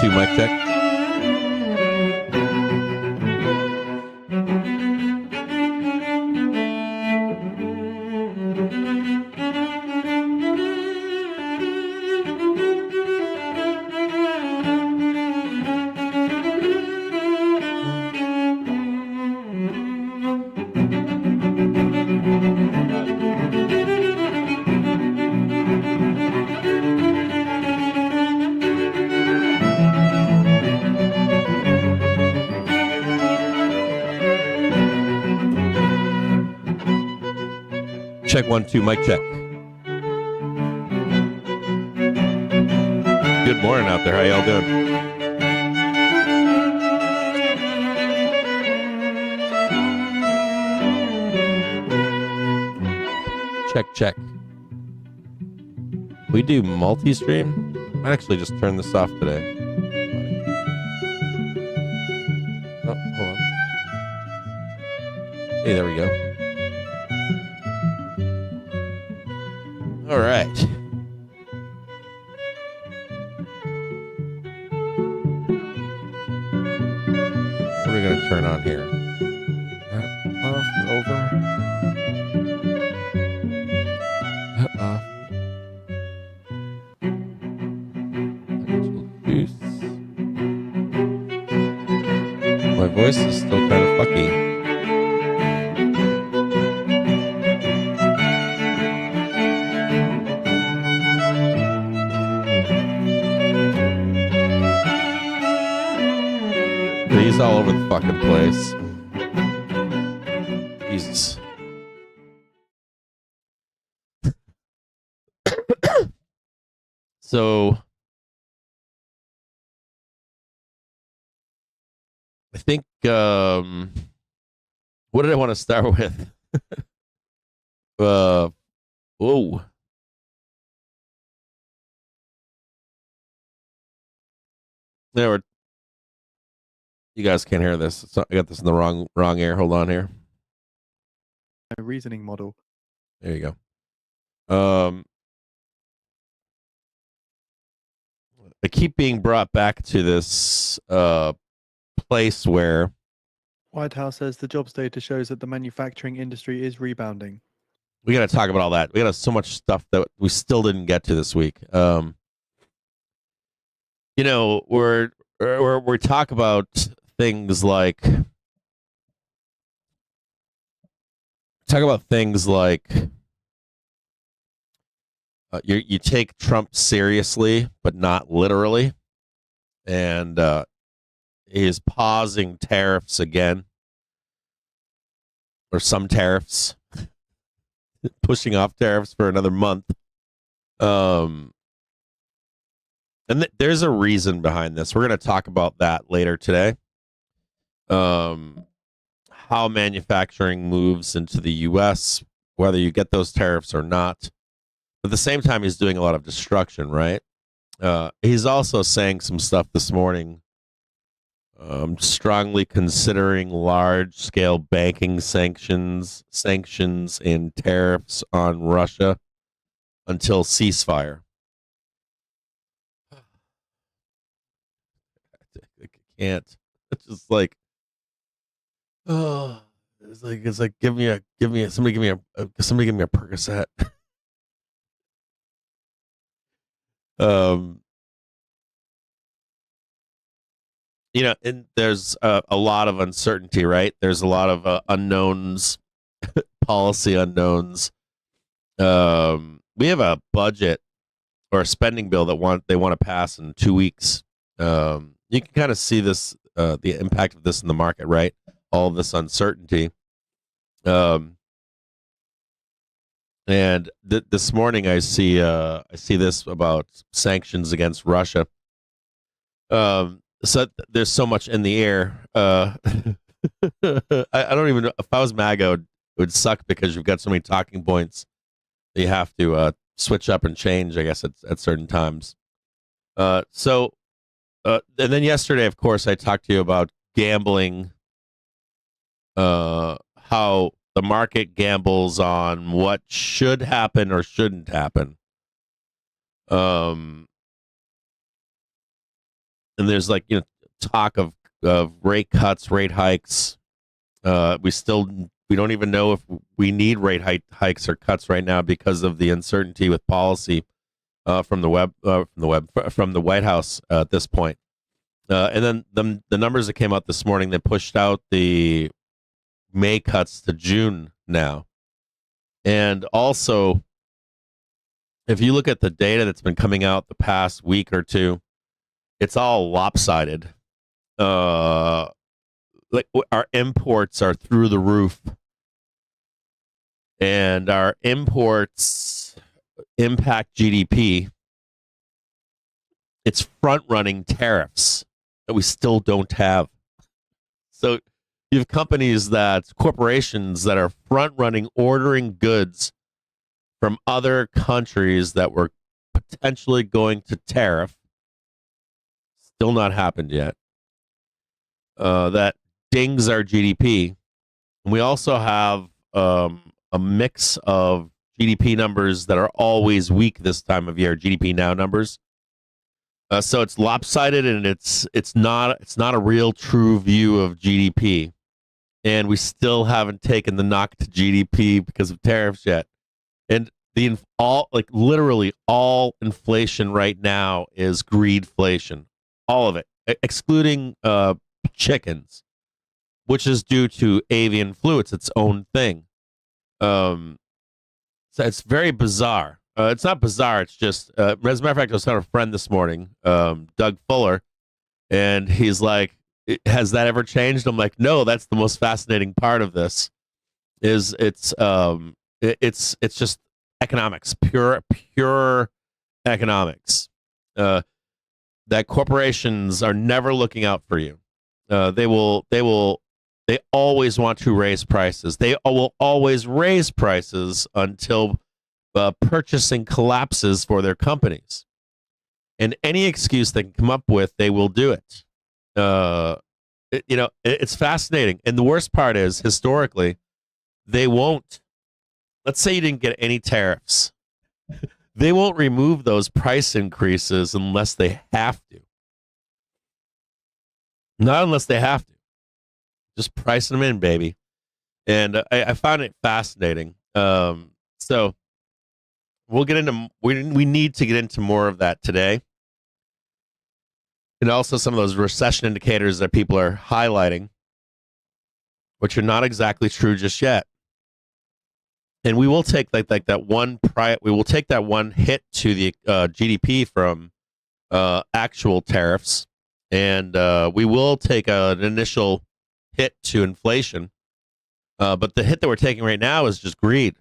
2, mic check. Check 1, 2, mic check. Good morning out there. How y'all doing? Check. We do multi-stream? I actually just turned this off today. Oh, hold on. Hey, there we go. All right. What are we going to turn on here? Off and over. Off. Juice. My voice is still kind of fucky. He's all over the fucking place. Jesus. So, I think, what did I want to start with? Whoa. There were. You guys can't hear this. I got this in the wrong ear. Hold on here. A reasoning model. There you go. I keep being brought back to this place where White House says the jobs data shows that the manufacturing industry is rebounding. we got to talk about all that. We got so much stuff that we still didn't get to this week. You know, we're talk about things like you take Trump seriously, but not literally, and is pausing tariffs again, or some tariffs, pushing off tariffs for another month. And there's a reason behind this. We're going to talk about that later today. How manufacturing moves into the U.S., whether you get those tariffs or not. At the same time, he's doing a lot of destruction, right? He's also saying some stuff this morning, strongly considering large-scale banking sanctions and tariffs on Russia until ceasefire. I can't. It's just like, oh, it's like somebody give me a Percocet. You know, and there's a lot of uncertainty, right? There's a lot of unknowns, policy unknowns. We have a budget or a spending bill that they want to pass in 2 weeks. You can kind of see this, the impact of this in the market, right? All of this uncertainty. And this morning I see this about sanctions against Russia. So there's so much in the air. I don't even know if I was MAGA, it would suck because you've got so many talking points that you have to switch up and change, I guess, at certain times. And then yesterday, of course, I talked to you about gambling, how the market gambles on what should happen or shouldn't happen. and there's like talk of rate cuts, rate hikes. We don't even know if we need rate hikes or cuts right now because of the uncertainty with policy from the White House at this point. And then the numbers that came out this morning, they pushed out the May cuts to June now. And also, if you look at the data that's been coming out the past week or two, it's all lopsided. Like our imports are through the roof, and our imports impact GDP. It's front running tariffs that we still don't have. So you have corporations that are front running, ordering goods from other countries that were potentially going to tariff. Still not happened yet. That dings our GDP. And we also have a mix of GDP numbers that are always weak this time of year, GDP Now numbers. So it's lopsided, and it's not a real true view of GDP. And we still haven't taken the knock to GDP because of tariffs yet. And literally all inflation right now is greedflation, all of it, excluding chickens, which is due to avian flu. It's its own thing. So it's very bizarre. It's not bizarre. It's just, as a matter of fact, I was talking to a friend this morning, Doug Fuller, and he's like, "Has that ever changed?" I'm like, "No, that's the most fascinating part of this. It's just economics, pure economics. That corporations are never looking out for you. They always want to raise prices. They will always raise prices until purchasing collapses for their companies. And any excuse they can come up with, they will do it. It's fascinating. And the worst part is, historically, they won't. Let's say you didn't get any tariffs. They won't remove those price increases unless they have to. Not unless they have to. Just price them in, baby. And I found it fascinating. So we'll get into. We need to get into more of that today, and also some of those recession indicators that people are highlighting, which are not exactly true just yet. And we will take that one hit to the GDP from actual tariffs, and we will take an initial hit to inflation. But the hit that we're taking right now is just greed.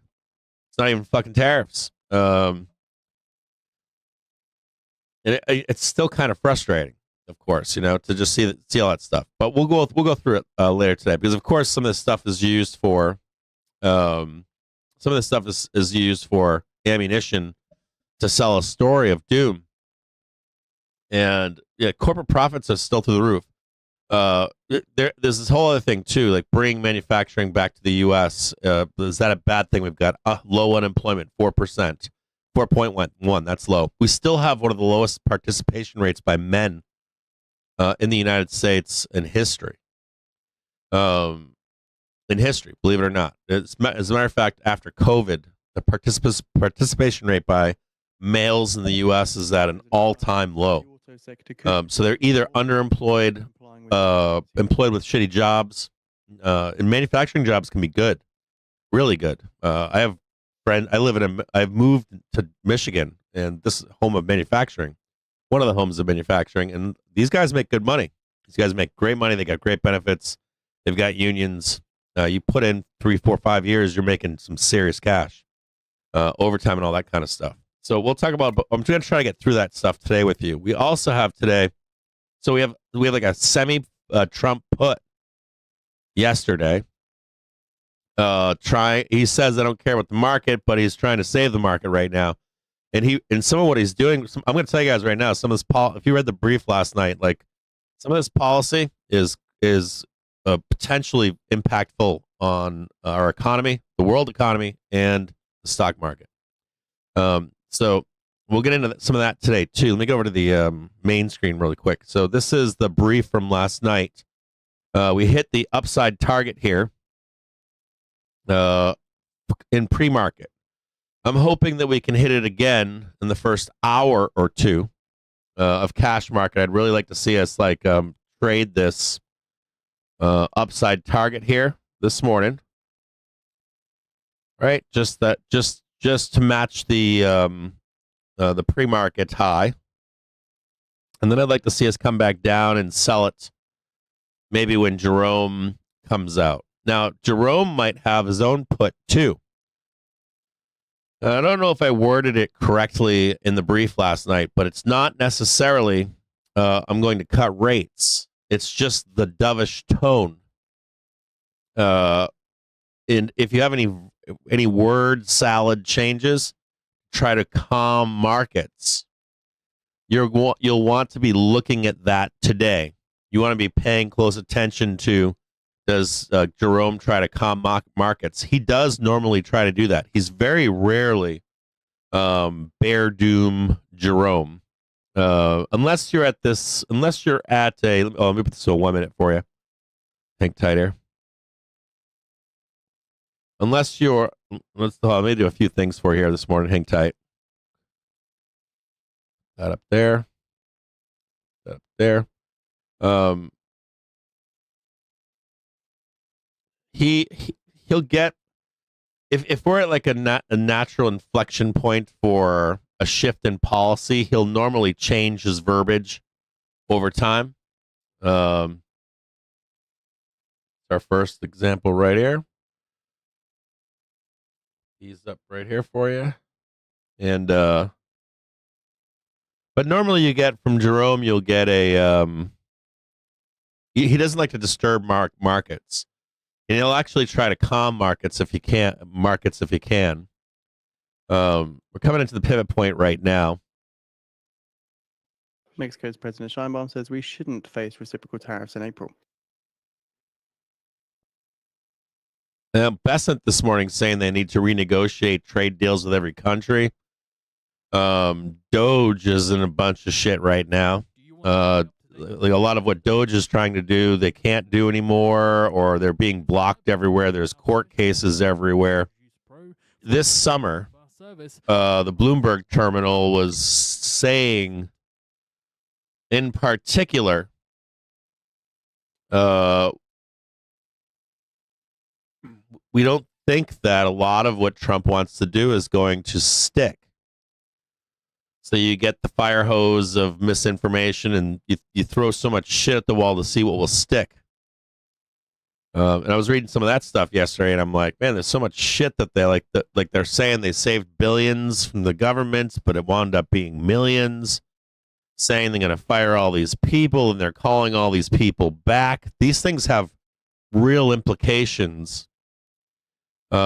It's not even fucking tariffs. And it's still kind of frustrating, of course, to just see all that stuff. But we'll go through it later today, because of course some of this stuff is used for ammunition to sell a story of doom. And yeah, corporate profits are still through the roof. There's this whole other thing too, like bringing manufacturing back to the U.S. Is that a bad thing? We've got low unemployment, 4%, 4.1. That's low. We still have one of the lowest participation rates by men in the United States in history. Believe it or not. As a matter of fact, after COVID, the participation rate by males in the U.S. is at an all-time low. So they're either underemployed, employed with shitty jobs, and manufacturing jobs can be good, really good. I've moved to Michigan, and this is home of manufacturing, one of the homes of manufacturing, and these guys make good money. These guys make great money. They got great benefits. They've got unions. You put in 3, 4, 5 years, you're making some serious cash, overtime and all that kind of stuff. So we'll talk about. I'm going to try to get through that stuff today with you. We also have today. So we have like a semi-Trump put yesterday. He says I don't care about the market, but he's trying to save the market right now. And some of what he's doing, I'm going to tell you guys right now. Some of this if you read the brief last night, like some of this policy is potentially impactful on our economy, the world economy, and the stock market. So We'll get into some of that today too. Let me go over to the main screen really quick. So this is the brief from last night. We hit the upside target here in pre-market. I'm hoping that we can hit it again in the first hour or two of cash market. I'd really like to see us trade this upside target here this morning, right? Just to match the pre-market high, and then I'd like to see us come back down and sell it maybe when Jerome comes out. Now, Jerome might have his own put too. I don't know if I worded it correctly in the brief last night, but it's not necessarily I'm going to cut rates. It's just the dovish tone. And if you have any word salad changes, try to calm markets. You'll want to be looking at that today. You want to be paying close attention to, does Jerome try to calm markets? He does normally try to do that. He's very rarely bear doom Jerome. Unless you're at a, let me put this to 1 minute for you. Hang tight here. Unless you're, let me do a few things for you here this morning. Hang tight. That up there. That up there. He'll get, if we're at like a natural inflection point for a shift in policy, he'll normally change his verbiage over time. Our first example right here. He's up right here for you. And but normally you get from Jerome, you'll get a he doesn't like to disturb markets. And he'll actually try to calm markets if he can. We're coming into the pivot point right now. Mexico's President Scheinbaum says we shouldn't face reciprocal tariffs in April. Besant this morning saying they need to renegotiate trade deals with every country. Doge is in a bunch of shit right now. Like a lot of what Doge is trying to do, they can't do anymore, or they're being blocked everywhere. There's court cases everywhere. This summer, the Bloomberg terminal was saying, in particular, we don't think that a lot of what Trump wants to do is going to stick. So you get the fire hose of misinformation, and you throw so much shit at the wall to see what will stick. And I was reading some of that stuff yesterday, and I'm like, man, there's so much shit that they're saying they saved billions from the government, but it wound up being millions. Saying they're going to fire all these people, and they're calling all these people back. These things have real implications in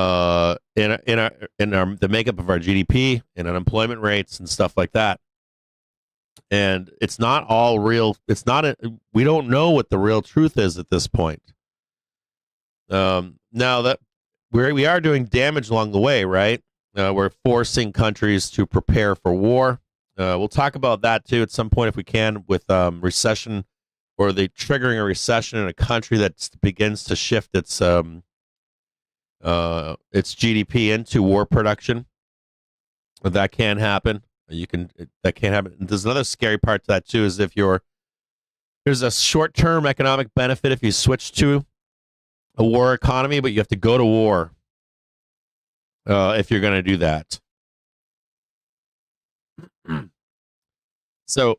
the makeup of our GDP and unemployment rates and stuff like that. And it's not all real. We don't know what the real truth is at this point. Now that we are doing damage along the way, right? We're forcing countries to prepare for war. We'll talk about that too at some point if we can, with recession, or the triggering a recession in a country that begins to shift its GDP into war production. That can happen. That can't happen. There's another scary part to that too, is there's a short-term economic benefit if you switch to a war economy, but you have to go to war if you're going to do that. So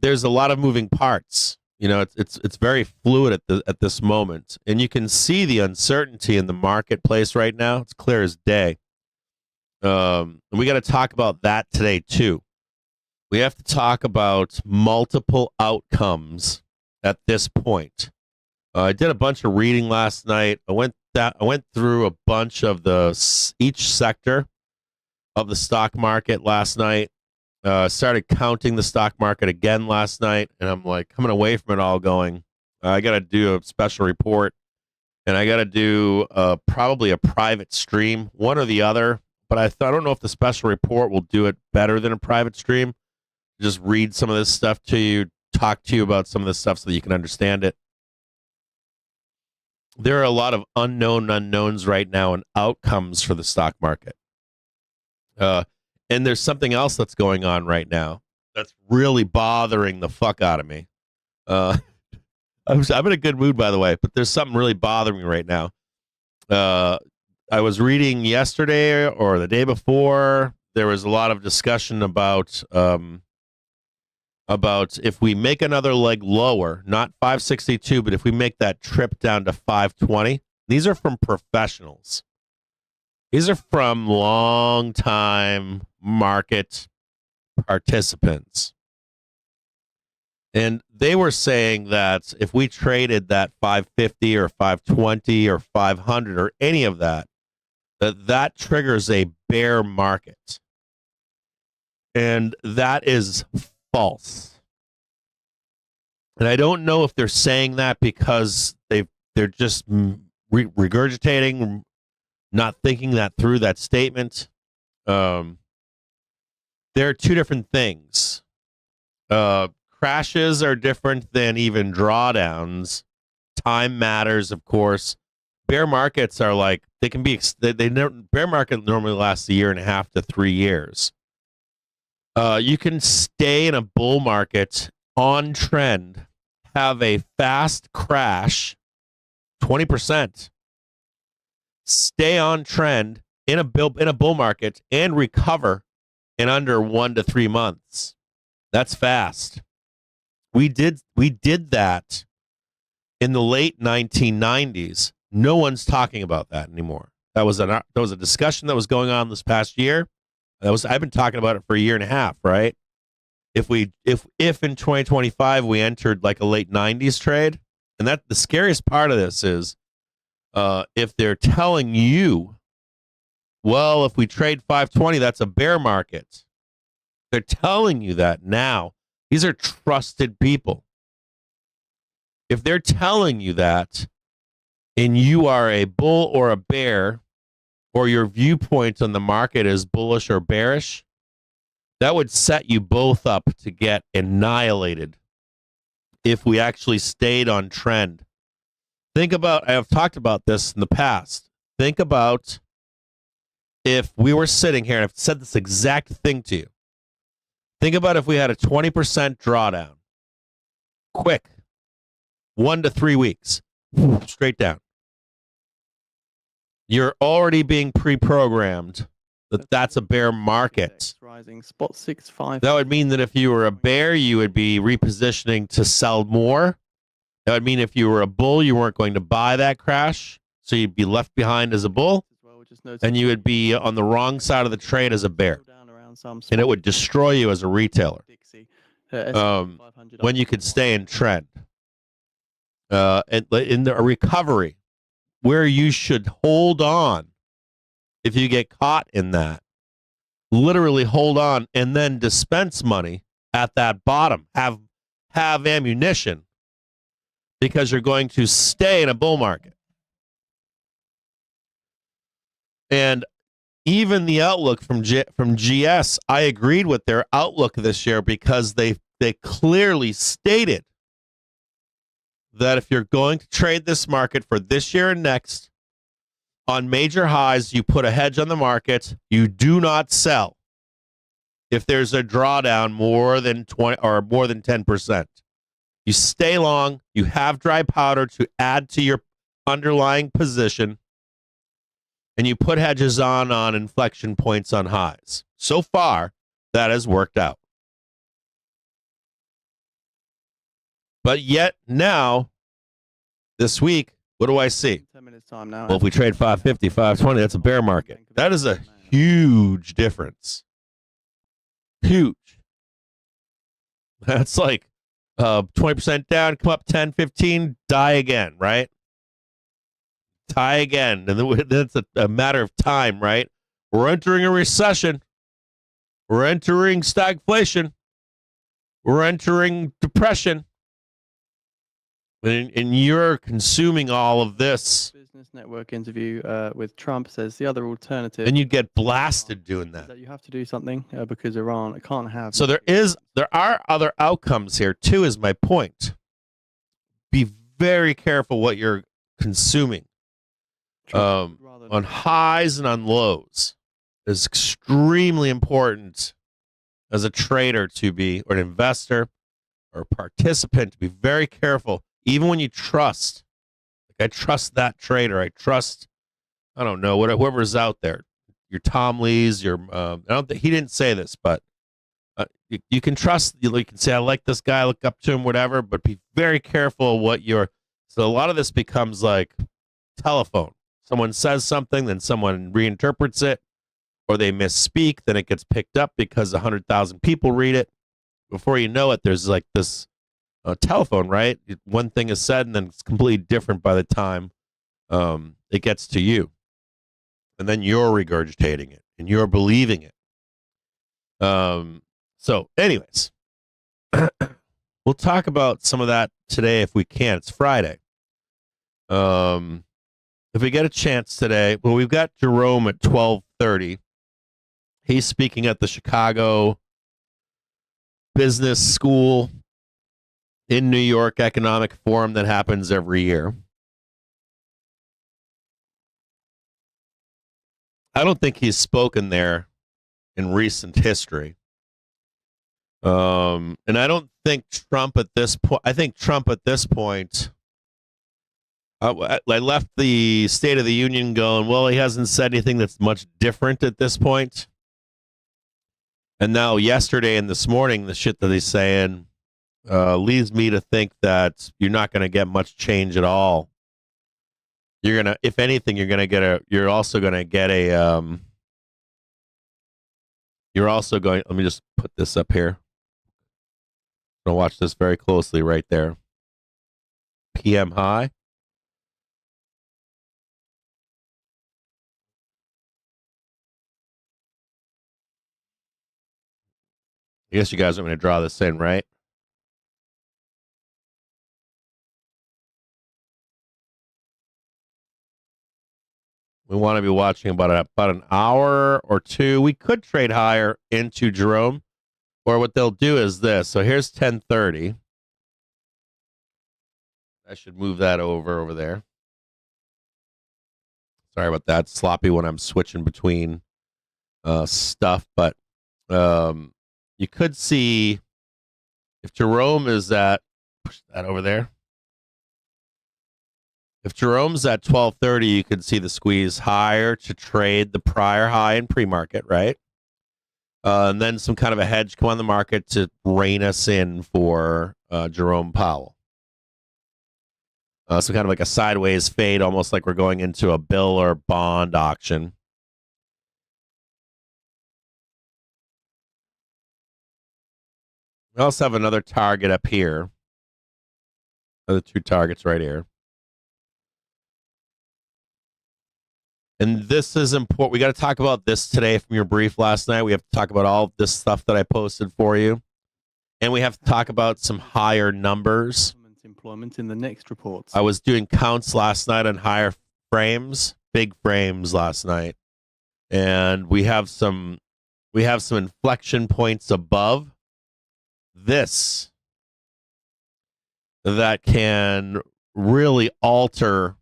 there's a lot of moving parts. You know, it's very fluid at this moment, and you can see the uncertainty in the marketplace right now. It's clear as day. And we got to talk about that today too. We have to talk about multiple outcomes at this point. I did a bunch of reading last night. I went through a bunch of each sector of the stock market last night. Started counting the stock market again last night, and I'm like coming away from it all going, I got to do a special report, and I got to do probably a private stream, one or the other, but I don't know if the special report will do it better than a private stream. Just read some of this stuff to you, talk to you about some of this stuff so that you can understand it. There are a lot of unknowns right now and outcomes for the stock market. And there's something else that's going on right now that's really bothering the fuck out of me. I'm in a good mood, by the way, but there's something really bothering me right now. I was reading yesterday or the day before, there was a lot of discussion about if we make another leg lower, not 562, but if we make that trip down to 520. These are from professionals. These are from long-time market participants. And they were saying that if we traded that 550 or 520 or 500 or any of that, that triggers a bear market. And that is false. And I don't know if they're saying that because they're just regurgitating, not thinking that through that statement. There are two different things. Crashes are different than even drawdowns. Time matters, of course. Bear markets are like they can be. Bear market normally lasts 1.5 to 3 years. You can stay in a bull market on trend, have a fast crash, 20%. Stay on trend in a bull market and recover in under 1 to 3 months. That's fast. We did that in the late 1990s. No one's talking about that anymore. That was a discussion that was going on this past year. I've been talking about it for 1.5 years, right? If in 2025 we entered like a late 90s trade, and that the scariest part of this is if they're telling you, well, if we trade 520, that's a bear market. They're telling you that now. These are trusted people. If they're telling you that, and you are a bull or a bear, or your viewpoint on the market is bullish or bearish, that would set you both up to get annihilated if we actually stayed on trend. Think about, I have talked about this in the past. Think about if we were sitting here, and I've said this exact thing to you. Think about if we had a 20% drawdown. Quick. 1 to 3 weeks. Straight down. You're already being pre-programmed that that's a bear market. Rising spot 6-5. That would mean that if you were a bear, you would be repositioning to sell more. That would mean if you were a bull, you weren't going to buy that crash. So you'd be left behind as a bull. And you would be on the wrong side of the trade as a bear. And it would destroy you as a retailer. When you could stay in trend. In the recovery, where you should hold on if you get caught in that. Literally hold on and then dispense money at that bottom. Have ammunition because you're going to stay in a bull market. And even the outlook from GS, I agreed with their outlook this year because they clearly stated that if you're going to trade this market for this year and next, on major highs, you put a hedge on the market. You do not sell if there's a drawdown more than 20 or more than 10%. You stay long. You have dry powder to add to your underlying position, and you put hedges on inflection points on highs. So far, that has worked out. But yet now, this week, what do I see? 10 minutes time now. Well, if we trade 550, 520, that's a bear market. That is a huge difference. Huge. That's like 20% down, come up 10, 15, die again, right? Die again. And then that's a matter of time, right? We're entering a recession. We're entering stagflation. We're entering depression. And you're consuming all of this Network interview with Trump says the other alternative. And you get blasted doing that. That you have to do something because Iran can't have. So there are other outcomes here too. Is my point. Be very careful what you're consuming. On highs and on lows is extremely important as a trader to be, or an investor or a participant, to be very careful. Even when you trust, like I trust that trader, I trust, I don't know, whoever's out there, your Tom Lee's, your I don't think he didn't say this, but you can trust. You can say I like this guy, look up to him, whatever. But be very careful what you're. So a lot of this becomes like telephone. Someone says something, then someone reinterprets it, or they misspeak, then it gets picked up because 100,000 people read it. Before you know it, there's like this telephone, right? One thing is said, and then it's completely different by the time it gets to you. And then you're regurgitating it, and you're believing it. So anyways, we'll talk about some of that today if we can. It's Friday. If we get a chance today, well, we've got Jerome at 12:30. He's speaking at the Chicago Business School in New York Economic Forum that happens every year. I don't think he's spoken there in recent history. And I don't think Trump at this point, I think Trump at this point, I left the State of the Union going, well, he hasn't said anything that's much different at this point. And now yesterday and this morning, the shit that he's saying leads me to think that you're not going to get much change at all. You're going to, if anything, you're also going to get a, let me just put this up here. I'm going to watch this very closely right there. PM high. I guess you guys want me to draw this in, right? We want to be watching about an hour or two. We could trade higher into Jerome, or what they'll do is this. So here's 10:30. I should move that over there. Sorry about that. Sloppy when I'm switching between stuff, but you could see if Jerome is at, push that over there. If Jerome's at 12:30, you could see the squeeze higher to trade the prior high in pre-market, right? And then some kind of a hedge come on the market to rein us in for Jerome Powell. So kind of like a sideways fade, almost like we're going into a bill or bond auction. We also have another target up here. Other two targets right here. And this is important. We got to talk about this today from your brief last night. We have to talk about all this stuff that I posted for you. And we have to talk about some higher numbers. Employment in the next reports. I was doing counts last night on higher frames, big frames last night. And we have some inflection points above this that can really alter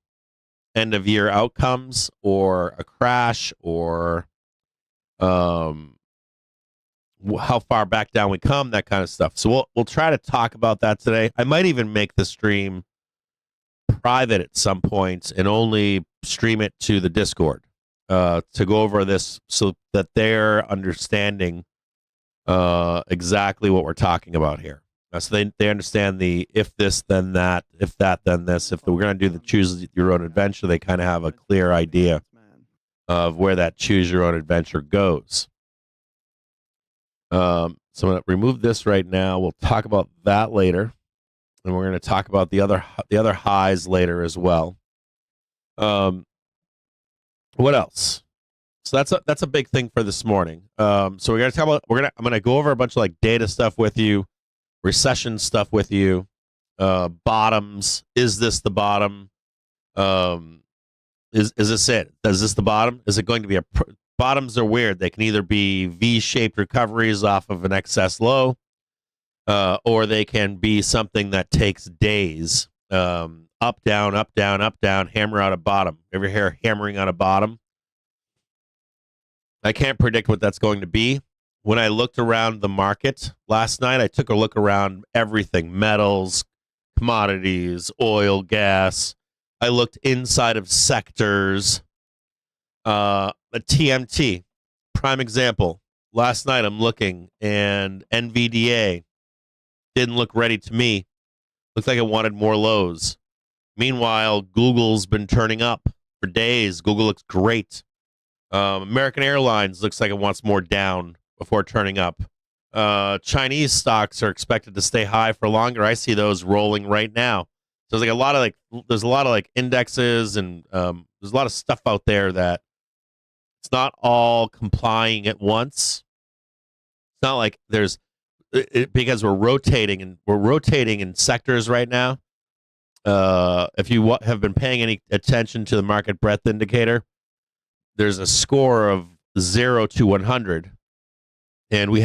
end of year outcomes or a crash or how far back down we come, that kind of stuff. So we'll try to talk about that today. I might even make the stream private at some point and only stream it to the Discord to go over this so that they're understanding exactly what we're talking about here. So they understand the if this, then that, if that, then this. If we're going to do the choose your own adventure, they kind of have a clear idea of where that choose your own adventure goes. So I'm going to remove this right now. We'll talk about that later. And we're going to talk about the other highs later as well. What else? So that's a big thing for this morning. So we're going to talk about I'm going to go over a bunch of like data stuff with you, recession stuff with you, bottoms. Is this the bottom? Is this it? Is this the bottom? Is it going to be bottoms are weird. They can either be V-shaped recoveries off of an excess low, or they can be something that takes days. Up, down, up, down, up, down, hammer out a bottom. Ever hear hammering on a bottom? I can't predict what that's going to be. When I looked around the market last night, I took a look around everything: metals, commodities, oil, gas. I looked inside of sectors. A TMT, prime example. Last night I'm looking, and NVDA didn't look ready to me. Looked like it wanted more lows. Meanwhile, Google's been turning up for days. Google looks great. American Airlines looks like it wants more down before turning up. Chinese stocks are expected to stay high for longer. I see those rolling right now. So there's a lot of indexes, and there's a lot of stuff out there that it's not all complying at once. It's not like there's because we're rotating in sectors right now. If you have been paying any attention to the market breadth indicator, there's a score of 0 to 100, and we've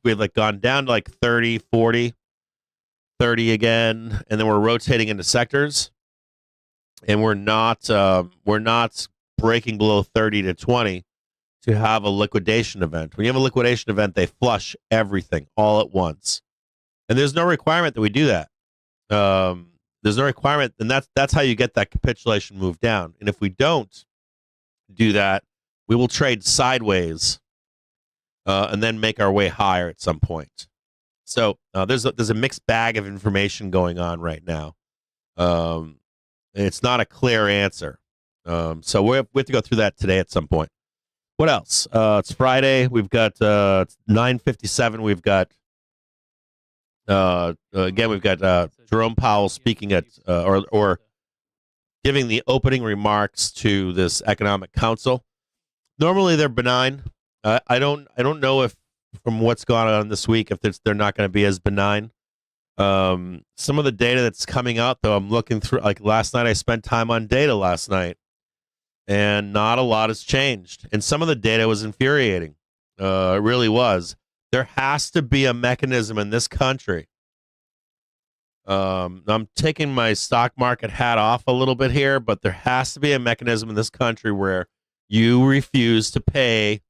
like gone down to like 30, 40, 30 again, and then we're rotating into sectors, and we're not breaking below 30 to 20 to have a liquidation event. When you have a liquidation event, they flush everything all at once, and there's no requirement that we do that. There's no requirement, and that's how you get that capitulation move down. And if we don't do that, we will trade sideways and then make our way higher at some point. So there's a mixed bag of information going on right now. And it's not a clear answer. So we have to go through that today at some point. What else? It's Friday. We've got 9:57. We've got Jerome Powell speaking at or giving the opening remarks to this economic council. Normally they're benign. I don't know if from what's gone on this week if they're not going to be as benign. Some of the data that's coming out, though, I'm looking through. Like last night, I spent time on data last night, and not a lot has changed. And some of the data was infuriating. It really was. There has to be a mechanism in this country. I'm taking my stock market hat off a little bit here, but there has to be a mechanism in this country where you refuse to pay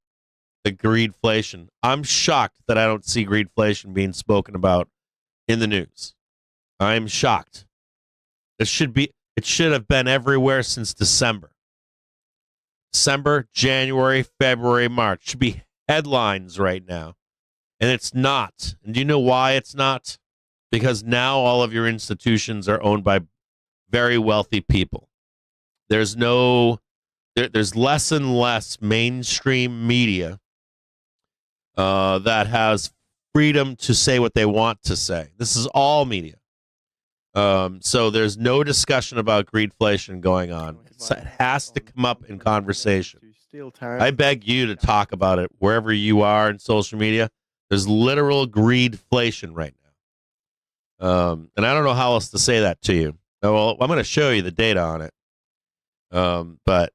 the greedflation. I'm shocked that I don't see greedflation being spoken about in the news. I'm shocked. It should have been everywhere since December. December, January, February, March. Should be headlines right now. And it's not. And do you know why it's not? Because now all of your institutions are owned by very wealthy people. There's less and less mainstream media that has freedom to say what they want to say. This is all media. So there's no discussion about greedflation going on. It has to come up in conversation. I beg you to talk about it wherever you are in social media. There's literal greedflation right now. And I don't know how else to say that to you. Well, I'm going to show you the data on it. But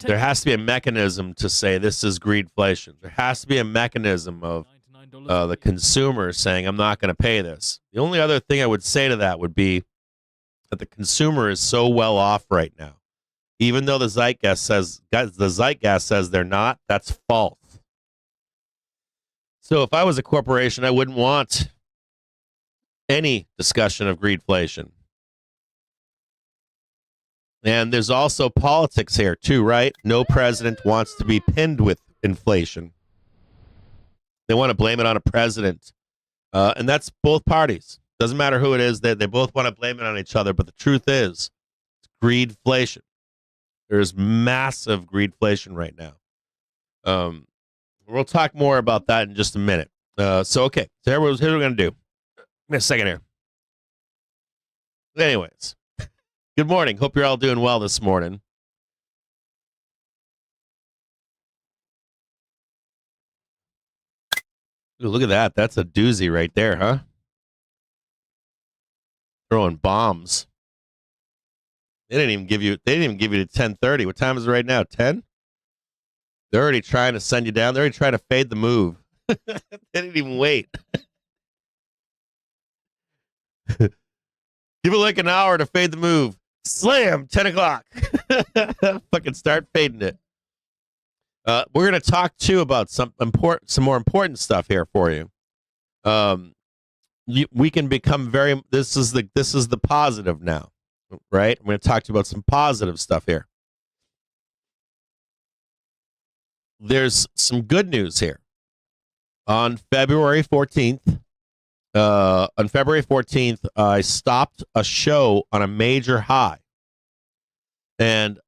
there has to be a mechanism to say this is greedflation. There has to be a mechanism of the consumer saying, I'm not going to pay this. The only other thing I would say to that would be that the consumer is so well off right now. Even though the zeitgeist says they're not, that's false. So if I was a corporation, I wouldn't want any discussion of greedflation. And there's also politics here too, right? No president wants to be pinned with inflation. They want to blame it on a president. And that's both parties. Doesn't matter who it is. They both want to blame it on each other. But the truth is, it's greedflation. There's massive greedflation right now. We'll talk more about that in just a minute. So here's what we're going to do. Give me a second here. Anyways, good morning. Hope you're all doing well this morning. Ooh, look at that. That's a doozy right there, huh? Throwing bombs. They didn't even give you. They didn't even give you to 10:30. What time is it right now? 10. They're already trying to send you down. They're already trying to fade the move. They didn't even wait. Give it like an hour to fade the move. Slam. 10 o'clock. Fucking start fading it. We're gonna talk too about some more important stuff here for you. We can become very. This is the positive now, right? I'm going to talk to you about some positive stuff here. There's some good news here. On February 14th, I stopped a show on a major high, and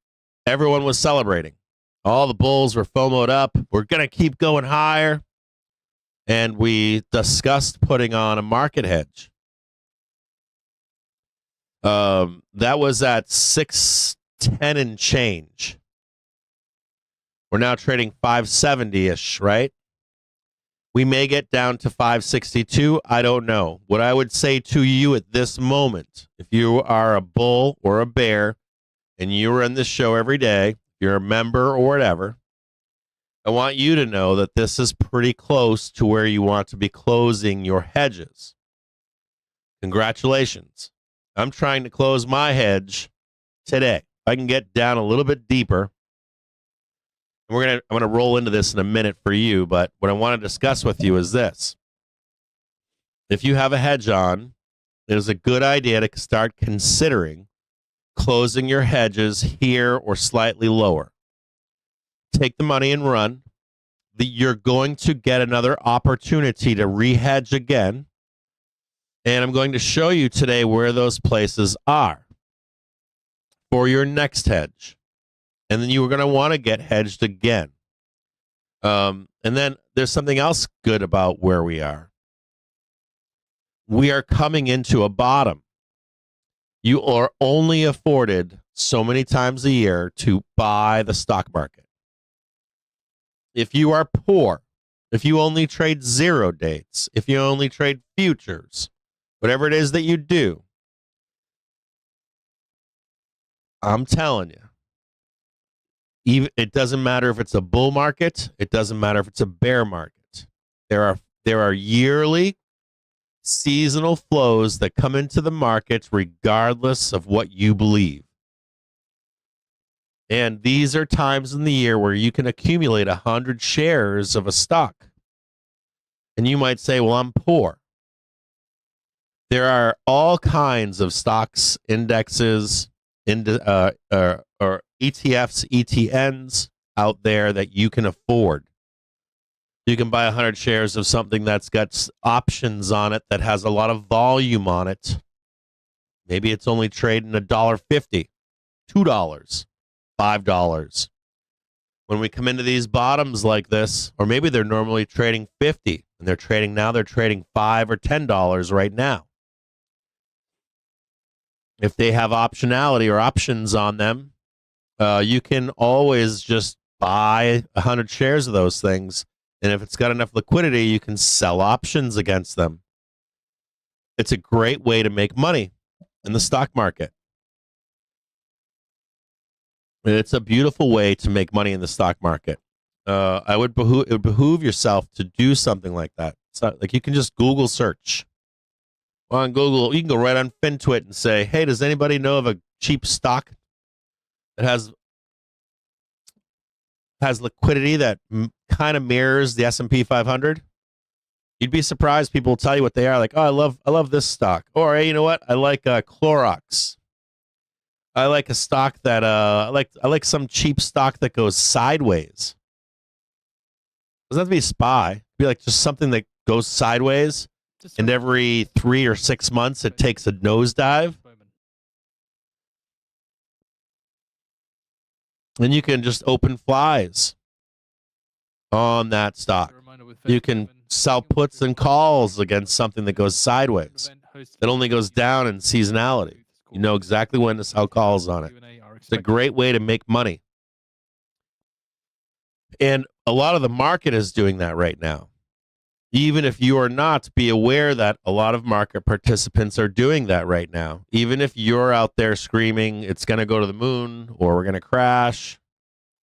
everyone was celebrating. All the bulls were FOMO'd up. We're going to keep going higher. And we discussed putting on a market hedge. That was at 610 and change. We're now trading 570-ish, right? We may get down to 562. I don't know. What I would say to you at this moment, if you are a bull or a bear and you are in this show every day, you're a member or whatever, I want you to know that this is pretty close to where you want to be closing your hedges. Congratulations. I'm trying to close my hedge today. If I can get down a little bit deeper, I'm going to roll into this in a minute for you, but what I want to discuss with you is this. If you have a hedge on, it is a good idea to start considering closing your hedges here or slightly lower. Take the money and run. You're going to get another opportunity to re-hedge again. And I'm going to show you today where those places are for your next hedge. And then you are going to want to get hedged again. And then there's something else good about where we are. We are coming into a bottom. You are only afforded so many times a year to buy the stock market. If you are poor, if you only trade zero dates, if you only trade futures, whatever it is that you do, I'm telling you, it doesn't matter if it's a bull market, it doesn't matter if it's a bear market. There are yearly seasonal flows that come into the market regardless of what you believe. And these are times in the year where you can accumulate 100 shares of a stock. And you might say, well, I'm poor. There are all kinds of stocks, indexes, or ETFs, ETNs out there that you can afford. You can buy 100 shares of something that's got options on it that has a lot of volume on it. Maybe it's only trading $1.50, $2. $5. When we come into these bottoms like this, or maybe they're normally trading 50 and they're trading $5 or $10 right now. If they have optionality or options on them, you can always just buy 100 shares of those things. And if it's got enough liquidity, you can sell options against them. It's a great way to make money in the stock market. It's a beautiful way to make money in the stock market. It would behoove yourself to do something like that. It's not, like you can just Google search. On Google, you can go right on FinTwit and say, hey, does anybody know of a cheap stock that has liquidity that kind of mirrors the S&P 500? You'd be surprised. People will tell you what they are. Like, oh, I love this stock. Or, hey, you know what? I like Clorox. I like a stock that I like some cheap stock that goes sideways. Doesn't have to be a SPY. It'd be like just something that goes sideways, and every 3 or 6 months it takes a nosedive. And you can just open flies on that stock. You can sell puts and calls against something that goes sideways. That only goes down in seasonality. You know exactly when to sell calls on it. It's a great way to make money. And a lot of the market is doing that right now. Even if you are not, be aware that a lot of market participants are doing that right now. Even if you're out there screaming, it's going to go to the moon or we're going to crash,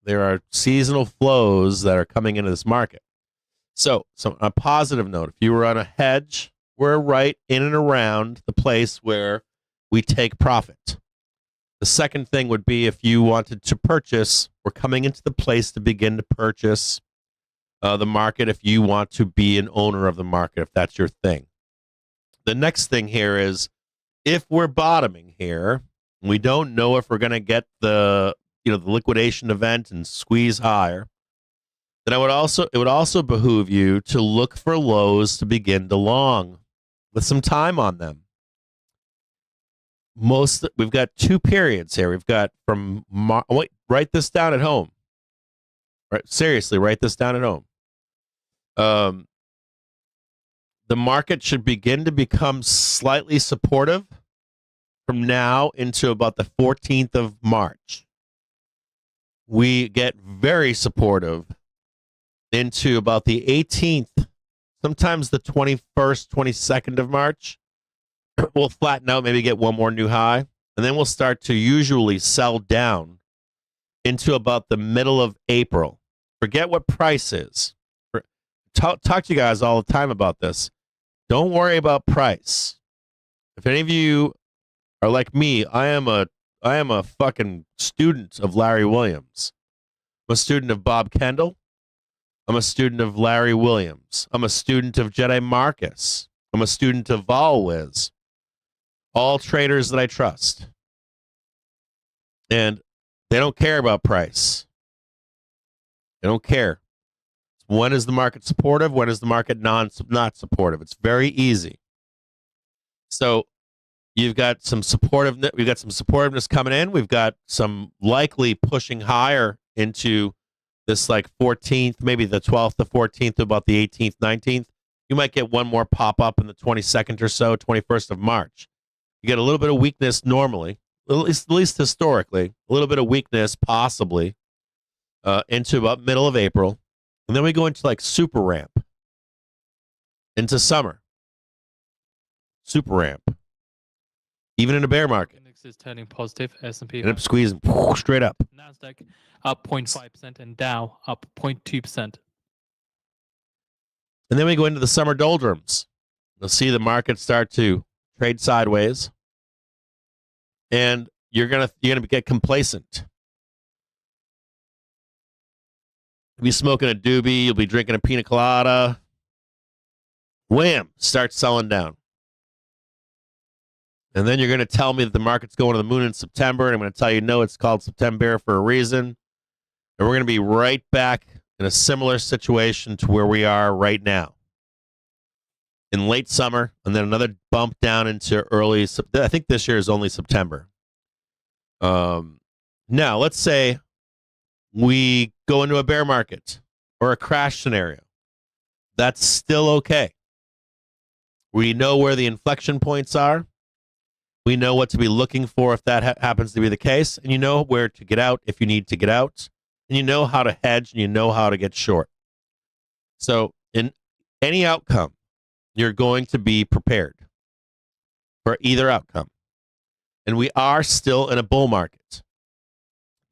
there are seasonal flows that are coming into this market. So on a positive note, if you were on a hedge, we're right in and around the place where we take profit. The second thing would be if you wanted to purchase, we're coming into the place to begin to purchase the market if you want to be an owner of the market, if that's your thing. The next thing here is if we're bottoming here, we don't know if we're going to get the liquidation event and squeeze higher, then it would also behoove you to look for lows to begin to long with some time on them. We've got two periods here. We've got from write this down at home. Right, seriously, write this down at home. The market should begin to become slightly supportive from now into about the 14th of March. We get very supportive into about the 18th, sometimes the 21st, 22nd of March. We'll flatten out, maybe get one more new high, and then we'll start to usually sell down into about the middle of April. Forget what price is. Talk to you guys all the time about this. Don't worry about price. If any of you are like me, I am a fucking student of Larry Williams. I'm a student of Bob Kendall. I'm a student of Larry Williams. I'm a student of Jedi Marcus. I'm a student of Volwiz. All traders that I trust. And they don't care about price. They don't care. When is the market supportive? When is the market not supportive? It's very easy. So you've got some supportiveness. We've got some supportiveness coming in. We've got some likely pushing higher into this like 14th, maybe the 12th, the 14th, about the 18th, 19th. You might get one more pop up in the 22nd or so, 21st of March. You get a little bit of weakness normally, at least historically, a little bit of weakness possibly into about middle of April. And then we go into like super ramp into summer. Super ramp. Even in a bear market. Index is turning positive. S&P and it's squeezing straight up. Nasdaq up 0.5% and Dow up 0.2%. And then we go into the summer doldrums. You'll see the market start to trade sideways, and you're gonna get complacent. You'll be smoking a doobie. You'll be drinking a pina colada. Wham! Start selling down. And then you're going to tell me that the market's going to the moon in September, and I'm going to tell you, no, it's called September for a reason. And we're going to be right back in a similar situation to where we are right now. In late summer, and then another bump down into early, I think this year is only September. Now, let's say we go into a bear market or a crash scenario. That's still okay. We know where the inflection points are. We know what to be looking for if that happens to be the case. And you know where to get out if you need to get out. And you know how to hedge and you know how to get short. So in any outcome, you're going to be prepared for either outcome. And we are still in a bull market.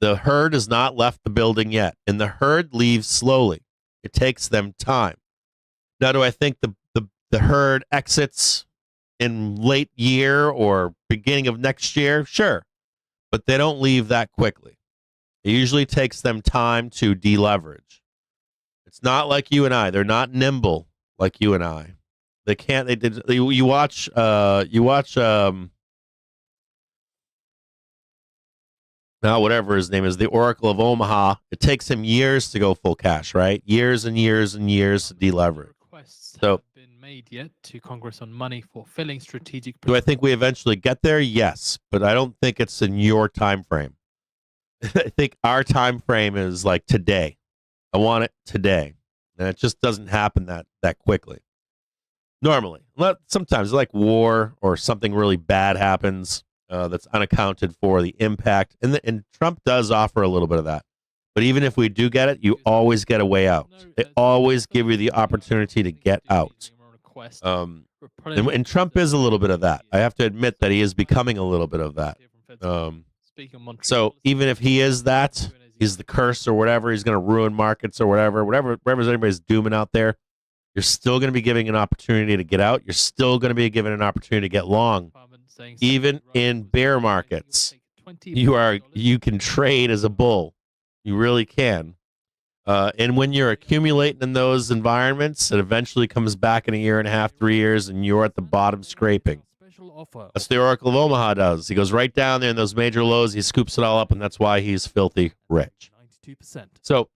The herd has not left the building yet. And the herd leaves slowly. It takes them time. Now, do I think the herd exits in late year or beginning of next year? Sure. But they don't leave that quickly. It usually takes them time to deleverage. It's not like you and I. They're not nimble like you and I. They can't. You watch now whatever his name is, the Oracle of Omaha. It takes him years to go full cash, right? Years and years and years to deleverage. Requests So have been made yet to Congress on money for filling strategic. do I think we eventually get there? Yes, but I don't think it's in your time frame. I think our time frame is like today. I want it today, and it just doesn't happen that quickly. Normally, sometimes like war or something really bad happens that's unaccounted for, the impact, and Trump does offer a little bit of that, But even if we do get it, you always get a way out. They always give you the opportunity to get out. And Trump is a little bit of that. I have to admit that he is becoming a little bit of that. So even if he is that, he's the curse or whatever, he's going to ruin markets or whatever anybody's dooming out there, you're still going to be giving an opportunity to get out. You're still going to be given an opportunity to get long. Even in bear markets, you can trade as a bull. You really can. And when you're accumulating in those environments, it eventually comes back in a year and a half, 3 years, and you're at the bottom scraping. That's the Oracle of Omaha does. He goes right down there in those major lows. He scoops it all up, and that's why he's filthy rich. So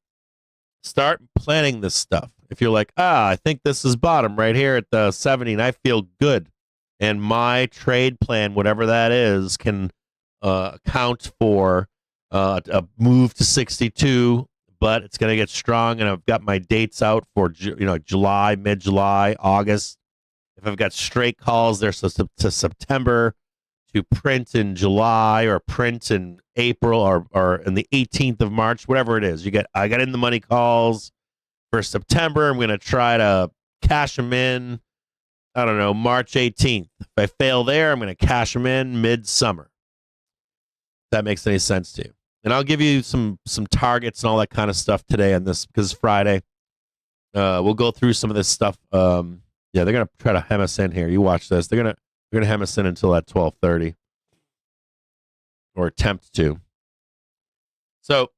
start planning this stuff. If you're like, I think this is bottom right here at the 70, and I feel good, and my trade plan, whatever that is, can account for a move to 62, but it's going to get strong, and I've got my dates out for July, mid-July, August. If I've got straight calls there to September to print in July or print in April or in the 18th of March, whatever it is, I got in the money calls for September. I'm going to try to cash them in, I don't know, March 18th. If I fail there, I'm going to cash them in midsummer. If that makes any sense to you. And I'll give you some targets and all that kind of stuff today on this because it's Friday. We'll go through some of this stuff. Yeah, they're gonna try to hem us in here. You watch this. They're gonna hem us in until at 12:30, or attempt to. So,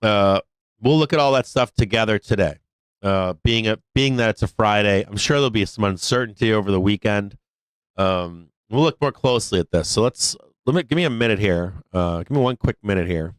we'll look at all that stuff together today. Being that it's a Friday, I'm sure there'll be some uncertainty over the weekend. We'll look more closely at this. So give me a minute here. Give me one quick minute here.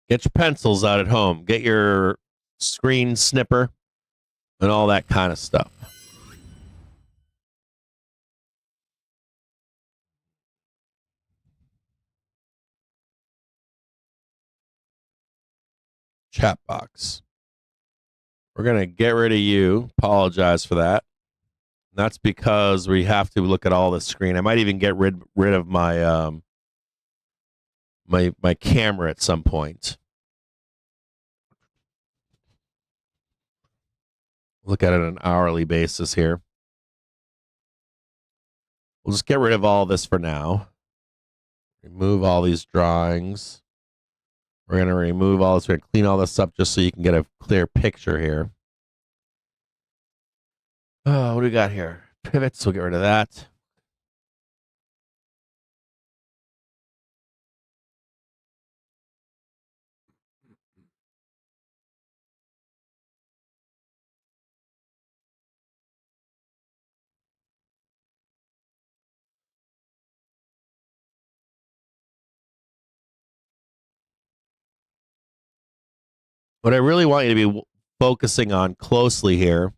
Get your pencils out at home. Get your screen snipper and all that kind of stuff. Chat box. We're going to get rid of you. Apologize for that. And that's because we have to look at all the screen. I might even get rid of my my camera at some point. Look at it on an hourly basis here. We'll just get rid of all this for now. Remove all these drawings. We're going to remove all this. We're going to clean all this up just so you can get a clear picture here. What do we got here? Pivots. We'll get rid of that. What I really want you to be focusing on closely here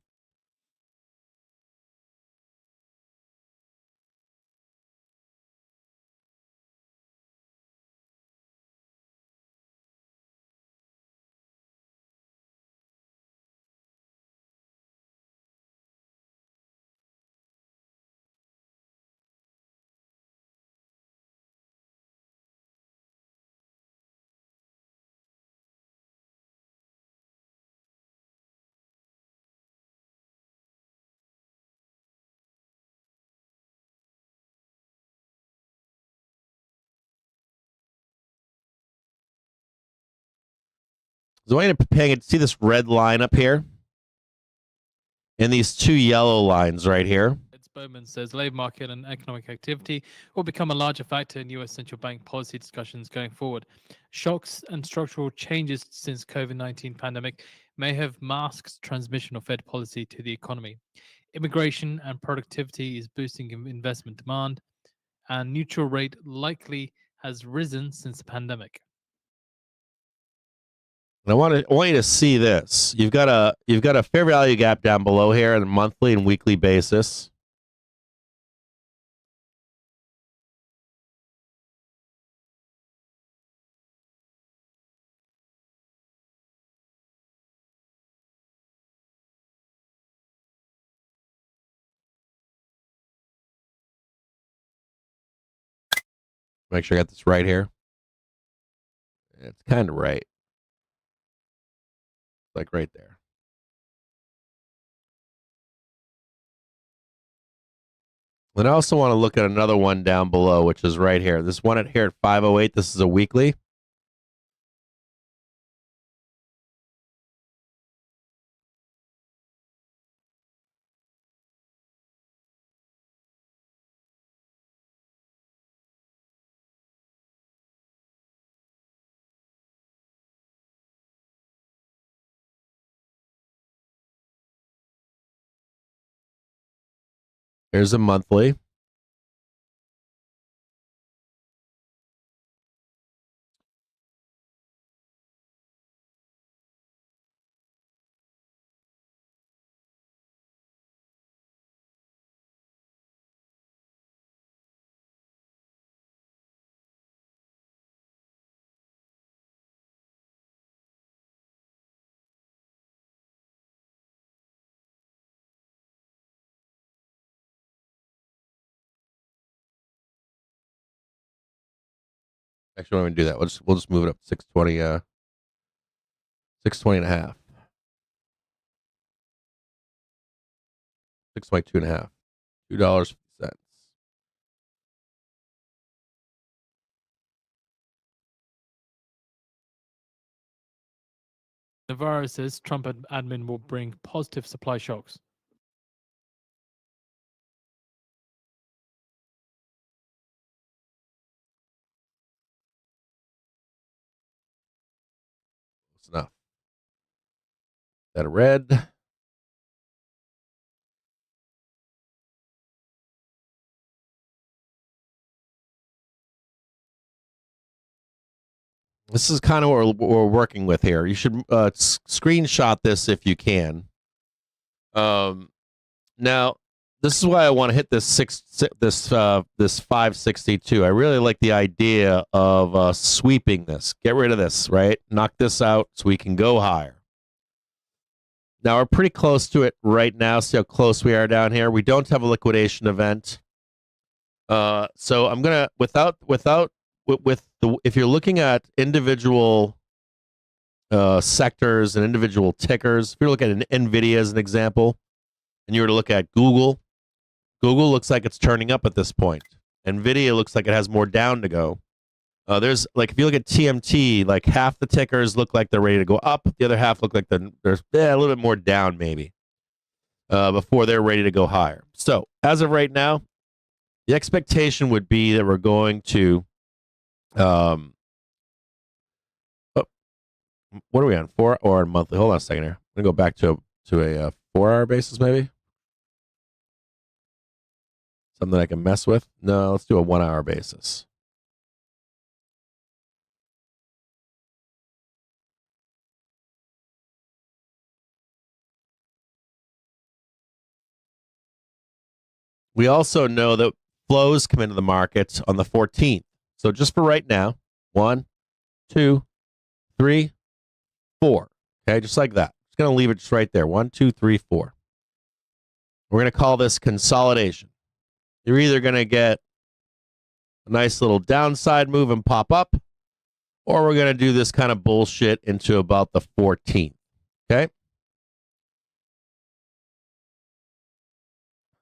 So I'm going to see this red line up here and these two yellow lines right here. Bowman says labor market and economic activity will become a larger factor in U.S. central bank policy discussions going forward. Shocks and structural changes since COVID-19 pandemic may have masked transmission of Fed policy to the economy. Immigration and productivity is boosting investment demand, and neutral rate likely has risen since the pandemic. And I want you to see this. You've got a fair value gap down below here on a monthly and weekly basis. Make sure I got this right here. It's kind of right. Like right there. And I also want to look at another one down below, which is right here. This one here at 508, this is a weekly. Here's a monthly. Actually, when we do that, we'll just move it up to 620, 620 and a half. 622 and a half. $2.50. Navarro says Trump admin will bring positive supply shocks. That's enough. That a red. This is kind of what we're working with here. You should screenshot this if you can. Now, this is why I want to hit this 562. I really like the idea of sweeping this. Get rid of this, right? Knock this out so we can go higher. Now, we're pretty close to it right now. See how close we are down here. We don't have a liquidation event. So I'm gonna if you're looking at individual sectors and individual tickers, if you're looking at NVDA as an example, and you were to look at Google looks like it's turning up at this point. NVIDIA looks like it has more down to go. There's like, if you look at TMT, like half the tickers look like they're ready to go up. The other half look like there's a little bit more down maybe before they're ready to go higher. So as of right now, the expectation would be that we're going to, what are we on? 4 or on monthly? Hold on a second here. I'm going to go back to a 4-hour basis maybe. Something I can mess with? No, let's do a 1-hour basis. We also know that flows come into the market on the 14th. So just for right now, 1, 2, 3, 4. Okay, just like that. Just going to leave it just right there. 1, 2, 3, 4. We're going to call this consolidation. You're either going to get a nice little downside move and pop up, or we're going to do this kind of bullshit into about the 14th. Okay?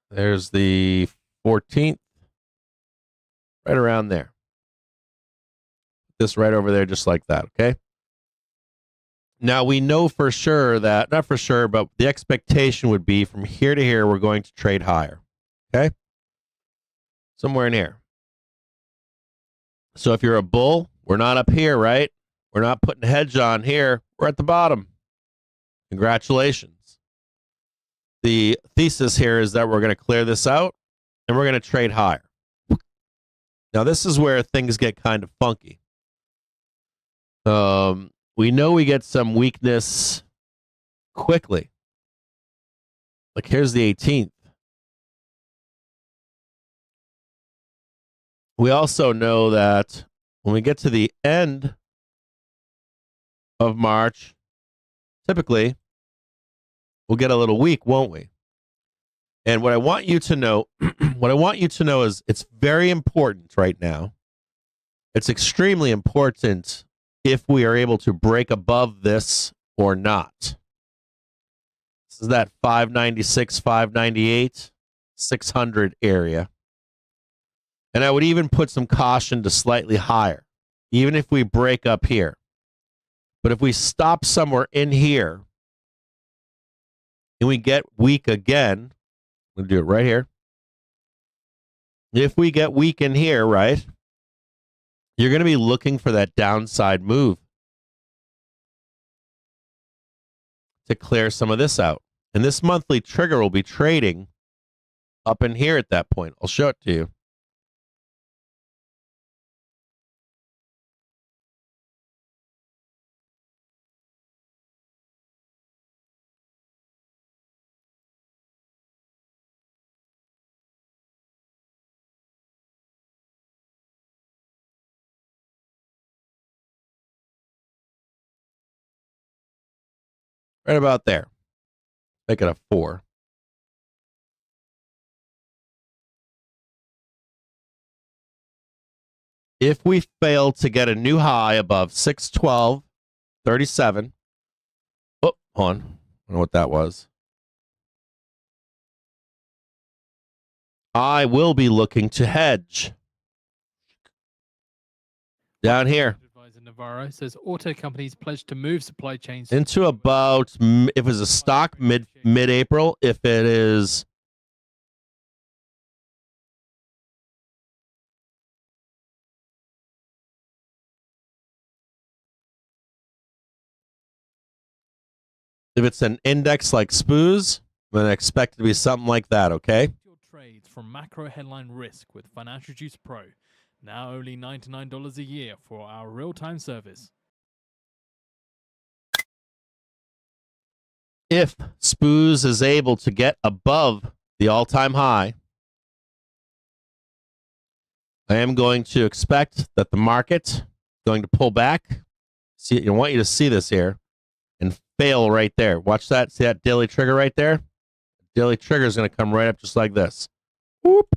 There's the 14th. Right around there. This right over there, just like that. Okay? Now, we know for sure that, not for sure, but the expectation would be from here to here, we're going to trade higher. Okay? Somewhere in here. So if you're a bull, we're not up here, right? We're not putting a hedge on here. We're at the bottom. Congratulations. The thesis here is that we're going to clear this out and we're going to trade higher. Now, this is where things get kind of funky. We know we get some weakness quickly. Like, here's the 18th. We also know that when we get to the end of March, typically, we'll get a little weak, won't we? And what I want you to know, is it's very important right now. It's extremely important if we are able to break above this or not. This is that 596, 598, 600 area. And I would even put some caution to slightly higher, even if we break up here. But if we stop somewhere in here and we get weak again, we'll do it right here. If we get weak in here, right, you're going to be looking for that downside move to clear some of this out. And this monthly trigger will be trading up in here at that point. I'll show it to you. Right about there. Make it a 4. If we fail to get a new high above 612.37, oh, hold on. I don't know what that was. I will be looking to hedge. Down here. Advisor Navarro says auto companies pledge to move supply chains Into about, if it was a stock, mid-April. If it is... If it's an index like SPOOs, then I expect it to be something like that, okay? Your trades from macro headline risk with Financial Juice Pro. Now only $99 a year for our real-time service. If SPOOs is able to get above the all-time high, I am going to expect that the market is going to pull back. See, I want you to see this here and fail right there. Watch that. See that daily trigger right there? Daily trigger is going to come right up just like this. Whoop.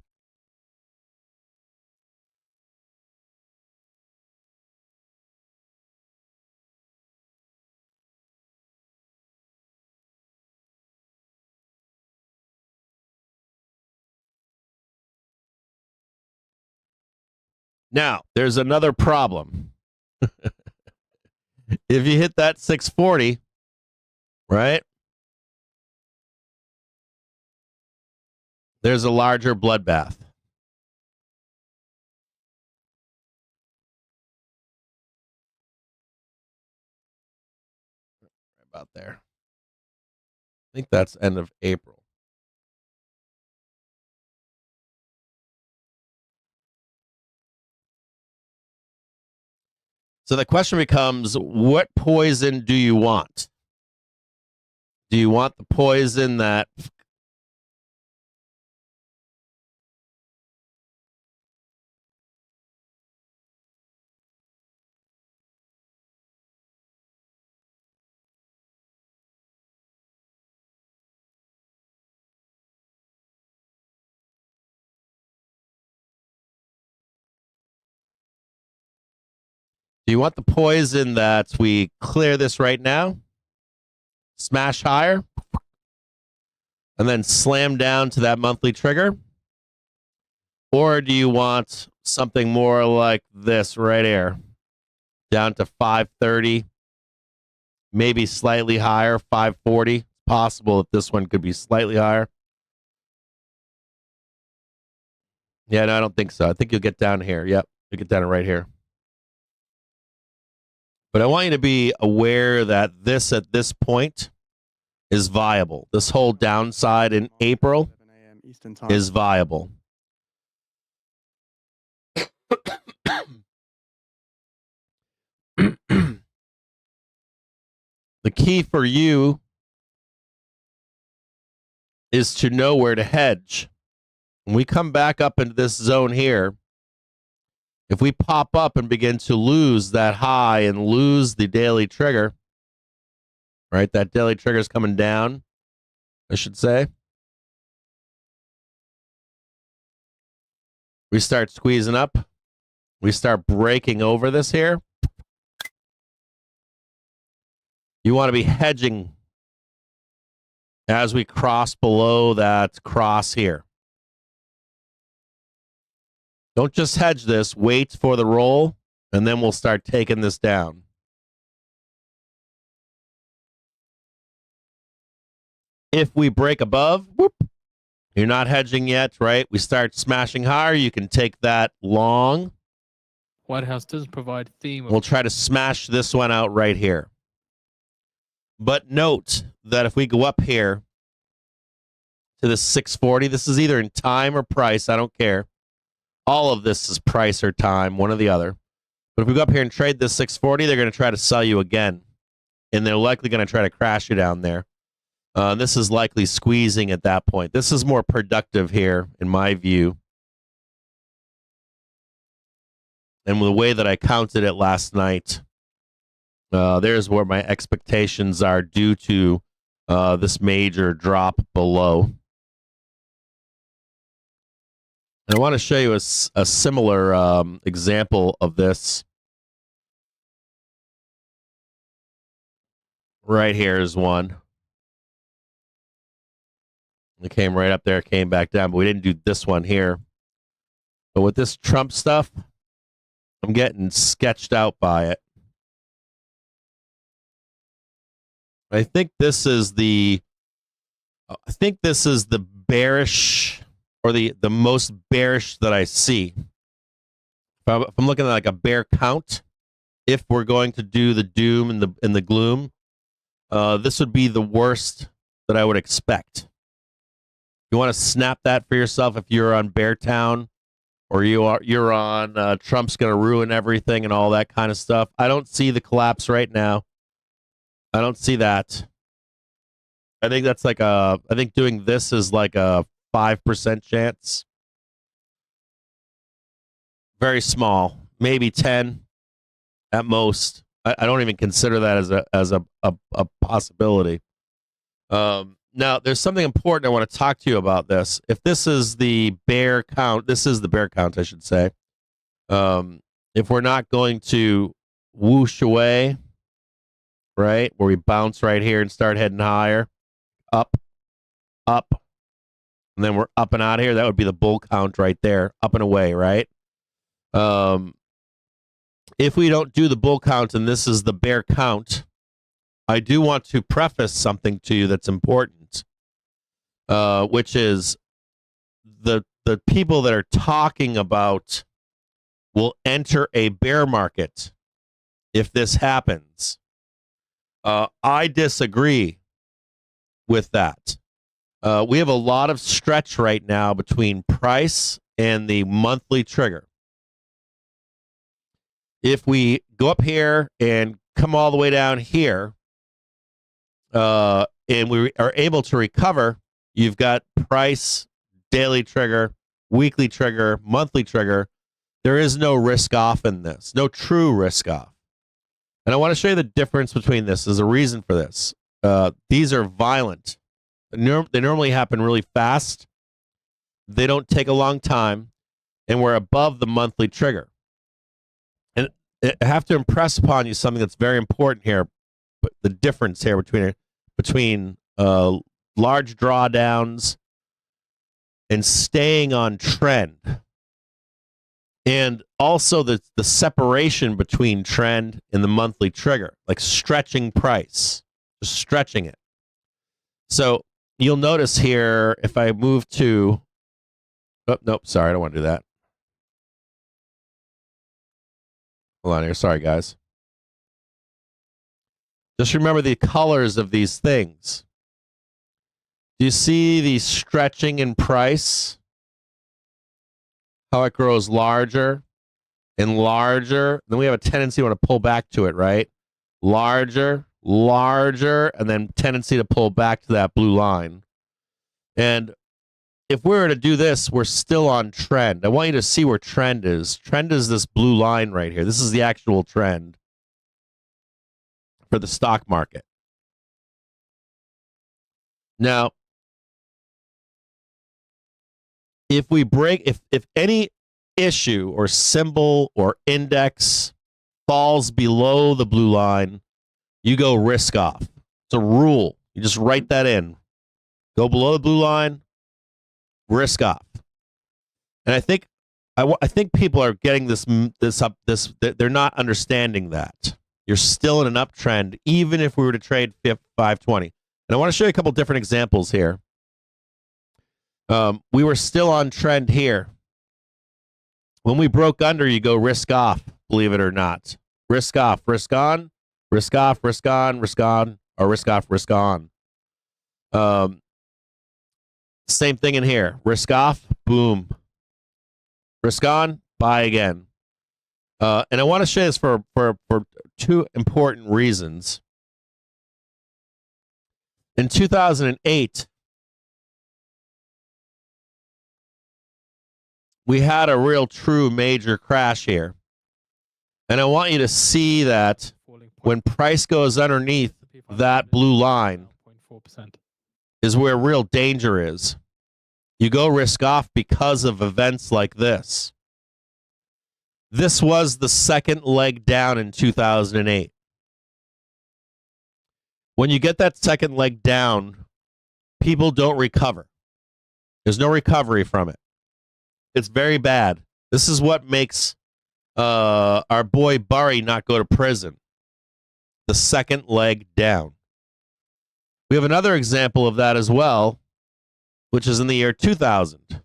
Now, there's another problem. If you hit that 640, right? There's a larger bloodbath. Right about there. I think that's end of April. So the question becomes, what poison do you want? Do you want the poison that we clear this right now, smash higher, and then slam down to that monthly trigger? Or do you want something more like this right here, down to 530, maybe slightly higher, 540? It's possible that this one could be slightly higher. Yeah, no, I don't think so. I think you'll get down here. Yep, you'll get down right here. But I want you to be aware that this, at this point, is viable. This whole downside in April is viable. The key for you is to know where to hedge. When we come back up into this zone here, if we pop up and begin to lose that high and lose the daily trigger, right? That daily trigger is coming down, I should say. We start squeezing up. We start breaking over this here. You want to be hedging as we cross below that cross here. Don't just hedge this. Wait for the roll, and then we'll start taking this down. If we break above, whoop, you're not hedging yet, right? We start smashing higher. You can take that long. White House doesn't provide theme. We'll try to smash this one out right here. But note that if we go up here to this 640, this is either in time or price. I don't care. All of this is price or time, one or the other. But if we go up here and trade this 640, they're going to try to sell you again. And they're likely going to try to crash you down there. This is likely squeezing at that point. This is more productive here, in my view. And the way that I counted it last night, there's where my expectations are due to this major drop below. And I want to show you a similar example of this. Right here is one. It came right up there, came back down, but we didn't do this one here. But with this Trump stuff, I'm getting sketched out by it. I think this is the bearish, or the most bearish that I see. If I'm looking at like a bear count, if we're going to do the doom and the gloom, this would be the worst that I would expect. You want to snap that for yourself if you're on Beartown, or you're on Trump's going to ruin everything and all that kind of stuff. I don't see the collapse right now. I don't see that. I think that's like I think doing this is like a 5% chance. Very small, maybe 10 at most. I don't even consider that as a possibility. Now, there's something important I want to talk to you about this. If this is the bear count, this is the bear count, I should say. If we're not going to whoosh away, right, where we bounce right here and start heading higher, up, and then we're up and out of here, that would be the bull count right there, up and away, right? If we don't do the bull count and this is the bear count, I do want to preface something to you that's important, which is the people that are talking about will enter a bear market if this happens. I disagree with that. We have a lot of stretch right now between price and the monthly trigger. If we go up here and come all the way down here, and we are able to recover, you've got price, daily trigger, weekly trigger, monthly trigger. There is no risk off in this, no true risk off. And I want to show you the difference between this. There's a reason for this. These are violent. They normally happen really fast. They don't take a long time, and we're above the monthly trigger. And I have to impress upon you something that's very important here. But the difference here between large drawdowns and staying on trend, and also the separation between trend and the monthly trigger, like stretching price, just stretching it. So you'll notice here, if I move to, oh, nope, sorry, I don't want to do that. Hold on here, sorry guys. Just remember the colors of these things. Do you see the stretching in price? How it grows larger and larger. Then we have a tendency to want to pull back to it, right? Larger, larger, and then tendency to pull back to that blue line. And if we were to do this, we're still on trend. I want you to see where trend is. Trend is this blue line right here. This is the actual trend for the stock market. Now, if we break, if any issue or symbol or index falls below the blue line, you go risk off. It's a rule. You just write that in. Go below the blue line, risk off. And I think people are getting this they're not understanding that. You're still in an uptrend, even if we were to trade 520. And I want to show you a couple different examples here. We were still on trend here. When we broke under, you go risk off, believe it or not. Risk off, risk on, risk off, risk on, risk on, or risk off, risk on. Same thing in here. Risk off, boom. Risk on, buy again. And I want to show this for two important reasons. In 2008, we had a real true major crash here. And I want you to see that when price goes underneath that blue line is where real danger is. You go risk off because of events like this. This was the second leg down in 2008. When you get that second leg down, people don't recover. There's no recovery from it. It's very bad. This is what makes our boy Burry not go to prison. The second leg down. We have another example of that as well, which is in the year 2000.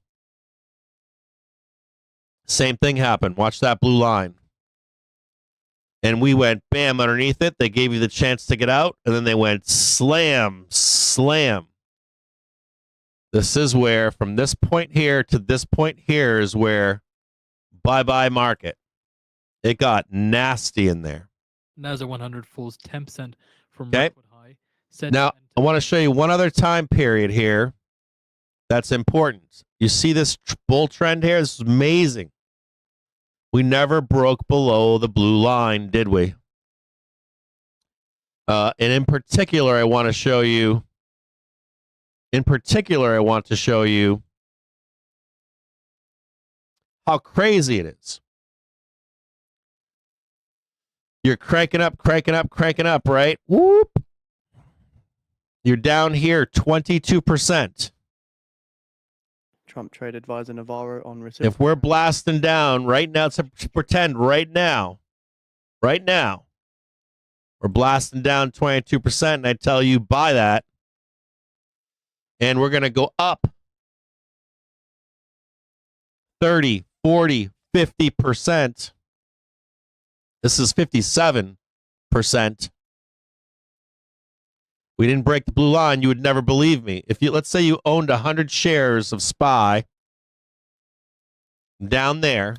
Same thing happened. Watch that blue line. And we went bam underneath it. They gave you the chance to get out, and then they went slam, slam. This is where, from this point here to this point here, is where bye-bye market. It got nasty in there. NASDAQ 100 falls 10% from okay. record high. Now, I want to show you one other time period here that's important. You see this bull trend here? This is amazing. We never broke below the blue line, did we? And in particular, I want to show you. How crazy it is. You're cranking up, right? Whoop. You're down here 22%. Trump trade advisor Navarro on reciprocal. If we're blasting down right now, let's pretend right now, we're blasting down 22%, and I tell you buy that, and we're going to go up 30, 40, 50%. This is 57%. We didn't break the blue line. You would never believe me. If you, let's say you owned 100 shares of SPY down there,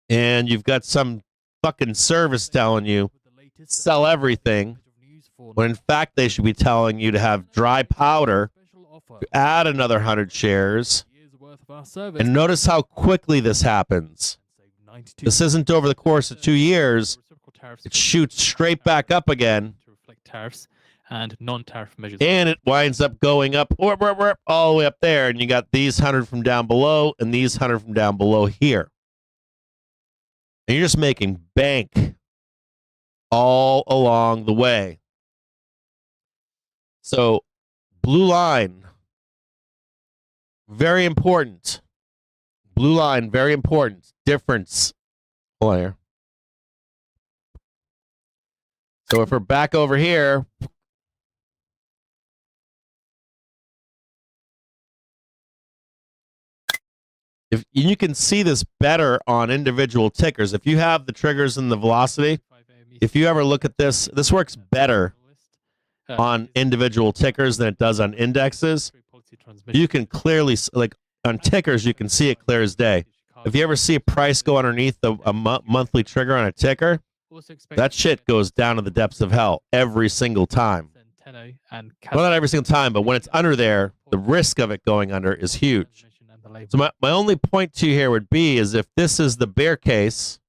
and you've got some fucking service telling you sell everything, when in fact they should be telling you to have dry powder to add another 100 shares. And notice how quickly this happens. This isn't over the course of 2 years. It shoots straight back up again. Tariffs and non-tariff measures, and it winds up going up all the way up there, and you got these 100 from down below and these 100 from down below here, and you're just making bank all along the way. So blue line, very important. Blue line, very important. Difference player. So if we're back over here, if you can see this better on individual tickers. If you have the triggers and the velocity, if you ever look at this, this works better on individual tickers than it does on indexes. You can clearly, like on tickers, you can see it clear as day. if you ever see a price go underneath a monthly trigger on a ticker, that shit goes down to the depths of hell every single time. Well, not every single time, but when it's under there, the risk of it going under is huge. So my only point to you here would be is if this is the bear case,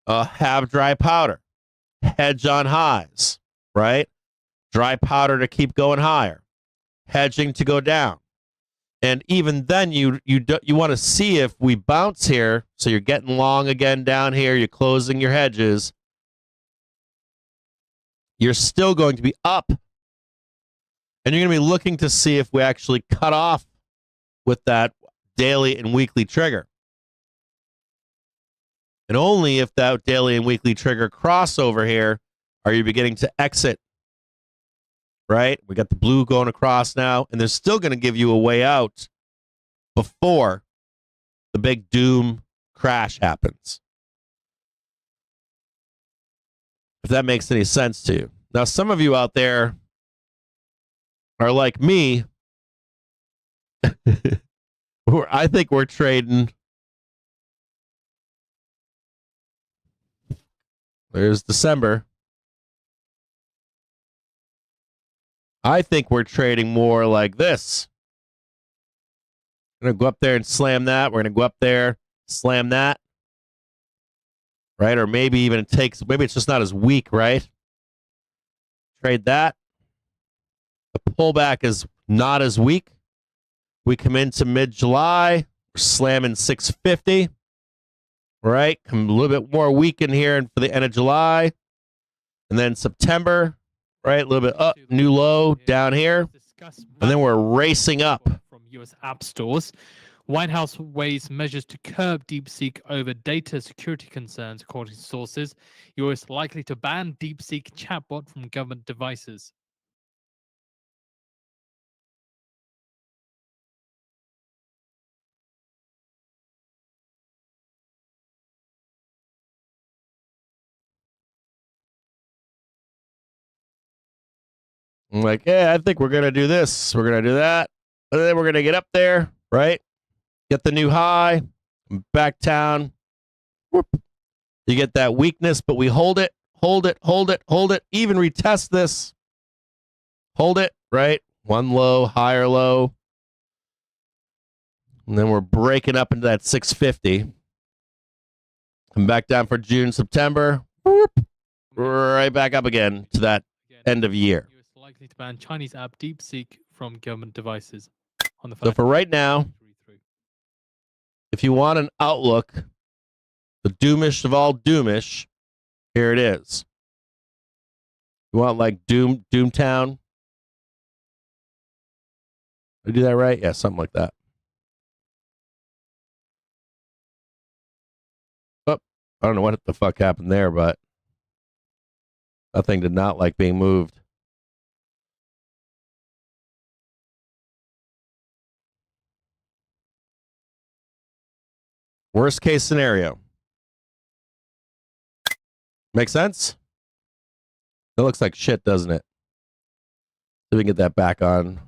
have dry powder, hedge on highs, right? Dry powder to keep going higher, hedging to go down. And even then, you want to see if we bounce here. So you're getting long again down here. You're closing your hedges. You're still going to be up. And you're going to be looking to see if we actually cut off with that daily and weekly trigger. And only if that daily and weekly trigger cross over here are you beginning to exit. Right? We got the blue going across now, and they're still going to give you a way out before the big doom crash happens. If that makes any sense to you. Now, some of you out there are like me. I think we're trading. There's December. I think we're trading more like this. We're going to go up there and slam that. We're going to go up there, slam that. Right? Or maybe even maybe it's just not as weak, right? Trade that. The pullback is not as weak. We come into mid-July. We're slamming 650. Right? Come a little bit more weak in here and for the end of July. And then September. Right, a little bit up, new low down here, and then we're racing up. From U.S. app stores, White House weighs measures to curb DeepSeek over data security concerns, according to sources. U.S. likely to ban DeepSeek chatbot from government devices. I'm like, yeah, I think we're going to do this. We're going to do that. And then we're going to get up there, right? Get the new high, back down. Whoop. You get that weakness, but we hold it, hold it, hold it, hold it. Even retest this. Hold it, right? One low, higher low. And then we're breaking up into that 650. Come back down for June, September. Whoop. Right back up again to that end of year. Likely to ban Chinese app DeepSeek from government devices. On the so for right now, if you want an outlook, the doomish of all doomish, here it is. You want like Doomtown? Did I do that right? Yeah, something like that. Oh, I don't know what the fuck happened there, but that thing did not like being moved. Worst case scenario. Make sense? It looks like shit, doesn't it? So we can get that back on. In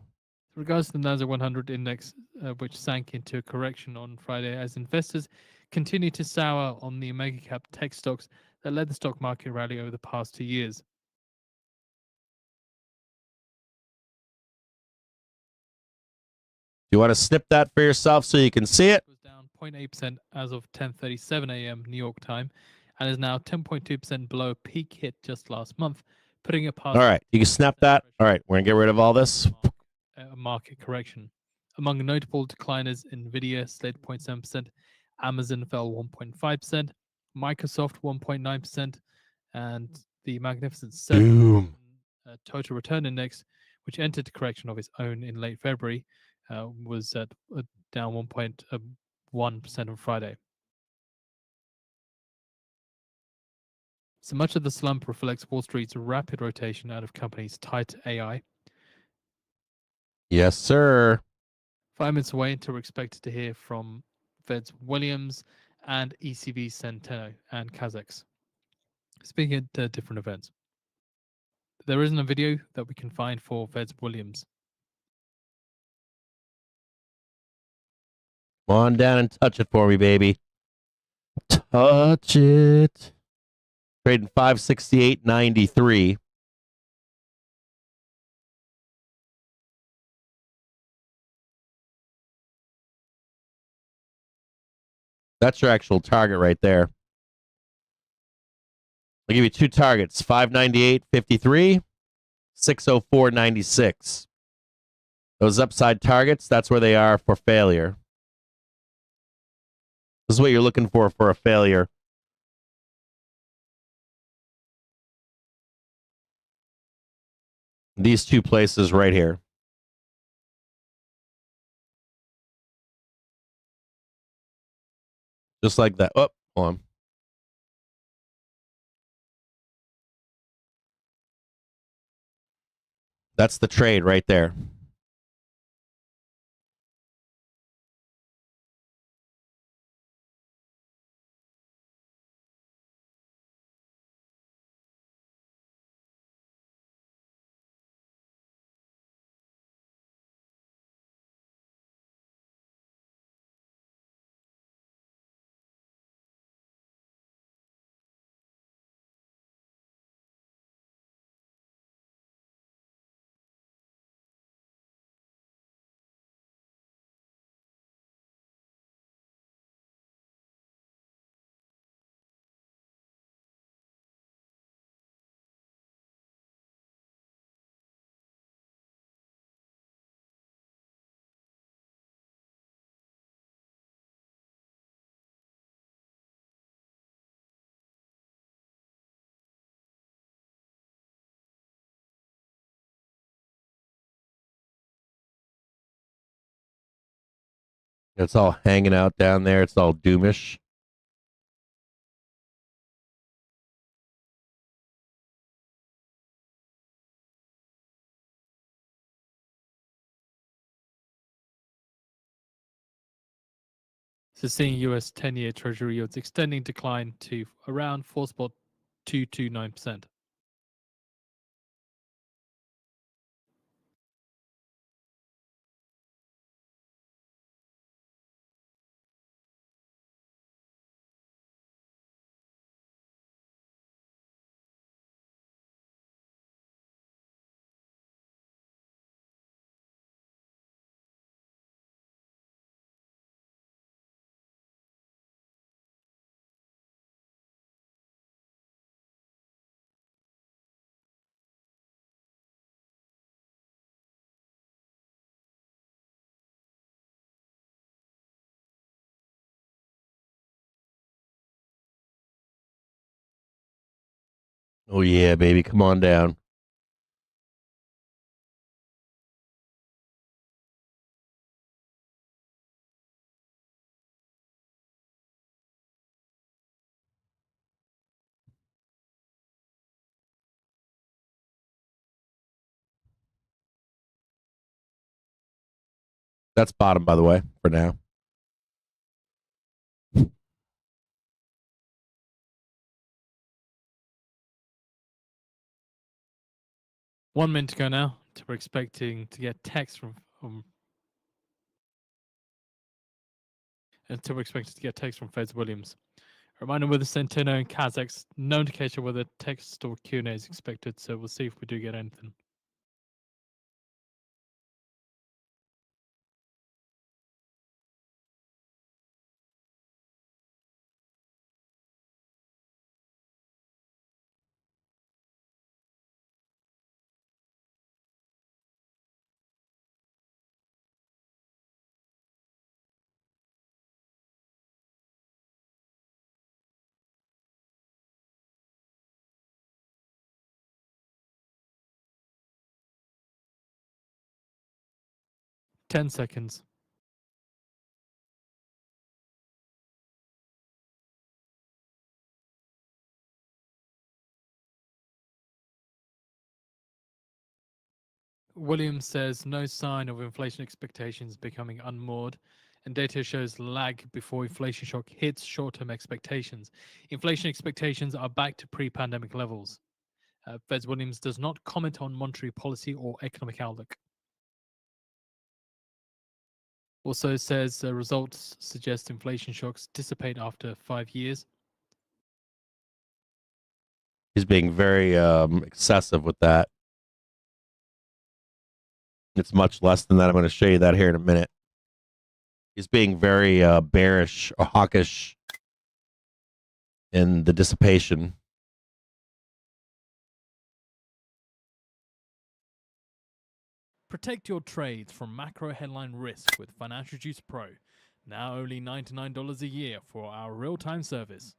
regards to the Nasdaq 100 index, which sank into a correction on Friday as investors continue to sour on the mega cap tech stocks that led the stock market rally over the past 2 years. You want to snip that for yourself so you can see it? It was down 0.8% as of 10:37 a.m. New York time, and is now 10.2% below peak hit just last month, putting it past. All right, you can snap that. All right, we're gonna get rid of all this. Market correction. Among notable decliners, NVDA slid 0.7%, Amazon fell 1.5%, Microsoft 1.9%, and the Magnificent Seven total return index, which entered correction of its own in late February, was at down 1.1% on Friday. So much of the slump reflects Wall Street's rapid rotation out of companies tied to AI. Yes, sir. 5 minutes away until we're expected to hear from Fed's Williams and ECB Centeno and Kazakhs. Speaking at different events. There isn't a video that we can find for Fed's Williams. Come on down and touch it for me, baby. Touch it. Trading 568.93. That's your actual target right there. I'll give you two targets, 598.53, 604.96. Those upside targets, that's where they are for failure. This is what you're looking for a failure. These two places right here. Just like that. Oh, hold on. That's the trade right there. It's all hanging out down there. It's all doomish. So seeing US 10-year Treasury yields extending decline to around 4.229%. Oh, yeah, baby. Come on down. That's bottom, by the way, for now. One minute to go now. We're expecting to get text from until we're expected to get text from Feds Williams. Reminder whether Centeno and Kazakh's no indication whether text or Q&A is expected, so we'll see if we do get anything. Ten seconds. Williams says no sign of inflation expectations becoming unmoored, and data shows lag before inflation shock hits short-term expectations. Inflation expectations are back to pre-pandemic levels. Feds Williams does not comment on monetary policy or economic outlook. Also says results suggest inflation shocks dissipate after 5 years. He's being very excessive with that. It's much less than that. I'm going to show you that here in a minute. He's being very bearish or hawkish in the dissipation. Protect your trades from macro headline risk with Financial Juice Pro. Now only $99 a year for our real-time service.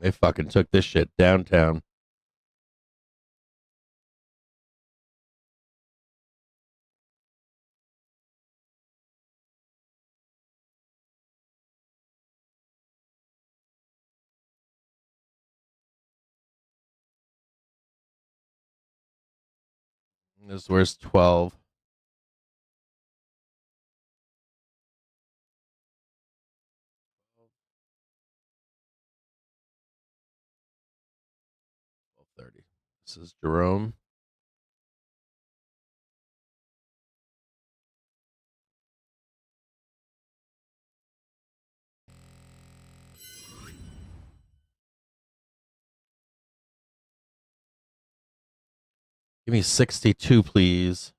They fucking took this shit downtown. This where's 12. This is Jerome. Give me 62, please.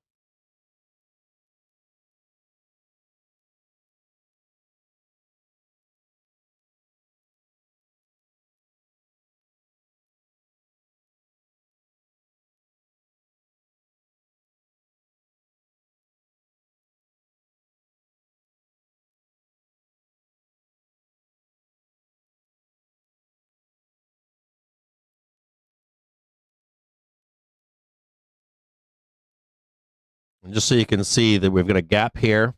And just so you can see that we've got a gap here.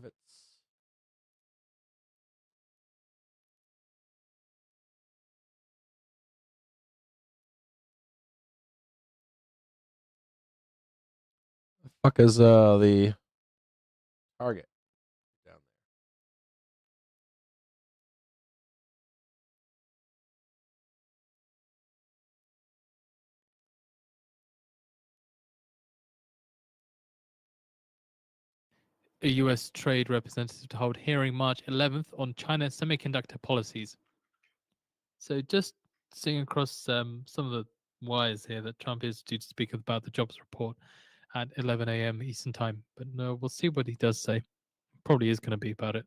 The fuck is the target down there? A U.S. trade representative to hold hearing March 11th on China semiconductor policies. So just seeing across some of the wires here that Trump is due to speak about the jobs report at 11 a.m. Eastern time. But no, we'll see what he does say. Probably is going to be about it.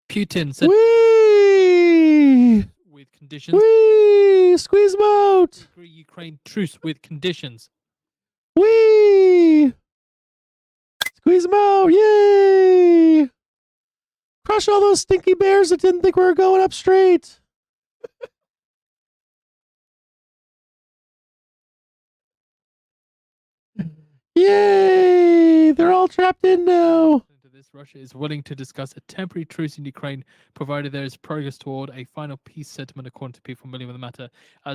Putin said Whee! with conditions. Whee! Squeeze mode! Agree Ukraine truce with conditions. Whee! Squeeze mode! Yay! Crush all those stinky bears that didn't think we were going up straight. Yay! They're all trapped in now. This, Russia is willing to discuss a temporary truce in Ukraine, provided there is progress toward a final peace settlement, according to people familiar with the matter.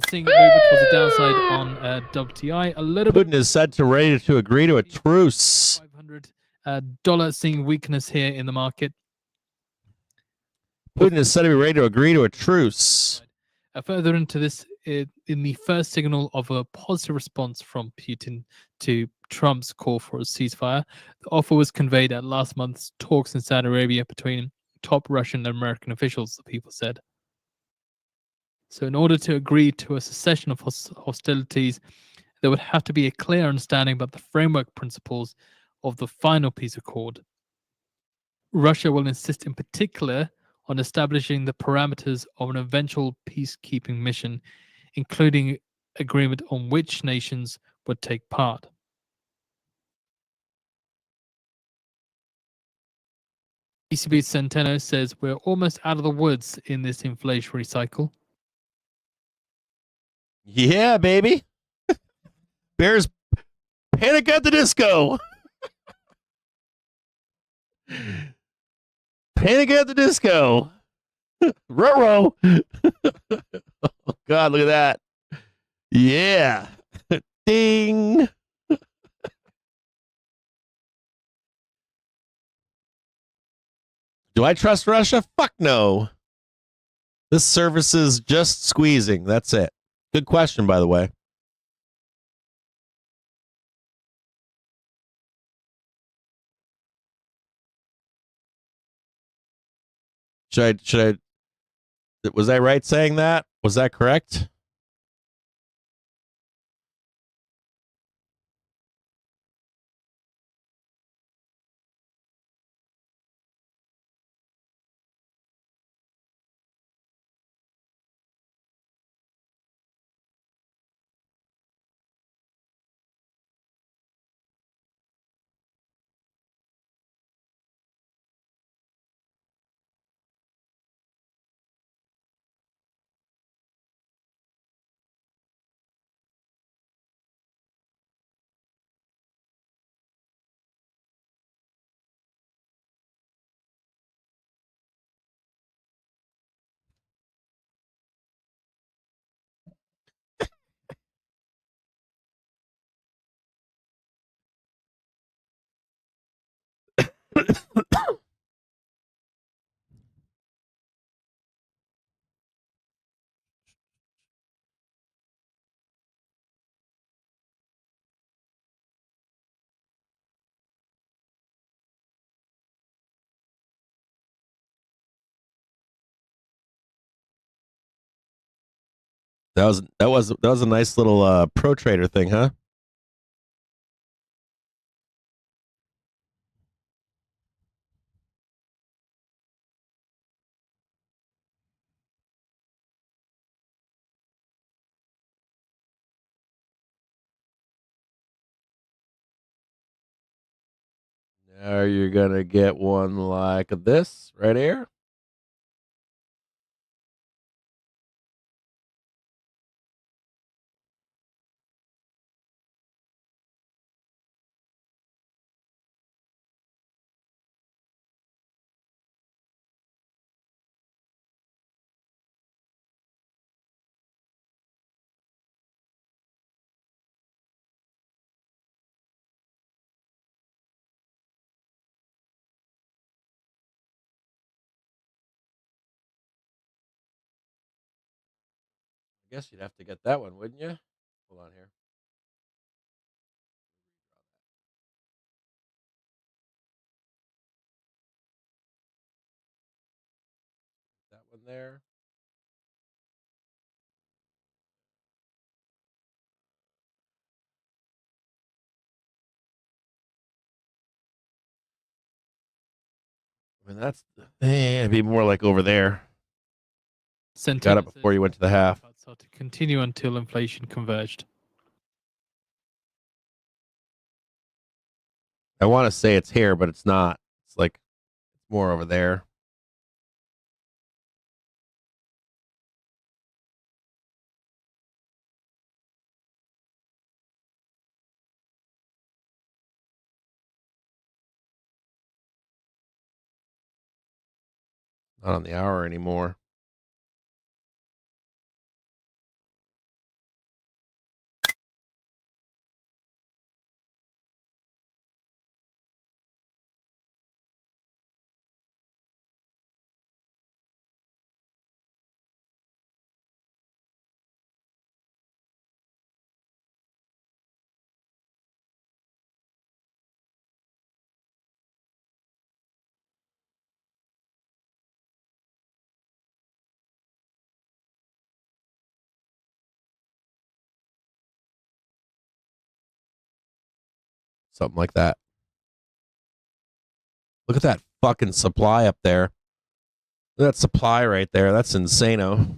Seeing a movement towards the downside on WTI, a little Putin is said to ready to agree to a truce. $500 seeing weakness here in the market. Putin is said to be ready to agree to a truce. Further into this, in the first signal of a positive response from Putin to Trump's call for a ceasefire, the offer was conveyed at last month's talks in Saudi Arabia between top Russian and American officials, the people said. So in order to agree to a cessation of hostilities, there would have to be a clear understanding about the framework principles of the final peace accord. Russia will insist in particular on establishing the parameters of an eventual peacekeeping mission, including agreement on which nations would take part. ECB Centeno says we're almost out of the woods in this inflationary cycle. Yeah, baby. Bears Panic at the Disco. Panic at the Disco. Ruh-roh. Oh, God, look at that. Yeah. Ding. Do I trust Russia? Fuck no. This service is just squeezing. That's it. Good question, by the way. Should I, was I right saying that? Was that correct? That was a nice little pro trader thing, huh? Now you're gonna get one like this right here. I guess you'd have to get that one, wouldn't you? Hold on here. That one there. I mean, that's it'd be more like over there. Centeno Got it before you went to the half. So to continue until inflation converged. I want to say it's here, but it's not. It's like more over there. Not on the hour anymore. Something like that. Look at that fucking supply up there. Look at that supply right there. That's insano.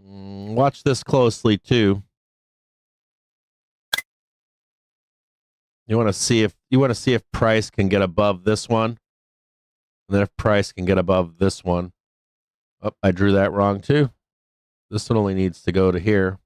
Watch this closely too. You want to see if price can get above this one, and then if price can get above this one. Oh, I drew that wrong too. This one only needs to go to here.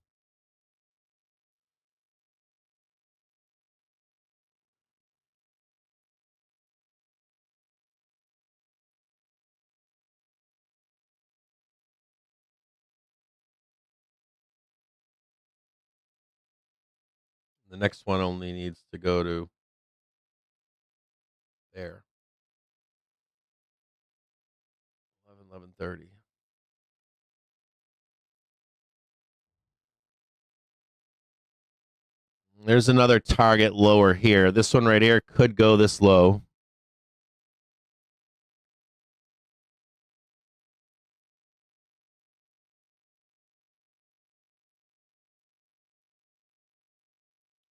The next one only needs to go to there. 11:30. There's another target lower here. This one right here could go this low.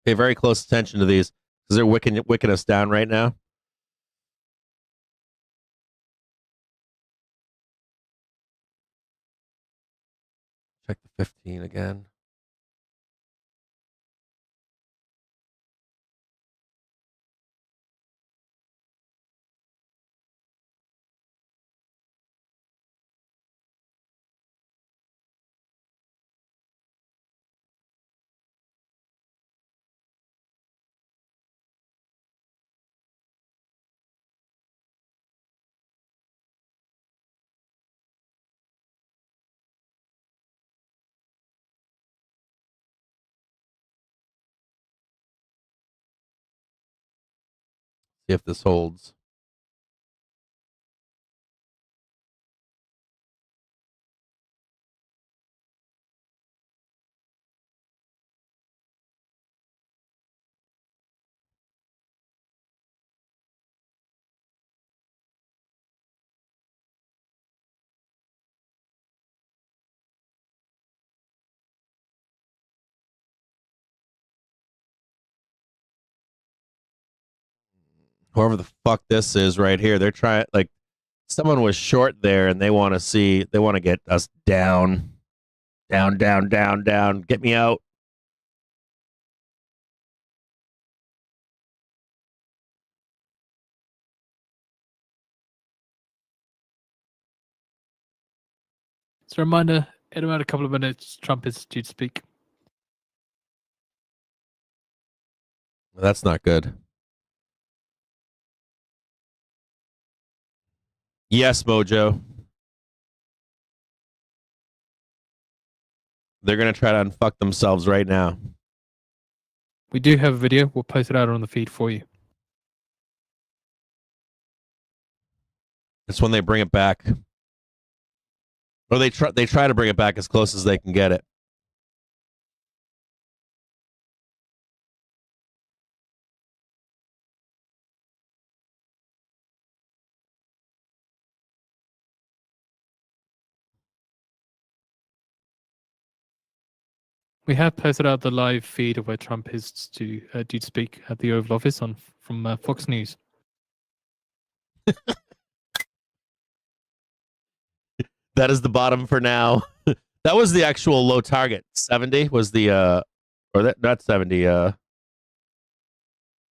Pay very close attention to these because they're wicking us down right now. Check the 15 again. See if this holds. Whoever the fuck this is right here, they're trying, like, someone was short there and they want to get us down. Down, down, down, down. Get me out. It's a reminder, in about a couple of minutes, Trump is due to speak. That's not good. Yes, Mojo. They're going to try to unfuck themselves right now. We do have a video. We'll post it out on the feed for you. It's when they bring it back. Or they try to bring it back as close as they can get it. We have posted out the live feed of where Trump is due to speak at the Oval Office from Fox News. That is the bottom for now. That was the actual low target. 70 was the or that not 70.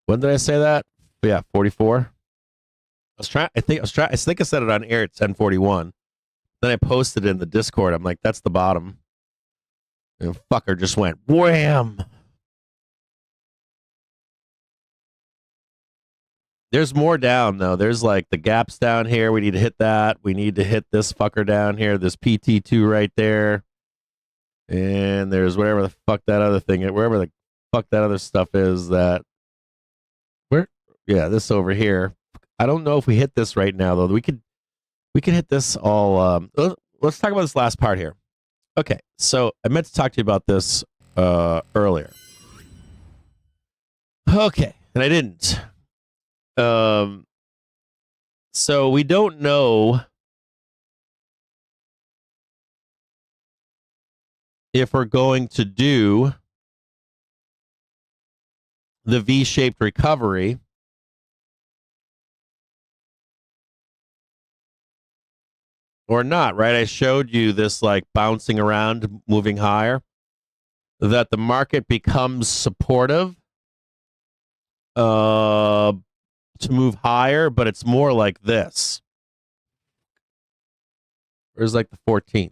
When did I say that? Yeah, 44. I think I said it on air at 10:41. Then I posted it in the Discord. I'm like, that's the bottom. And fucker just went wham. There's more down though. There's like the gaps down here. We need to hit that. We need to hit this fucker down here. This PT2 right there. And there's whatever the fuck that other thing, wherever the fuck that other stuff is that. Where? Yeah, this over here. I don't know if we hit this right now though. We could hit this all. Let's talk about this last part here. Okay, so I meant to talk to you about this earlier. Okay, and I didn't. So we don't know if we're going to do the V-shaped recovery or not, right? I showed you this like bouncing around, moving higher, that the market becomes supportive to move higher, but it's more like this. Where's like the 14th?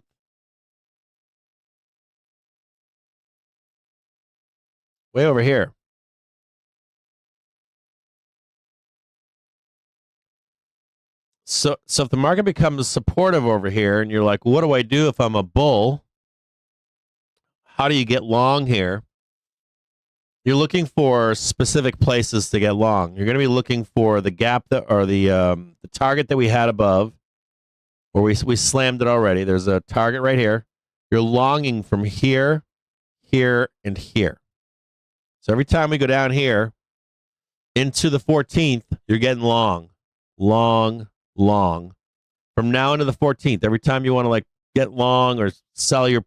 Way over here. So if the market becomes supportive over here and you're like, what do I do if I'm a bull? How do you get long here? You're looking for specific places to get long. You're going to be looking for the gap that, or the target that we had above, where we slammed it already. There's a target right here. You're longing from here, here, and here. So every time we go down here into the 14th, you're getting long, long, long. From now into the 14th, every time you want to like get long or sell your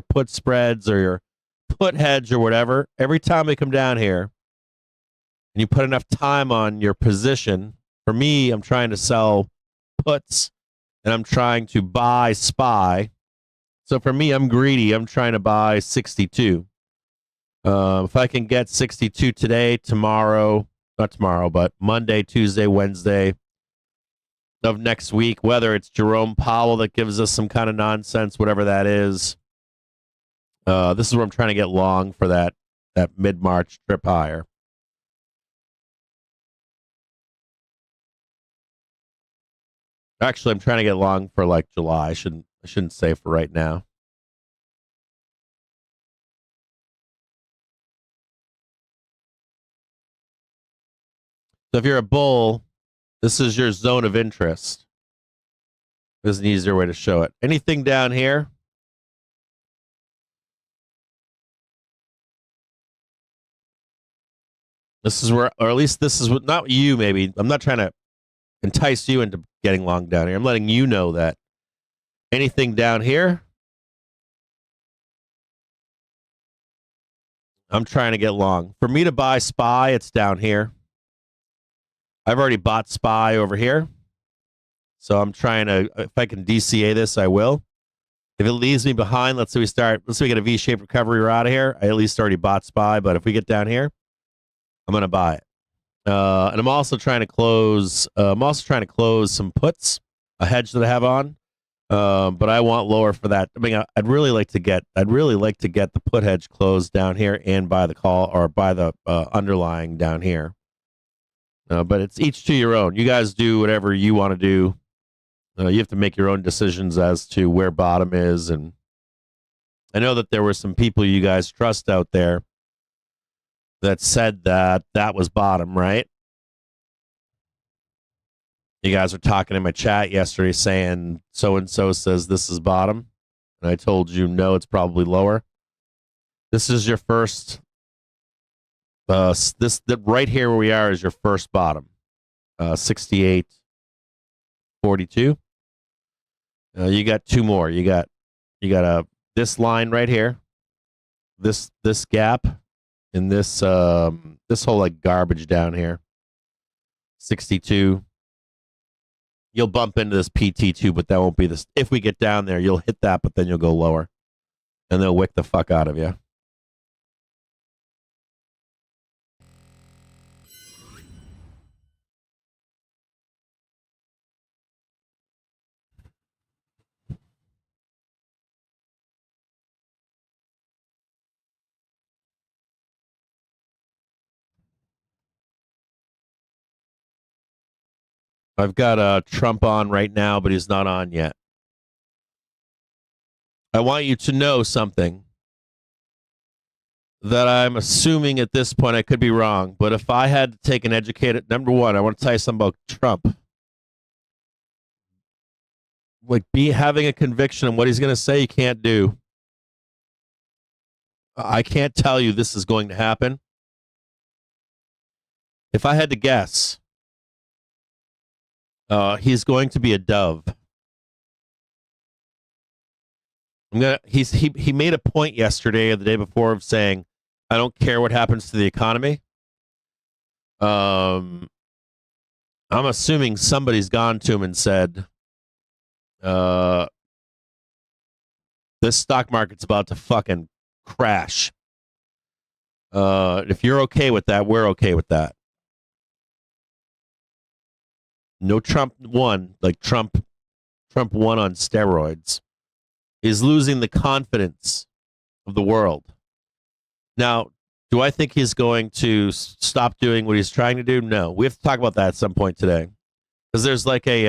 put spreads or your put hedge or whatever, every time we come down here and you put enough time on your position, for me, I'm trying to sell puts and I'm trying to buy SPY. So for me, I'm greedy. I'm trying to buy 62. If I can get 62 today, tomorrow, not tomorrow, but Monday, Tuesday, Wednesday of next week, whether it's Jerome Powell that gives us some kind of nonsense, whatever that is, this is where I'm trying to get long for that mid-March trip higher. Actually, I'm trying to get long for like July. I shouldn't say for right now. So if you're a bull, this is your zone of interest. There's an easier way to show it. Anything down here? This is where, or at least this is what, not you maybe. I'm not trying to entice you into getting long down here. I'm letting you know that anything down here, I'm trying to get long. For me to buy SPY, it's down here. I've already bought SPY over here. So I'm trying to, if I can DCA this, I will. If it leaves me behind, let's say we get a V-shaped recovery, we're out of here. I at least already bought SPY, but if we get down here, I'm going to buy it. And I'm also trying to close some puts, a hedge that I have on. But I want lower for that. I mean, I'd really like to get the put hedge closed down here and buy the call or buy the underlying down here. But it's each to your own. You guys do whatever you want to do. You have to make your own decisions as to where bottom is. And I know that there were some people you guys trust out there that said that was bottom, right? You guys were talking in my chat yesterday saying so-and-so says this is bottom. And I told you, no, it's probably lower. This is your first, right here where we are is your first bottom. 68.42. You got two more. You got this line right here, this gap, and this whole like garbage down here. 62. You'll bump into this PT2, but that won't be this. If we get down there, you'll hit that, but then you'll go lower, and they'll wick the fuck out of you. I've got Trump on right now, but he's not on yet. I want you to know something that I'm assuming at this point, I could be wrong, but if I had to take an educated, number one, I want to tell you something about Trump. Like having a conviction on what he's going to say, you can't do. I can't tell you this is going to happen. If I had to guess, he's going to be a dove. He made a point yesterday or the day before of saying, I don't care what happens to the economy. I'm assuming somebody's gone to him and said, This stock market's about to fucking crash. If you're okay with that, we're okay with that. No, Trump won. Like Trump won on steroids. Is losing the confidence of the world. Now, do I think he's going to stop doing what he's trying to do? No. We have to talk about that at some point today. Because there's like a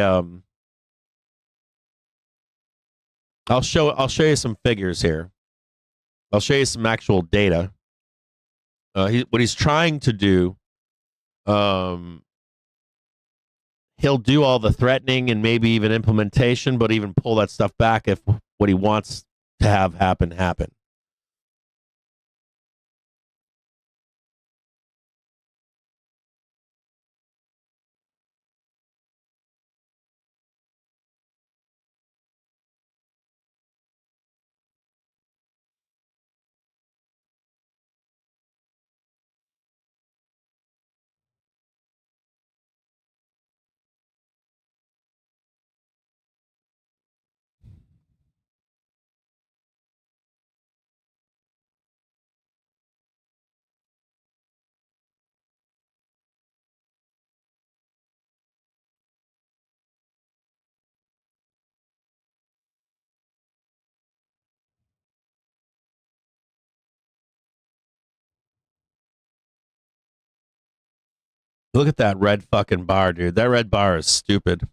I'll show you some figures here. I'll show you some actual data. What he's trying to do, he'll do all the threatening and maybe even implementation, but even pull that stuff back if what he wants to have happen. Look at that red fucking bar, dude. That red bar is stupid.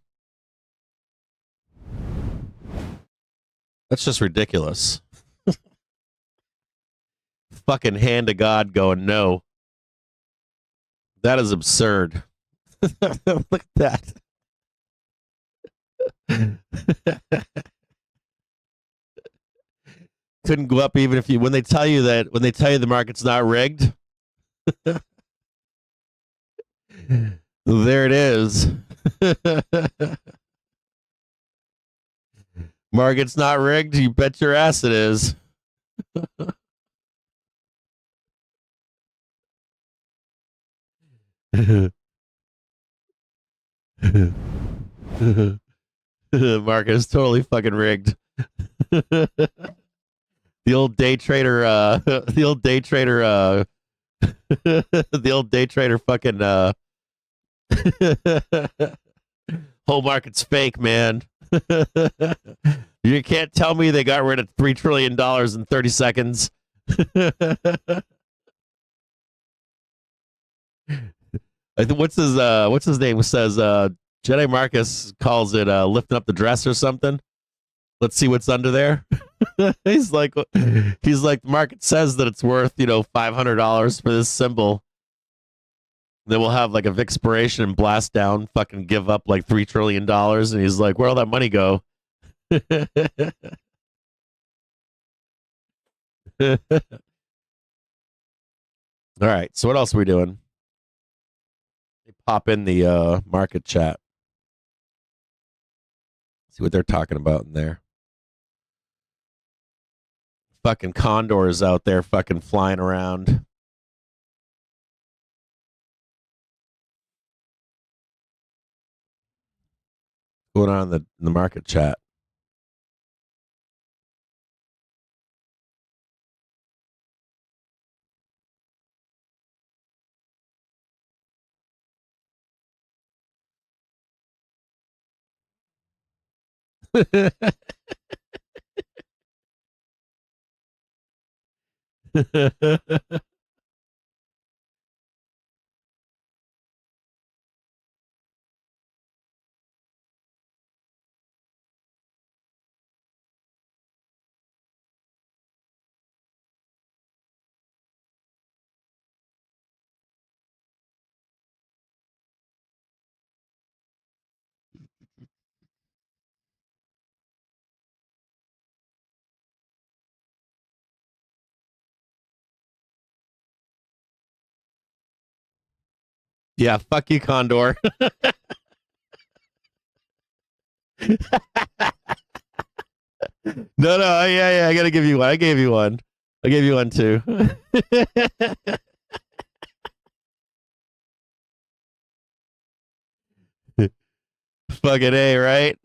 That's just ridiculous. Fucking hand to God going, no. That is absurd. Look at that. Couldn't go up even if you when they tell you the market's not rigged. There it is. Market's not rigged. You bet your ass it is. Market is totally fucking rigged. The old day trader, the old day trader fucking whole market's fake, man. You can't tell me they got rid of $3 trillion in 30 seconds. I think what's his name says Jedi Marcus calls it lifting up the dress or something. Let's see what's under there. he's like the market says that it's worth, $500 for this symbol. Then we'll have like a Vixpiration and blast down, fucking give up like $3 trillion, and he's like, where'll that money go? All right, so what else are we doing? They pop in the market chat. See what they're talking about in there. Fucking condors out there fucking flying around. What's going on in the market chat? Yeah, fuck you, Condor. No, yeah, I gotta give you one. I gave you one. I gave you one too. Fucking A, right?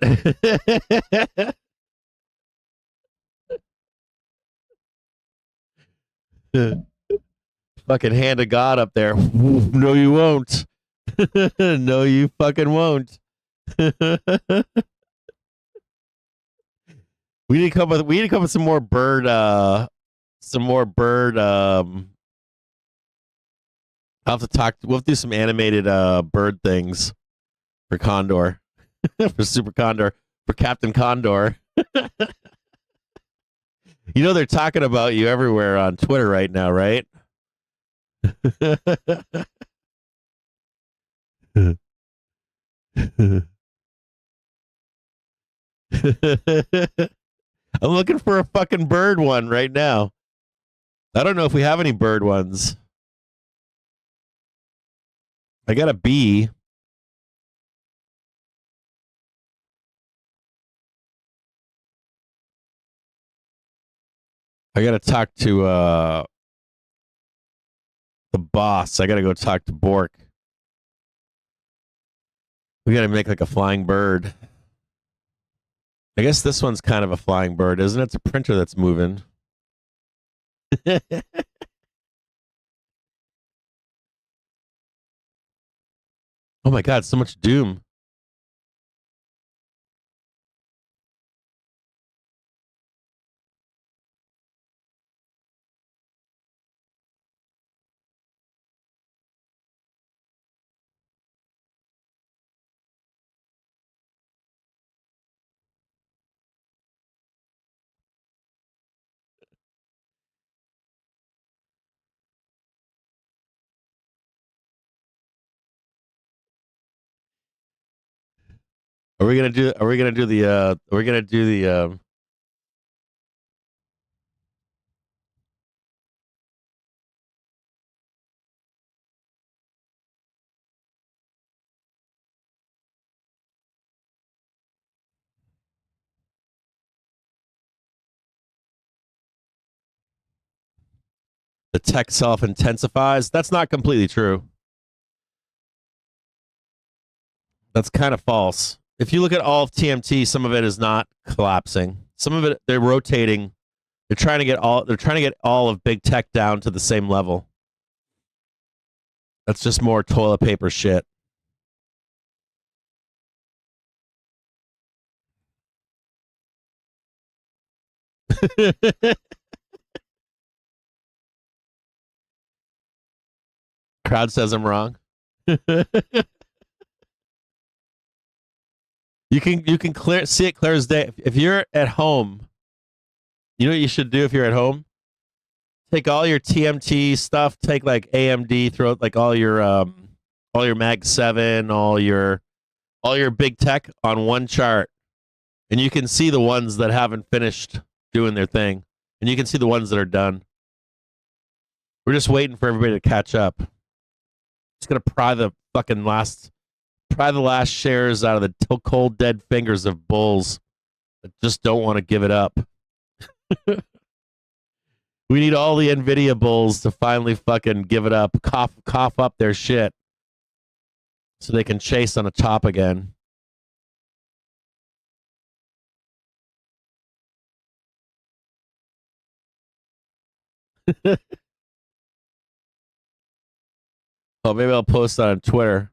Fucking hand of God up there. No, you won't. No, you fucking won't. We need to come with some more bird I'll have to talk we'll have to do some animated bird things for Condor. For Super Condor. For Captain Condor. You know they're talking about you everywhere on Twitter right now, right? I'm looking for a fucking bird one right now. I don't know if we have any bird ones. I got a bee. I got to talk to the boss. I got to go talk to Bork. We got to make like a flying bird. I guess this one's kind of a flying bird, isn't it? It's a printer that's moving. Oh my God, so much doom. Are we gonna do the tech self intensifies? That's not completely true. That's kind of false. If you look at all of TMT, some of it is not collapsing. Some of it they're rotating. They're trying to get all of big tech down to the same level. That's just more toilet paper shit. Crowd says I'm wrong. You can see it clear as day. If you're at home, you know what you should do if you're at home? Take all your TMT stuff, take like AMD, throw like all your Mag 7, all your big tech on one chart. And you can see the ones that haven't finished doing their thing. And you can see the ones that are done. We're just waiting for everybody to catch up. It's gonna pry the last shares out of the cold dead fingers of bulls that just don't want to give it up. We need all the NVIDIA bulls to finally fucking give it up, cough up their shit so they can chase on the top again. Oh, maybe I'll post that on Twitter.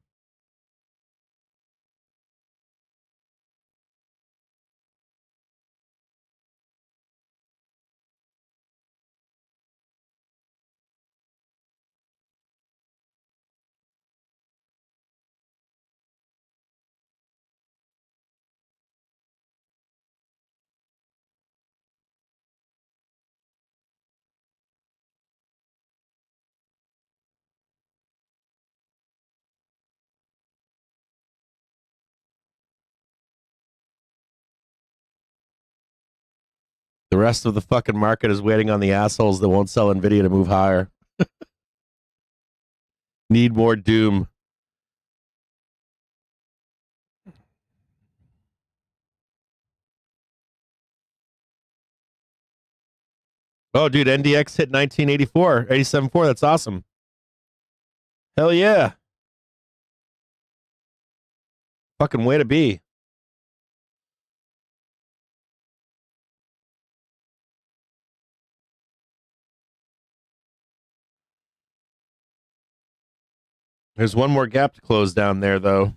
The rest of the fucking market is waiting on the assholes that won't sell NVIDIA to move higher. Need more doom. Oh, dude, NDX hit 1984, 87.4. That's awesome. Hell yeah. Fucking way to be. There's one more gap to close down there, though.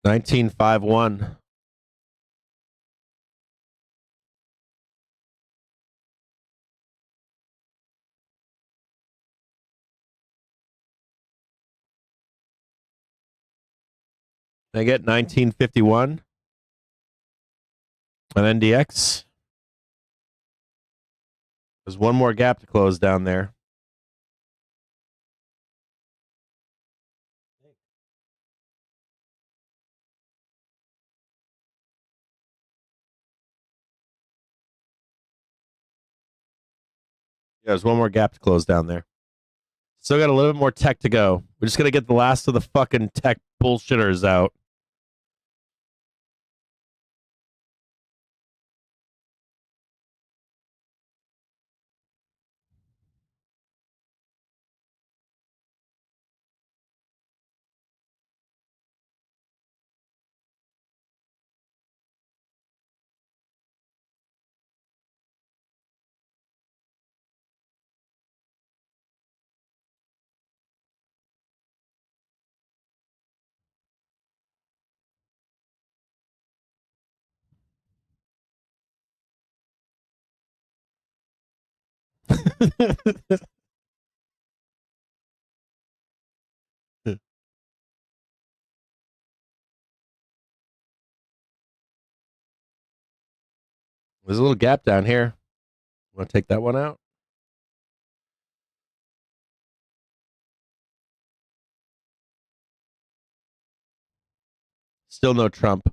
$19.51. I get 1951 on NDX. There's one more gap to close down there. Yeah, there's one more gap to close down there. Still got a little bit more tech to go. We're just going to get the last of the fucking tech bullshitters out. There's a little gap down here. Want to take that one out? Still no Trump.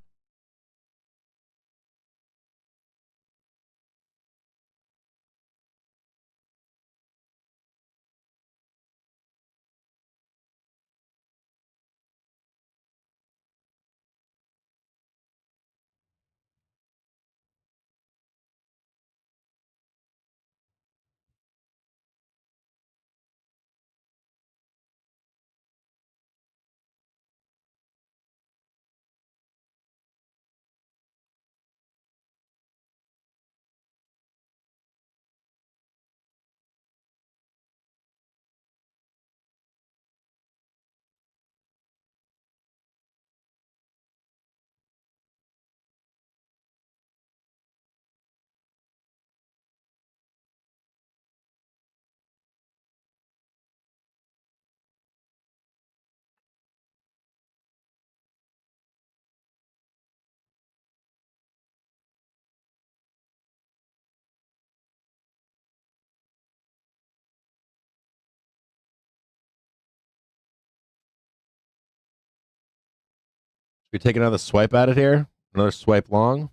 We take another swipe at it here. Another swipe long.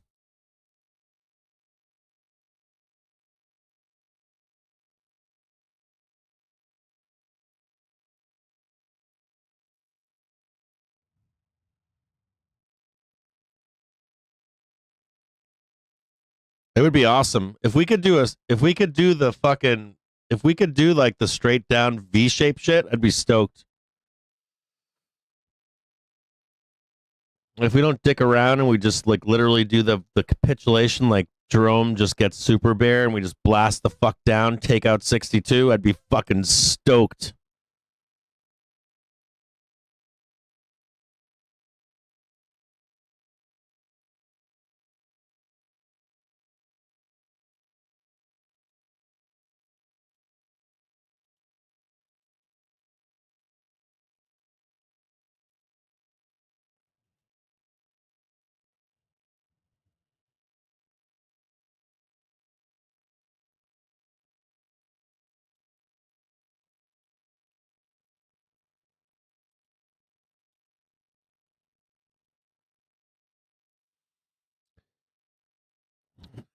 It would be awesome if we could do like the straight down V-shaped shit. I'd be stoked. If we don't dick around and we just like literally do the capitulation, like Jerome just gets super bear and we just blast the fuck down, take out 62, I'd be fucking stoked.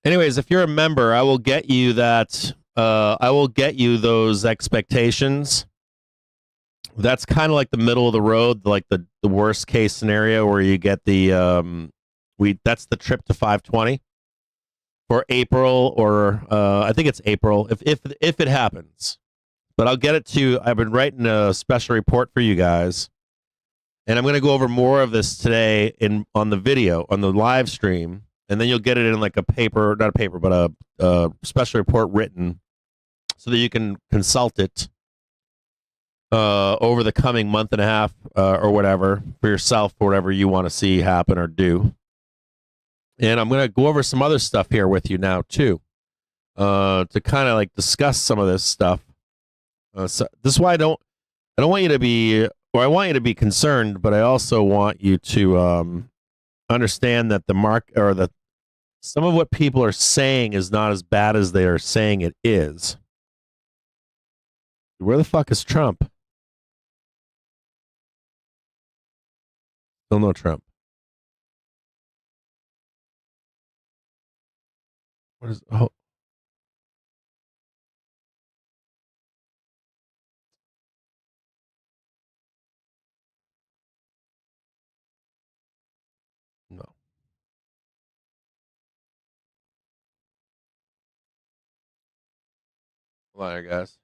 Anyways, if you're a member, I will get you that. I will get you those expectations. That's kind of like the middle of the road, like the worst case scenario where you get the that's the trip to 520 for April, or I think it's April if it happens. But I'll get it to you. I've been writing a special report for you guys, and I'm going to go over more of this today on the video on the live stream. and then you'll get it in like a paper, not a paper, but a special report written, so that you can consult it over the coming month and a half or whatever for yourself, for whatever you want to see happen or do. And I'm going to go over some other stuff here with you now too, to kind of like discuss some of this stuff. So this is why I don't want you to be, or I want you to be concerned, but I also want you to understand that some of what people are saying is not as bad as they are saying it is. Where the fuck is Trump? Still no Trump. What is? Oh. No. Hold on here, guys.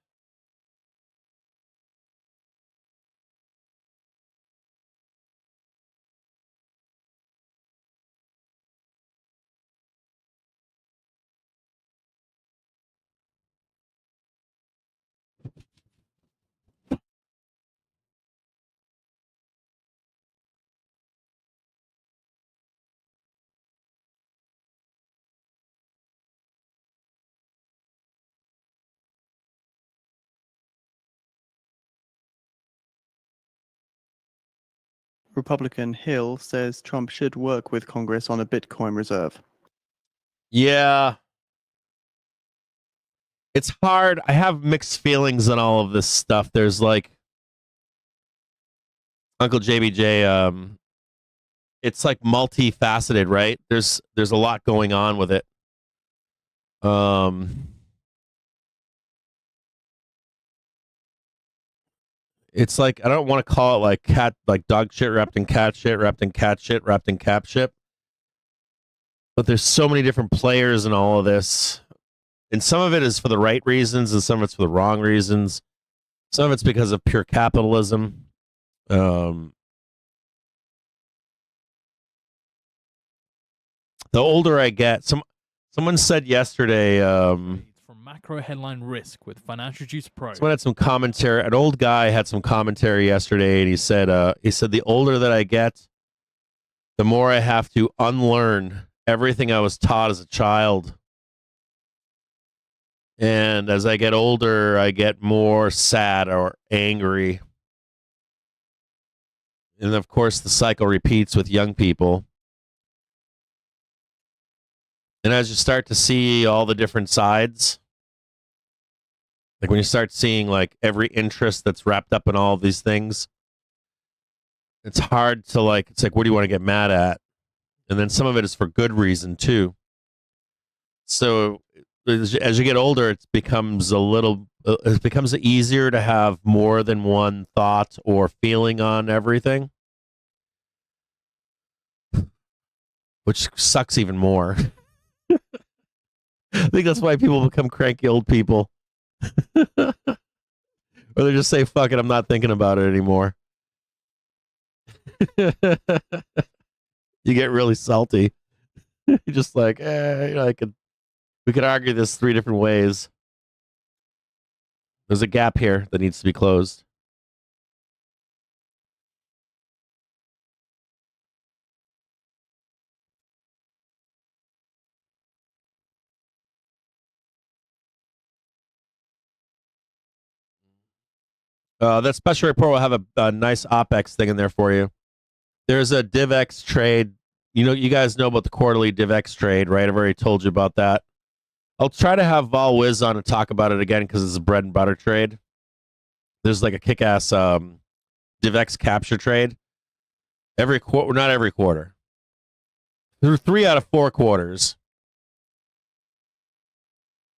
Republican Hill says Trump should work with Congress on a Bitcoin reserve. Yeah. It's hard. I have mixed feelings on all of this stuff. There's like Uncle JBJ, it's like multifaceted, right? There's a lot going on with it. It's like, I don't want to call it like dog shit wrapped in cat shit, wrapped in cat shit, wrapped in cap shit. But there's so many different players in all of this. And some of it is for the right reasons, and some of it's for the wrong reasons. Some of it's because of pure capitalism. The older I get, someone said yesterday, from Macro Headline Risk with Financial Juice Pro. Someone had some commentary. An old guy had some commentary yesterday, and he said the older that I get, the more I have to unlearn everything I was taught as a child. And as I get older, I get more sad or angry. And of course, the cycle repeats with young people. And as you start to see all the different sides, like when you start seeing like every interest that's wrapped up in all of these things, it's hard to it's like, what do you want to get mad at? And then some of it is for good reason too. So as you get older, it becomes easier to have more than one thought or feeling on everything, which sucks even more. I think that's why people become cranky old people. Or they just say, fuck it, I'm not thinking about it anymore. You get really salty. You're just like, we could argue this 3 different ways. There's a gap here that needs to be closed. That special report will have a nice OPEX thing in there for you. There's a DivX trade. You guys know about the quarterly DivX trade, right? I've already told you about that. I'll try to have Vol Wiz on and talk about it again because it's a bread and butter trade. There's like a kick-ass DivX capture trade. Not every quarter. Through 3 out of 4 quarters.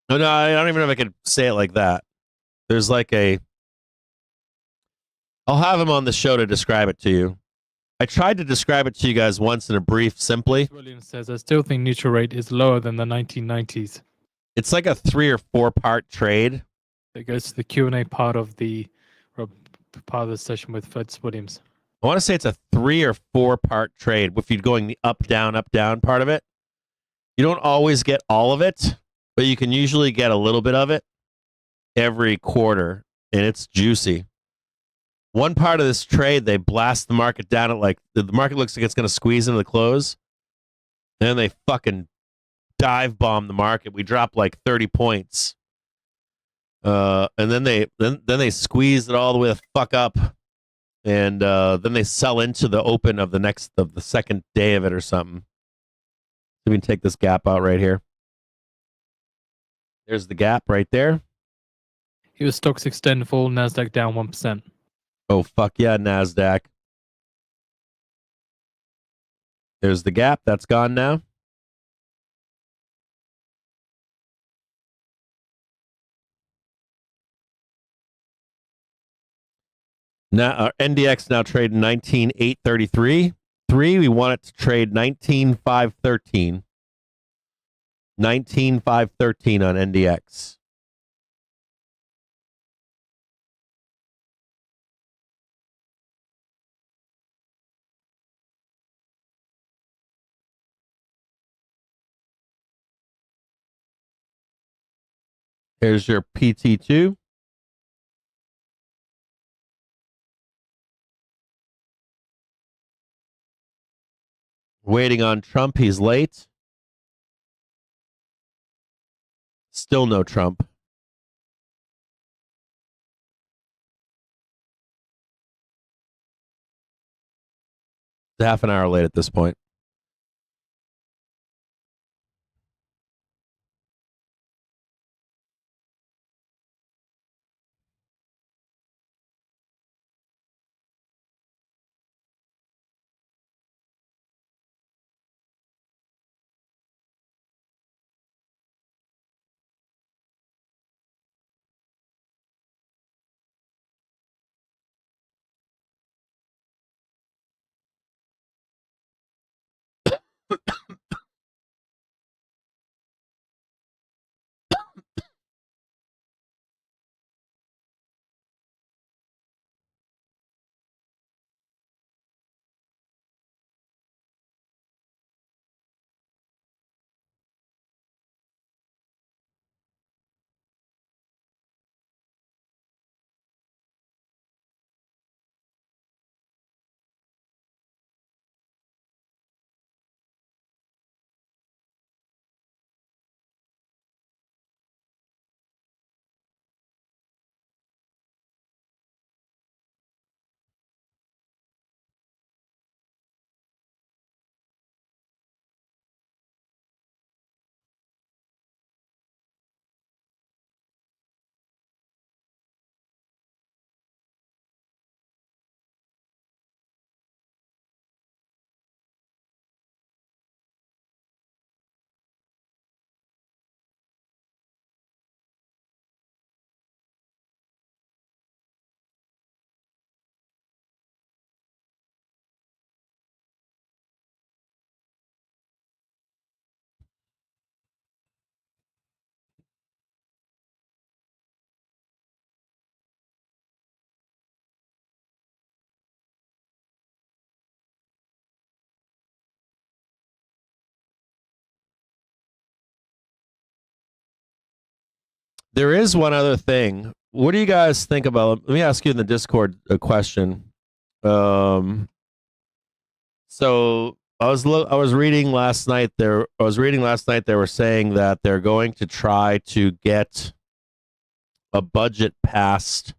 No, I don't even know if I could say it like that. There's like I'll have him on the show to describe it to you. I tried to describe it to you guys once in a brief, simply. Williams says, I still think neutral rate is lower than the 1990s. It's like a 3 or 4 part trade. It goes to the Q&A part of the session with Fitz Williams. I want to say it's a 3 or 4 part trade. If you're going the up down part of it, You don't always get all of it, but you can usually get a little bit of it every quarter, and it's juicy. One part of this trade, they blast the market down at like the market looks like it's going to squeeze into the close, and then they fucking dive bomb the market. We drop like 30 points, and then they squeeze it all the way the fuck up, and then they sell into the open of the second day of it or something. Let me take this gap out right here. There's the gap right there. US stocks extend fall, Nasdaq down 1%. Oh fuck yeah, Nasdaq. There's the gap. That's gone now. Now our NDX now trading 19,833. We want it to trade 19,513. 19,513 on NDX. Here's your PT2. Waiting on Trump. He's late. Still no Trump. It's half an hour late at this point. There is one other thing. What do you guys think about? Let me ask you in the Discord a question. So I was reading last night. They were saying that they're going to try to get a budget passed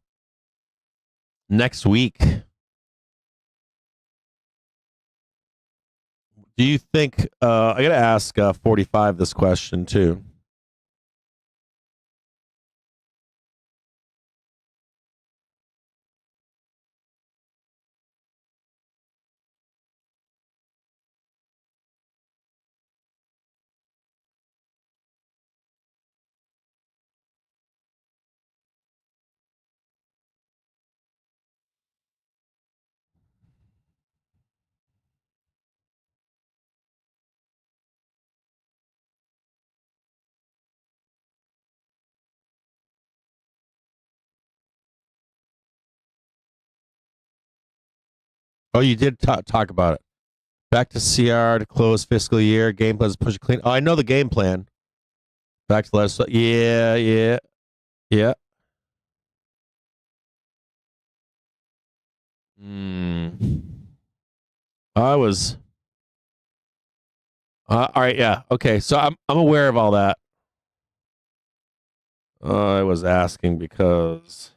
next week. Do you think? I got to ask 45 this question too. Oh, you did talk about it. Back to CR to close fiscal year. Game plan is push it clean. Oh, I know the game plan. Back to last. Yeah. I was. All right. Yeah. Okay. So I'm aware of all that. I was asking because.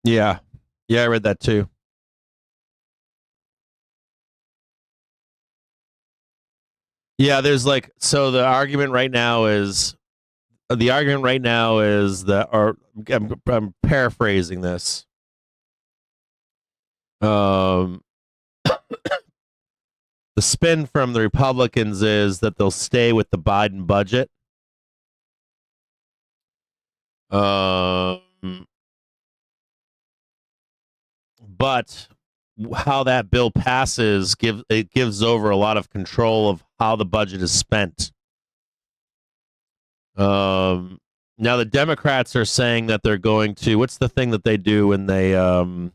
Yeah. Yeah, I read that too. Yeah, there's like so the argument right now is that, or I'm paraphrasing this. The spin from the Republicans is that they'll stay with the Biden budget. But how that bill passes gives over a lot of control of how the budget is spent. Now the Democrats are saying that they're going to. What's the thing that they do when they fill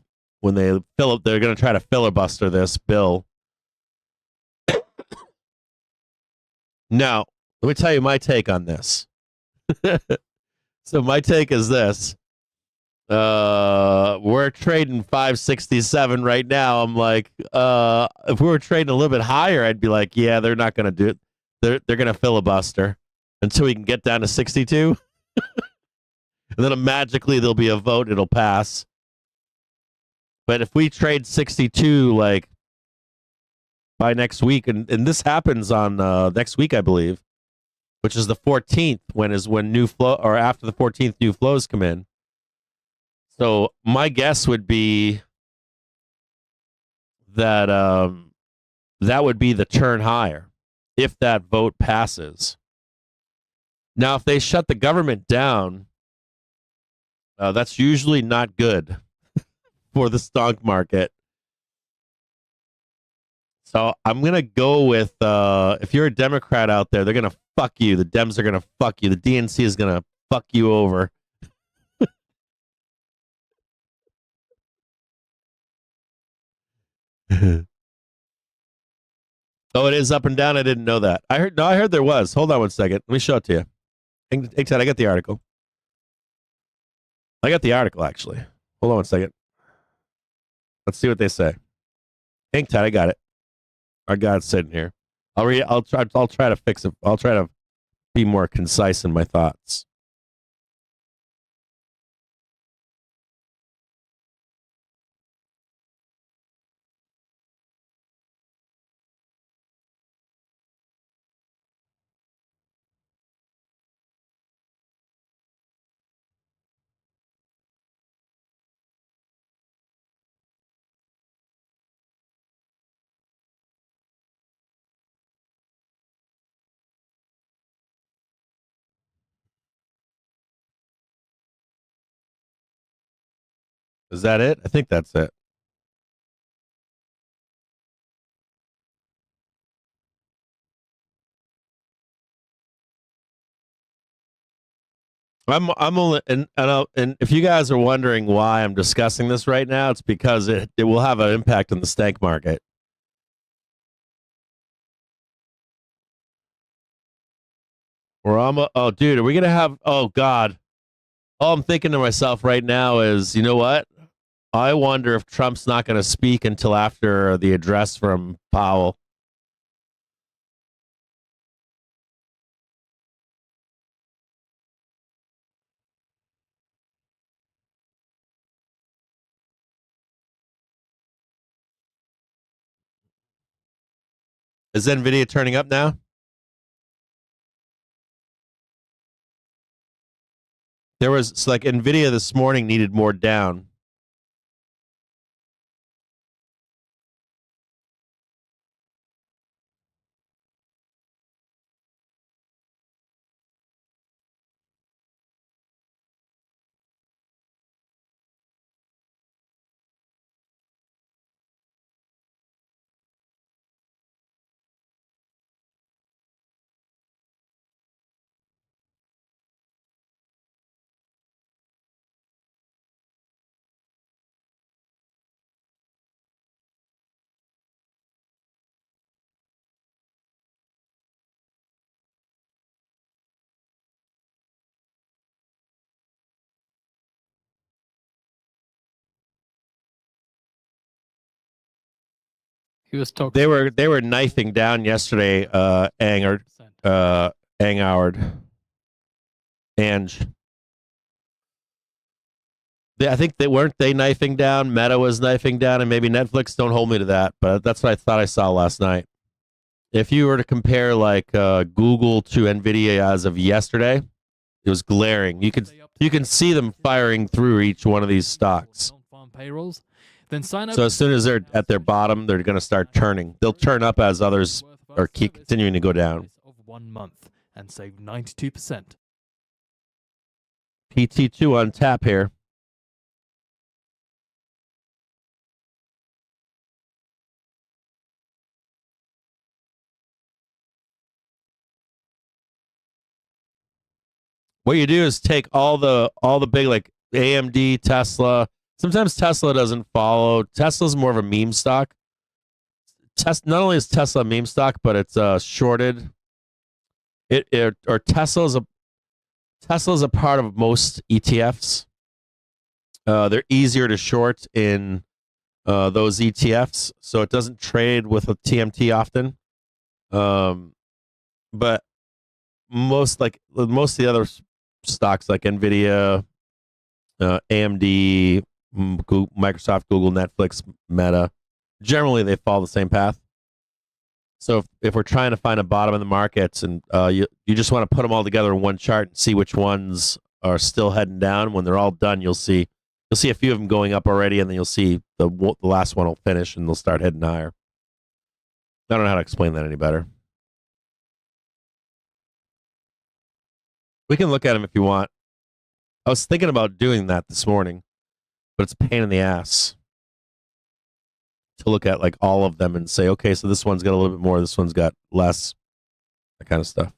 up? They're going to try to filibuster this bill. Now, let me tell you my take on this. So my take is this. We're trading 567 right now. I'm like, if we were trading a little bit higher, I'd be like, yeah, they're not going to do it. They're going to filibuster until we can get down to 62. And then magically there'll be a vote. It'll pass. But if we trade 62, like by next week, and this happens on next week, I believe, which is the 14th, when new flow, or after the 14th, new flows come in. So my guess would be that that would be the turn higher if that vote passes. Now, if they shut the government down, that's usually not good for the stock market. So I'm going to go with, if you're a Democrat out there, they're going to fuck you. The Dems are going to fuck you. The DNC is going to fuck you over. Oh, it is up and down. I didn't know that. I heard there was. Hold on one second. Let me show it to you. Hey, Ted, I got the article. Actually. Hold on one second. Let's see what they say. Hang tight, I got it. I got it sitting here. I'll read. I'll try to fix it. I'll try to be more concise in my thoughts. Is that it? I think that's it. I'm only and if you guys are wondering why I'm discussing this right now, it's because it will have an impact on the stank market. Oh dude, are we gonna have? Oh god, all I'm thinking to myself right now is, you know what? I wonder if Trump's not going to speak until after the address from Powell. Is NVIDIA turning up now? There was like NVIDIA this morning needed more down. He was toxic. They were knifing down yesterday. Angard, Ange. I think they weren't they knifing down. Meta was knifing down, and maybe Netflix. Don't hold me to that, but that's what I thought I saw last night. If you were to compare like Google to NVIDIA as of yesterday, it was glaring. You can see them firing through each one of these stocks. So as soon as they're at their bottom, they're going to start turning. They'll turn up as others are keep continuing to go down. Of 1 month and save 92%. PT2 on tap here. What you do is take all the big like AMD, Tesla. Sometimes Tesla doesn't follow. Tesla's more of a meme stock. Not only is Tesla a meme stock, but it's shorted. Tesla's a part of most ETFs. They're easier to short in those ETFs, so it doesn't trade with a TMT often. But most of the other stocks like NVIDIA, AMD, Microsoft, Google, Netflix, Meta, generally they follow the same path. So if we're trying to find a bottom in the markets and you just want to put them all together in one chart and see which ones are still heading down, when they're all done, you'll see a few of them going up already, and then you'll see the last one will finish and they'll start heading higher. I don't know how to explain that any better. We can look at them if you want. I was thinking about doing that this morning, but it's a pain in the ass to look at like all of them and say, okay, so this one's got a little bit more, this one's got less, that kind of stuff.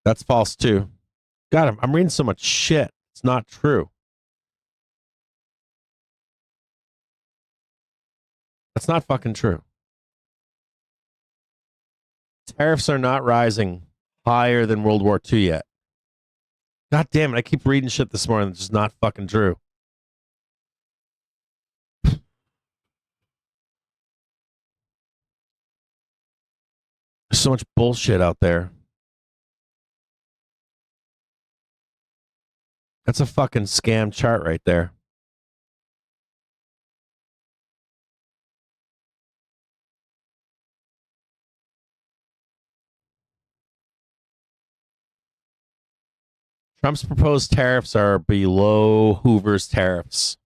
That's false too. God, I'm reading so much shit. It's not true. That's not fucking true. Tariffs are not rising higher than World War II yet. God damn it, I keep reading shit this morning that's just not fucking true. There's so much bullshit out there. That's a fucking scam chart right there. Trump's proposed tariffs are below Hoover's tariffs.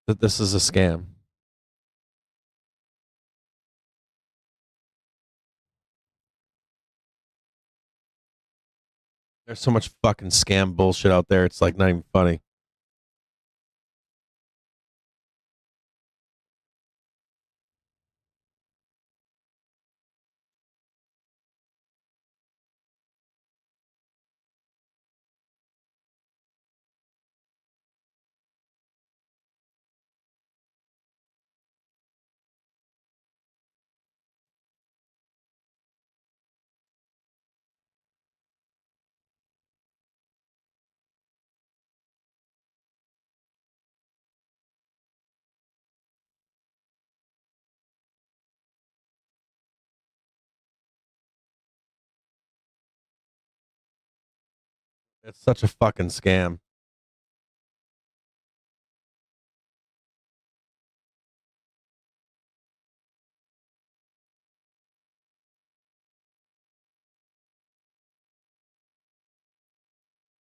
that this is a scam. There's so much fucking scam bullshit out there. It's like not even funny. It's such a fucking scam.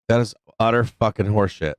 That is utter fucking horseshit.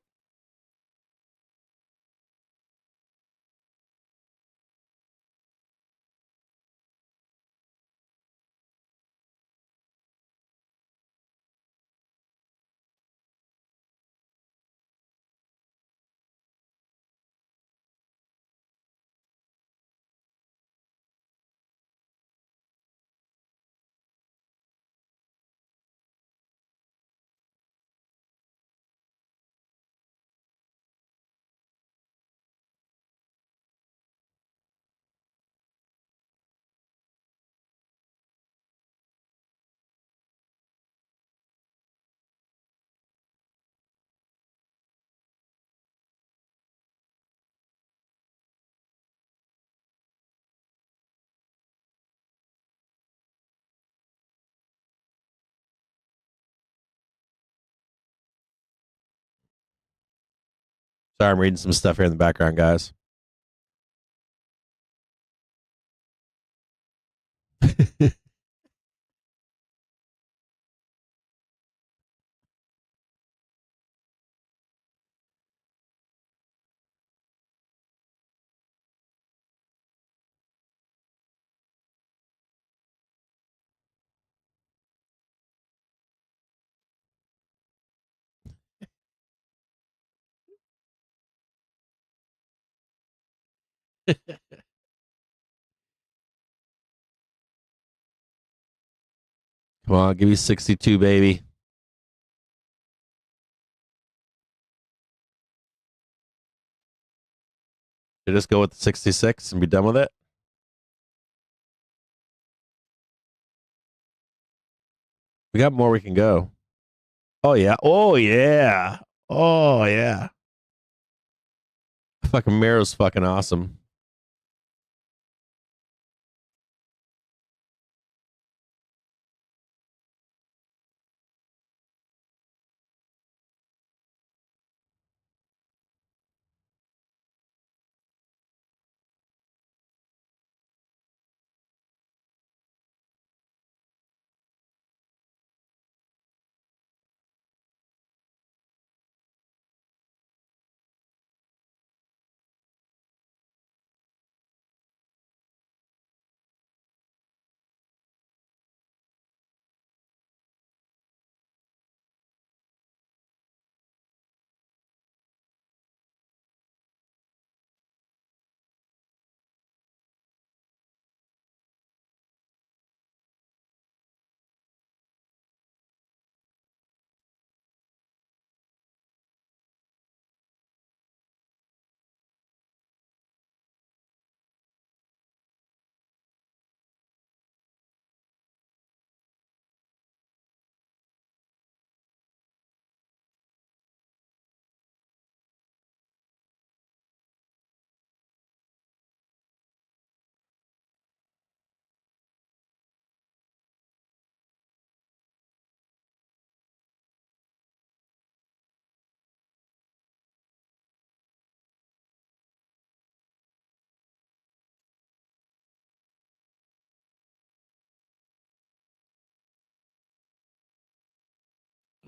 Sorry, I'm reading some stuff here in the background, guys. Come on, give me 62, baby. You just go with the 66 and be done with it. We got more we can go. Oh yeah. Oh yeah. Oh yeah. Fucking Miro's fucking awesome.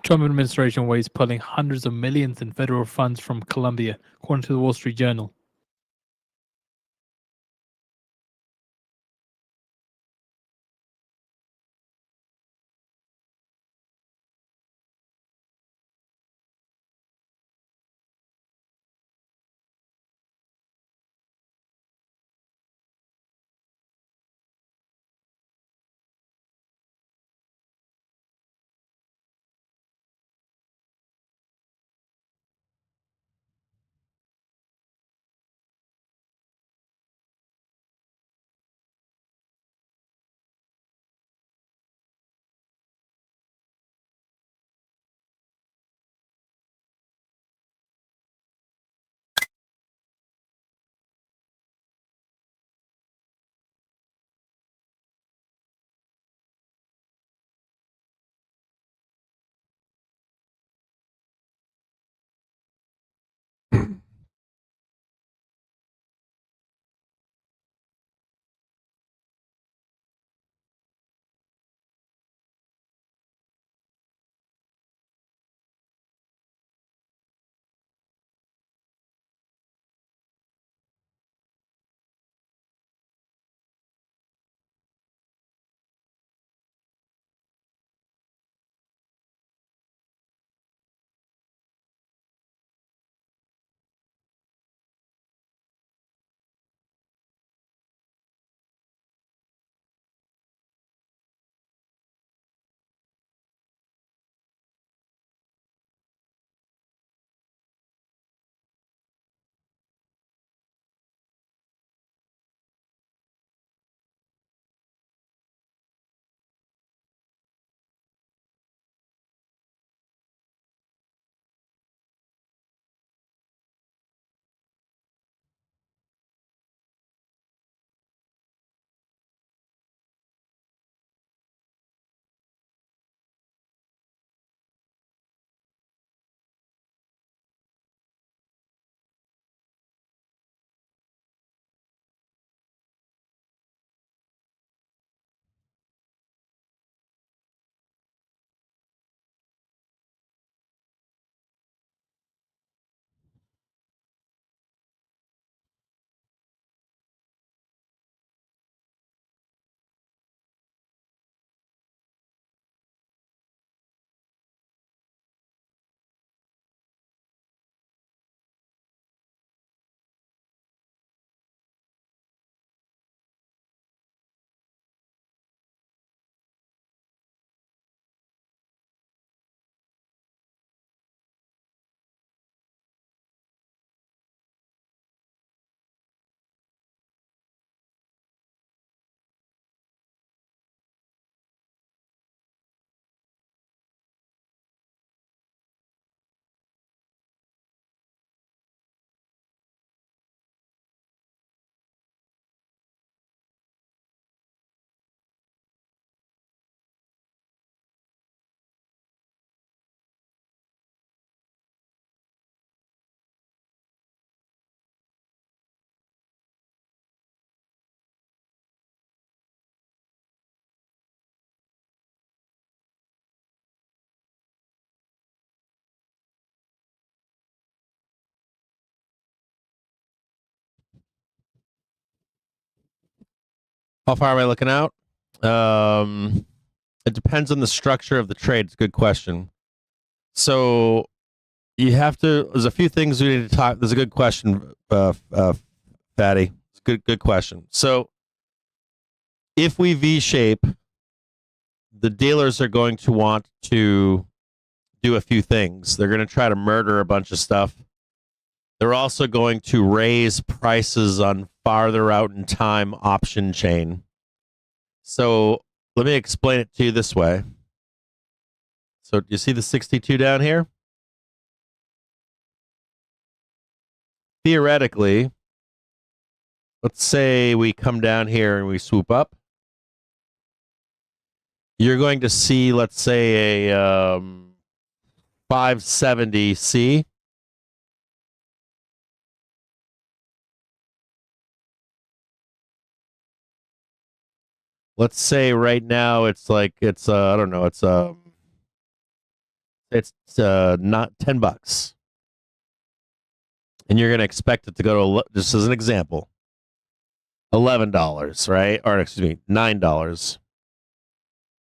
Trump administration ways pulling hundreds of millions in federal funds from Colombia, according to the Wall Street Journal. How far am I looking out? It depends on the structure of the trade. It's a good question. So you have to. There's a few things we need to talk. There's a good question, Fatty. It's a good question. So if we V-shape, the dealers are going to want to do a few things. They're going to try to murder a bunch of stuff. They're also going to raise prices on farther out in time option chain. So let me explain it to you this way. So do you see the 62 down here? Theoretically, let's say we come down here and we swoop up. You're going to see, let's say, a 570C. Let's say right now it's like it's I don't know, it's not $10, and you're gonna expect it to go to, just as an example, $11, right? Or excuse me, $9,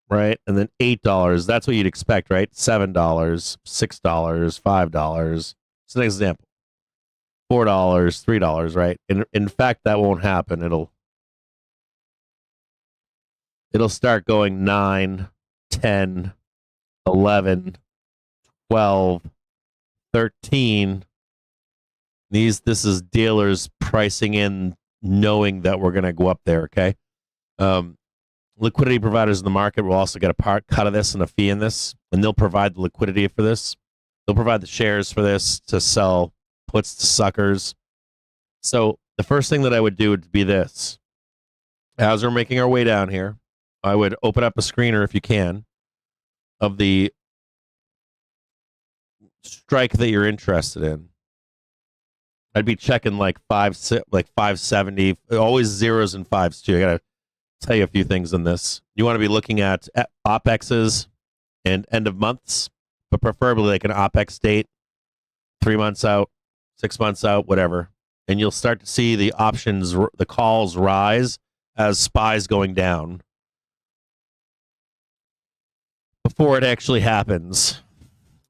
right? And then $8. That's what you'd expect, right? $7, $6, $5. It's an example. $4, $3, right? In fact, that won't happen. It'll start going 9, 10, 11, 12, 13. This is dealers pricing in, knowing that we're going to go up there, okay? Liquidity providers in the market will also get a cut of this and a fee in this, and they'll provide the liquidity for this. They'll provide the shares for this to sell puts to suckers. So the first thing that I would do would be this. As we're making our way down here, I would open up a screener, if you can, of the strike that you're interested in. I'd be checking like 570, always zeros and fives too. I gotta tell you a few things on this. You want to be looking at OPEXs and end of months, but preferably like an OPEX date, 3 months out, 6 months out, whatever. And you'll start to see the options, the calls rise as SPY's going down before it actually happens.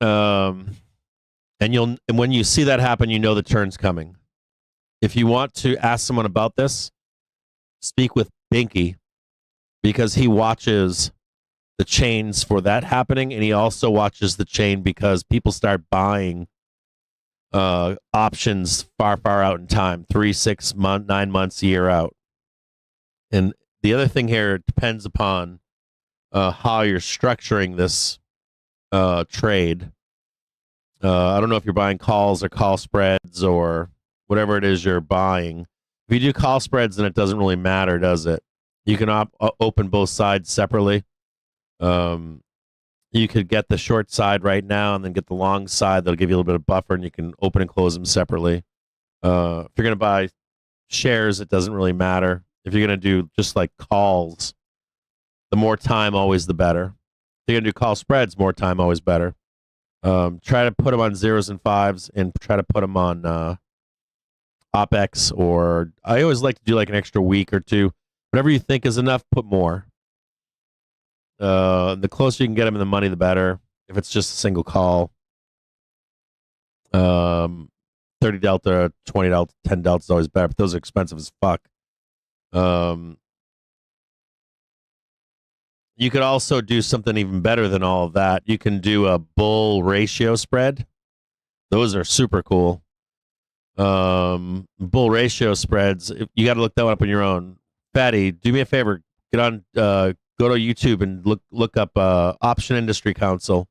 And when you see that happen, you know the turn's coming. If you want to ask someone about this, speak with Binky, because he watches the chains for that happening, and he also watches the chain because people start buying options far out in time, 3, 6 months, 9 months, a year out. And the other thing here depends upon how you're structuring this trade. I don't know if you're buying calls or call spreads or whatever it is you're buying. If you do call spreads, then it doesn't really matter, does it? You can open both sides separately. You could get the short side right now and then get the long side. That'll give you a little bit of buffer, and you can open and close them separately. If you're going to buy shares, it doesn't really matter. If you're going to do just like calls, the more time, always the better. If you're going to do call spreads, more time, always better. Try to put them on zeros and fives, and try to put them on OPEX, or I always like to do like an extra week or two. Whatever you think is enough, put more. The closer you can get them in the money, the better. If it's just a single call, 30 delta, 20 delta, 10 delta is always better, but those are expensive as fuck. You could also do something even better than all of that. You can do a bull ratio spread. Those are super cool. Bull ratio spreads, you got to look that one up on your own. Fatty, do me a favor. Get on, go to YouTube and look up Option Industry Council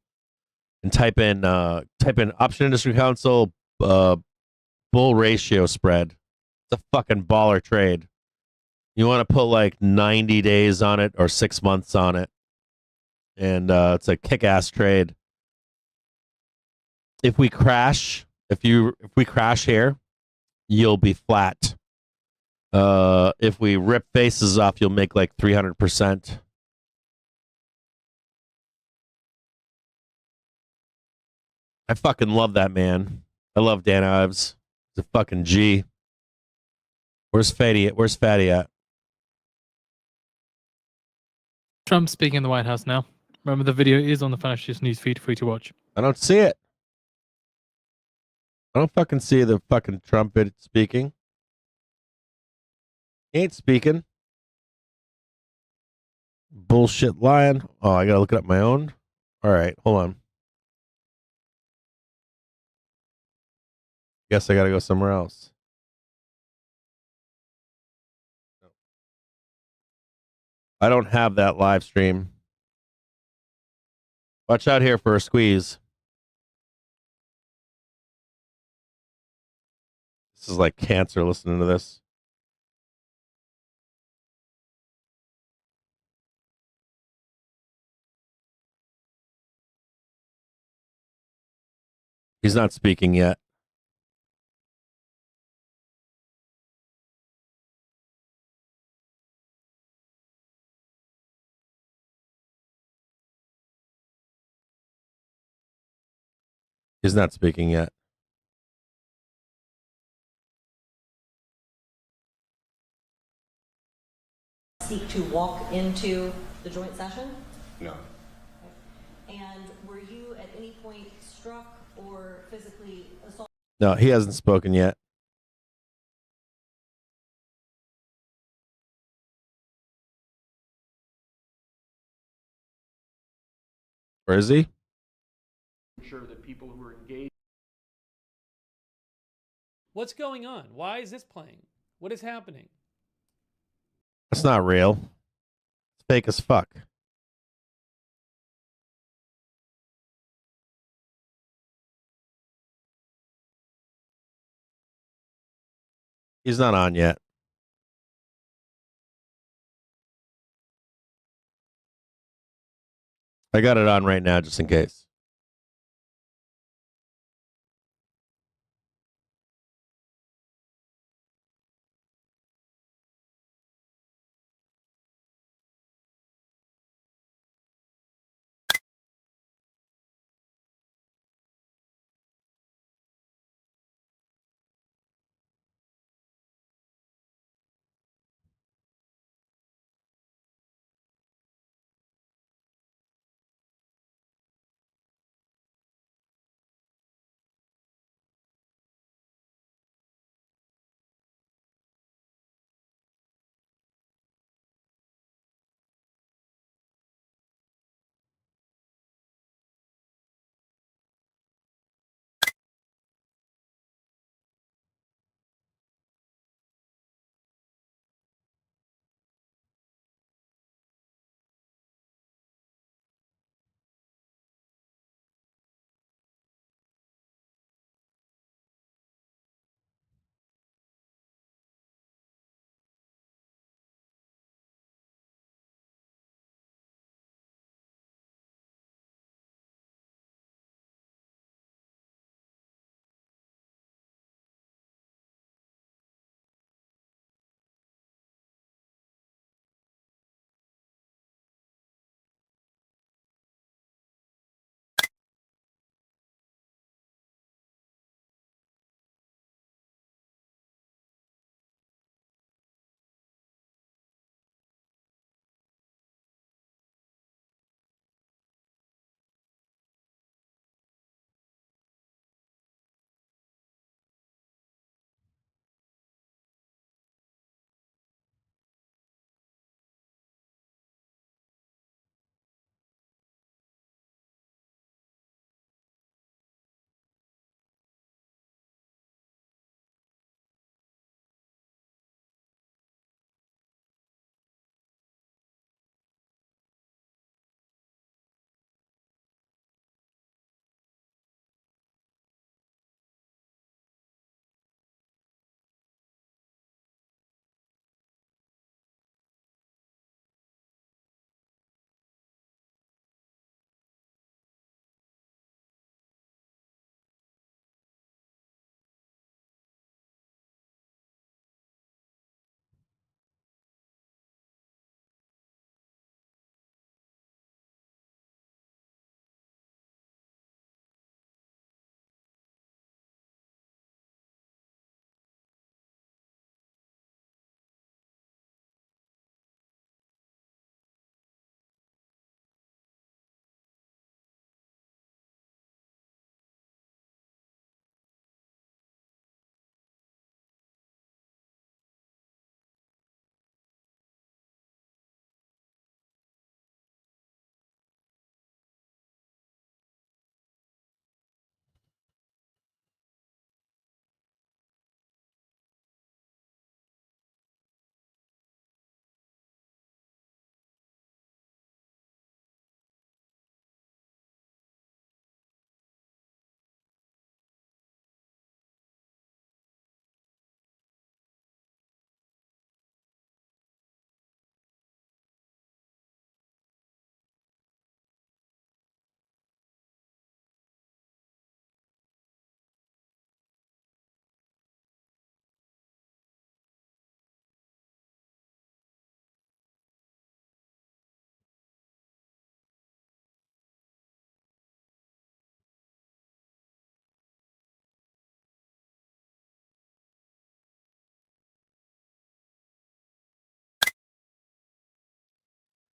and type in Option Industry Council bull ratio spread. It's a fucking baller trade. You want to put like 90 days on it or 6 months on it, and it's a kick-ass trade. If we crash here, you'll be flat. If we rip faces off, you'll make like 300%. I fucking love that man. I love Dan Ives. He's a fucking G. Where's Fatty at? Trump speaking in the White House now. Remember, the video is on the Financial News feed for you to watch. I don't see it. I don't fucking see the fucking trumpet speaking. He ain't speaking. Bullshit lying. Oh, I gotta look it up my own. All right, hold on. Guess I gotta go somewhere else. I don't have that live stream. Watch out here for a squeeze. This is like cancer listening to this. He's not speaking yet. He's not speaking yet. Seek to walk into the joint session? No. And were you at any point struck or physically assaulted? No, he hasn't spoken yet. Where is he? Sure that people who are engaged. What's going on? Why is this playing? What is happening? That's not real. It's fake as fuck. He's not on yet. I got it on right now just in case.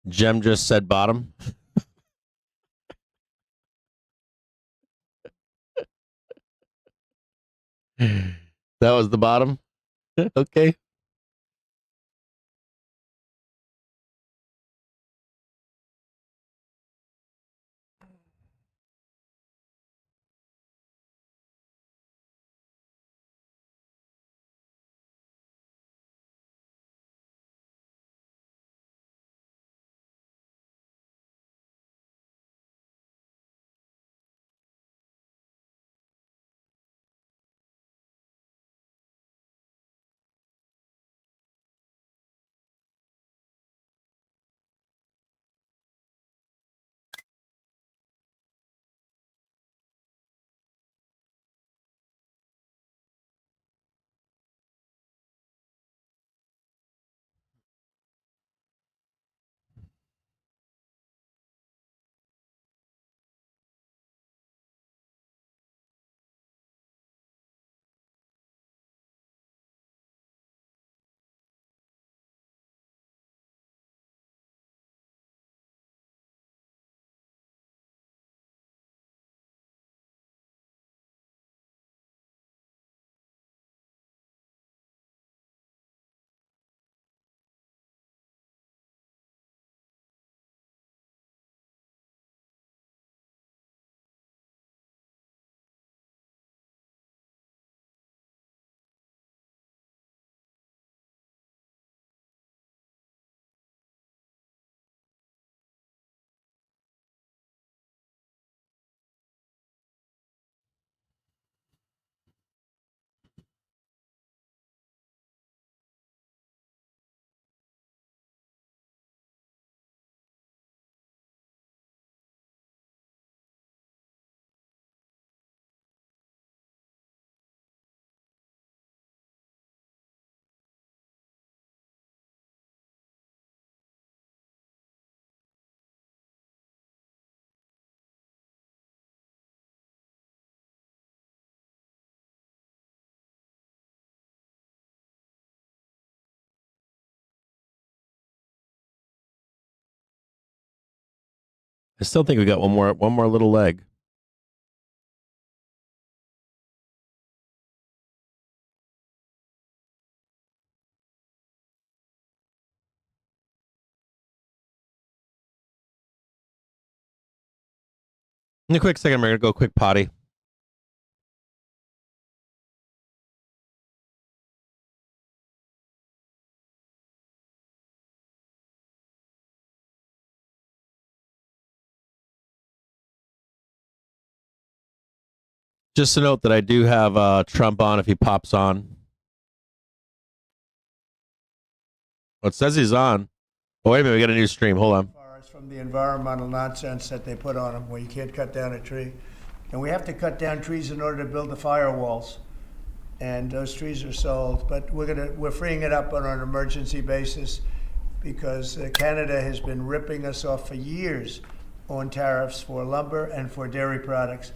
Jem just said bottom. That was the bottom. Okay. I still think we got one more little leg. In a quick second, we're gonna go quick potty. Just a note that I do have Trump on if he pops on. Well, it says he's on. Oh, wait a minute, we got a new stream. Hold on. From the environmental nonsense that they put on them, where you can't cut down a tree. And we have to cut down trees in order to build the firewalls. And those trees are sold, but we're freeing it up on an emergency basis because Canada has been ripping us off for years on tariffs for lumber and for dairy products.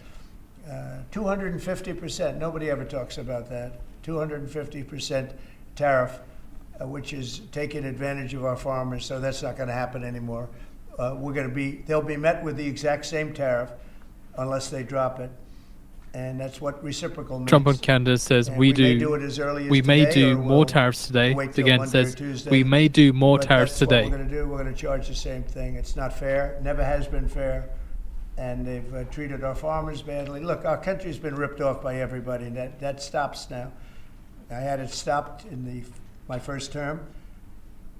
250%, nobody ever talks about that. 250% tariff, which is taking advantage of our farmers, so that's not going to happen anymore. They'll be met with the exact same tariff unless they drop it. And that's what reciprocal means. Trump on Canada says we may do it as early as we may today, do or more we'll tariffs today. wait till Again, Monday says or Tuesday. we may do more But tariffs that's today. What we're going to do. We're going to charge the same thing. It's not fair. Never has been fair. And they've treated our farmers badly. Look, our country's been ripped off by everybody, and that stops now. I had it stopped in my first term,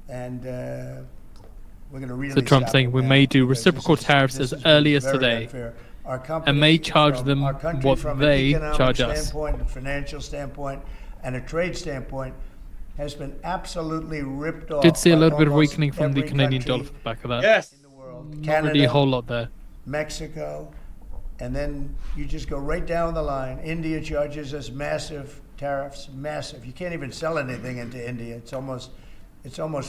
and we're going to really So Trump stop saying it we now, may do because reciprocal this is- tariffs this as is early as very today, unfair. and may charge them our country what from they an economic charge us. standpoint, a financial standpoint, and a trade standpoint has been absolutely ripped off. Did see a by little bit of almost weakening from the every Canadian country dollar for the back of that. Yes. in the world. Not Canada, really a whole lot there. Mexico, and then you just go right down the line. India charges us massive tariffs, massive. You can't even sell anything into India. It's almost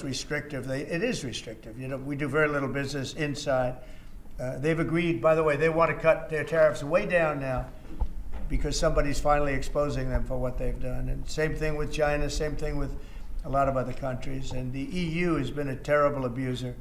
restrictive. It is restrictive. You know, we do very little business inside. They've agreed, by the way, they want to cut their tariffs way down now because somebody's finally exposing them for what they've done. And same thing with China, same thing with a lot of other countries. And the EU has been a terrible abuser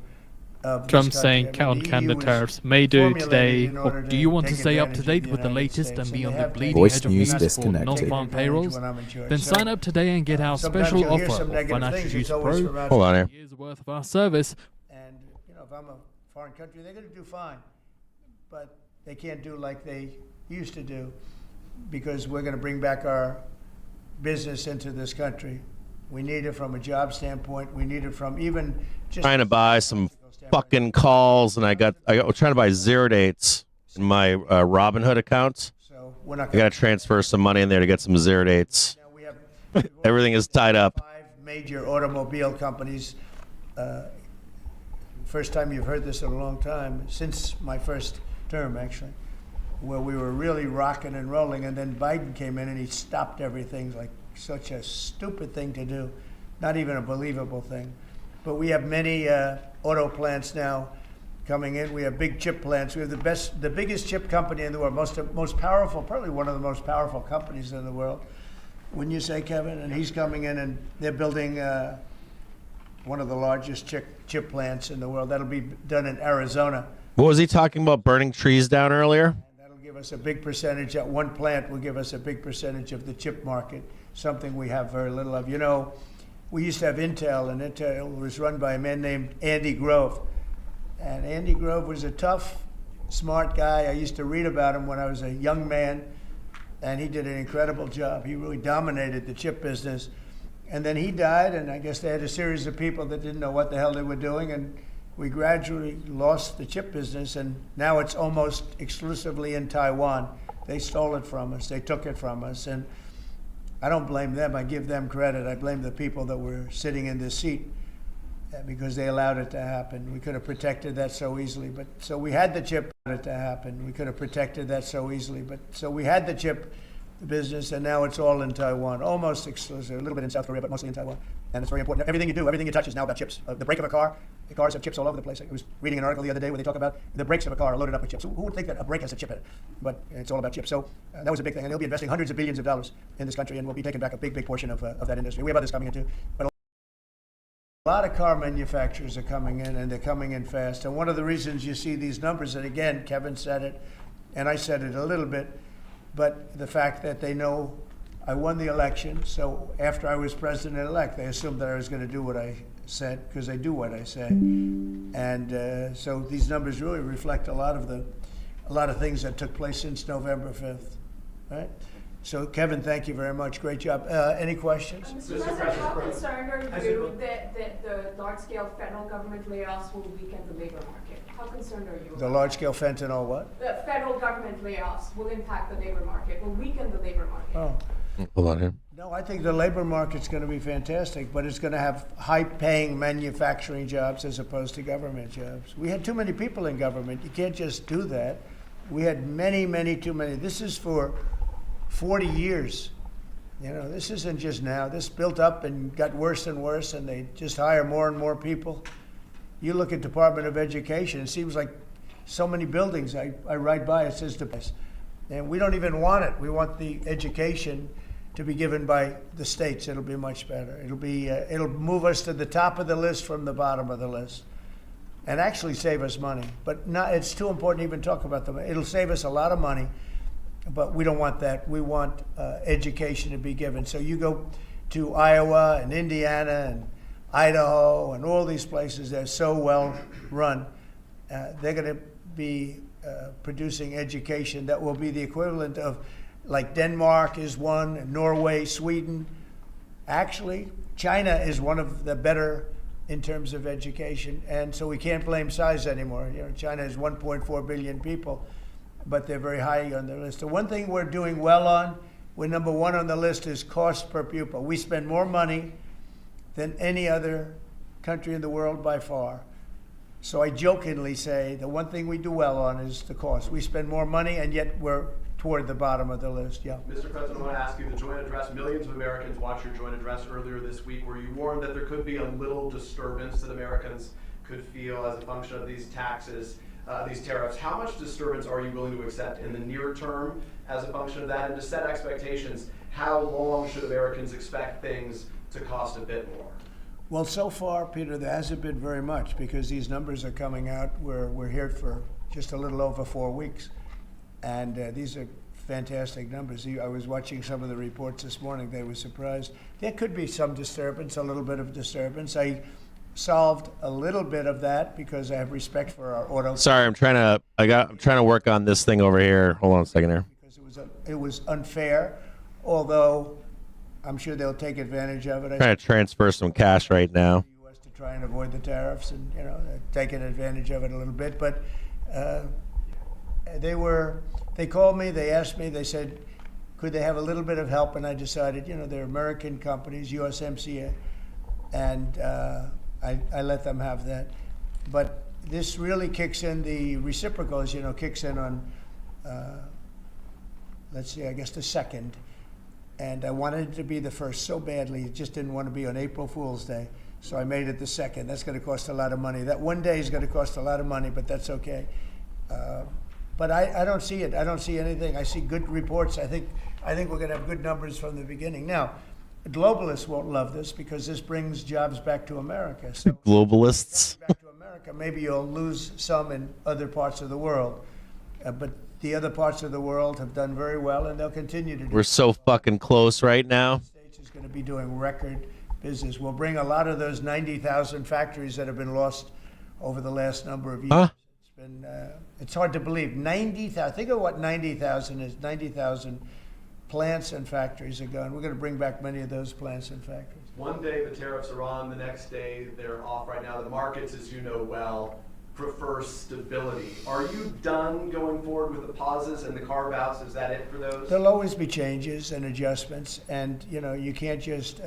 of this Trump's country. saying I mean, on the Canada EU was tariffs may do formulated today. in Or order Do you want to take stay up to advantage of date the with the United latest States, and be they on the have taken bleeding Voice edge of news news for disconnected. non-farm payrolls? when I'm in charge. Then So, sign up today and get our sometimes special you'll hear offer some of negative Financial things. Use It's always Pro. from out Hold on here. Years worth of our service. And if I'm a foreign country, they're going to do fine, but they can't do like they used to do, because we're going to bring back our business into this country. We need it from a job standpoint. We need it from even just Trying to buy some fucking calls, and I was trying to buy zero dates in my Robinhood account. So we're not I got to transfer some money in there to get some zero dates. Now we have Everything is tied up. 5 major automobile companies. First time you've heard this in a long time, since my first term actually, where we were really rocking and rolling, and then Biden came in and he stopped everything. Like such a stupid thing to do, not even a believable thing. But we have many auto plants now coming in. We have big chip plants. We have the biggest chip company in the world, most powerful, probably one of the most powerful companies in the world. Wouldn't you say, Kevin? And he's coming in, and they're building one of the largest chip plants in the world. That'll be done in Arizona. What was he talking about? Burning trees down earlier? That'll give us a big percentage. That one plant will give us a big percentage of the chip market, something we have very little of. You know, we used to have Intel, and Intel was run by a man named Andy Grove. And Andy Grove was a tough, smart guy. I used to read about him when I was a young man, and he did an incredible job. He really dominated the chip business. And then he died, and I guess they had a series of people that didn't know what the hell they were doing, and we gradually lost the chip business, and now it's almost exclusively in Taiwan. They stole it from us. They took it from us, and I don't blame them. I give them credit. I blame the people that were sitting in this seat because they allowed it to happen. We could have protected that so easily, but so we had the chip to happen. We could have protected that so easily, but so we had the chip business, and now it's all in Taiwan, almost exclusive, a little bit in South Korea, but mostly in Taiwan. And it's very important. Everything you do, everything you touch is now about chips. The brake of a car, the cars have chips all over the place. I was reading an article the other day where they talk about the brakes of a car are loaded up with chips. Who would think that a brake has a chip in it? But it's all about chips. So that was a big thing. And they'll be investing hundreds of billions of dollars in this country, and we'll be taking back a big, big portion of that industry. We have others coming in too. But a lot of car manufacturers are coming in, and they're coming in fast. And one of the reasons you see these numbers, and again, Kevin said it, and I said it a little bit, but the fact that they know I won the election, so after I was president-elect, they assumed that I was going to do what I said, because I do what I say. And so these numbers really reflect a lot of things that took place since November 5th, right? So, Kevin, thank you very much. Great job. Any questions? Mr. President, how concerned are you that the large-scale federal government layoffs will weaken the labor market? How concerned are you? The large-scale fentanyl what? The federal government layoffs will impact the labor market, will weaken the labor market. Oh. Hold on here. No, I think the labor market's going to be fantastic, but it's going to have high-paying manufacturing jobs as opposed to government jobs. We had too many people in government. You can't just do that. We had many too many. This is for 40 years. You know, this isn't just now. This built up and got worse and worse, and they just hire more and more people. You look at Department of Education, it seems like so many buildings I ride by, it says the, and we don't even want it. We want the education to be given by the states. It'll be much better. It'll move us to the top of the list from the bottom of the list, and actually save us money. But not, it's too important to even talk about them. It'll save us a lot of money, but we don't want that. We want education to be given. So you go to Iowa and Indiana and Idaho and all these places that are so well run. They're going to be producing education that will be the equivalent of, like Denmark is one, Norway, Sweden. Actually, China is one of the better in terms of education, and so we can't blame size anymore. You know, China has 1.4 billion people, but they're very high on the list. The one thing we're doing well on, we're number one on the list, is cost per pupil. We spend more money than any other country in the world by far. So I jokingly say the one thing we do well on is the cost. We spend more money, and yet we're toward the bottom of the list. Yeah. Mr. President, I want to ask you, the joint address, millions of Americans watched your joint address earlier this week where you warned that there could be a little disturbance that Americans could feel as a function of these taxes, these tariffs. How much disturbance are you willing to accept in the near term as a function of that? And to set expectations, how long should Americans expect things to cost a bit more? Well, so far, Peter, there hasn't been very much because these numbers are coming out. We're here for just a little over 4 weeks, and these are fantastic numbers. I was watching some of the reports this morning. They were surprised. There could be some disturbance, a little bit of disturbance. I solved a little bit of that because I have respect for our auto. Sorry, I'm trying to work on this thing over here. Hold on a second here. Because it was unfair, although I'm sure they'll take advantage of it. I'm trying to transfer some cash right now. The U.S. to try and avoid the tariffs, and they're taking advantage of it a little bit. But they called me, they asked me, they said, could they have a little bit of help? And I decided, they're American companies, USMCA, and I let them have that. But this really kicks in the reciprocals, kicks in on, let's see, I guess the 2nd. And I wanted it to be the 1st so badly. It just didn't want to be on April Fool's Day. So I made it the 2nd. That's going to cost a lot of money. That one day is going to cost a lot of money, but that's okay. But I don't see it. I don't see anything. I see good reports. I think we're going to have good numbers from the beginning. Now, globalists won't love this because this brings jobs back to America. So Globalists. back to America. Maybe you'll lose some in other parts of the world. But the other parts of the world have done very well, and they'll continue to do. We're so fucking close right now. The States is going to be doing record business. We'll bring a lot of those 90,000 factories that have been lost over the last number of years. Huh? It's hard to believe. 90,000. Think of what 90,000 is. 90,000 plants and factories are gone. We're going to bring back many of those plants and factories. One day the tariffs are on, the next day they're off. Right now the markets, as you know well, prefer stability. Are you done going forward with the pauses and the carve-outs? Is that it for those? There'll always be changes and adjustments, and you can't just.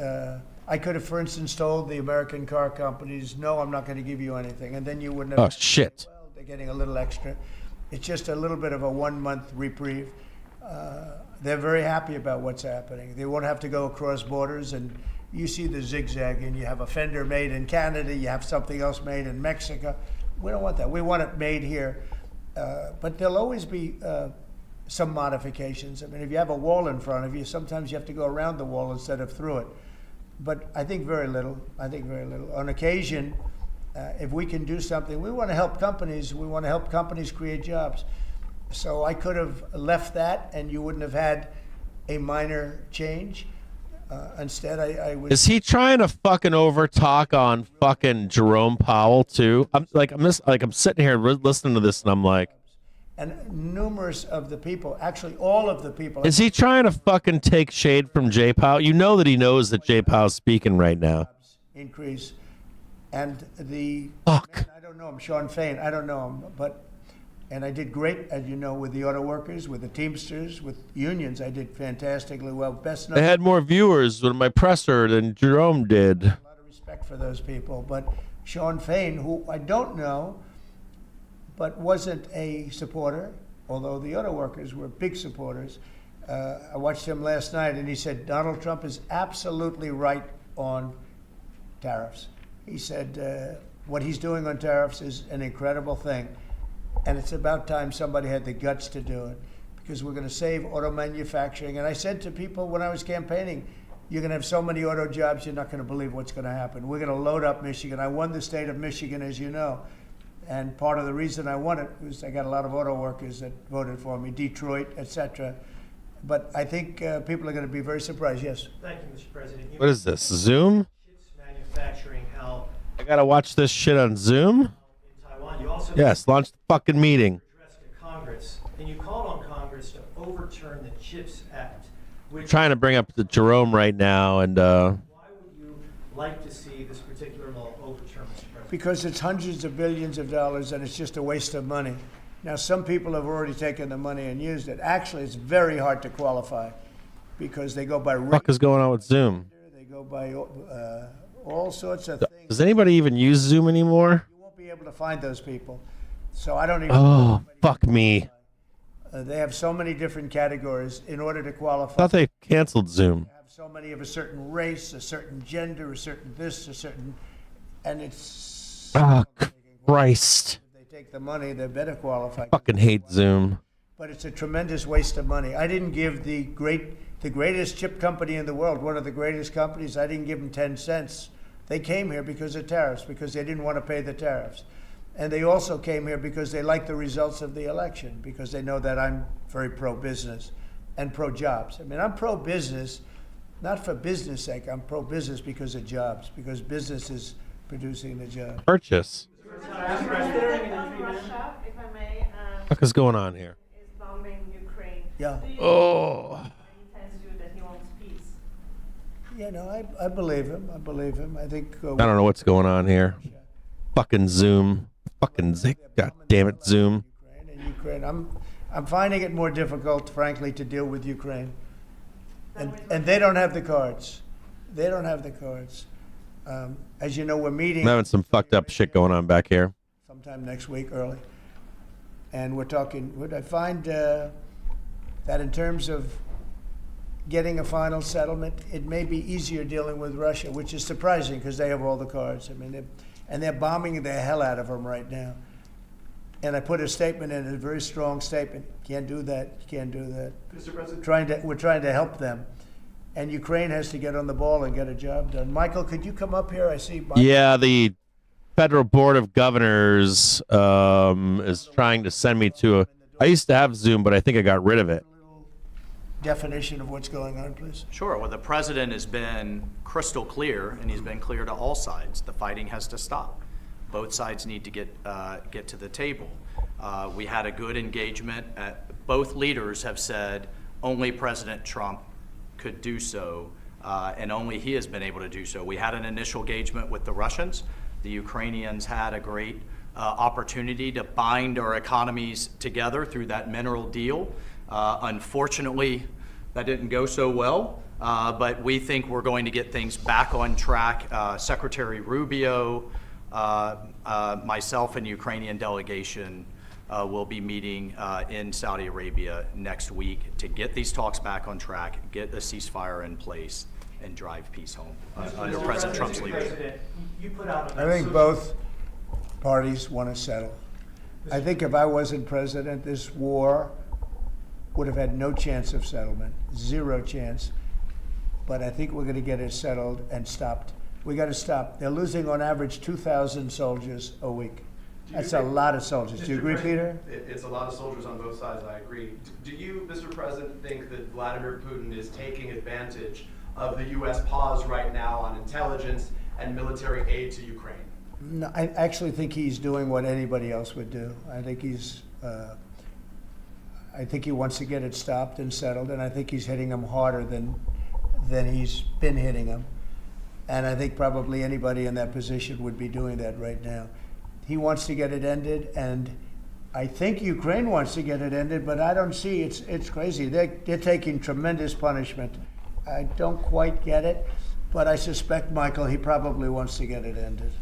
I could have, for instance, told the American car companies, "No, I'm not going to give you anything," and then you wouldn't have. Oh shit! Well, they're getting a little extra. It's just a little bit of a 1-month reprieve. They're very happy about what's happening. They won't have to go across borders, and you see the zigzagging. You have a fender made in Canada, you have something else made in Mexico. We don't want that. We want it made here. But there'll always be some modifications. I mean, if you have a wall in front of you, sometimes you have to go around the wall instead of through it. But I think very little. On occasion, if we can do something, we want to help companies. We want to help companies create jobs. So I could have left that, and you wouldn't have had a minor change. Instead, I was. Is he trying to fucking overtalk on fucking Jerome Powell too? I'm sitting here listening to this, and I'm like, and numerous of the people, actually all of the people. Is he trying to fucking take shade from Jay Powell? You know that he knows that Jay Powell's speaking right now. Increase, and the. Fuck. Man, I don't know him, Sean Fain. I don't know him, but. And I did great, as you know, with the auto workers, with the Teamsters, with unions. I did fantastically well. Best. They had more viewers with my presser than Jerome did. A lot of respect for those people. But Sean Fain, who I don't know, but wasn't a supporter, although the auto workers were big supporters. I watched him last night, and he said Donald Trump is absolutely right on tariffs. He said what he's doing on tariffs is an incredible thing. And it's about time somebody had the guts to do it, because we're going to save auto manufacturing. And I said to people when I was campaigning, you're going to have so many auto jobs, you're not going to believe what's going to happen. We're going to load up Michigan. I won the state of Michigan, as you know. And part of the reason I won it was I got a lot of auto workers that voted for me, Detroit, etc. But I think people are going to be very surprised. Yes. Thank you, Mr. President. What is this, Zoom? Manufacturing, how I gotta watch this shit on Zoom? you also Yes, launch the fucking meeting. addressed to Congress, and you called on Congress to overturn the CHIPS Act, which Trying to bring up the Jerome right now, and why would you like to see this particular law overturned, Mr. President? Because it's hundreds of billions of dollars, and it's just a waste of money. Now, some people have already taken the money and used it. Actually, it's very hard to qualify because they go by what the fuck is going on with Zoom? they go by all sorts of things. Does anybody even use Zoom anymore? You won't be able to find those people. So I don't even. Oh, fuck me. They have so many different categories in order to I qualify. thought they canceled Zoom. Have so many of a certain race, a certain gender, a certain this, a certain, and it's. Oh, Christ. If they take the money, they better qualify. Fucking hate Zoom. But it's a tremendous waste of money. I didn't give the greatest chip company in the world, one of the greatest companies, I didn't give them 10 cents. They came here because of tariffs, because they didn't want to pay the tariffs. And they also came here because they like the results of the election, because they know that I'm very pro-business and pro-jobs. I mean, I'm pro-business, not for business sake. I'm pro-business because of jobs, because business is producing the jobs. Purchase. Russia, if I may, What is going on here? is bombing Ukraine. Yeah. Do you Oh. think he intends to, that he wants peace? Yeah, no, I believe him. I believe him. I think. I don't know what's going on here. Fucking Zoom. Fucking God damn it, Zoom. Ukraine. I'm finding it more difficult, frankly, to deal with Ukraine. And they don't have the cards. They don't have the cards. As you know, we're meeting. I'm having some fucked up shit going on back here. Sometime next week, early. And we're talking, would I find that in terms of getting a final settlement, it may be easier dealing with Russia, which is surprising because they have all the cards. I mean, they're bombing the hell out of them right now. And I put a statement in, a very strong statement. Can't do that. You can't do that. Mr. President. We're trying to help them. And Ukraine has to get on the ball and get a job done. Michael, could you come up here? I see. Michael. Yeah, the Federal Board of Governors is trying to send me to a. I used to have Zoom, but I think I got rid of it. Definition of what's going on, please. Sure. Well, the president has been crystal clear, and he's been clear to all sides. The fighting has to stop. Both sides need to get to the table. We had a good engagement. Both leaders have said only President Trump could do so, and only he has been able to do so. We had an initial engagement with the Russians. The Ukrainians had a great opportunity to bind our economies together through that mineral deal. Unfortunately, that didn't go so well, but we think we're going to get things back on track. Secretary Rubio, myself and the Ukrainian delegation will be meeting in Saudi Arabia next week to get these talks back on track, get a ceasefire in place, and drive peace home under President Trump's leadership. I think both parties want to settle. I think if I wasn't president, this war would have had no chance of settlement, zero chance. But I think we're going to get it settled and stopped. We got to stop. They're losing on average 2,000 soldiers a week. That's a lot of soldiers. Do you agree, Peter? It's a lot of soldiers on both sides, I agree. Do you, Mr. President, think that Vladimir Putin is taking advantage of the U.S. pause right now on intelligence and military aid to Ukraine? No, I actually think he's doing what anybody else would do. I think I think he wants to get it stopped and settled, and I think he's hitting them harder than he's been hitting them. And I think probably anybody in that position would be doing that right now. He wants to get it ended, and I think Ukraine wants to get it ended, but I don't see, it's crazy. They're taking tremendous punishment. I don't quite get it, but I suspect, Michael, he probably wants to get it ended.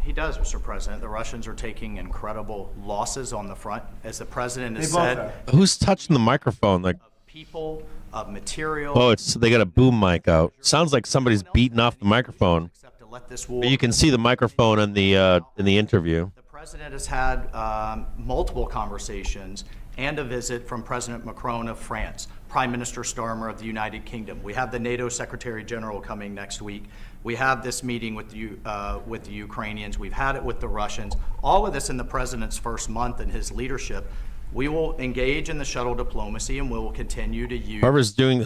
He does, Mr. President. The Russians are taking incredible losses on the front. As the president has said, who's touching the microphone? Like people, of material. Oh, they got a boom mic out. Sounds like somebody's beating off the microphone. But you can see the microphone in the interview. The president has had multiple conversations and a visit from President Macron of France, Prime Minister Starmer of the United Kingdom. We have the NATO Secretary General coming next week. We have this meeting with the Ukrainians. We've had it with the Russians. All of this in the president's first month in his leadership. We will engage in the shuttle diplomacy, and we will continue to use whoever's doing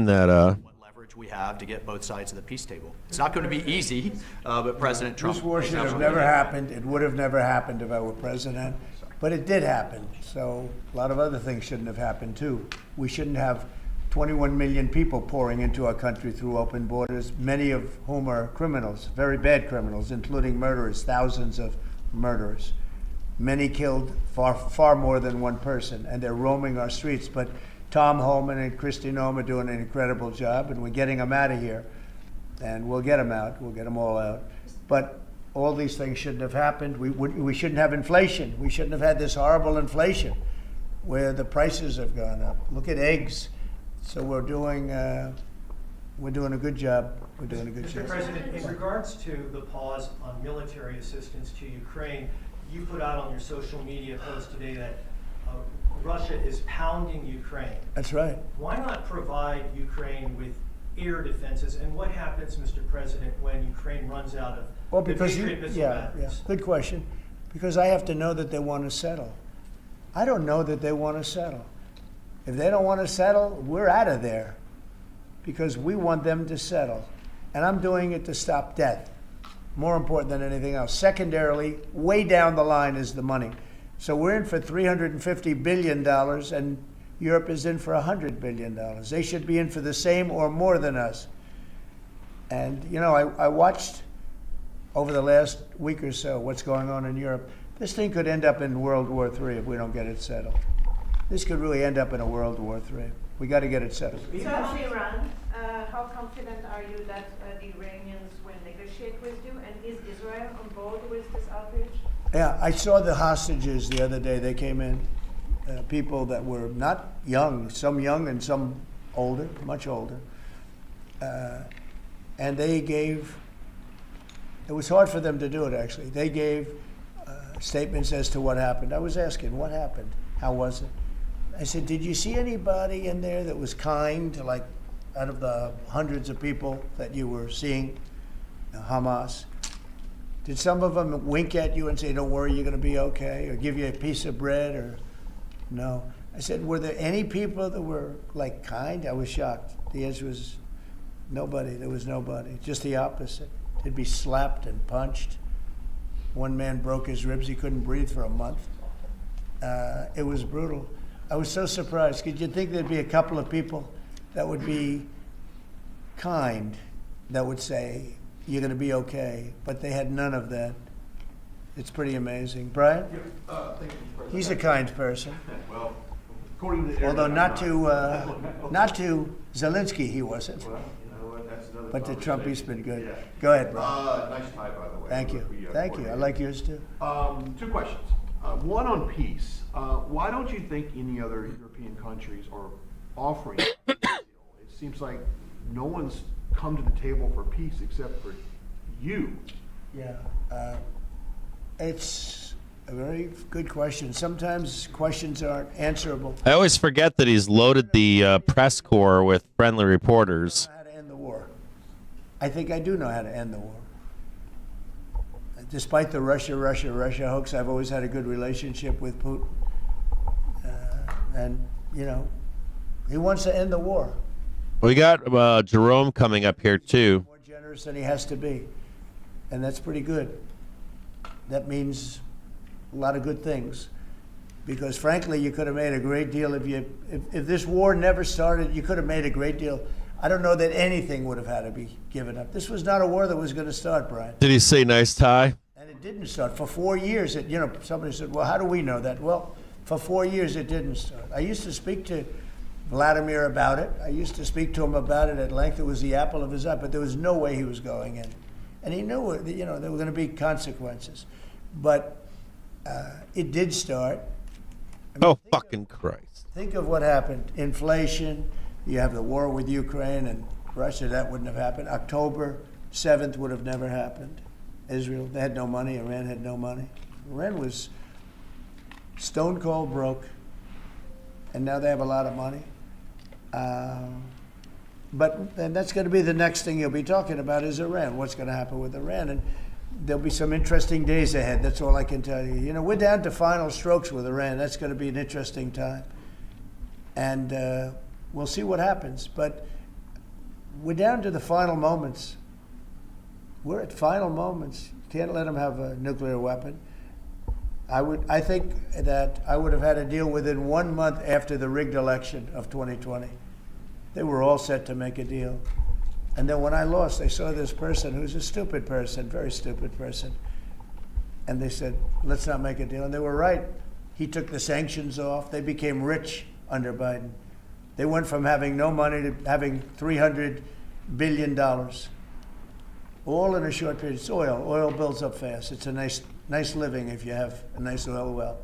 that. What leverage we have to get both sides of the peace table. It's not going to be easy, but President Trump. This war should have never happened. It would have never happened if I were president, but it did happen. So a lot of other things shouldn't have happened too. We shouldn't have 21 million people pouring into our country through open borders, many of whom are criminals, very bad criminals, including murderers, thousands of murderers. Many killed, far more than one person, and they're roaming our streets. But Tom Homan and Kristi Noem are doing an incredible job, and we're getting them out of here. And we'll get them out. We'll get them all out. But all these things shouldn't have happened. We shouldn't have inflation. We shouldn't have had this horrible inflation where the prices have gone up. Look at eggs. So we're doing a good job. We're doing a good job. Mr. President, in regards to the pause on military assistance to Ukraine, you put out on your social media post today that Russia is pounding Ukraine. That's right. Why not provide Ukraine with air defenses? And what happens, Mr. President, when Ukraine runs out of Well, the because Patriot missile yeah, batteries? good question. Because I have to know that they want to settle. I don't know that they want to settle. If they don't want to settle, we're out of there because we want them to settle. And I'm doing it to stop death, more important than anything else. Secondarily, way down the line is the money. So we're in for $350 billion, and Europe is in for $100 billion. They should be in for the same or more than us. And, you know, I watched over the last week or so what's going on in Europe. This thing could end up in World War III if we don't get it settled. This could really end up in a World War III. We got to get it settled. So on Iran, how confident are you that the Iranians will negotiate with you? And is Israel on board with this outrage? Yeah, I saw the hostages the other day. They came in, people that were not young, some young and some older, much older. And they gave, it was hard for them to do it actually. They gave statements as to what happened. I was asking, what happened? How was it? I said, did you see anybody in there that was kind, like out of the hundreds of people that you were seeing, Hamas? Did some of them wink at you and say, don't worry, you're going to be okay, or give you a piece of bread, or no? I said, were there any people that were like kind? I was shocked. The answer was nobody. There was nobody. Just the opposite. They'd be slapped and punched. One man broke his ribs. He couldn't breathe for a month. It was brutal. I was so surprised. Could you think there'd be a couple of people that would be kind, that would say, you're going to be okay, but they had none of that. It's pretty amazing. Brian? Thank you, President. He's a kind person. Well, according to the Although not to Zelensky, he wasn't. Well, you know what, that's another But to Trump, he's conversation. been good. Yeah. Go ahead, Brian. Nice tie, by the way. Thank you. Thank you. I like yours too. Two questions. One on peace. Why don't you think any other European countries are offering a deal? It seems like no one's come to the table for peace except for you. Yeah. It's a very good question. Sometimes questions aren't answerable. I always forget that he's loaded the press corps with friendly reporters. How to end the war. I think I do know how to end the war. Despite the Russia hoax, I've always had a good relationship with Putin. And, you know, he wants to end the war. We got Jerome coming up here, too. More generous than he has to be. And that's pretty good. That means a lot of good things. Because, frankly, you could have made a great deal if this war never started, you could have made a great deal. I don't know that anything would have had to be given up. This was not a war that was going to start, Brian. Did he say nice tie? And it didn't start. For 4 years, somebody said, well, how do we know that? Well, for 4 years, it didn't start. I used to speak to Vladimir about it. I used to speak to him about it at length. It was the apple of his eye, but there was no way he was going in. And he knew, there were going to be consequences. But it did start. Fucking Christ. Think of what happened. Inflation, you have the war with Ukraine and Russia, that wouldn't have happened. October 7th would have never happened. Israel, they had no money. Iran had no money. Iran was stone cold broke, and now they have a lot of money. And that's going to be the next thing you'll be talking about is Iran. What's going to happen with Iran? And there'll be some interesting days ahead. That's all I can tell you. We're down to final strokes with Iran. That's going to be an interesting time. And we'll see what happens. But we're down to the final moments. We're at final moments. You can't let them have a nuclear weapon. I think that I would have had a deal within 1 month after the rigged election of 2020. They were all set to make a deal. And then when I lost, they saw this person who's a stupid person, very stupid person. And they said, let's not make a deal. And they were right. He took the sanctions off. They became rich under Biden. They went from having no money to having $300 billion. All in a short period. It's oil. Oil builds up fast. It's a nice living if you have a nice oil well.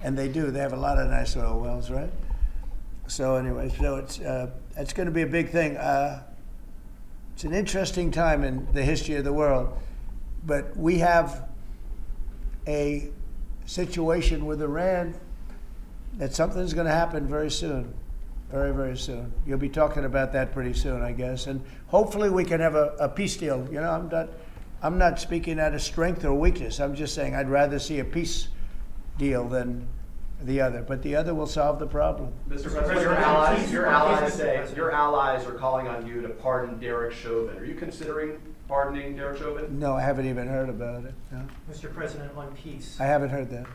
And they do. They have a lot of nice oil wells, right? So anyway, it's going to be a big thing. It's an interesting time in the history of the world. But we have a situation with Iran that something's going to happen very soon. Very, very soon. You'll be talking about that pretty soon, I guess. And hopefully we can have a peace deal. You know, I'm not speaking out of strength or weakness. I'm just saying I'd rather see a peace deal than the other. But the other will solve the problem. Mr. President, your allies are calling on you to pardon Derek Chauvin. Are you considering pardoning Derek Chauvin? No, I haven't even heard about it. No. Mr. President, on peace. I haven't heard that.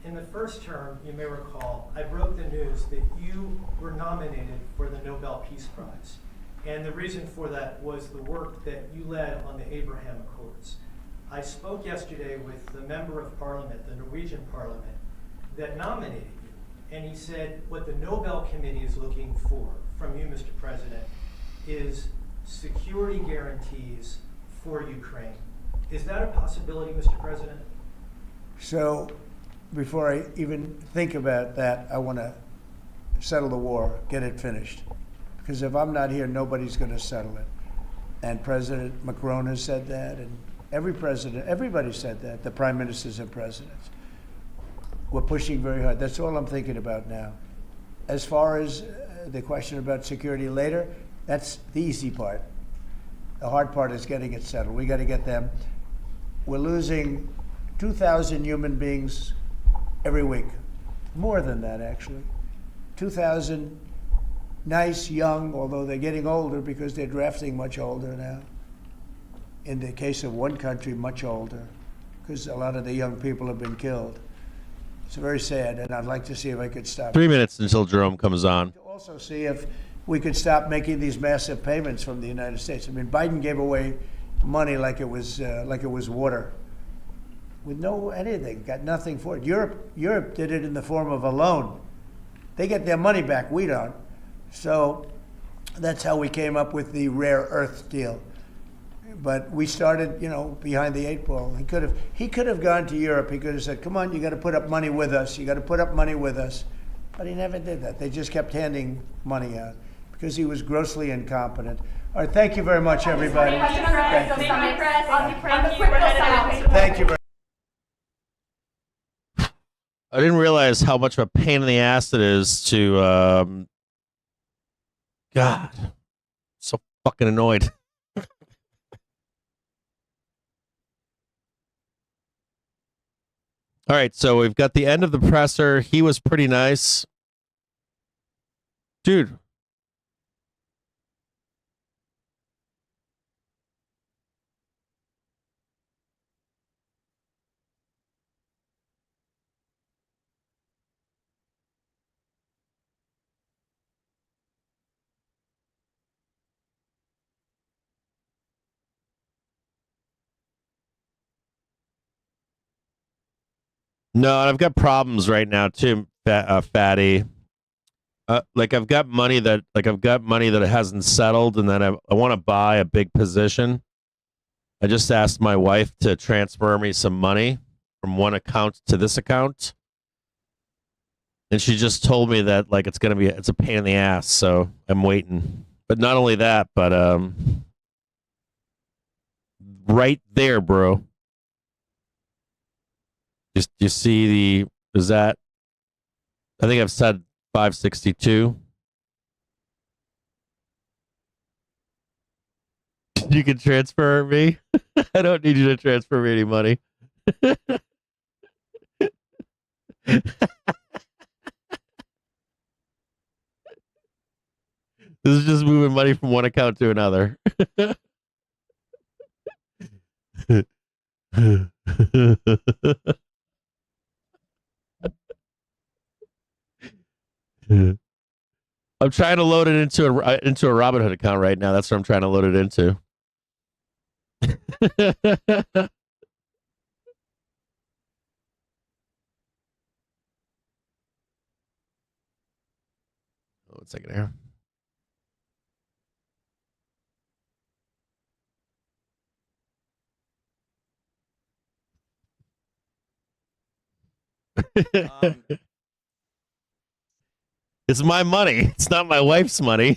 In the first term, you may recall, I broke the news that you were nominated for the Nobel Peace Prize. And the reason for that was the work that you led on the Abraham Accords. I spoke yesterday with the member of parliament, the Norwegian parliament, that nominated you. And he said what the Nobel Committee is looking for from you, Mr. President, is security guarantees for Ukraine. Is that a possibility, Mr. President? So, before I even think about that, I want to settle the war, get it finished. Because if I'm not here, nobody's going to settle it. And President Macron has said that, and everybody said that, the prime ministers and presidents. We're pushing very hard. That's all I'm thinking about now. As far as the question about security later, that's the easy part. The hard part is getting it settled. We got to get them. We're losing 2,000 human beings every week. More than that, actually. 2,000 nice, young, although they're getting older because they're drafting much older now. In the case of one country, much older, because a lot of the young people have been killed. It's very sad, and I'd like to see if I could stop. 3 minutes until Jerome comes on. To also see if we could stop making these massive payments from the United States. I mean, Biden gave away money like it was water, with no anything, got nothing for it. Europe did it in the form of a loan. They get their money back, we don't. So that's how we came up with the rare earth deal. But we started, you know, behind the 8 ball. He could have gone to Europe. He could have said, "Come on, you got to put up money with us. You got to put up money with us." But he never did that. They just kept handing money out because he was grossly incompetent. All right, thank you very much, everybody. Thank you very much. I didn't realize how much of a pain in the ass it is to, God, so fucking annoyed. All right, so we've got the end of the presser. He was pretty nice. Dude. No, and I've got problems right now too, Fatty. Like I've got money that hasn't settled, and then I want to buy a big position. I just asked my wife to transfer me some money from one account to this account, and she just told me that like it's a pain in the ass. So I'm waiting. But not only that, but right there, bro. Just you see is that? I think I've said 562. You can transfer me. I don't need you to transfer me any money. This is just moving money from one account to another. I'm trying to load it into a Robinhood account right now. That's what I'm trying to load it into. Oh, 1 second here. It's my money. It's not my wife's money.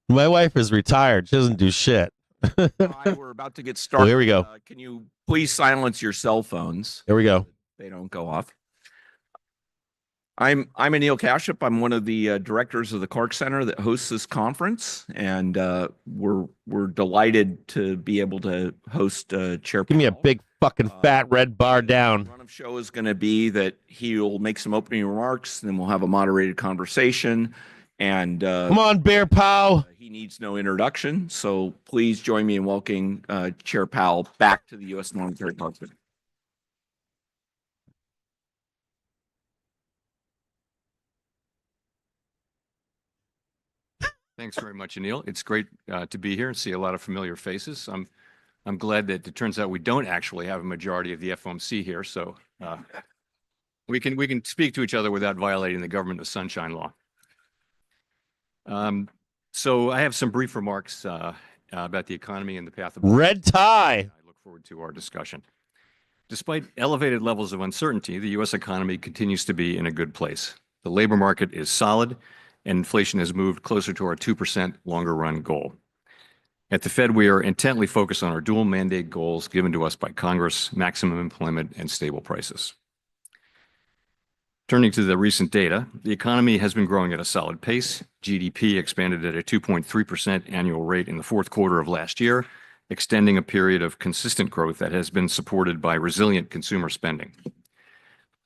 My wife is retired. She doesn't do shit. We're about to get started. Oh, here we go. Can you please silence your cell phones? Here we go. They don't go off. I'm Anil Kashyap. I'm one of the directors of the Clark Center that hosts this conference, and we're delighted to be able to host Chair Powell. Give me a big fucking fat red bar down. The run of show is going to be that he'll make some opening remarks, then we'll have a moderated conversation. And come on, Bear Powell. He needs no introduction, so please join me in welcoming Chair Powell back to the U.S. Monetary Council. Thanks very much, Anil. It's great to be here and see a lot of familiar faces. I'm glad that it turns out we don't actually have a majority of the FOMC here, so we can speak to each other without violating the Government of Sunshine Law. So I have some brief remarks about the economy and the path of red tie. I look forward to our discussion. Despite elevated levels of uncertainty, the U.S. economy continues to be in a good place. The labor market is solid, and inflation has moved closer to our 2% longer run goal. At the Fed, we are intently focused on our dual mandate goals given to us by Congress: maximum employment and stable prices. Turning to the recent data, the economy has been growing at a solid pace. GDP expanded at a 2.3% annual rate in the fourth quarter of last year, extending a period of consistent growth that has been supported by resilient consumer spending.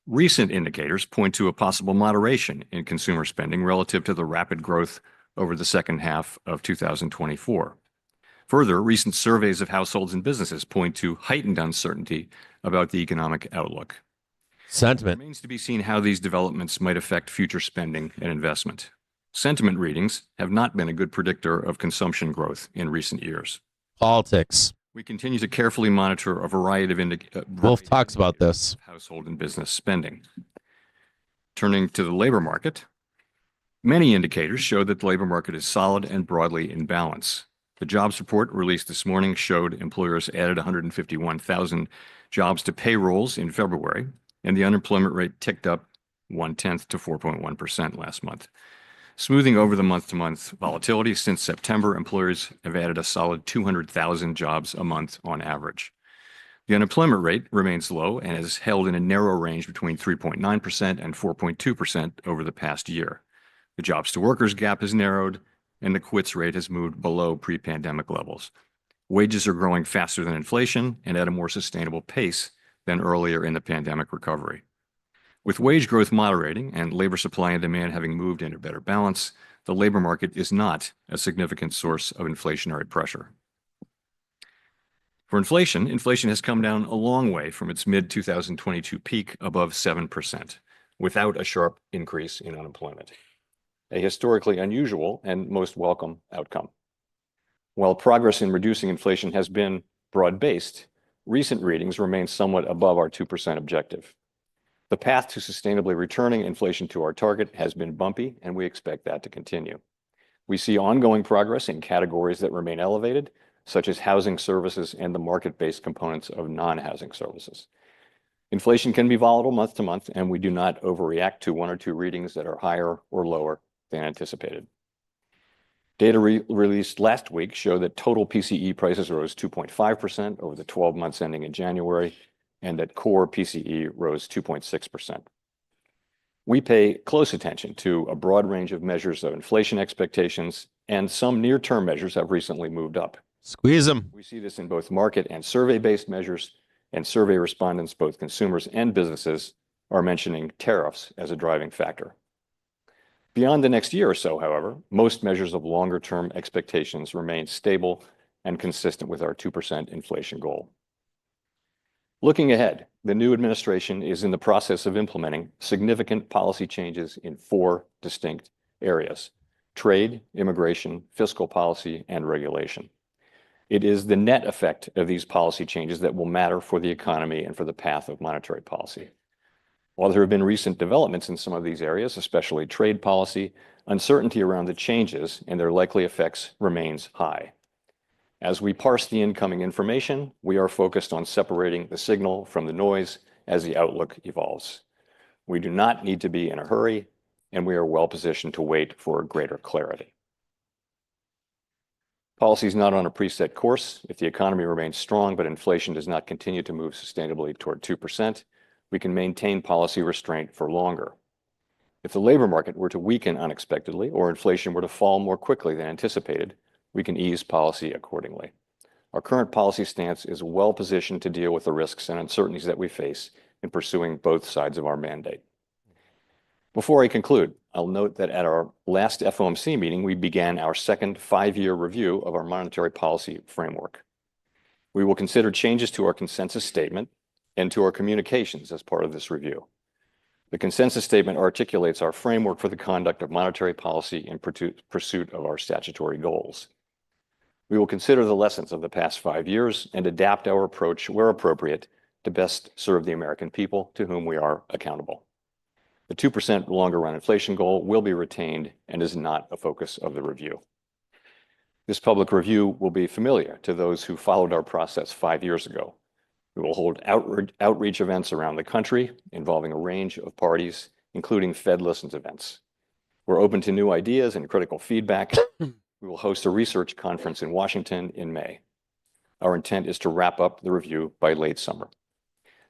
Recent indicators point to a possible moderation in consumer spending relative to the rapid growth over the second half of 2024. Further, recent surveys of households and businesses point to heightened uncertainty about the economic outlook. Sentiment. It remains to be seen how these developments might affect future spending and investment. Sentiment readings have not been a good predictor of consumption growth in recent years. Politics. We continue to carefully monitor a variety of indicators. Wolf talks about this. Household and business spending. Turning to the labor market, many indicators show that the labor market is solid and broadly in balance. The jobs report released this morning showed employers added 151,000 jobs to payrolls in February, and the unemployment rate ticked up 0.1% to 4.1% last month. Smoothing over the month-to-month volatility, since September, employers have added a solid 200,000 jobs a month on average. The unemployment rate remains low and has held in a narrow range between 3.9% and 4.2% over the past year. The jobs-to-workers gap has narrowed, and the quits rate has moved below pre-pandemic levels. Wages are growing faster than inflation and at a more sustainable pace than earlier in the pandemic recovery. With wage growth moderating and labor supply and demand having moved into better balance, the labor market is not a significant source of inflationary pressure. For inflation, inflation has come down a long way from its mid-2022 peak above 7%, without a sharp increase in unemployment. A historically unusual and most welcome outcome. While progress in reducing inflation has been broad-based, recent readings remain somewhat above our 2% objective. The path to sustainably returning inflation to our target has been bumpy, and we expect that to continue. We see ongoing progress in categories that remain elevated, such as housing services and the market-based components of non-housing services. Inflation can be volatile month to month, and we do not overreact to one or two readings that are higher or lower than anticipated. Data released last week show that total PCE prices rose 2.5% over the 12 months ending in January, and that core PCE rose 2.6%. We pay close attention to a broad range of measures of inflation expectations, and some near-term measures have recently moved up. Squeeze them. We see this in both market and survey-based measures, and survey respondents, both consumers and businesses, are mentioning tariffs as a driving factor. Beyond the next year or so, however, most measures of longer-term expectations remain stable and consistent with our 2% inflation goal. Looking ahead, the new administration is in the process of implementing significant policy changes in 4 distinct areas: trade, immigration, fiscal policy, and regulation. It is the net effect of these policy changes that will matter for the economy and for the path of monetary policy. While there have been recent developments in some of these areas, especially trade policy, uncertainty around the changes and their likely effects remains high. As we parse the incoming information, we are focused on separating the signal from the noise as the outlook evolves. We do not need to be in a hurry, and we are well positioned to wait for greater clarity. Policy is not on a preset course. If the economy remains strong but inflation does not continue to move sustainably toward 2%, we can maintain policy restraint for longer. If the labor market were to weaken unexpectedly or inflation were to fall more quickly than anticipated, we can ease policy accordingly. Our current policy stance is well positioned to deal with the risks and uncertainties that we face in pursuing both sides of our mandate. Before I conclude, I'll note that at our last FOMC meeting, we began our second 5-year review of our monetary policy framework. We will consider changes to our consensus statement and to our communications as part of this review. The consensus statement articulates our framework for the conduct of monetary policy in pursuit of our statutory goals. We will consider the lessons of the past 5 years and adapt our approach where appropriate to best serve the American people to whom we are accountable. The 2% longer run inflation goal will be retained and is not a focus of the review. This public review will be familiar to those who followed our process 5 years ago. We will hold outreach events around the country involving a range of parties, including Fed Listens events. We're open to new ideas and critical feedback. We will host a research conference in Washington in May. Our intent is to wrap up the review by late summer.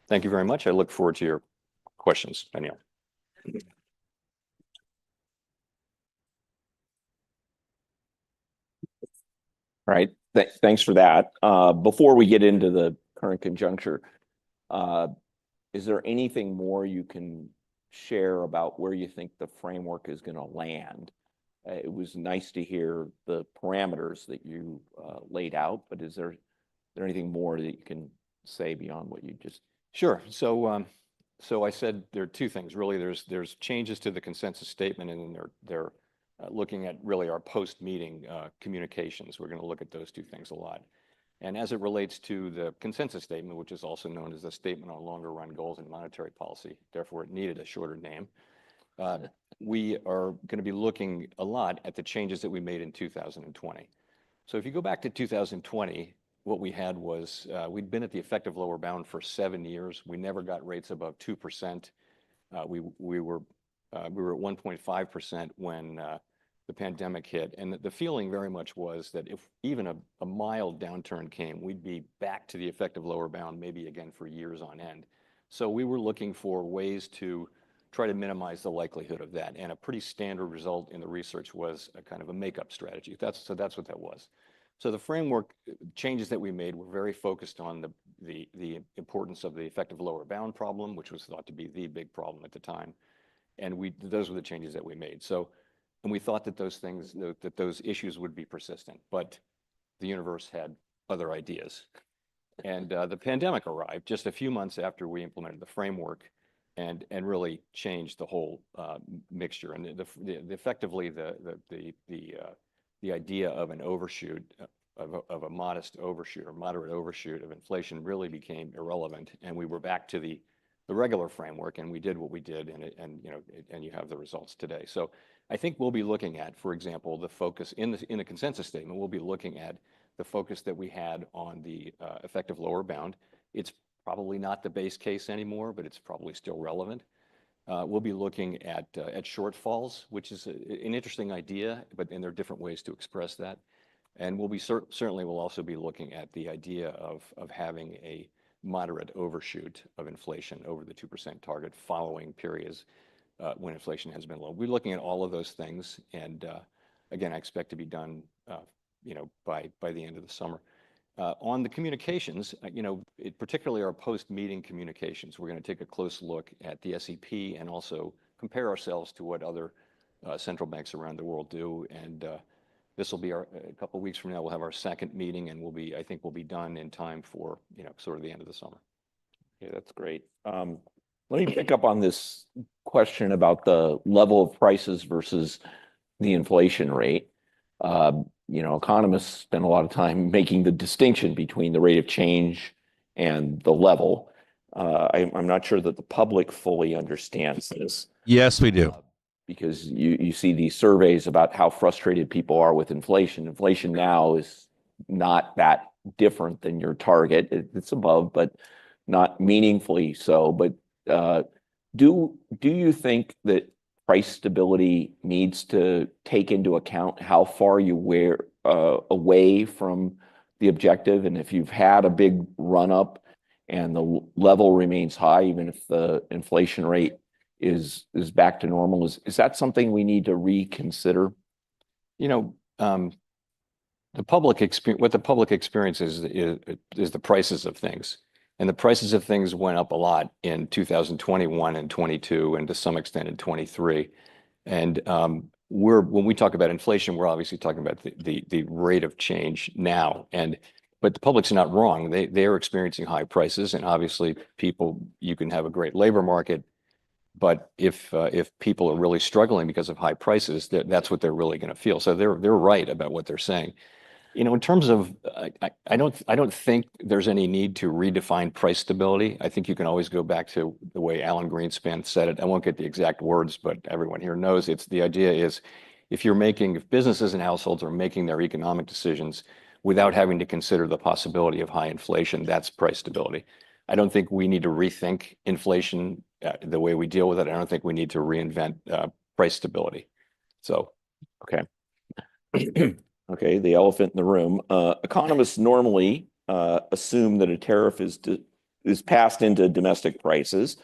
Thank you very much. I look forward to your questions, Danielle. All right, thanks for that. Before we get into the current conjuncture, is there anything more you can share about where you think the framework is going to land? It was nice to hear the parameters that you laid out, but is there anything more that you can say beyond what you just? Sure. So I said there are two things really. There's changes to the consensus statement, and then they're looking at really our post-meeting communications. We're going to look at those two things a lot. And as it relates to the consensus statement, which is also known as the Statement on Longer Run Goals and Monetary Policy, therefore it needed a shorter name, we are going to be looking a lot at the changes that we made in 2020. So if you go back to 2020, what we had was we'd been at the effective lower bound for 7 years. We never got rates above 2%. We were at 1.5% when the pandemic hit. And the feeling very much was that if even a mild downturn came, we'd be back to the effective lower bound, maybe again for years on end. So we were looking for ways to try to minimize the likelihood of that. And a pretty standard result in the research was a kind of a makeup strategy. So that's what that was. So the framework changes that we made were very focused on the importance of the effective lower bound problem, which was thought to be the big problem at the time. And those were the changes that we made. So, and we thought that those issues would be persistent, but the universe had other ideas. And the pandemic arrived just a few months after we implemented the framework and really changed the whole mixture. And effectively the idea of an overshoot, of a modest overshoot or moderate overshoot of inflation really became irrelevant. And we were back to the regular framework, and we did what we did, and you have the results today. So I think we'll be looking at, for example, the focus in the consensus statement. We'll be looking at the focus that we had on the effective lower bound. It's probably not the base case anymore, but it's probably still relevant. We'll be looking at shortfalls, which is an interesting idea, and there are different ways to express that. And we'll be certainly we'll also be looking at the idea of having a moderate overshoot of inflation over the 2% target following periods when inflation has been low. We're looking at all of those things, and again, I expect to be done, by the end of the summer. On the communications, particularly our post-meeting communications, we're going to take a close look at the SEP and also compare ourselves to what other central banks around the world do. And this will be a couple of weeks from now. We'll have our second meeting, and I think we'll be done in time for sort of the end of the summer. Okay, that's great. Let me pick up on this question about the level of prices versus the inflation rate. Economists spend a lot of time making the distinction between the rate of change and the level. I'm not sure that the public fully understands this. Yes, we do. Because you see these surveys about how frustrated people are with inflation. Inflation now is not that different than your target. It's above, but not meaningfully so. But do you think that price stability needs to take into account how far you wear away from the objective? And if you've had a big run up and the level remains high, even if the inflation rate is back to normal. Is that something we need to reconsider? You know, the public experience, what the public experience is the prices of things. And the prices of things went up a lot in 2021 and 22, and to some extent in 23. And when we talk about inflation, we're obviously talking about the rate of change now. But the public's not wrong. They are experiencing high prices, and obviously you can have a great labor market, but if people are really struggling because of high prices, that's what they're really going to feel. So they're right about what they're saying. You know, in terms of, I don't think there's any need to redefine price stability. I think you can always go back to the way Alan Greenspan said it. I won't get the exact words, but everyone here knows the idea is if businesses and households are making their economic decisions without having to consider the possibility of high inflation, that's price stability. I don't think we need to rethink inflation the way we deal with it. I don't think we need to reinvent price stability. So, okay. Okay, the elephant in the room. Economists normally assume that a tariff is passed into domestic prices.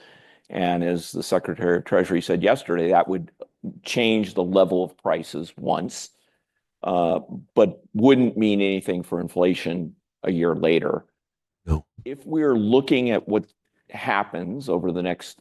And as the Secretary of Treasury said yesterday, that would change the level of prices once, but wouldn't mean anything for inflation a year later. No. If we're looking at what happens over the next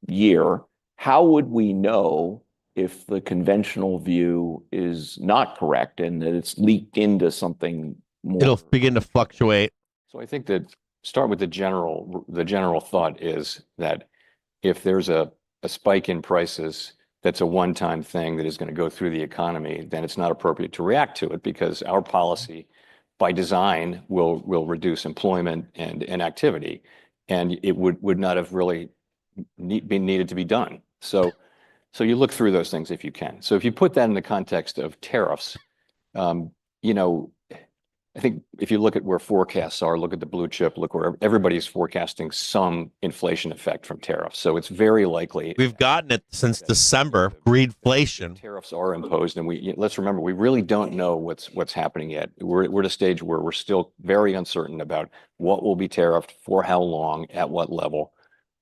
year, how would we know if the conventional view is not correct and that it's leaked into something more? It'll begin to fluctuate. So I think that start with the general thought is that if there's a spike in prices, that's a one-time thing that is going to go through the economy, then it's not appropriate to react to it because our policy by design will reduce employment and activity, and it would not have really been needed to be done. So you look through those things if you can. So if you put that in the context of tariffs, you know, I think if you look at where forecasts are, look at the blue chip, look where everybody's forecasting some inflation effect from tariffs. So it's very likely. We've gotten it since December, greedflation. Tariffs are imposed, and let's remember, we really don't know what's happening yet. We're at a stage where we're still very uncertain about what will be tariffed, for how long, at what level.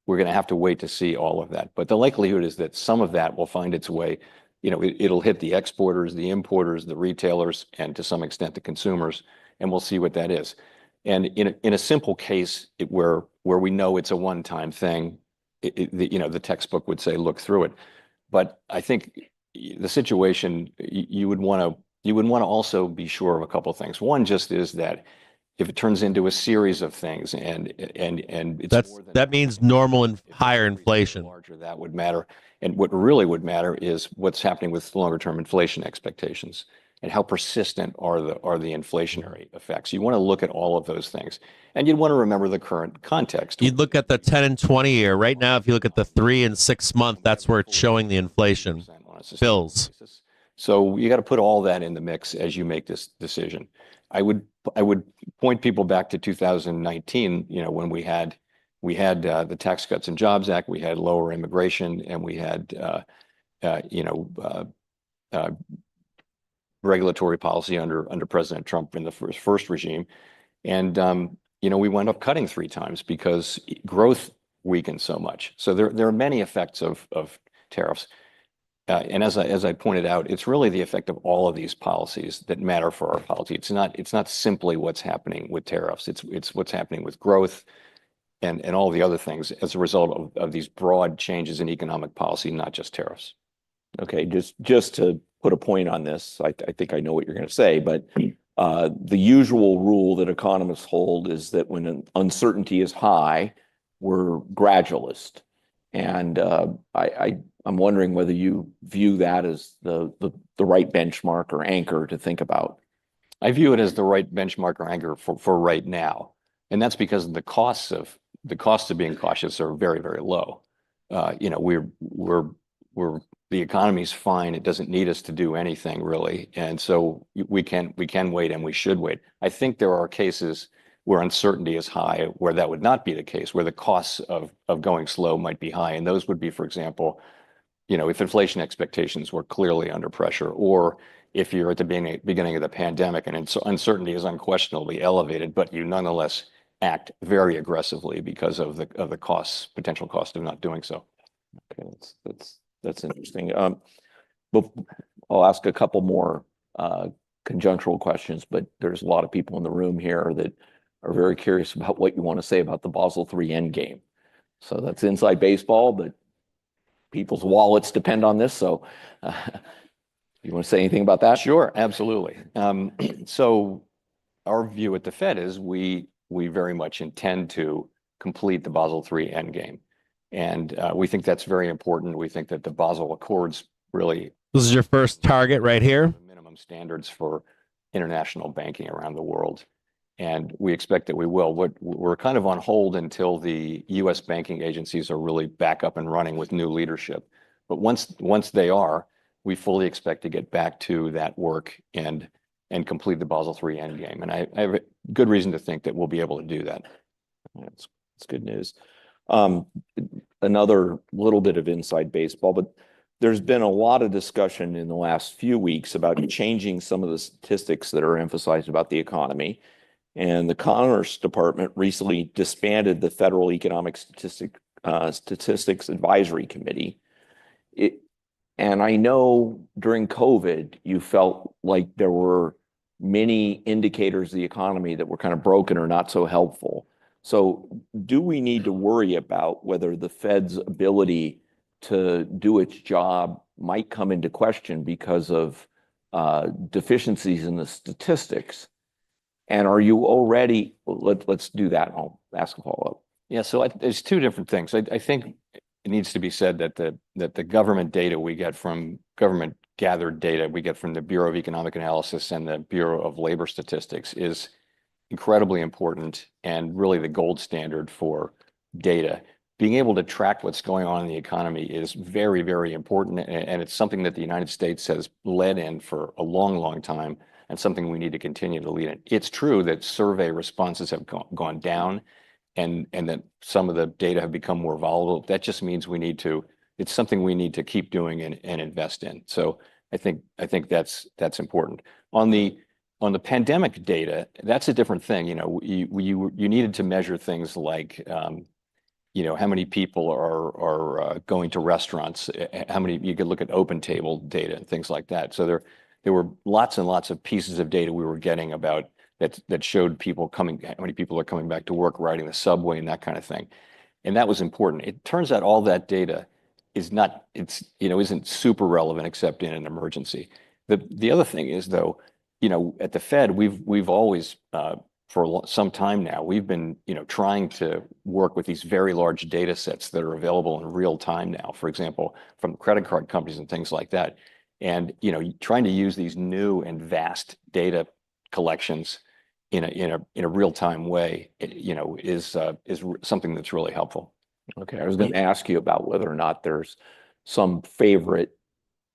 We're going to have to wait to see all of that. But the likelihood is that some of that will find its way, you know, it'll hit the exporters, the importers, the retailers, and to some extent the consumers, and we'll see what that is. And in a simple case where we know it's a one-time thing, you know, the textbook would say look through it. But I think the situation you would want to also be sure of a couple of things. One just is that if it turns into a series of things and it's that means normal and higher inflation, larger, that would matter. And what really would matter is what's happening with longer term inflation expectations and how persistent are the inflationary effects. You want to look at all of those things, and you'd want to remember the current context. You'd look at the 10 and 20 year. Right now, if you look at the 3 and 6 month, that's where it's showing the inflation bills. So you got to put all that in the mix as you make this decision. I would point people back to 2019, you know, when we had the Tax Cuts and Jobs Act, we had lower immigration, and we had regulatory policy under President Trump in the first regime, and you know, we wound up cutting 3 times because growth weakened so much. So there are many effects of tariffs. And as I pointed out, it's really the effect of all of these policies that matter for our policy. It's not simply what's happening with tariffs. It's what's happening with growth and all the other things as a result of these broad changes in economic policy, not just tariffs. Okay, just to put a point on this, I think I know what you're going to say, but the usual rule that economists hold is that when uncertainty is high, we're gradualist. And I'm wondering whether you view that as the right benchmark or anchor to think about. I view it as the right benchmark or anchor for right now, and that's because the costs of being cautious are very, very low. You know, the economy's fine. It doesn't need us to do anything really, and so we can wait, and we should wait. I think there are cases where uncertainty is high, where that would not be the case, where the costs of going slow might be high. And those would be, for example, you know, if inflation expectations were clearly under pressure, or if you're at the beginning of the pandemic and uncertainty is unquestionably elevated, but you nonetheless act very aggressively because of the potential cost of not doing so. Okay, that's interesting. But I'll ask a couple more conjunctural questions, but there's a lot of people in the room here that are very curious about what you want to say about the Basel III endgame. So that's inside baseball, but people's wallets depend on this. So you want to say anything about that? Sure, absolutely. So our view at the Fed is we very much intend to complete the Basel III endgame. And we think that's very important. We think that the Basel Accords really... This is your first target right here? Minimum standards for international banking around the world. And we expect that we will. We're kind of on hold until the U.S. banking agencies are really back up and running with new leadership. But once they are, we fully expect to get back to that work and complete the Basel III endgame. And I have a good reason to think that we'll be able to do that. That's good news. Another little bit of inside baseball, but there's been a lot of discussion in the last few weeks about changing some of the statistics that are emphasized about the economy. And the Commerce Department recently disbanded the Federal Economic Statistics Advisory Committee. And I know during COVID, you felt like there were many indicators of the economy that were kind of broken or not so helpful. So do we need to worry about whether the Fed's ability to do its job might come into question because of deficiencies in the statistics? And are you already, let's do that. I'll ask a follow-up. Yeah, so there's two different things. I think it needs to be said that the government data we get from government gathered data we get from the Bureau of Economic Analysis and the Bureau of Labor Statistics is incredibly important and really the gold standard for data. Being able to track what's going on in the economy is very, very important. And it's something that the United States has led in for a long, long time and something we need to continue to lead in. It's true that survey responses have gone down and that some of the data have become more volatile. That just means it's something we need to keep doing and invest in. So I think that's important. On the pandemic data, that's a different thing. You needed to measure things like how many people are going to restaurants, how many, you could look at open table data and things like that. So there were lots and lots of pieces of data we were getting about that showed how many people are coming back to work, riding the subway and that kind of thing. And that was important. It turns out all that data isn't super relevant except in an emergency. The other thing is though, at the Fed, we've always, for some time now, we've been, trying to work with these very large data sets that are available in real time now, for example, from credit card companies and things like that. And, trying to use these new and vast data collections in a real-time way, is something that's really helpful. Okay, I was going to ask you about whether or not there's some favorite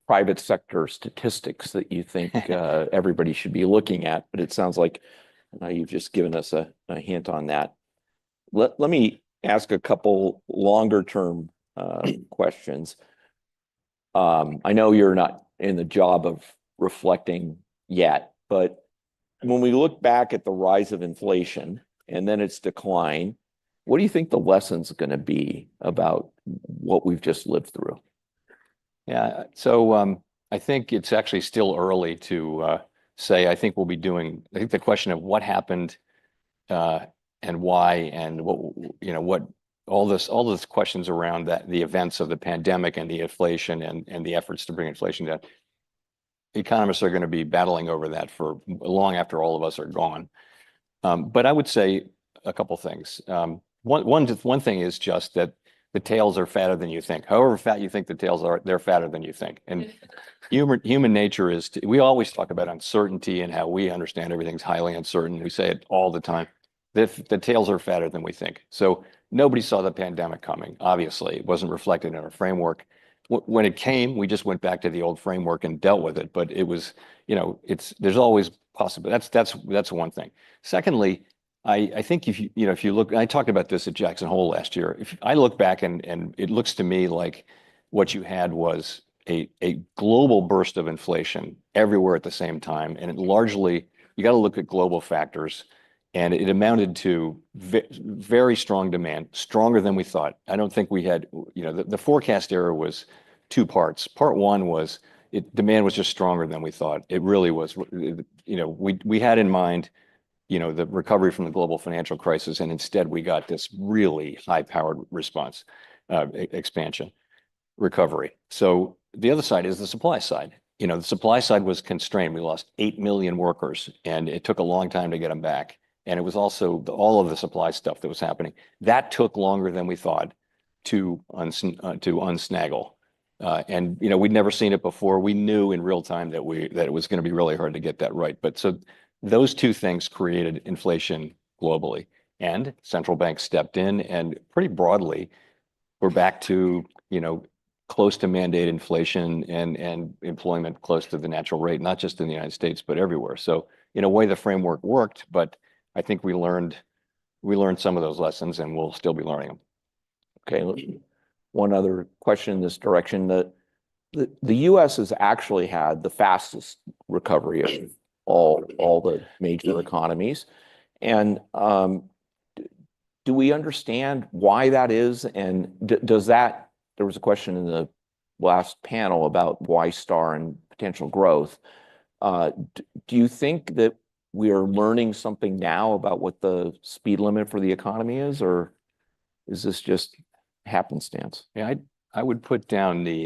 private sector statistics that you think everybody should be looking at, but it sounds like you've just given us a hint on that. Let me ask a couple longer term questions. I know you're not in the job of reflecting yet, but when we look back at the rise of inflation and then its decline, what do you think the lesson's going to be about what we've just lived through? Yeah, so I think it's actually still early to say. I think the question of what happened and why and what all those questions around the events of the pandemic and the inflation and the efforts to bring inflation down. Economists are going to be battling over that for long after all of us are gone. But I would say a couple things. One thing is just that the tails are fatter than you think. However fat you think the tails are, they're fatter than you think. And human nature is, we always talk about uncertainty and how we understand everything's highly uncertain. We say it all the time. The tails are fatter than we think. So nobody saw the pandemic coming, obviously. It wasn't reflected in our framework. When it came, we just went back to the old framework and dealt with it. But it was, there's always possible. That's one thing. Secondly, I think if you look, I talked about this at Jackson Hole last year. If I look back and it looks to me like what you had was a global burst of inflation everywhere at the same time. And largely, you got to look at global factors. And it amounted to very strong demand, stronger than we thought. I don't think we had, the forecast error was two parts. Part one was demand was just stronger than we thought. It really was. We had in mind, the recovery from the global financial crisis, and instead we got this really high-powered response, expansion, recovery. So the other side is the supply side. The supply side was constrained. We lost 8 million workers, and it took a long time to get them back. And it was also all of the supply stuff that was happening. That took longer than we thought to unsnaggle. And we'd never seen it before. We knew in real time that it was going to be really hard to get that right. But so those two things created inflation globally, and central banks stepped in, and pretty broadly, we're back to close to mandate inflation and employment close to the natural rate, not just in the United States but everywhere. So in a way, the framework worked, but I think we learned some of those lessons, and we'll still be learning them. Okay, one other question in this direction. The U.S. has actually had the fastest recovery of all the major economies, and do we understand why that is? And does that? There was a question in the last panel about Y-star and potential growth. Do you think that we are learning something now about what the speed limit for the economy is, or is this just happenstance? Yeah, I would put down the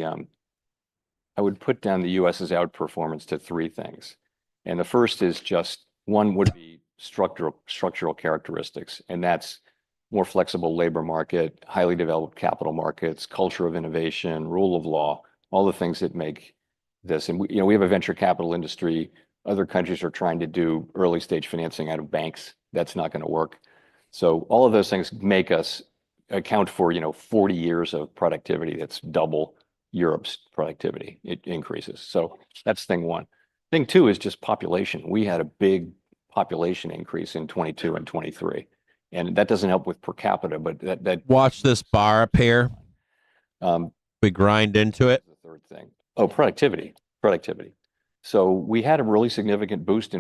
U.S.'s outperformance to three things, and the first is just one would be structural characteristics, and that's more flexible labor market, highly developed capital markets, culture of innovation, rule of law, all the things that make this. And we have a venture capital industry. Other countries are trying to do early stage financing out of banks. That's not going to work. So all of those things make us account for 40 years of productivity. That's double Europe's productivity. It increases. So that's thing one. Thing two is just population. We had a big population increase in 22 and 23. And that doesn't help with per capita, but that watch this bar up here. We grind into it. The third thing. Oh, productivity. So we had a really significant burst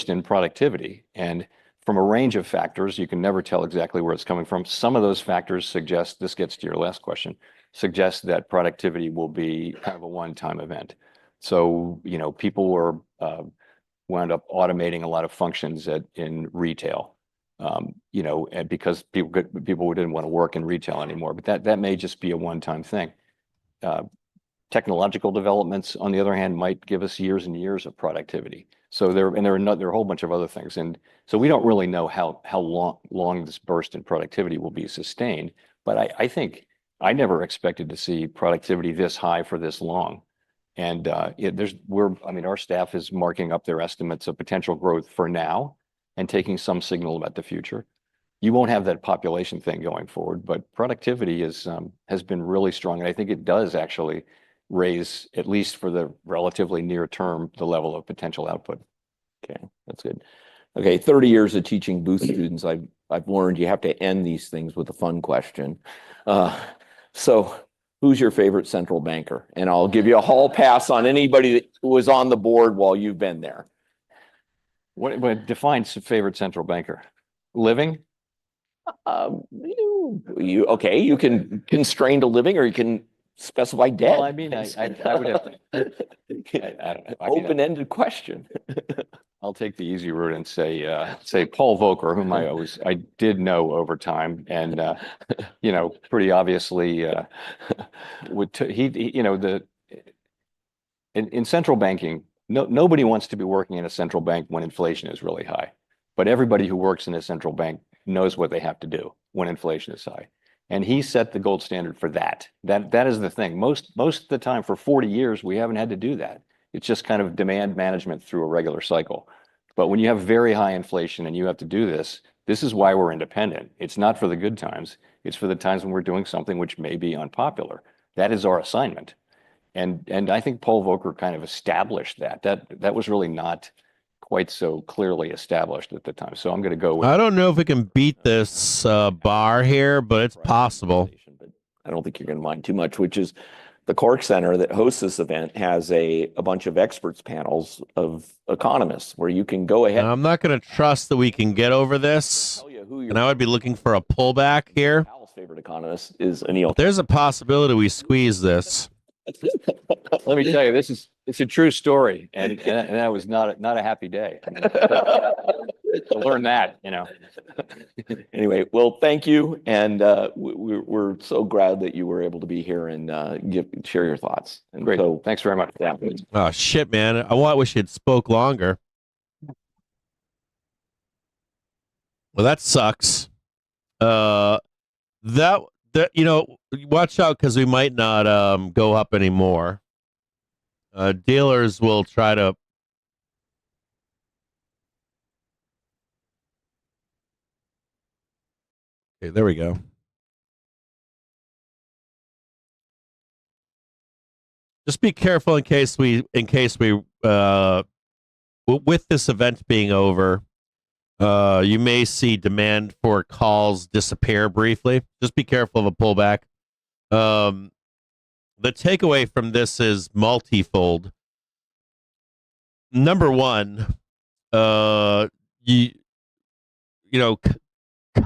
in productivity, and from a range of factors, you can never tell exactly where it's coming from. Some of those factors suggest, this gets to your last question, suggest that productivity will be kind of a one-time event. So people were wound up automating a lot of functions in retail. And because people didn't want to work in retail anymore, but that may just be a one-time thing. Technological developments, on the other hand, might give us years and years of productivity. So there are a whole bunch of other things, and so we don't really know how long this burst in productivity will be sustained. But I think I never expected to see productivity this high for this long. And our staff is marking up their estimates of potential growth for now, and taking some signal about the future. You won't have that population thing going forward, but productivity has been really strong, and I think it does actually raise, at least for the relatively near term, the level of potential output. Okay, that's good. Okay, 30 years of teaching Booth students, I've learned you have to end these things with a fun question. So who's your favorite central banker? And I'll give you a hall pass on anybody that was on the board while you've been there. What defines favorite central banker? Living? You can constrain to living, or you can specify dead. Well, I mean, I would have to, I don't know. Open-ended question. I'll take the easy route and say Paul Volcker, whom I did know over time, and pretty obviously in central banking, nobody wants to be working in a central bank when inflation is really high, but everybody who works in a central bank knows what they have to do when inflation is high. And he set the gold standard for that. That is the thing. Most of the time for 40 years, we haven't had to do that. It's just kind of demand management through a regular cycle. But when you have very high inflation and you have to do this is why we're independent. It's not for the good times. It's for the times when we're doing something which may be unpopular. That is our assignment. And I think Paul Volcker kind of established that. That was really not quite so clearly established at the time. So I'm going to go with... I don't know if we can beat this bar here, but it's possible. But I don't think you're going to mind too much, which is the Cork Center that hosts this event has a bunch of experts panels of economists where you can go ahead. Now, I'm not going to trust that we can get over this, and I would be looking for a pullback here. Powell's favorite economist is Anil. There's a possibility we squeeze this. Let me tell you, it's a true story, and that was not a happy day. To learn that, Anyway, well, thank you, and we're so glad that you were able to be here and share your thoughts. And Great. So, Thanks very much. Yeah. Oh shit, man! I wish you'd spoke longer. Well, that sucks. That watch out because we might not go up anymore. Dealers will try to. Okay, there we go. Just be careful in case we with this event being over, you may see demand for calls disappear briefly. Just be careful of a pullback. The takeaway from this is multifold. Number one,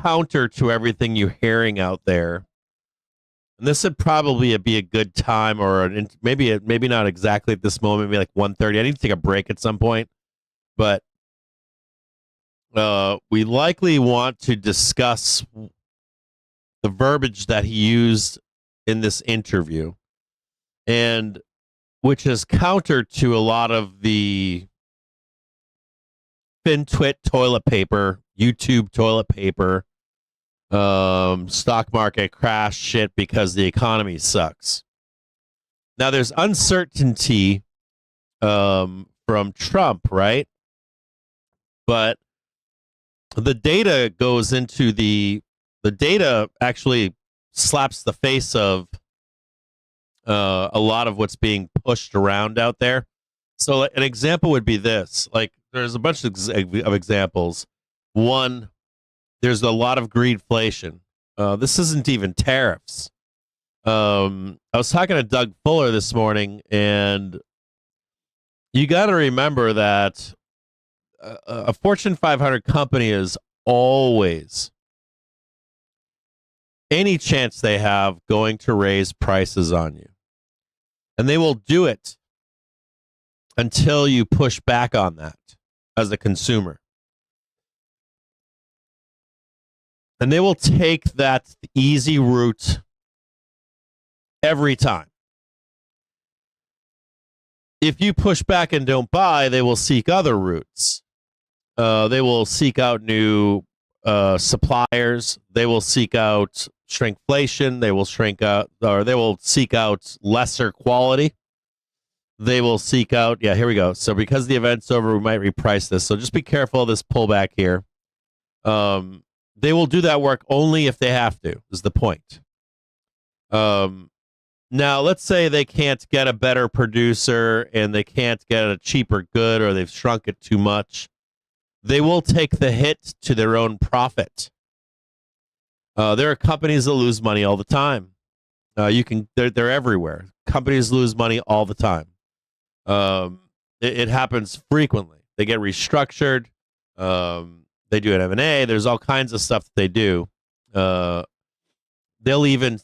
counter to everything you're hearing out there. And this would probably be a good time, or maybe not exactly at this moment, maybe like 1:30. I need to take a break at some point, but we likely want to discuss the verbiage that he used in this interview, and which is counter to a lot of the FinTwit toilet paper, YouTube toilet paper, stock market crash shit because the economy sucks. Now there's uncertainty from Trump, right? But the data goes into the data actually slaps the face of a lot of what's being pushed around out there. So an example would be this. Like there's a bunch of examples. One, there's a lot of greedflation. This isn't even tariffs. I was talking to Doug Fuller this morning, and you got to remember that a Fortune 500 company is always, any chance they have, going to raise prices on you. And they will do it until you push back on that as a consumer. And they will take that easy route every time. If you push back and don't buy, they will seek other routes. They will seek out new suppliers. They will seek out shrinkflation. They will they will seek out lesser quality. They will seek out, here we go. So because the event's over, we might reprice this. So just be careful of this pullback here. They will do that work only if they have to, is the point. Now, let's say they can't get a better producer and they can't get a cheaper good, or they've shrunk it too much. They will take the hit to their own profit. There are companies that lose money all the time. They're everywhere. Companies lose money all the time. It happens frequently. They get restructured. They do an M&A. There's all kinds of stuff that they do. They'll even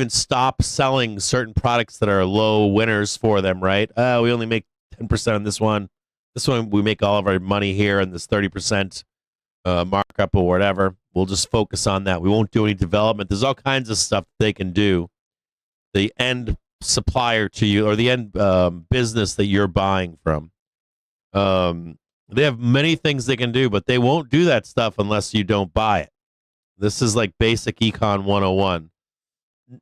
stop selling certain products that are low winners for them, right? We only make 10% on this one. This one we make all of our money here, and this 30% markup or whatever. We'll just focus on that. We won't do any development. There's all kinds of stuff they can do. The end supplier to you, or the end business that you're buying from. They have many things they can do, but they won't do that stuff unless you don't buy it. This is like basic econ 101.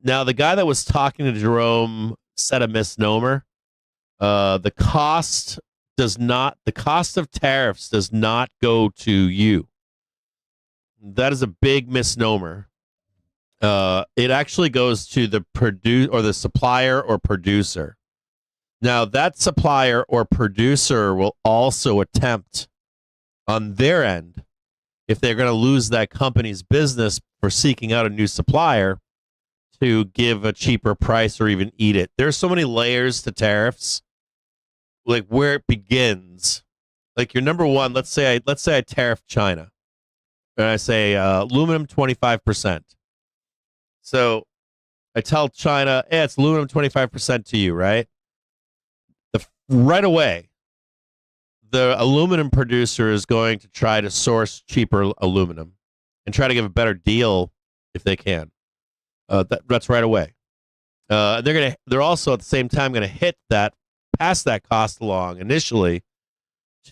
Now, the guy that was talking to Jerome said a misnomer. The cost of tariffs does not go to you. That is a big misnomer. It actually goes to the supplier or producer. Now, that supplier or producer will also attempt on their end, if they're going to lose that company's business for seeking out a new supplier, to give a cheaper price or even eat it. There's so many layers to tariffs. Like where it begins, like your number one. Let's say I tariff China, and I say aluminum 25%. So I tell China, hey, it's aluminum 25% to you, right? Right away, the aluminum producer is going to try to source cheaper aluminum and try to give a better deal if they can. That's right away. They're also at the same time going to pass that cost along initially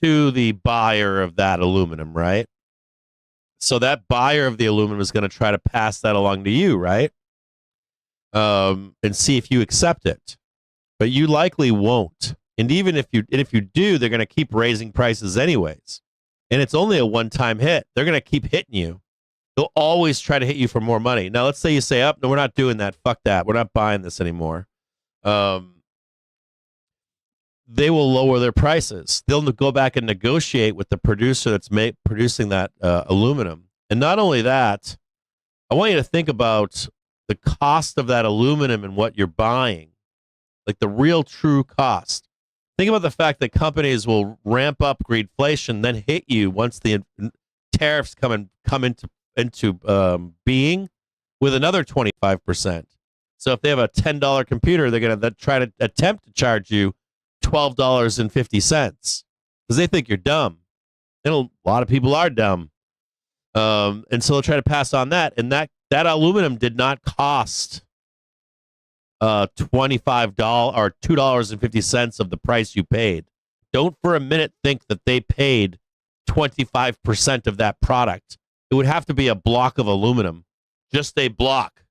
to the buyer of that aluminum, right? So that buyer of the aluminum is going to try to pass that along to you, right? And see if you accept it. But you likely won't. And even if you do, they're going to keep raising prices anyways. And it's only a one-time hit. They're going to keep hitting you. They'll always try to hit you for more money. Now, let's say you say, no, we're not doing that. Fuck that. We're not buying this anymore. They will lower their prices. They'll go back and negotiate with the producer that's producing that aluminum. And not only that, I want you to think about the cost of that aluminum and what you're buying, like the real true cost. Think about the fact that companies will ramp up greedflation, then hit you once the tariffs come into being with another 25%. So if they have a $10 computer, they're going to try to attempt to charge you $12.50 because they think you're dumb. And a lot of people are dumb. And so they'll try to pass on that. And that aluminum did not cost $25 or $2.50 of the price you paid. Don't for a minute think that they paid 25% of that product. It would have to be a block of aluminum, just a block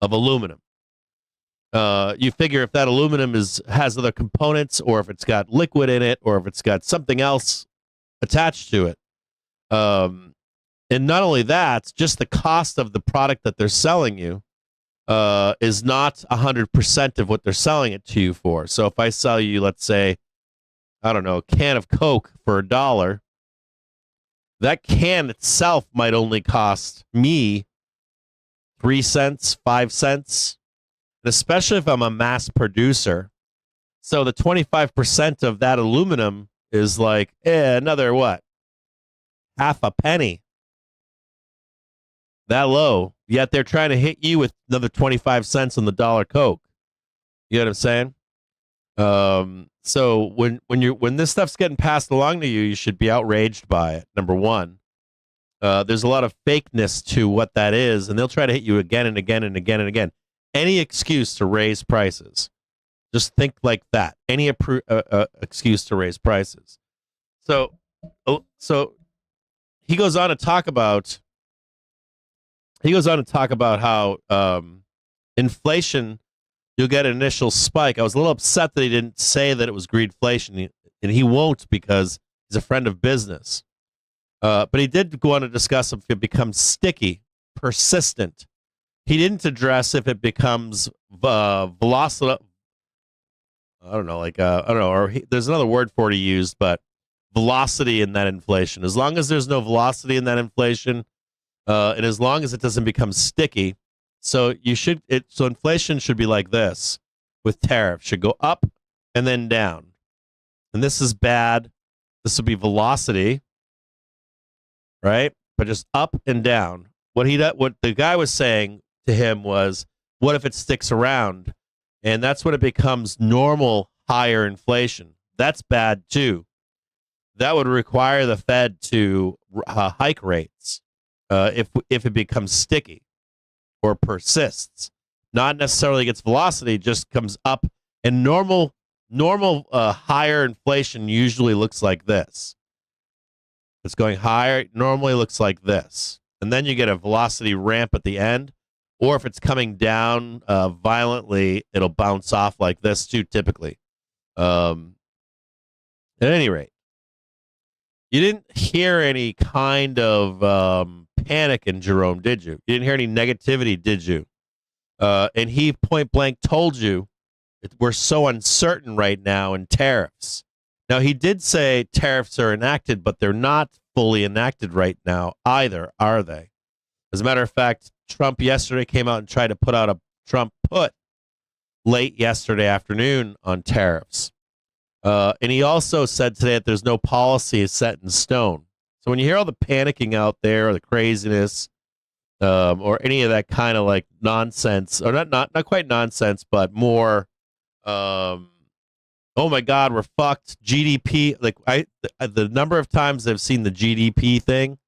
of aluminum. You figure if that aluminum has other components, or if it's got liquid in it, or if it's got something else attached to it. And not only that, just the cost of the product that they're selling you is not 100% of what they're selling it to you for. So if I sell you, let's say, I don't know, a can of Coke for $1, that can itself might only cost me 3 cents, 5 cents, and especially if I'm a mass producer. So the 25% of that aluminum is like another what? Half a penny. That low. Yet they're trying to hit you with another 25 cents on the dollar Coke. You know what I'm saying? So when this stuff's getting passed along to you, you should be outraged by it. Number one, there's a lot of fakeness to what that is, and they'll try to hit you again and again and again and again. Any excuse to raise prices. Just think like that. Any excuse to raise prices. So he goes on to talk about. How inflation, you'll get an initial spike. I was a little upset that he didn't say that it was greedflation, and he won't because he's a friend of business. But he did go on to discuss if it becomes sticky, persistent. He didn't address if it becomes velocity. I don't know, there's another word for it he used, but velocity in that inflation. As long as there's no velocity in that inflation, and as long as it doesn't become sticky, so inflation should be like this with tariffs, should go up and then down. And this is bad. This would be velocity, right? But just up and down. What the guy was saying to him was, what if it sticks around? And that's when it becomes normal higher inflation. That's bad too. That would require the Fed to hike rates. If it becomes sticky or persists, not necessarily gets velocity, just comes up. And normal higher inflation usually looks like this. It's going higher, it normally looks like this. And then you get a velocity ramp at the end. Or if it's coming down violently, it'll bounce off like this too, typically. At any rate, you didn't hear any kind of panic in Jerome, did you? You didn't hear any negativity, did you? And he point blank told you we're so uncertain right now in tariffs. Now, he did say tariffs are enacted, but they're not fully enacted right now either, are they? As a matter of fact, Trump yesterday came out and tried to put out a Trump put late yesterday afternoon on tariffs. And he also said today that there's no policy set in stone. So when you hear all the panicking out there, or the craziness, or any of that kind of like nonsense, or not quite nonsense, but more, oh my God, we're fucked. GDP, like the number of times I've seen the GDP thing,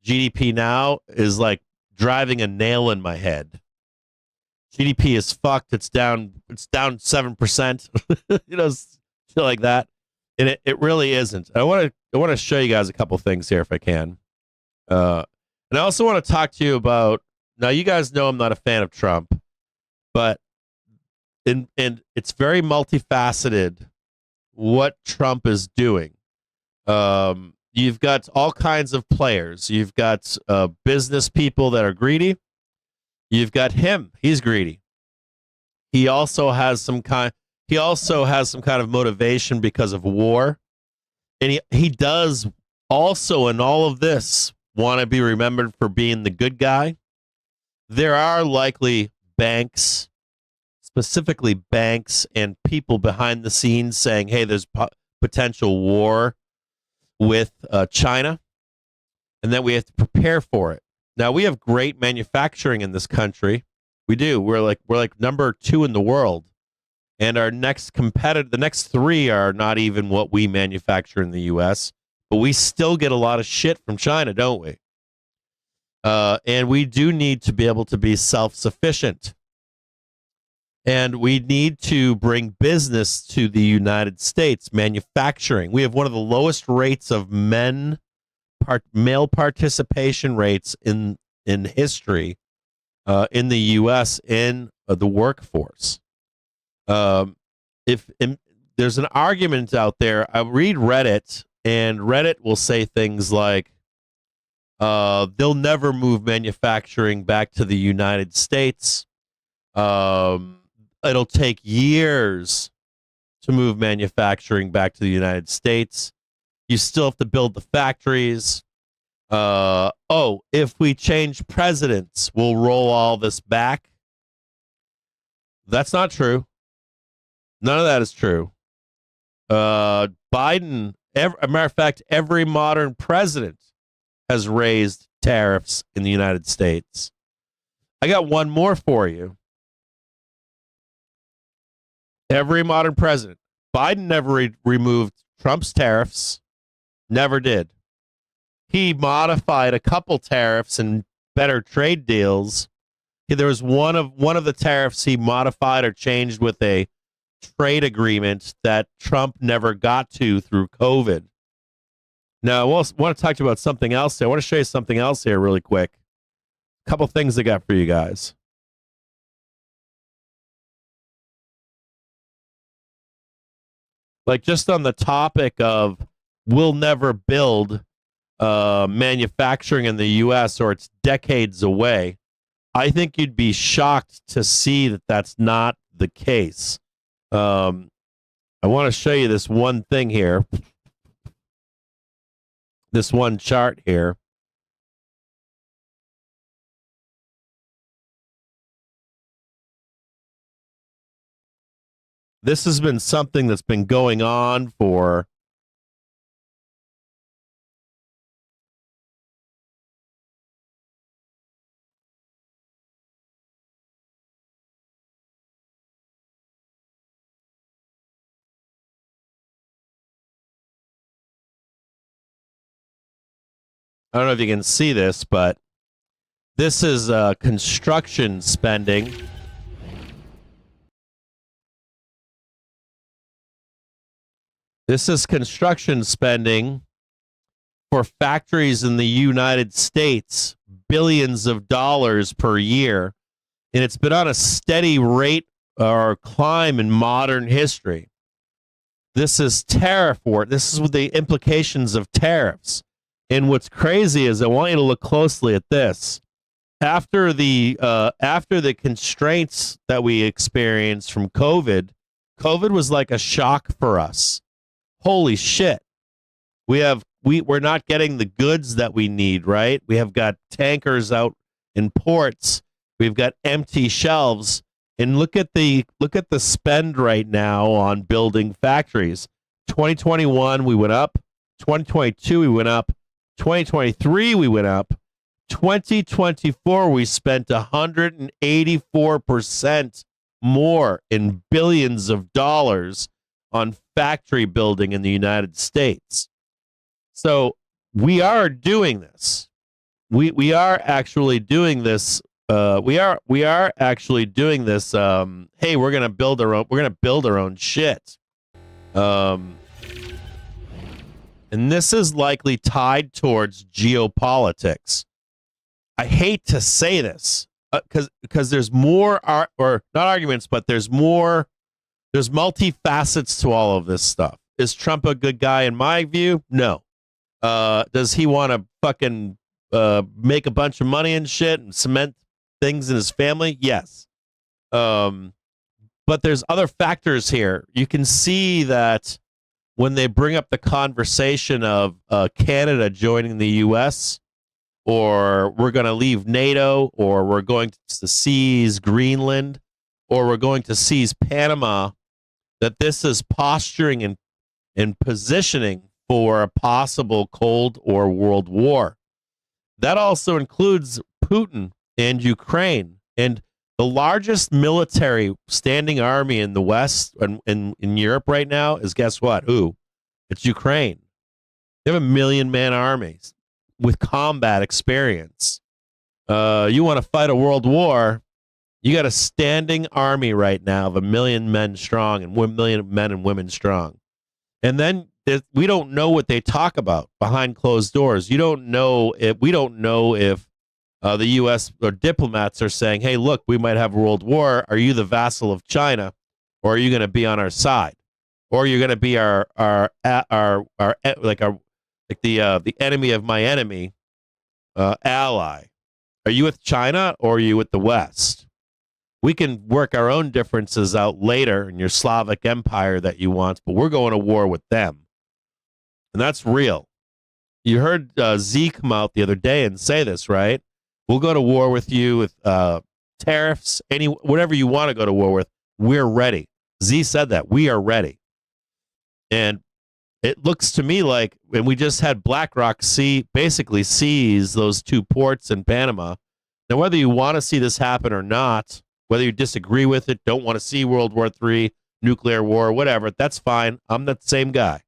GDP now is like driving a nail in my head. GDP is fucked. It's down 7%. You know, shit like that. And it really isn't. I want to show you guys a couple things here if I can. And I also want to talk to you about, now you guys know I'm not a fan of Trump, but and it's very multifaceted what Trump is doing. You've got all kinds of players. You've got business people that are greedy. You've got him. He's greedy. He also has some kind of motivation because of war. And he does also in all of this want to be remembered for being the good guy. There are likely banks, specifically banks and people behind the scenes saying, hey, there's potential war with China, and that we have to prepare for it. Now, we have great manufacturing in this country. We do. We're like number 2 in the world. And our next competitor, the next 3 are not even what we manufacture in the U.S., but we still get a lot of shit from China, don't we? And we do need to be able to be self-sufficient. And we need to bring business to the United States, manufacturing. We have one of the lowest rates of male participation rates in history in the U.S. in the workforce. If there's an argument out there, I read Reddit, and Reddit will say things like, they'll never move manufacturing back to the United States. It'll take years to move manufacturing back to the United States. You still have to build the factories. If we change presidents, we'll roll all this back. That's not true. None of that is true. Biden, as a matter of fact, every modern president has raised tariffs in the United States. I got one more for you. Every modern president. Biden never removed Trump's tariffs. Never did. He modified a couple tariffs and better trade deals. There was one of the tariffs he modified or changed with a trade agreement that Trump never got to through COVID. Now, I want to talk to you about something else here. I want to show you something else here really quick. A couple things I got for you guys. Like just on the topic of we'll never build manufacturing in the U.S. or it's decades away. I think you'd be shocked to see that that's not the case. I want to show you this one thing here. This one chart here. This has been something that's been going on for I don't know if you can see this, but this is construction spending. This is construction spending for factories in the United States, billions of dollars per year, and it's been on a steady rate or climb in modern history. This is tariff war. This is the implications of tariffs. And what's crazy is I want you to look closely at this. After the constraints that we experienced from COVID was like a shock for us. Holy shit. We're not getting the goods that we need, right? We have got tankers out in ports We've got empty shelves. And look at the spend right now on building factories. 2021 we went up. 2022 we went up. 2023 we went up. 2024 we spent 184% more in billions of dollars on factory building in the United States. So we are doing this. We are actually doing this. We are actually doing this. Hey, we're gonna build our own shit. And this is likely tied towards geopolitics. I hate to say this because there's more or not arguments, but there's multifacets to all of this stuff. Is Trump a good guy in my view? No. Does he want to fucking make a bunch of money and shit and cement things in his family? Yes. But there's other factors here. You can see that when they bring up the conversation of Canada joining the U.S., or we're going to leave NATO, or we're going to seize Greenland, or we're going to seize Panama, that this is posturing and positioning for a possible Cold or World War. That also includes Putin and Ukraine. And the largest military standing army in the West and in Europe right now is, guess what? Who? It's Ukraine. They have 1 million-man armies with combat experience. You want to fight a world war, you got a standing army right now of 1 million men strong and 1 million men and women strong. And then we don't know what they talk about behind closed doors. We don't know if the U.S. or diplomats are saying, "Hey, look, we might have a world war. Are you the vassal of China, or are you going to be on our side, or are you going to be the enemy of my enemy ally? Are you with China or are you with the West?" We can work our own differences out later in your Slavic empire that you want, but we're going to war with them. And that's real. You heard Z come out the other day and say this, right? We'll go to war with you with tariffs, whatever you want to go to war with. We're ready. Z said that. We are ready. And it looks to me like, and we just had BlackRock basically seize those 2 ports in Panama. Now, whether you want to see this happen or not, whether you disagree with it, don't want to see World War III, nuclear war, whatever, that's fine. I'm the same guy.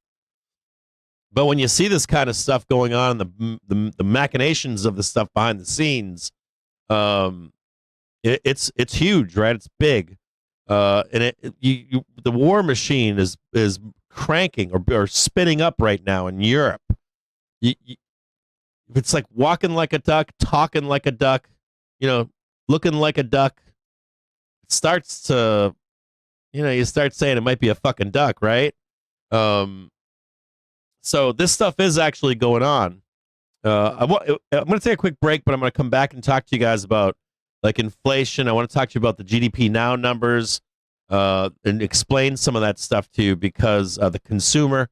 But when you see this kind of stuff going on, the machinations of the stuff behind the scenes, it's huge, right? It's big, and the war machine is cranking or spinning up right now in Europe. It's like walking like a duck, talking like a duck, looking like a duck. It starts to, you start saying it might be a fucking duck, right? So this stuff is actually going on. I'm going to take a quick break, but I'm going to come back and talk to you guys about like inflation. I want to talk to you about the GDP now numbers and explain some of that stuff to you because the consumer,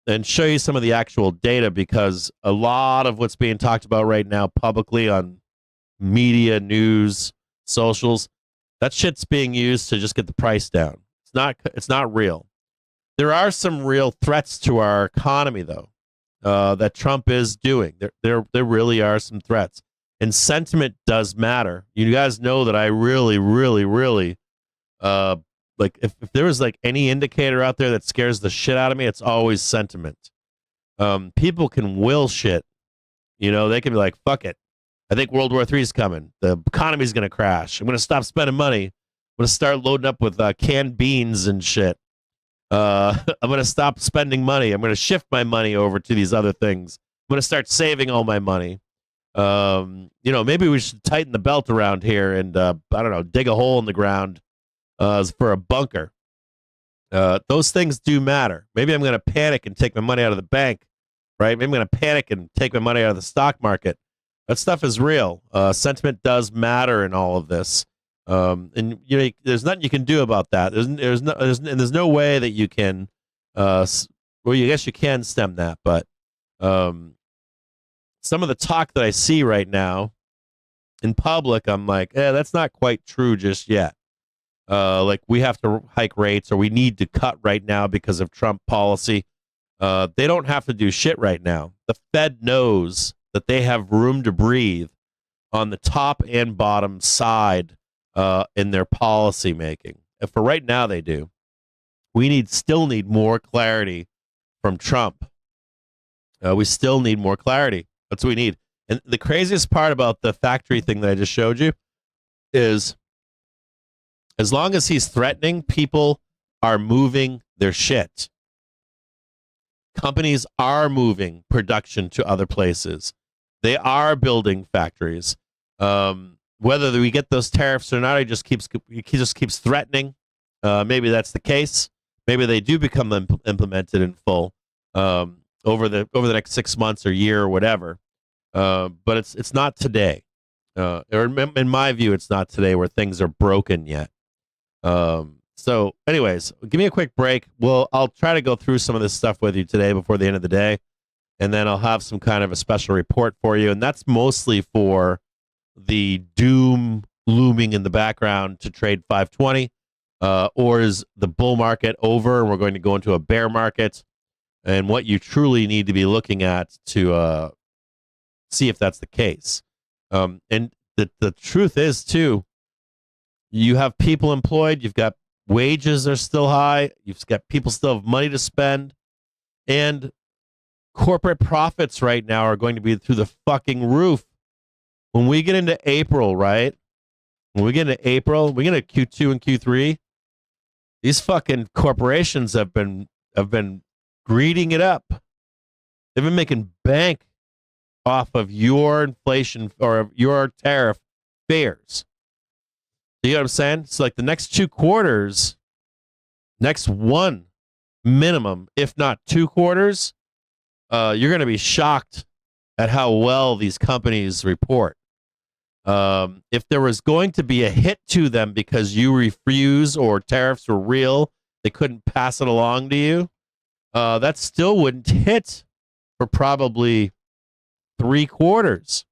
and show you some of the actual data, because a lot of what's being talked about right now publicly on media, news, socials, that shit's being used to just get the price down. It's not real. There are some real threats to our economy, though, that Trump is doing. There really are some threats. And sentiment does matter. You guys know that I really, really, really, like if there was like any indicator out there that scares the shit out of me, it's always sentiment. People can will shit. They can be like, fuck it. I think World War III is coming. The economy's going to crash. I'm going to stop spending money. I'm going to start loading up with canned beans and shit. I'm going to stop spending money. I'm going to shift my money over to these other things. I'm going to start saving all my money. Maybe we should tighten the belt around here and, I don't know, dig a hole in the ground for a bunker. Those things do matter. Maybe I'm going to panic and take my money out of the bank, right? Maybe I'm going to panic and take my money out of the stock market. That stuff is real. Sentiment does matter in all of this. And there's nothing you can do about that. There's no way that you can. I guess you can stem that, but some of the talk that I see right now in public, I'm like, that's not quite true just yet. Like we have to hike rates or we need to cut right now because of Trump policy. They don't have to do shit right now. The Fed knows that they have room to breathe on the top and bottom side in their policy making. And for right now, they do. We still need more clarity from Trump. We still need more clarity. That's what we need. And the craziest part about the factory thing that I just showed you is as long as he's threatening, people are moving their shit. Companies are moving production to other places. They are building factories. Whether we get those tariffs or not, he just keeps threatening. Maybe that's the case. Maybe they do become implemented in full over the next 6 months or year or whatever. But it's not today. Or in my view, it's not today where things are broken yet. So anyways, give me a quick break. I'll try to go through some of this stuff with you today before the end of the day. And then I'll have some kind of a special report for you. And that's mostly for the doom looming in the background to trade 520. Or is the bull market over and we're going to go into a bear market? And what you truly need to be looking at to see if that's the case. And the truth is, too, you have people employed. You've got wages are still high. You've got people still have money to spend. And corporate profits right now are going to be through the fucking roof. When we get into April, right? When we get into April, we get into Q2 and Q3. These fucking corporations have been greeting it up. They've been making bank off of your inflation or your tariff fears. You know what I'm saying? It's like the next 2 quarters, next one minimum, if not 2 quarters, you're going to be shocked at how well these companies report. If there was going to be a hit to them because you refuse or tariffs were real, they couldn't pass it along to you, that still wouldn't hit for probably 3 quarters,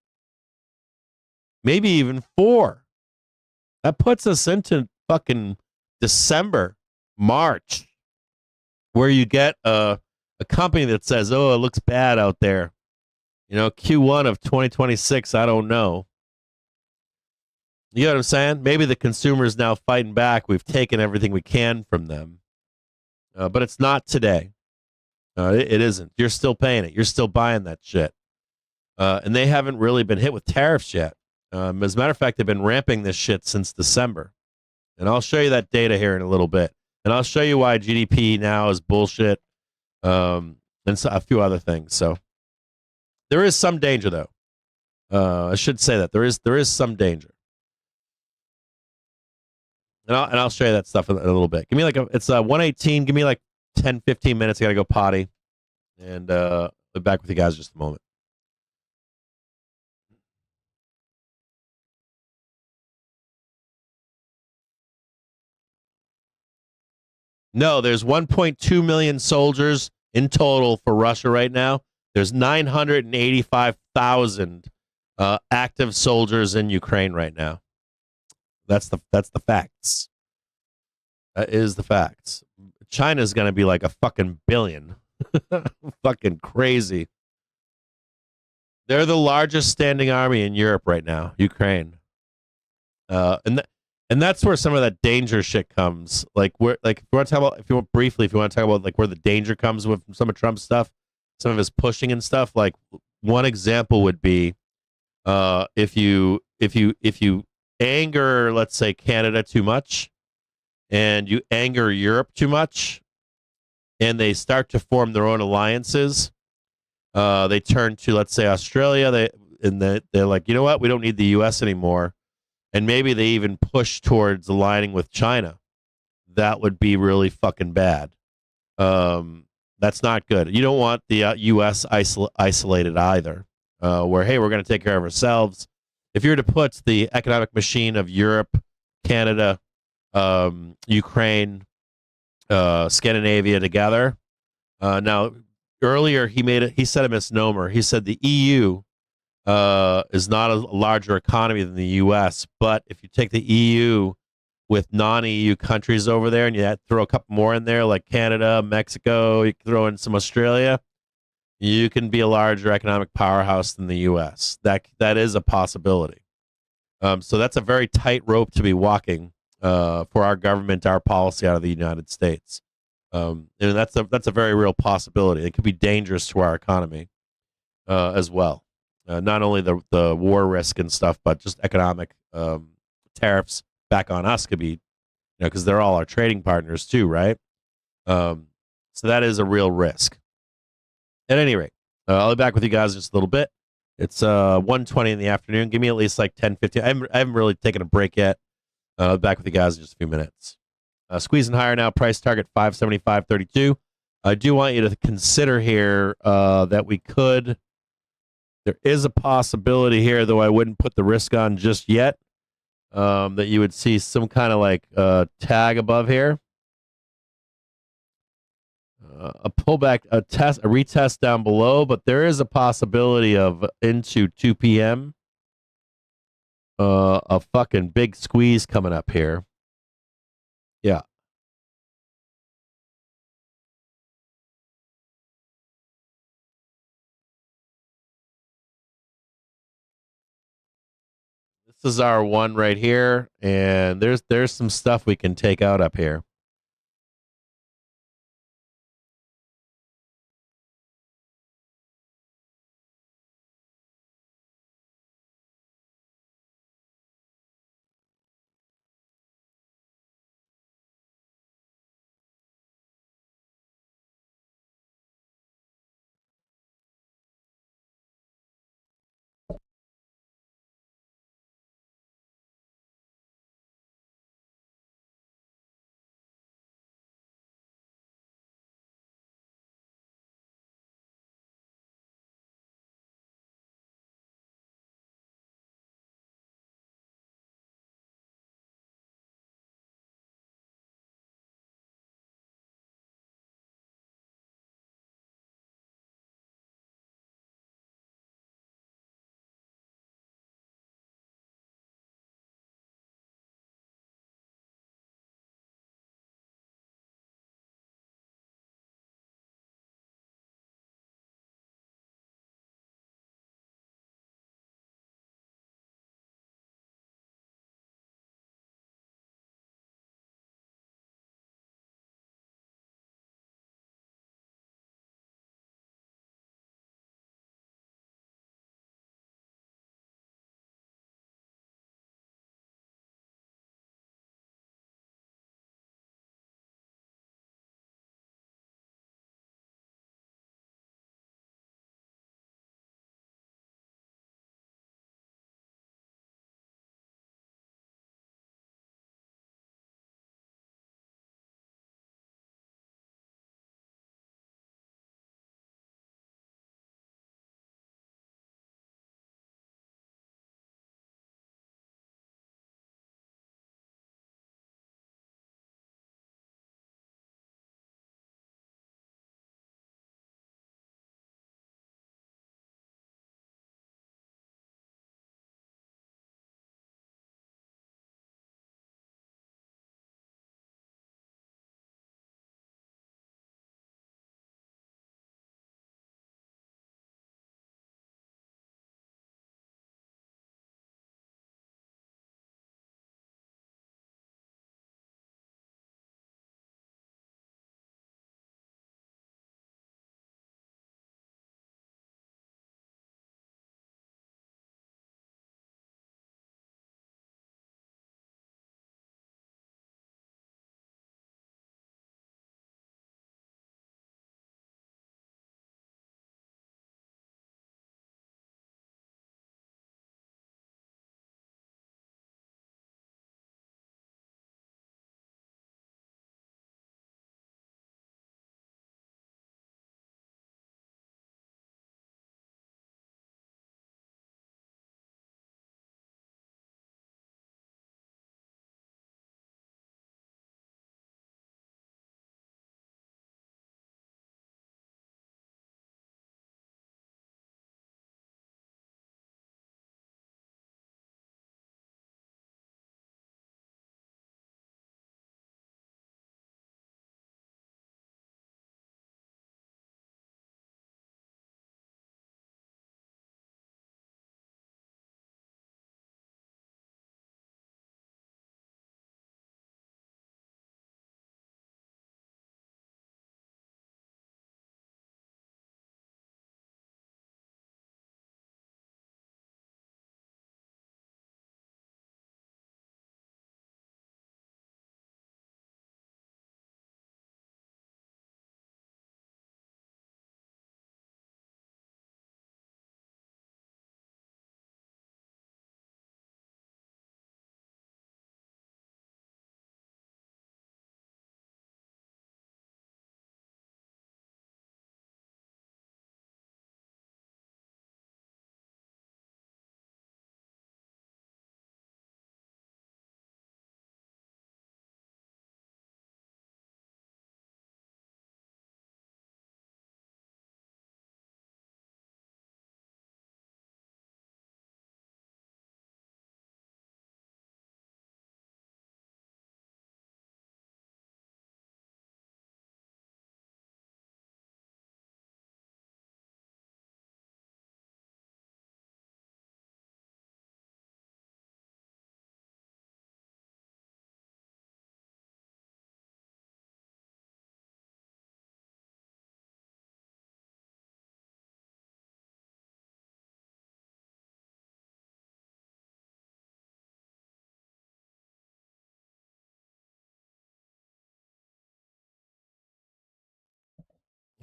maybe even 4. That puts us into fucking December, March, where you get a company that says, oh, it looks bad out there. You know, Q1 of 2026, I don't know. You know what I'm saying? Maybe the consumer's now fighting back. We've taken everything we can from them. But it's not today. It isn't. You're still paying it. You're still buying that shit. And they haven't really been hit with tariffs yet. As a matter of fact, they've been ramping this shit since December. And I'll show you that data here in a little bit. And I'll show you why GDP now is bullshit and so, a few other things. So there is some danger, though. I should say that. There is some danger. And I'll show you that stuff in a little bit. Give me it's 1:18. Give me like 10, 15 minutes. I got to go potty. And I'll be back with you guys in just a moment. No, there's 1.2 million soldiers in total for Russia right now. There's 985,000 active soldiers in Ukraine right now. That's the facts. That is the facts. China's going to be like a fucking billion. Fucking crazy. They're the largest standing army in Europe right now, Ukraine. And that's where some of that danger shit comes. Like if you want to talk about, if you want to talk about like where the danger comes with some of Trump's stuff, some of his pushing and stuff. Like one example would be, if you anger, let's say Canada too much, and you anger Europe too much, and they start to form their own alliances. They turn to, let's say, Australia. They're like, you know what? We don't need the U.S. anymore. And maybe they even push towards aligning with China. That would be really fucking bad. That's not good. You don't want the U.S. isolated either, where, hey, we're going to take care of ourselves. If you're to put the economic machine of Europe, Canada, Ukraine, Scandinavia together. Now, earlier he said a misnomer. He said the EU is not a larger economy than the U.S. But if you take the EU with non-EU countries over there, and you throw a couple more in there, like Canada, Mexico, you can throw in some Australia, you can be a larger economic powerhouse than the U.S. That is a possibility. So that's a very tight rope to be walking for our government, our policy out of the United States. And that's a very real possibility. It could be dangerous to our economy as well. Not only the war risk and stuff, but just economic tariffs back on us could be, because they're all our trading partners too, right? So that is a real risk. At any rate, I'll be back with you guys in just a little bit. It's 1:20 in the afternoon. Give me at least like 10, 15. I haven't really taken a break yet. I'll be back with you guys in just a few minutes. Squeezing higher now. Price target 575.32. I do want you to consider here that we could. There is a possibility here, though I wouldn't put the risk on just yet, that you would see some kind of like tag above here. A pullback, a retest down below, but there is a possibility of into 2 p.m. A fucking big squeeze coming up here. Yeah. This is our one right here, and there's some stuff we can take out up here.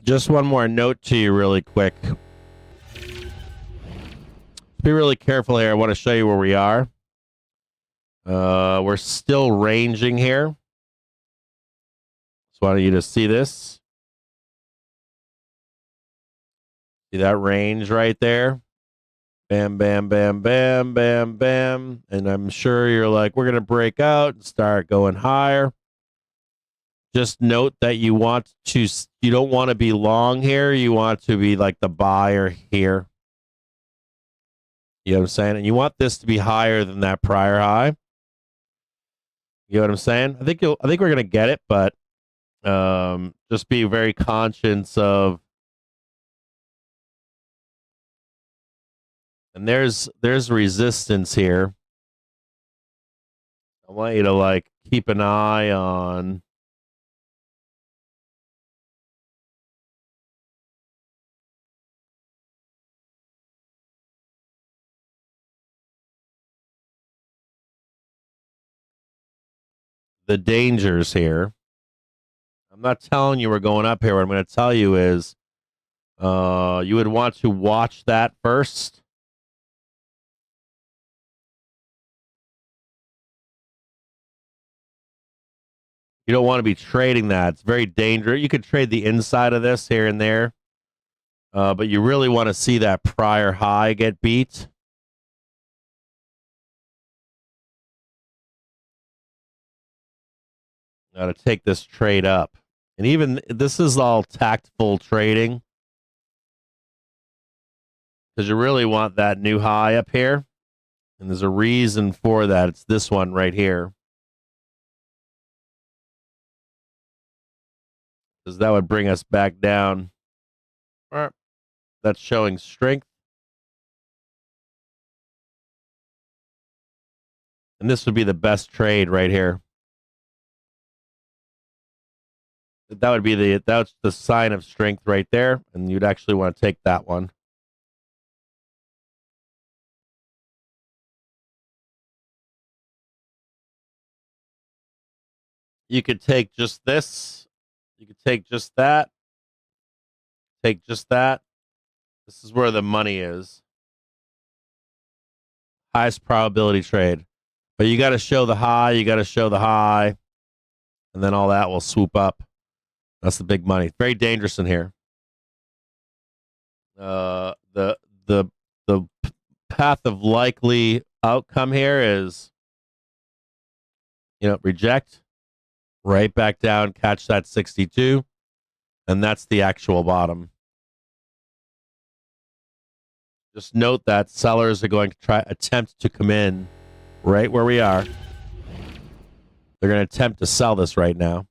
Just one more note to you really quick. Be really careful here. I want to show you where we are. We're still ranging here. Just wanted you to see this. See that range right there? Bam, bam, bam, bam, bam, bam. And I'm sure you're like, we're going to break out and start going higher. Just note that you don't want to be long here. You want to be like the buyer here. You know what I'm saying? And you want this to be higher than that prior high. You know what I'm saying? I think we're gonna get it, but just be very conscious of. And there's resistance here. I want you to like keep an eye on. The dangers here. I'm not telling you we're going up here. What I'm going to tell you is you would want to watch that first. You don't want to be trading that. It's very dangerous. You could trade the inside of this here and there, but you really want to see that prior high get beat. Got to take this trade up. And even this is all tactful trading because you really want that new high up here. And there's a reason for that. It's this one right here. Because that would bring us back down. That's showing strength. And this would be the best trade right here. That's the sign of strength right there. And you'd actually want to take that one. You could take just this. You could take just that. Take just that. This is where the money is. Highest probability trade. But you got to show the high. You got to show the high. And then all that will swoop up. That's the big money. Very dangerous in here. The path of likely outcome here is, reject, right back down, catch that 62, and that's the actual bottom. Just note that sellers are going to attempt to come in right where we are. They're going to attempt to sell this right now.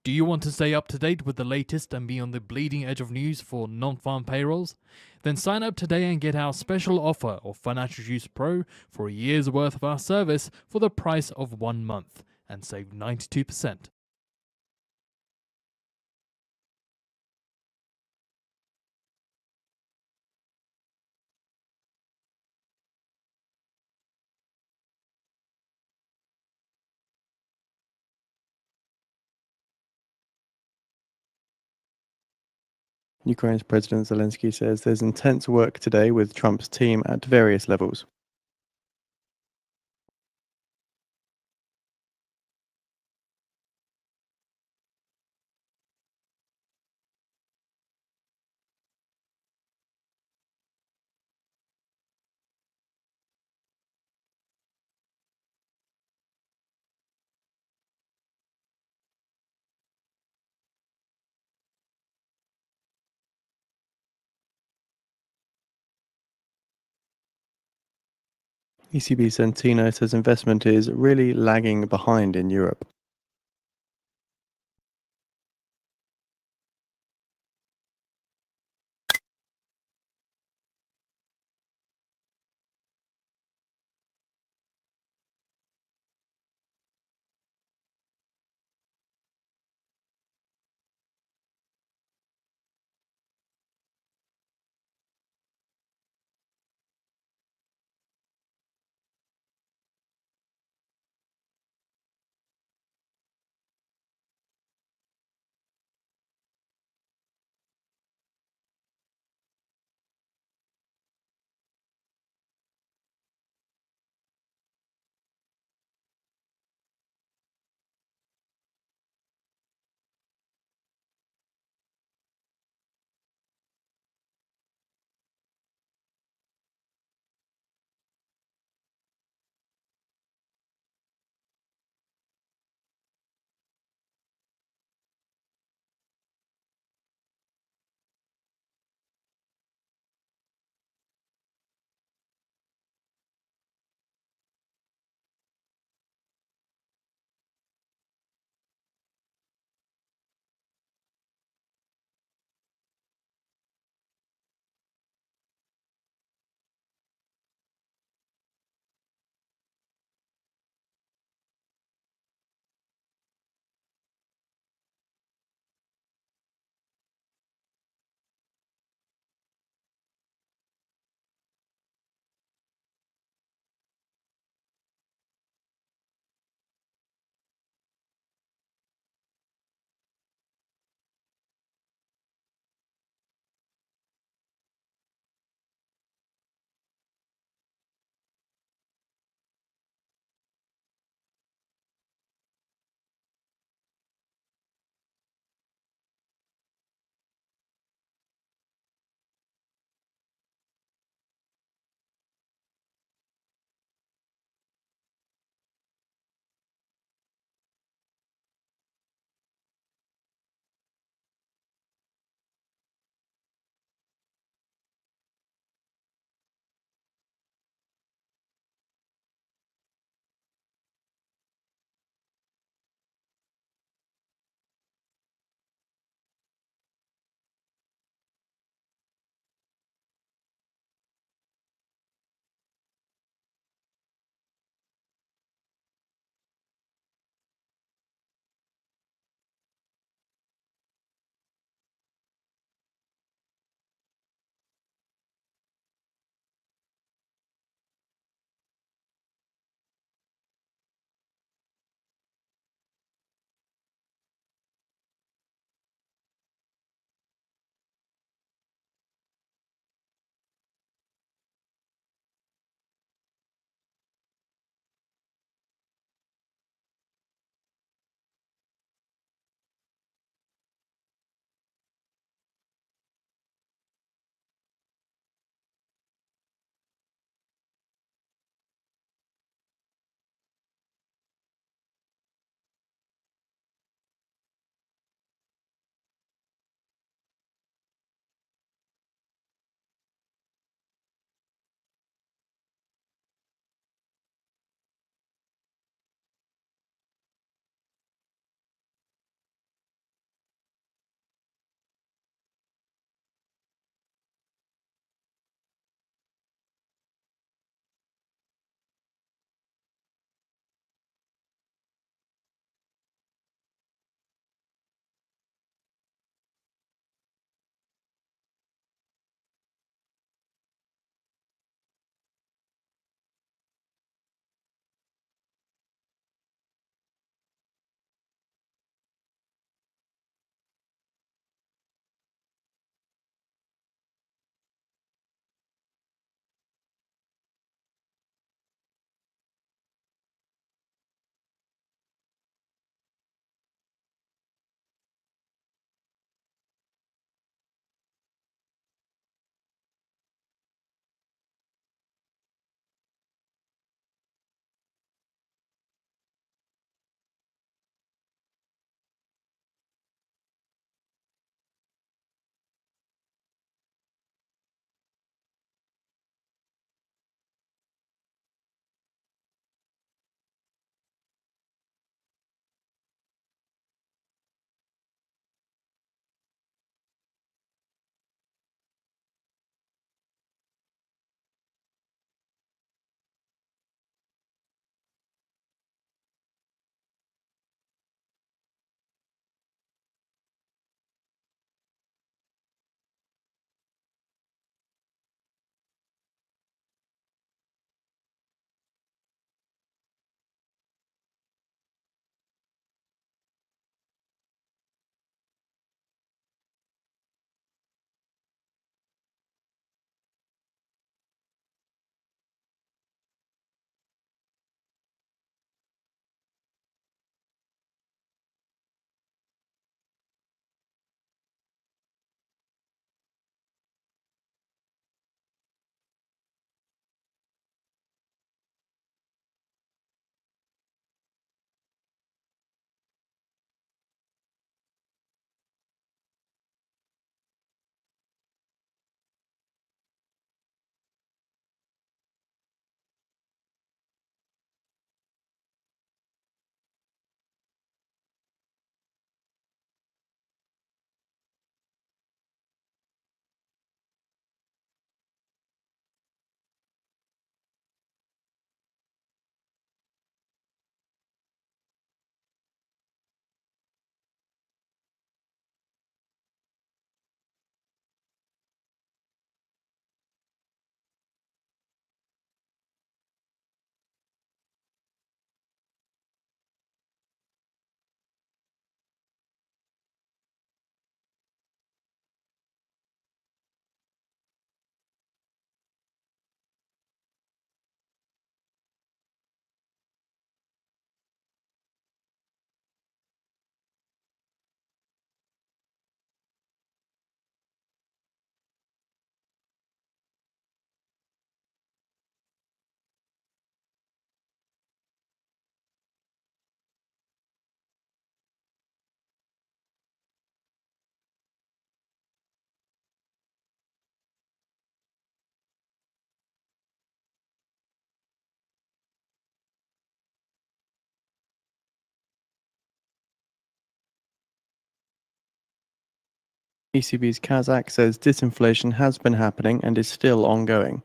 Do you want to stay up to date with the latest and be on the bleeding edge of news for non-farm payrolls? Then sign up today and get our special offer of Financial Juice Pro for a year's worth of our service for the price of 1 month and save 92%. Ukraine's President Zelensky says there's intense work today with Trump's team at various levels. ECB Centino says investment is really lagging behind in Europe. ECB's Kazakh says disinflation has been happening and is still ongoing.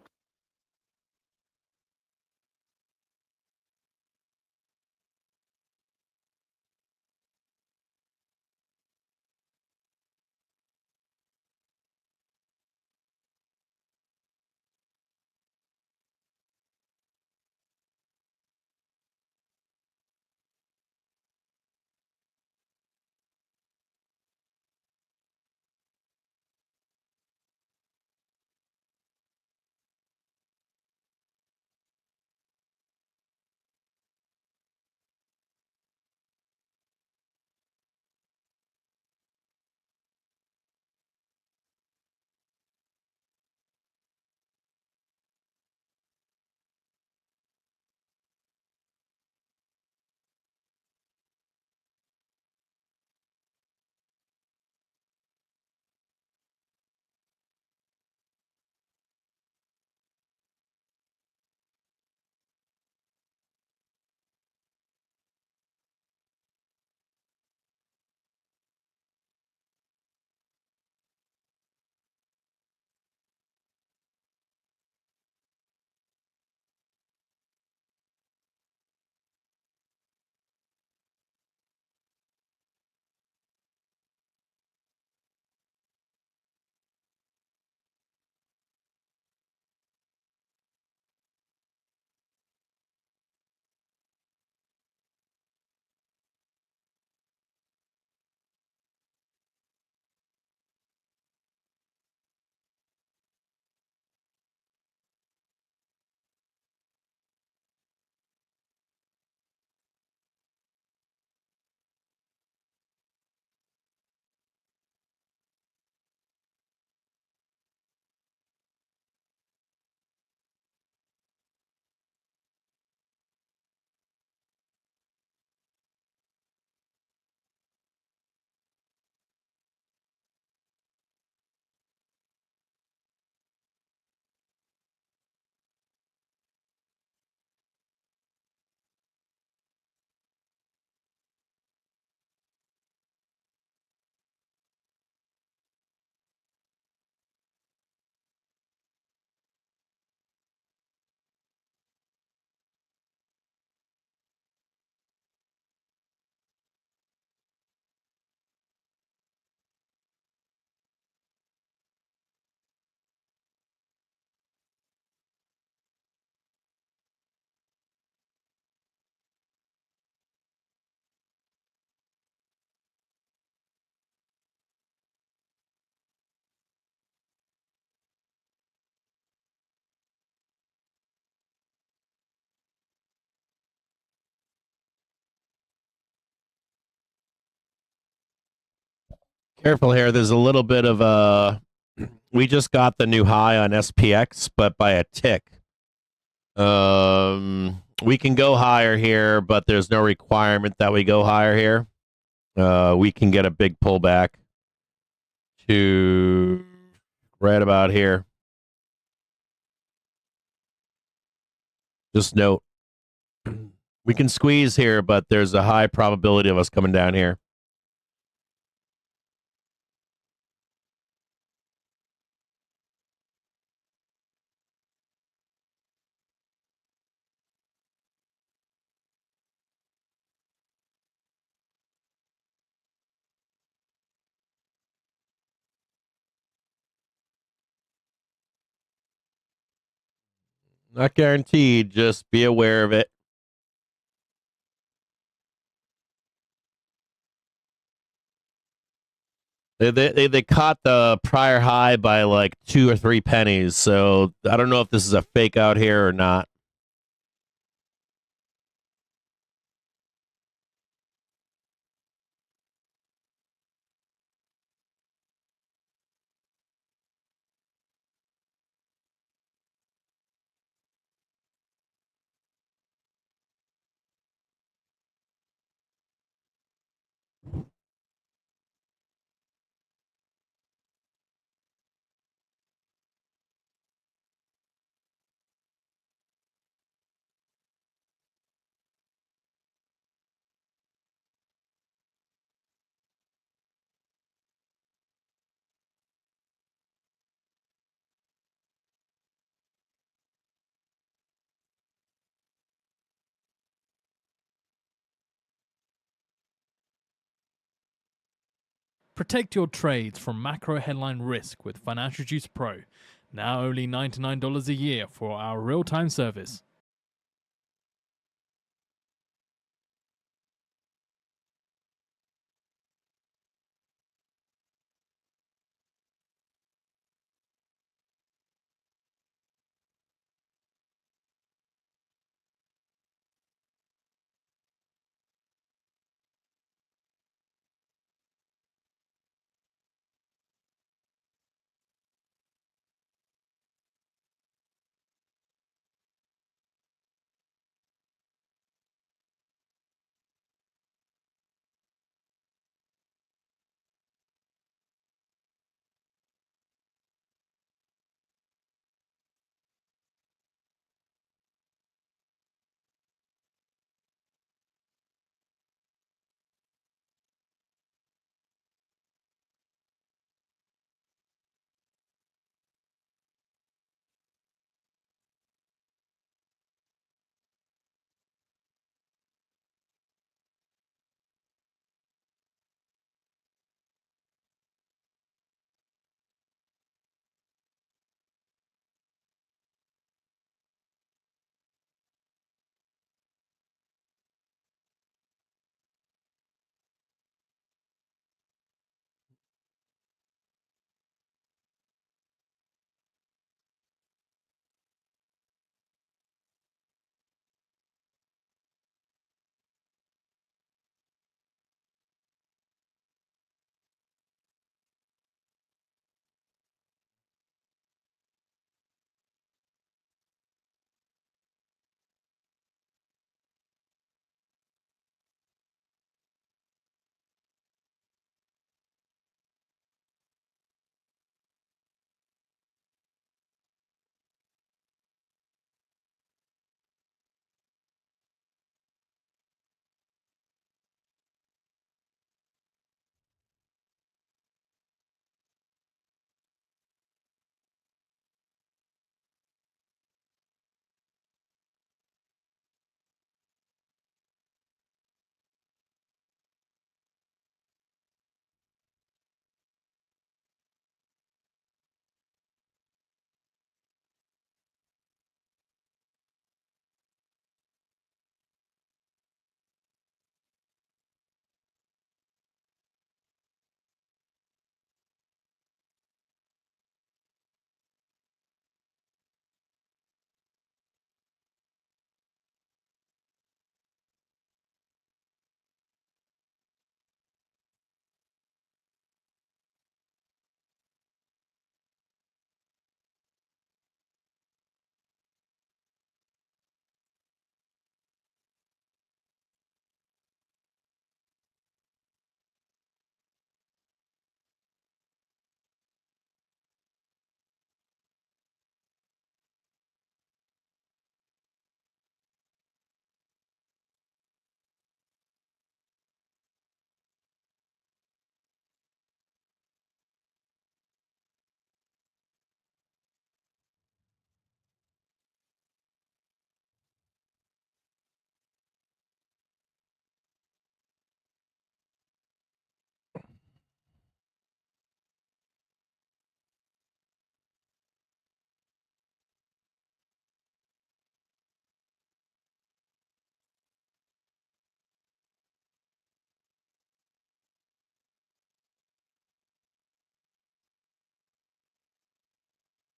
Careful here. There's a little bit of a. We just got the new high on SPX, but by a tick. We can go higher here, but there's no requirement that we go higher here. We can get a big pullback to right about here. Just note, we can squeeze here, but there's a high probability of us coming down here. Not guaranteed, just be aware of it. They caught the prior high by like 2 or 3 pennies, so I don't know if this is a fake out here or not. Protect your trades from macro headline risk with Financial Juice Pro. Now only $99 a year for our real-time service.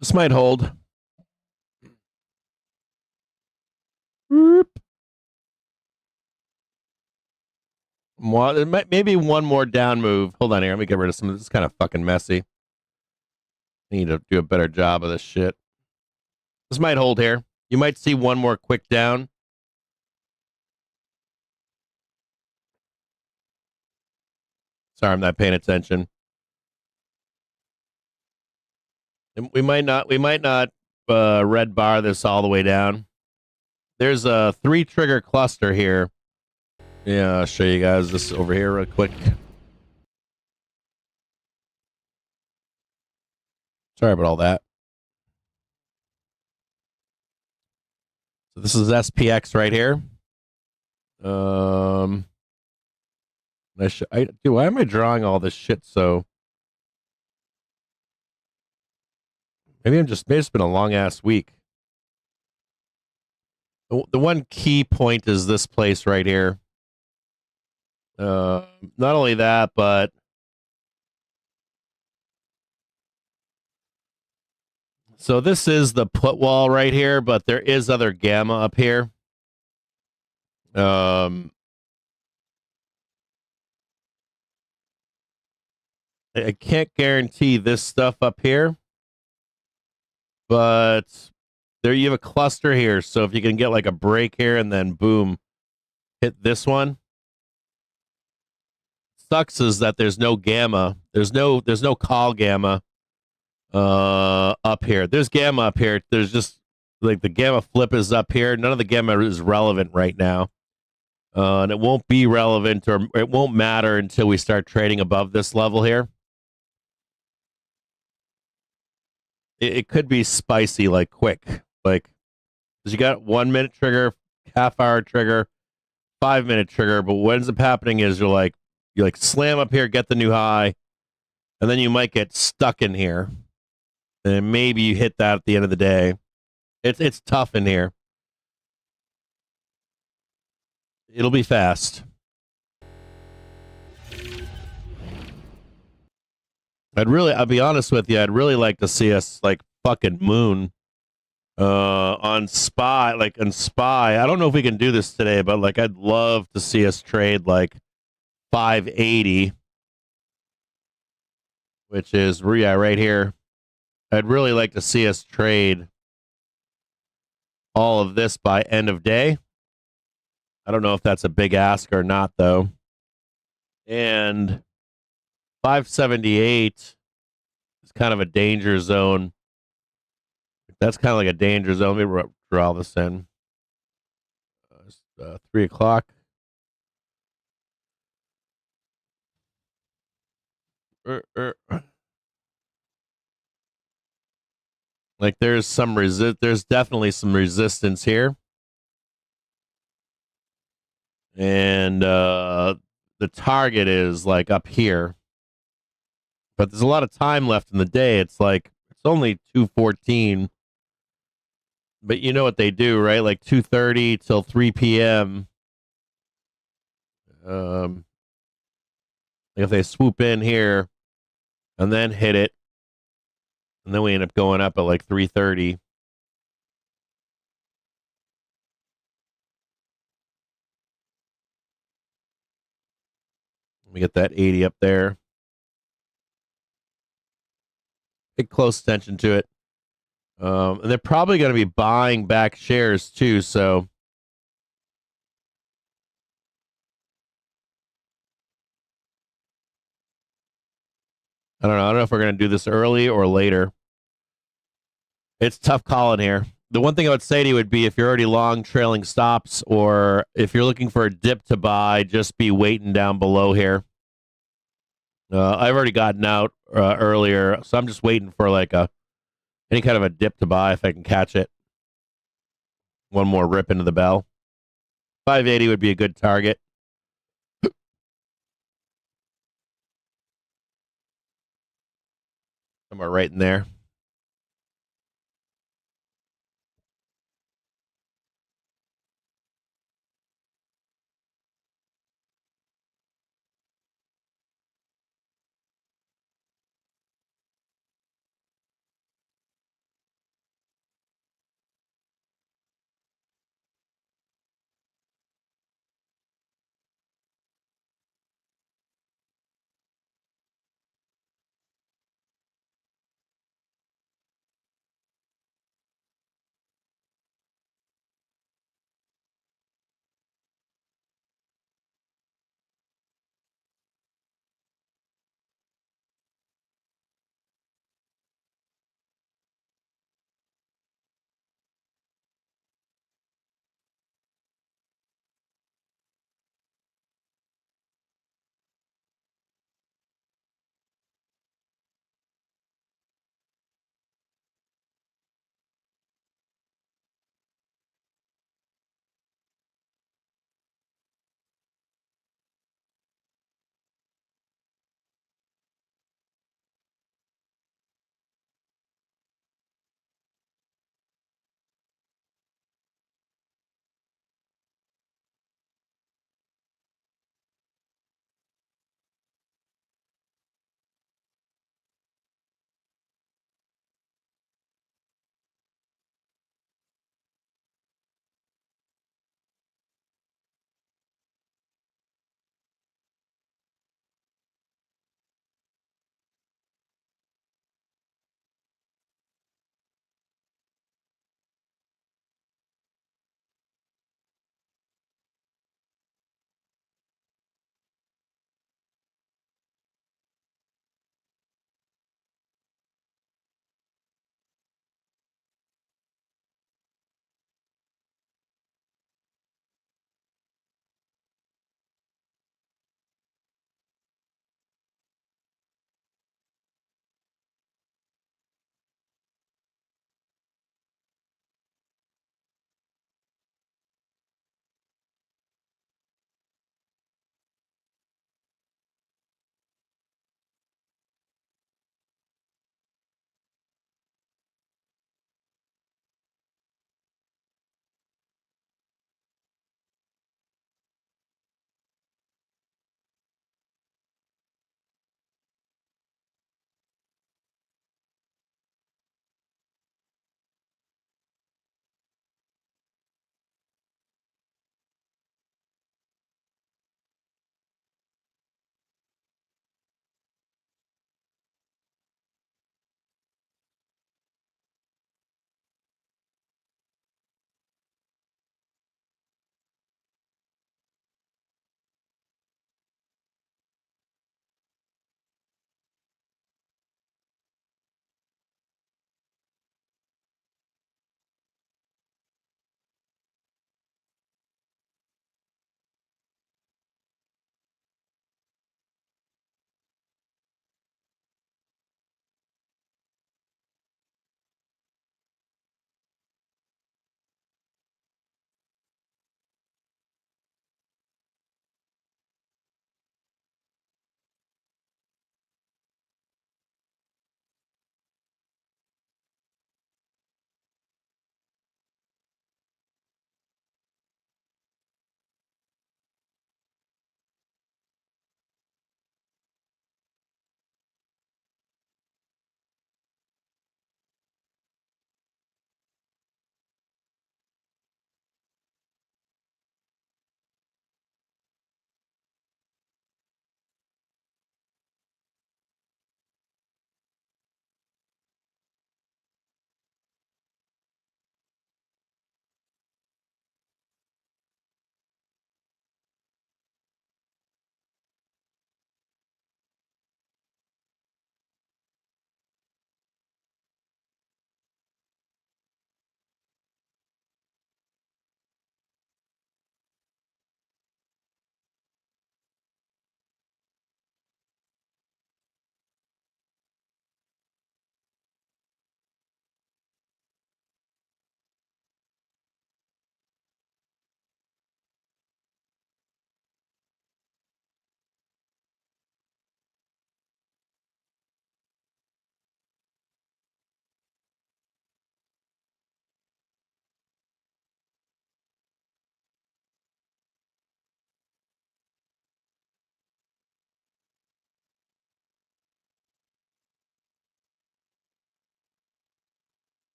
This might hold. Maybe one more down move. Hold on here. Let me get rid of some of this. It's kind of fucking messy. I need to do a better job of this shit. This might hold here. You might see one more quick down. Sorry, I'm not paying attention. And we might not red bar this all the way down. There's a 3 trigger cluster here. Yeah, I'll show you guys this over here real quick. Sorry about all that. So this is SPX right here. Dude, why am I drawing all this shit so? Maybe maybe it's been a long ass week. The one key point is this place right here. Not only that, but so this is the put wall right here, but there is other gamma up here. I can't guarantee this stuff up here, but there you have a cluster here. So if you can get like a break here and then boom, hit this one. Sucks is that there's no gamma. There's no call gamma up here. There's gamma up here. There's just like the gamma flip is up here. None of the gamma is relevant right now. And it won't be relevant or it won't matter until we start trading above this level here. It could be spicy, like quick. Like, you got 1 minute trigger, half hour trigger, 5 minute trigger. But what ends up happening is you like slam up here, get the new high, and then you might get stuck in here. And maybe you hit that at the end of the day. It's tough in here. It'll be fast. I'll be honest with you, I'd really like to see us like fucking moon on SPY. Like on SPY, I don't know if we can do this today, but like I'd love to see us trade like 580, which is right here. I'd really like to see us trade all of this by end of day. I don't know if that's a big ask or not, though. And 578 is kind of a danger zone. That's kind of like a danger zone. Let me draw this in. 3 o'clock. Like there's definitely some resistance here. And the target is like up here. But there's a lot of time left in the day. It's only 2:14. But you know what they do, right? Like 2:30 till 3 p.m. If they swoop in here and then hit it, and then we end up going up at like 3:30. Let me get that 80 up there. Pay close attention to it. And they're probably going to be buying back shares too, so I don't know. I don't know if we're going to do this early or later. It's tough calling here. The one thing I would say to you would be if you're already long trailing stops or if you're looking for a dip to buy, just be waiting down below here. I've already gotten out earlier, so I'm just waiting for like any kind of a dip to buy if I can catch it. One more rip into the bell. 580 would be a good target. Somewhere right in there.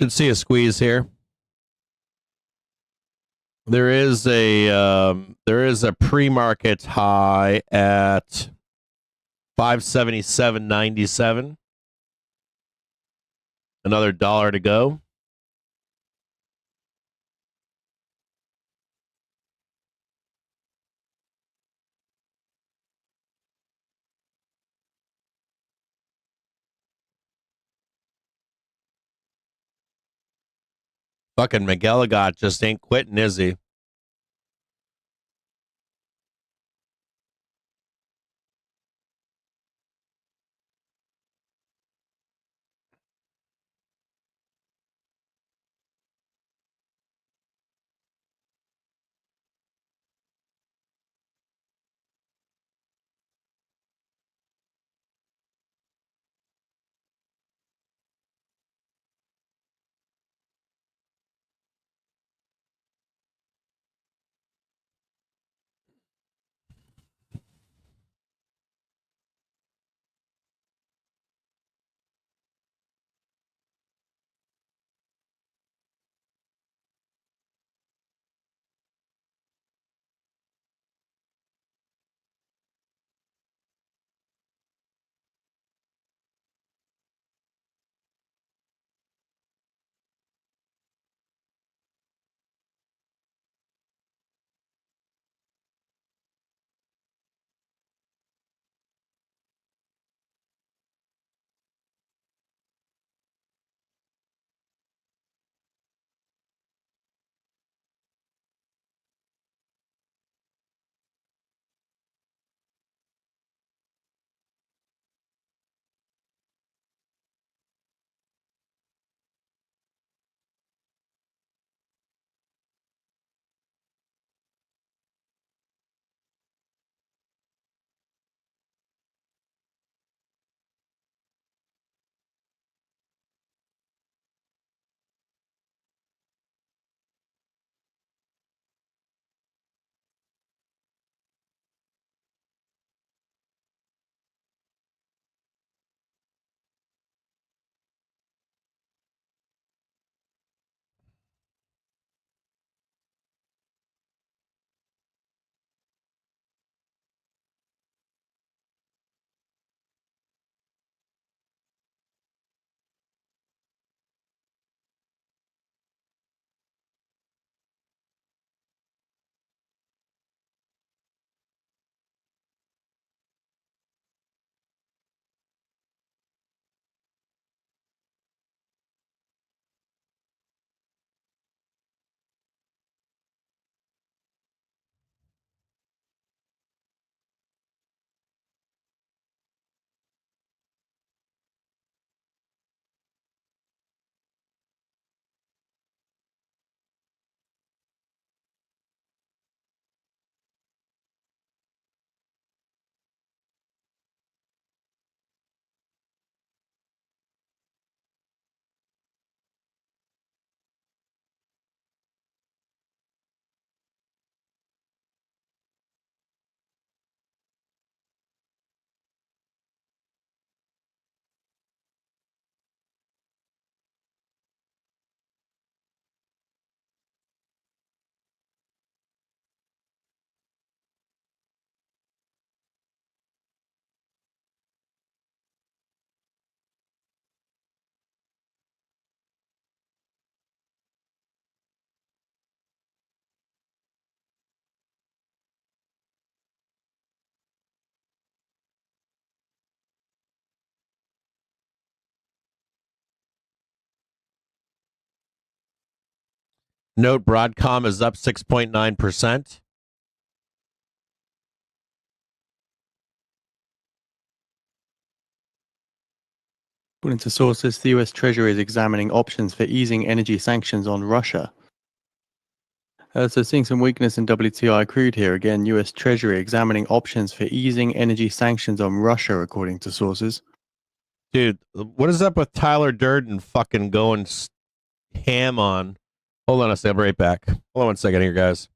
Should see a squeeze here. There is a pre-market high at 577.97. Another dollar to go. Fucking McGilligot just ain't quitting, is he? Note Broadcom is up 6.9%. According to sources, the US Treasury is examining options for easing energy sanctions on Russia. So seeing some weakness in WTI crude here. Again, US Treasury examining options for easing energy sanctions on Russia, according to sources. Dude, what is up with Tyler Durden fucking going ham on? Hold on a second, I'll be right back. Hold on 1 second here, guys.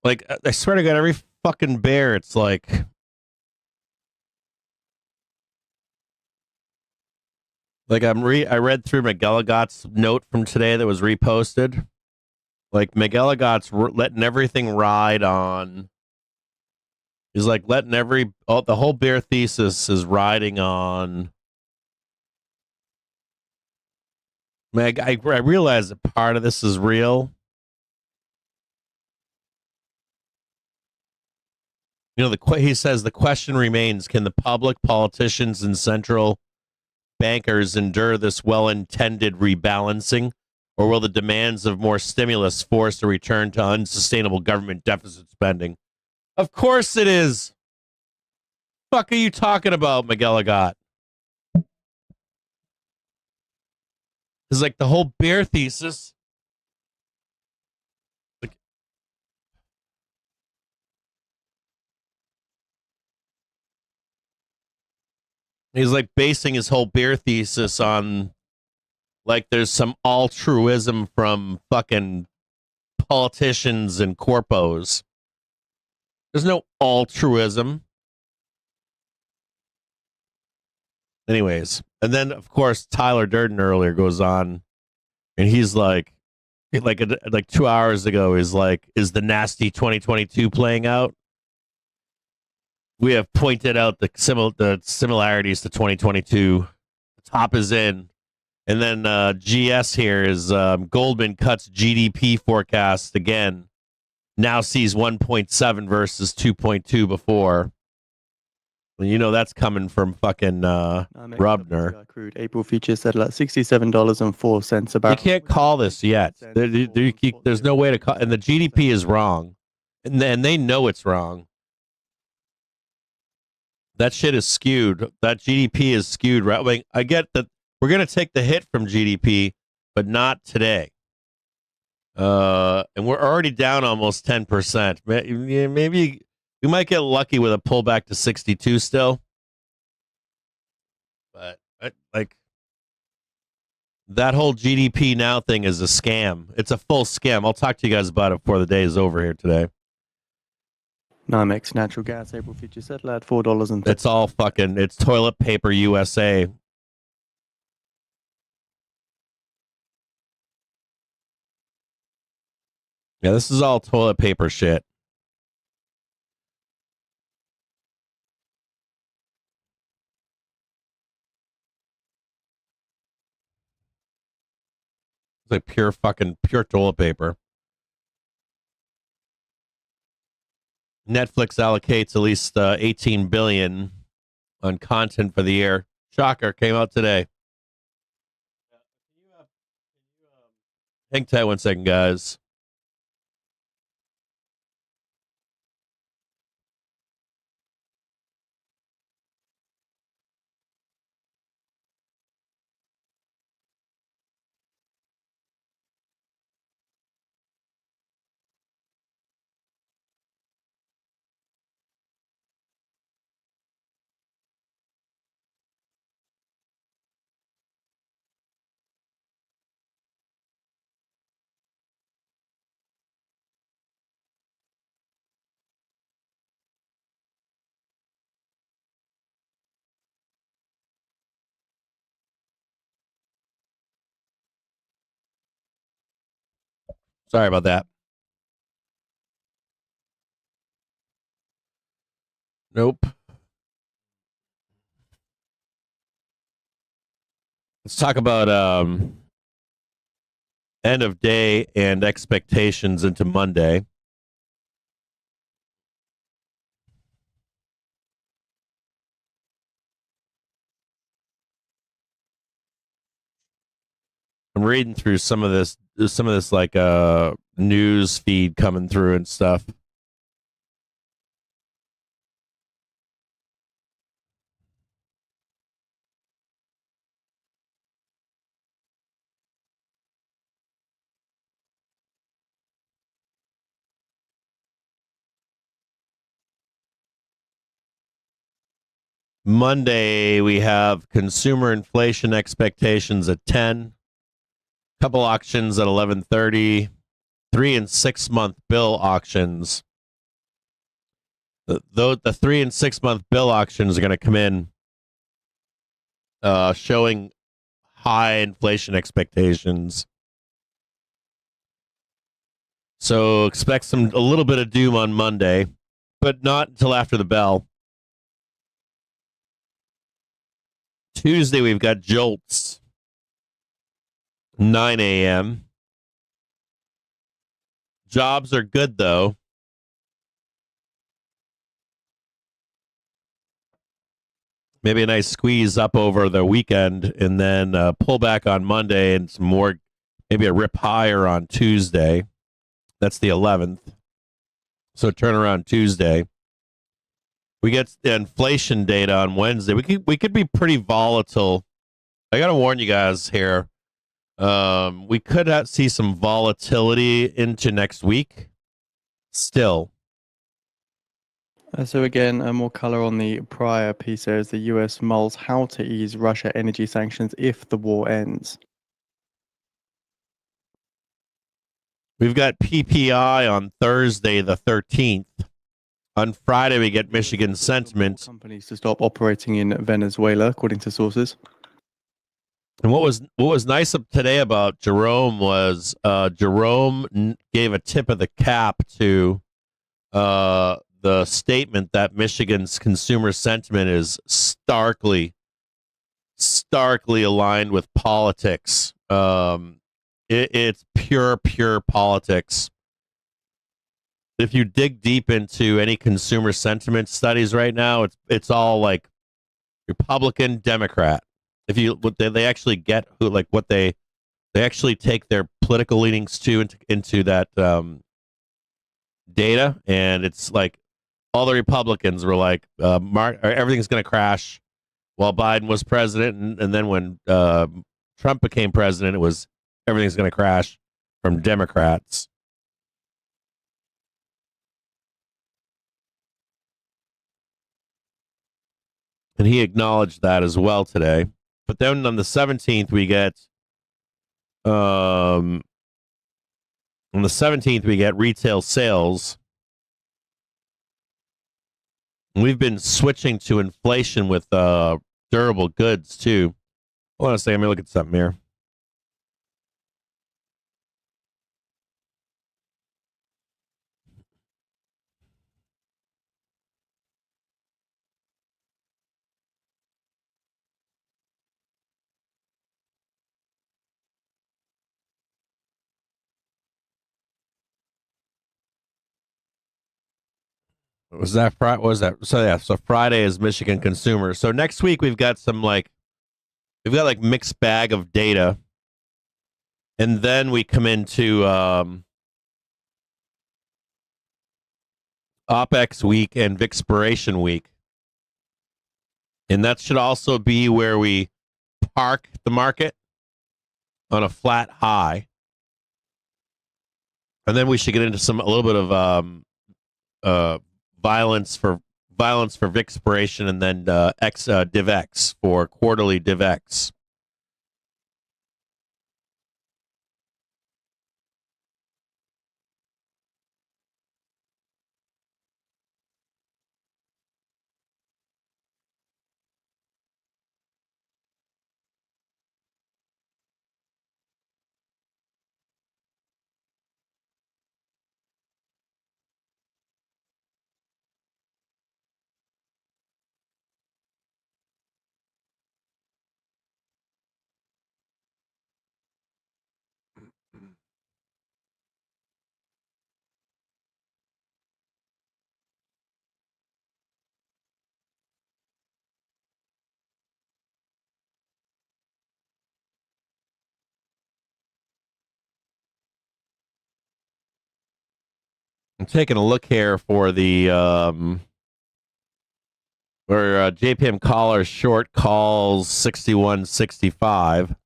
Like, I swear to God, every fucking bear, it's like, I read through McElligott's note from today that was reposted. Like, McElligott's letting everything ride on. He's like letting the whole bear thesis is riding on. I realize that part of this is real. You know, he says the question remains: can the public, politicians, and central bankers endure this well-intended rebalancing, or will the demands of more stimulus force a return to unsustainable government deficit spending? Of course it is. Fuck are you talking about, McElligott? It's like the whole bear thesis. He's like basing his whole bear thesis on like there's some altruism from fucking politicians and corpos. There's no altruism. Anyways, and then of course Tyler Durden earlier goes on, and he's like 2 hours ago, he's like, is the nasty 2022 playing out? We have pointed out the similarities to 2022. The top is in, and then GS here is Goldman cuts GDP forecast again. Now sees 1.7 versus 2.2 before. Well, you know that's coming from fucking Rubner. Crude April futures settled at $67.04 a barrel. You can't call this yet. There's no way to call, and the GDP is wrong, and they know it's wrong. That shit is skewed. That GDP is skewed. Right? I mean, I get that we're gonna take the hit from GDP, but not today. And we're already down almost 10%. Maybe we might get lucky with a pullback to 62 still. But like that whole GDP now thing is a scam. It's a full scam. I'll talk to you guys about it before the day is over here today. NYMEX natural gas April futures settled at $4.30. It's all fucking, it's toilet paper USA. Yeah, this is all toilet paper shit. It's like pure toilet paper. Netflix allocates at least $18 billion on content for the year. Shocker, came out today. Hang tight 1 second, guys. Sorry about that. Nope. Let's talk about end of day and expectations into Monday. I'm reading through some of this like news feed coming through and stuff. Monday, we have consumer inflation expectations at 10. Couple auctions at 11:30. 3 and 6 month bill auctions The 3 and 6 month bill auctions are going to come in, showing high inflation expectations. So expect a little bit of doom on Monday, but not until after the bell. Tuesday, we've got jolts, 9 a.m. Jobs are good, though. Maybe a nice squeeze up over the weekend, and then pull back on Monday, and some more, maybe a rip higher on Tuesday. That's the 11th. So turn around Tuesday. We get the inflation data on Wednesday. We could be pretty volatile. I gotta warn you guys here. We could see some volatility into next week. Still. So again, more color on the prior piece there as the US mulls how to ease Russia energy sanctions if the war ends. We've got PPI on Thursday, the 13th. On Friday, we get Michigan sentiment. Companies to stop operating in Venezuela, according to sources. And what was nice today about Jerome was Jerome gave a tip of the cap to the statement that Michigan's consumer sentiment is starkly aligned with politics. It's pure politics. If you dig deep into any consumer sentiment studies right now, it's all like Republican, Democrat. If you they actually get who like what they actually take their political leanings into that data, and it's like all the Republicans were like everything's going to crash while Biden was president, and then when Trump became president, it was everything's going to crash from Democrats. And he acknowledged that as well today. But then on the 17th, we get retail sales. We've been switching to inflation with durable goods too. Hold on a second, let me look at something here. Was that Friday? Was that so? Yeah. So Friday is Michigan consumer. So next week we've got mixed bag of data, and then we come into OPEX week and Vixpiration week, and that should also be where we park the market on a flat high, and then we should get into a little bit of violence for Vixpiration, and then DivX for quarterly DivX. I'm taking a look here for the where JPM caller short calls 61.65.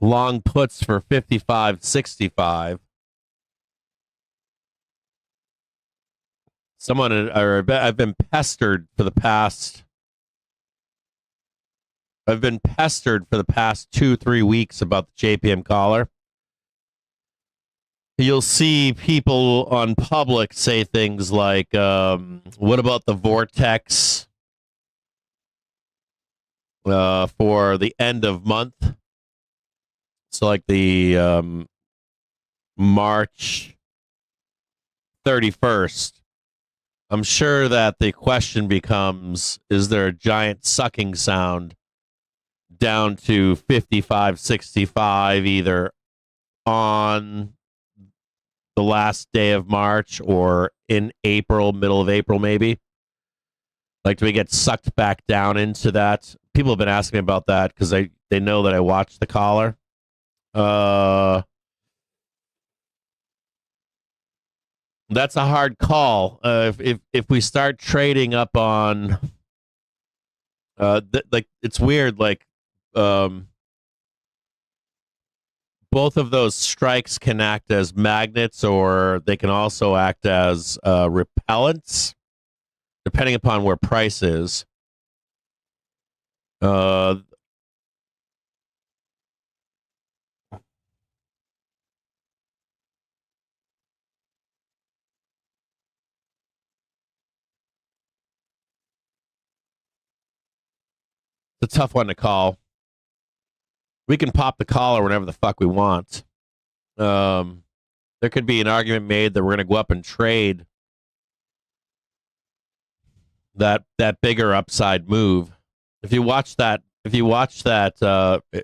Long puts for 55.65. I've been pestered for the past 2-3 weeks about the JPM caller. you'll see people on public say things like, what about the vortex for the end of month? So like the March 31st. I'm sure that the question becomes, is there a giant sucking sound down to 55, 65, either on the last day of March or in April, middle of April, maybe? Like, do we get sucked back down into that? People have been asking me about that because they know that I watch the collar. That's a hard call. If we start trading up on, like, it's weird. Like, both of those strikes can act as magnets, or they can also act as repellents, depending upon where price is. It's a tough one to call. We can pop the collar whenever the fuck we want. There could be an argument made that we're going to go up and trade that bigger upside move. If you watch that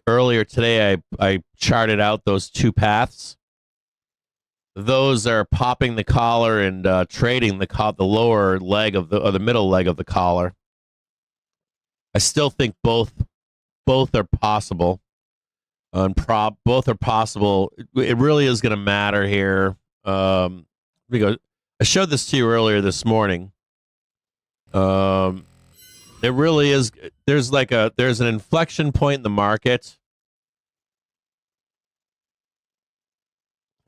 earlier today, I charted out those two paths. Those are popping the collar and trading the lower leg of the middle leg of the collar. I still think both are possible. Both are possible. It really is going to matter here. Let me go. I showed this to you earlier this morning. It really is. There's an inflection point in the market.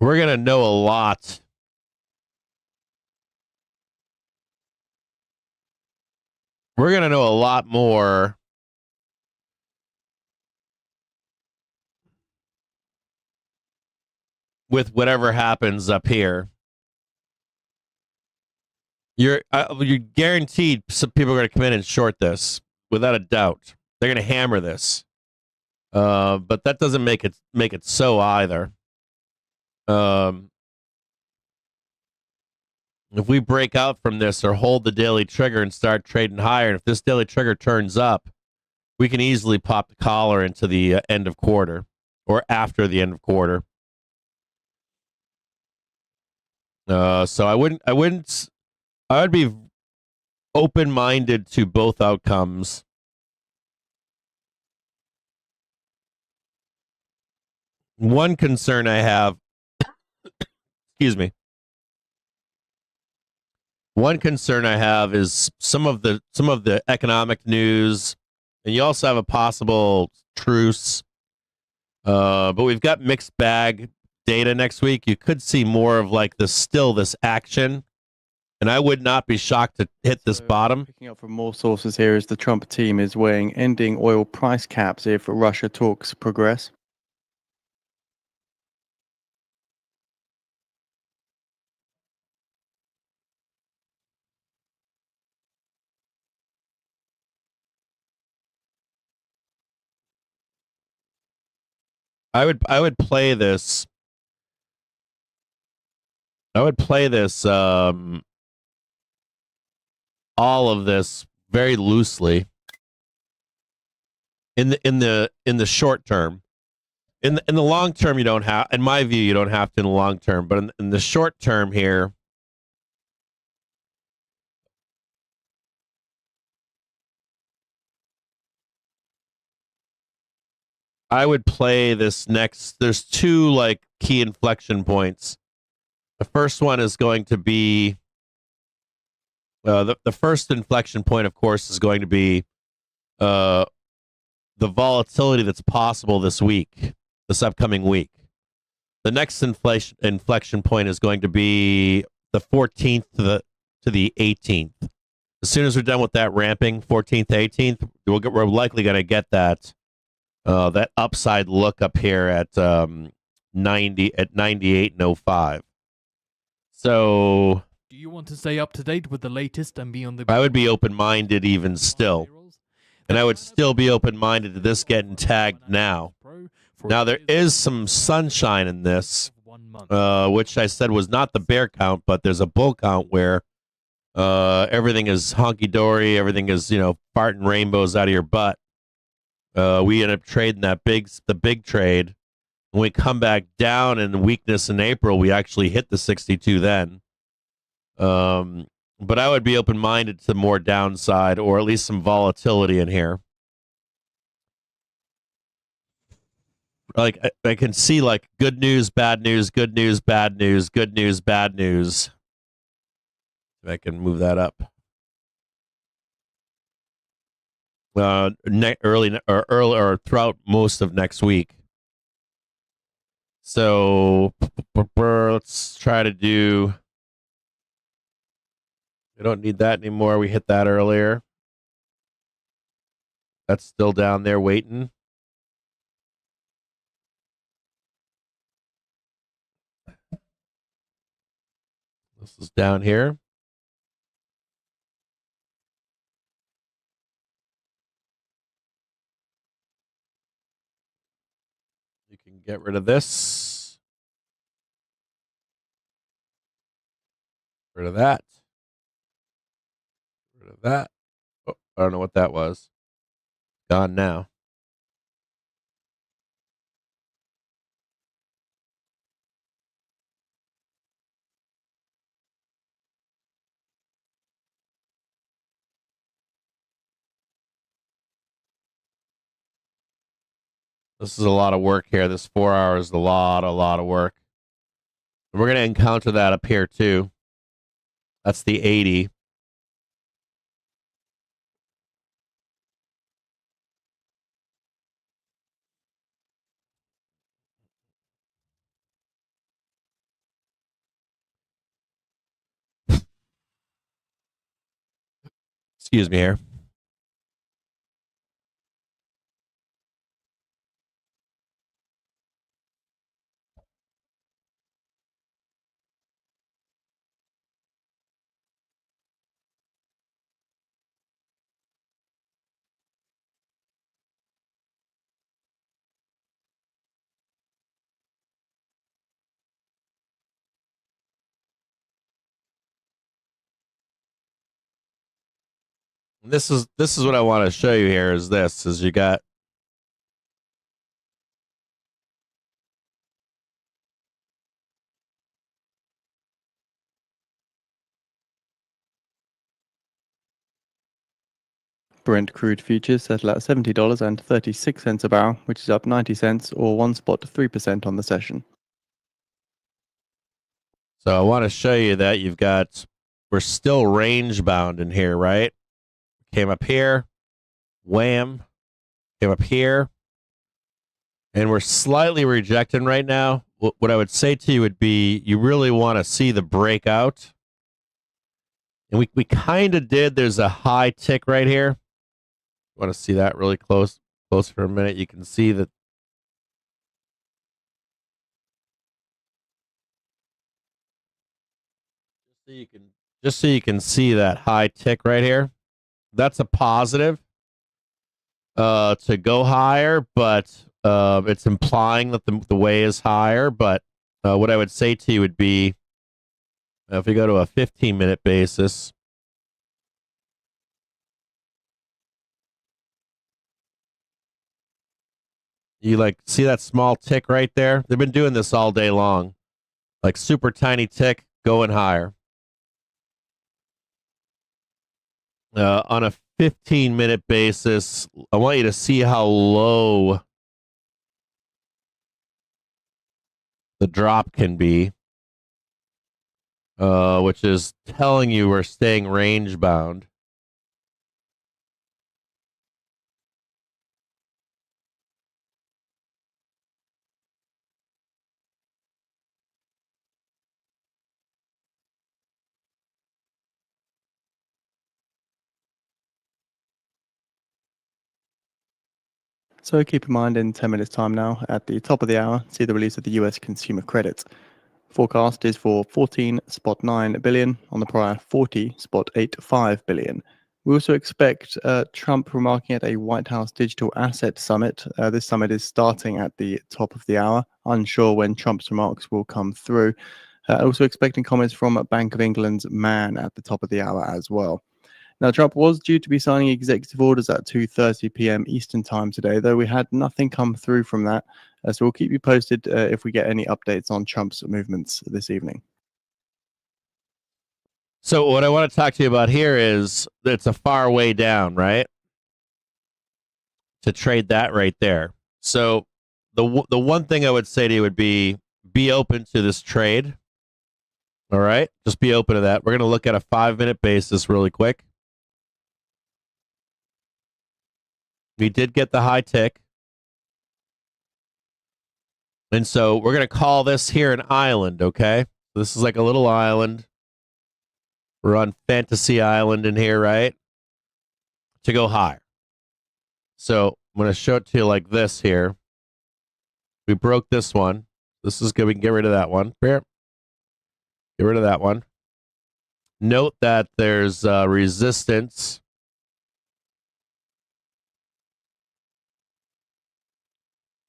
We're going to know a lot. We're going to know a lot more with whatever happens up here. You're guaranteed some people are going to come in and short this without a doubt. They're going to hammer this, but that doesn't make it so either. If we break out from this or hold the daily trigger and start trading higher, and if this daily trigger turns up, we can easily pop the collar into the end of quarter or after the end of quarter. So I would be open-minded to both outcomes. One concern I have, excuse me. One concern I have is some of the economic news, and you also have a possible truce. But we've got mixed bag data next week. You could see more of like this action, and I would not be shocked to hit this bottom. Picking up from more sources here is the Trump team is weighing ending oil price caps if Russia talks progress. I would play this. I would play this. All of this very loosely. In the short term, in the long term, you don't have. In my view, you don't have to in the long term. But in the short term here, I would play this next. There's two like key inflection points. The first one is going to be the first inflection point, of course, is going to be the volatility that's possible this upcoming week. The next inflection point is going to be the 14th to the 18th. As soon as we're done with that ramping, 14th to 18th, we're likely going to get that upside look up here at 98.05. So Do you want to stay up to date with the latest and be on the... I would be open-minded even still. And I would still be open-minded to this getting tagged now. Now, there is some sunshine in this, which I said was not the bear count, but there's a bull count where everything is honky-dory, everything is, farting rainbows out of your butt. We end up trading the big trade. When we come back down in weakness in April, we actually hit the 62 then. But I would be open-minded to more downside or at least some volatility in here. Like I can see like good news, bad news, good news, bad news, good news, bad news. If I can move that up. Early or throughout most of next week. So let's try to do. We don't need that anymore. We hit that earlier. That's still down there waiting. This is down here. You can get rid of this. Rid of that. Rid of that. Oh, I don't know what that was. Gone now. This is a lot of work here. This 4 hours is a lot of work. And we're going to encounter that up here too. That's the 80. Excuse me here. This is what I want to show you here is you got Brent crude futures settle at $70.36 a barrel, which is up 90 cents or 1 spot 3% on the session. So I want to show you that we're still range bound in here, right? Came up here, wham, came up here, and we're slightly rejecting right now. What I would say to you would be you really want to see the breakout. And we kind of did. There's a high tick right here. You want to see that really close for a minute. You can see that. Just so you can see that high tick right here. That's a positive to go higher, but it's implying that the way is higher. But what I would say to you would be, if we go to a 15-minute basis, you see that small tick right there? They've been doing this all day long. Like super tiny tick going higher. On a 15-minute basis, I want you to see how low the drop can be, which is telling you we're staying range bound. So keep in mind in 10 minutes time now, at the top of the hour, see the release of the US consumer credit. Forecast is for 14.9 billion on the prior 40.85 billion. We also expect Trump remarking at a White House Digital Asset Summit. This summit is starting at the top of the hour. Unsure when Trump's remarks will come through. Also expecting comments from Bank of England's Mann at the top of the hour as well. Now, Trump was due to be signing executive orders at 2:30 p.m. Eastern time today, though we had nothing come through from that. So we'll keep you posted if we get any updates on Trump's movements this evening. So what I want to talk to you about here is it's a far way down, right? To trade that right there. So the one thing I would say to you would be open to this trade. All right? Just be open to that. We're going to look at a 5-minute basis really quick. We did get the high tick. And so we're going to call this here an island, okay? This is like a little island. We're on Fantasy Island in here, right? To go higher. So I'm going to show it to you like this here. We broke this one. This is good. We can get rid of that one. Here. Get rid of that one. Note that there's resistance.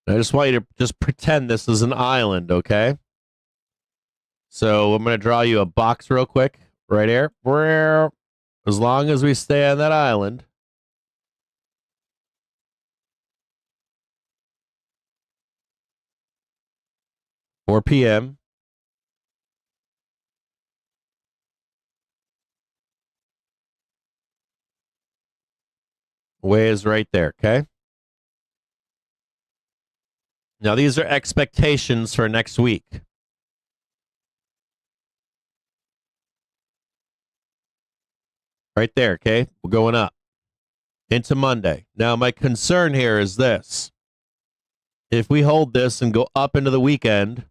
I just want you to just pretend this is an island, okay? So I'm going to draw you a box real quick right here. As long as we stay on that island. $4 p.m. Way is right there, okay? Now, these are expectations for next week. Right there, okay? We're going up into Monday. Now, my concern here is this. If we hold this and go up into the weekend,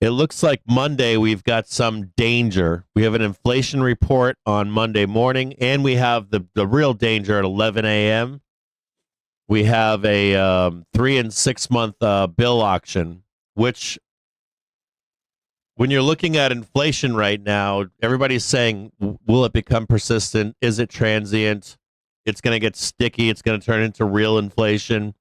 it looks like Monday we've got some danger. We have an inflation report on Monday morning, and we have the real danger at 11 a.m. We have a 3 and 6 month bill auction, which when you're looking at inflation right now, everybody's saying, will it become persistent? Is it transient? It's going to get sticky. It's going to turn into real inflation.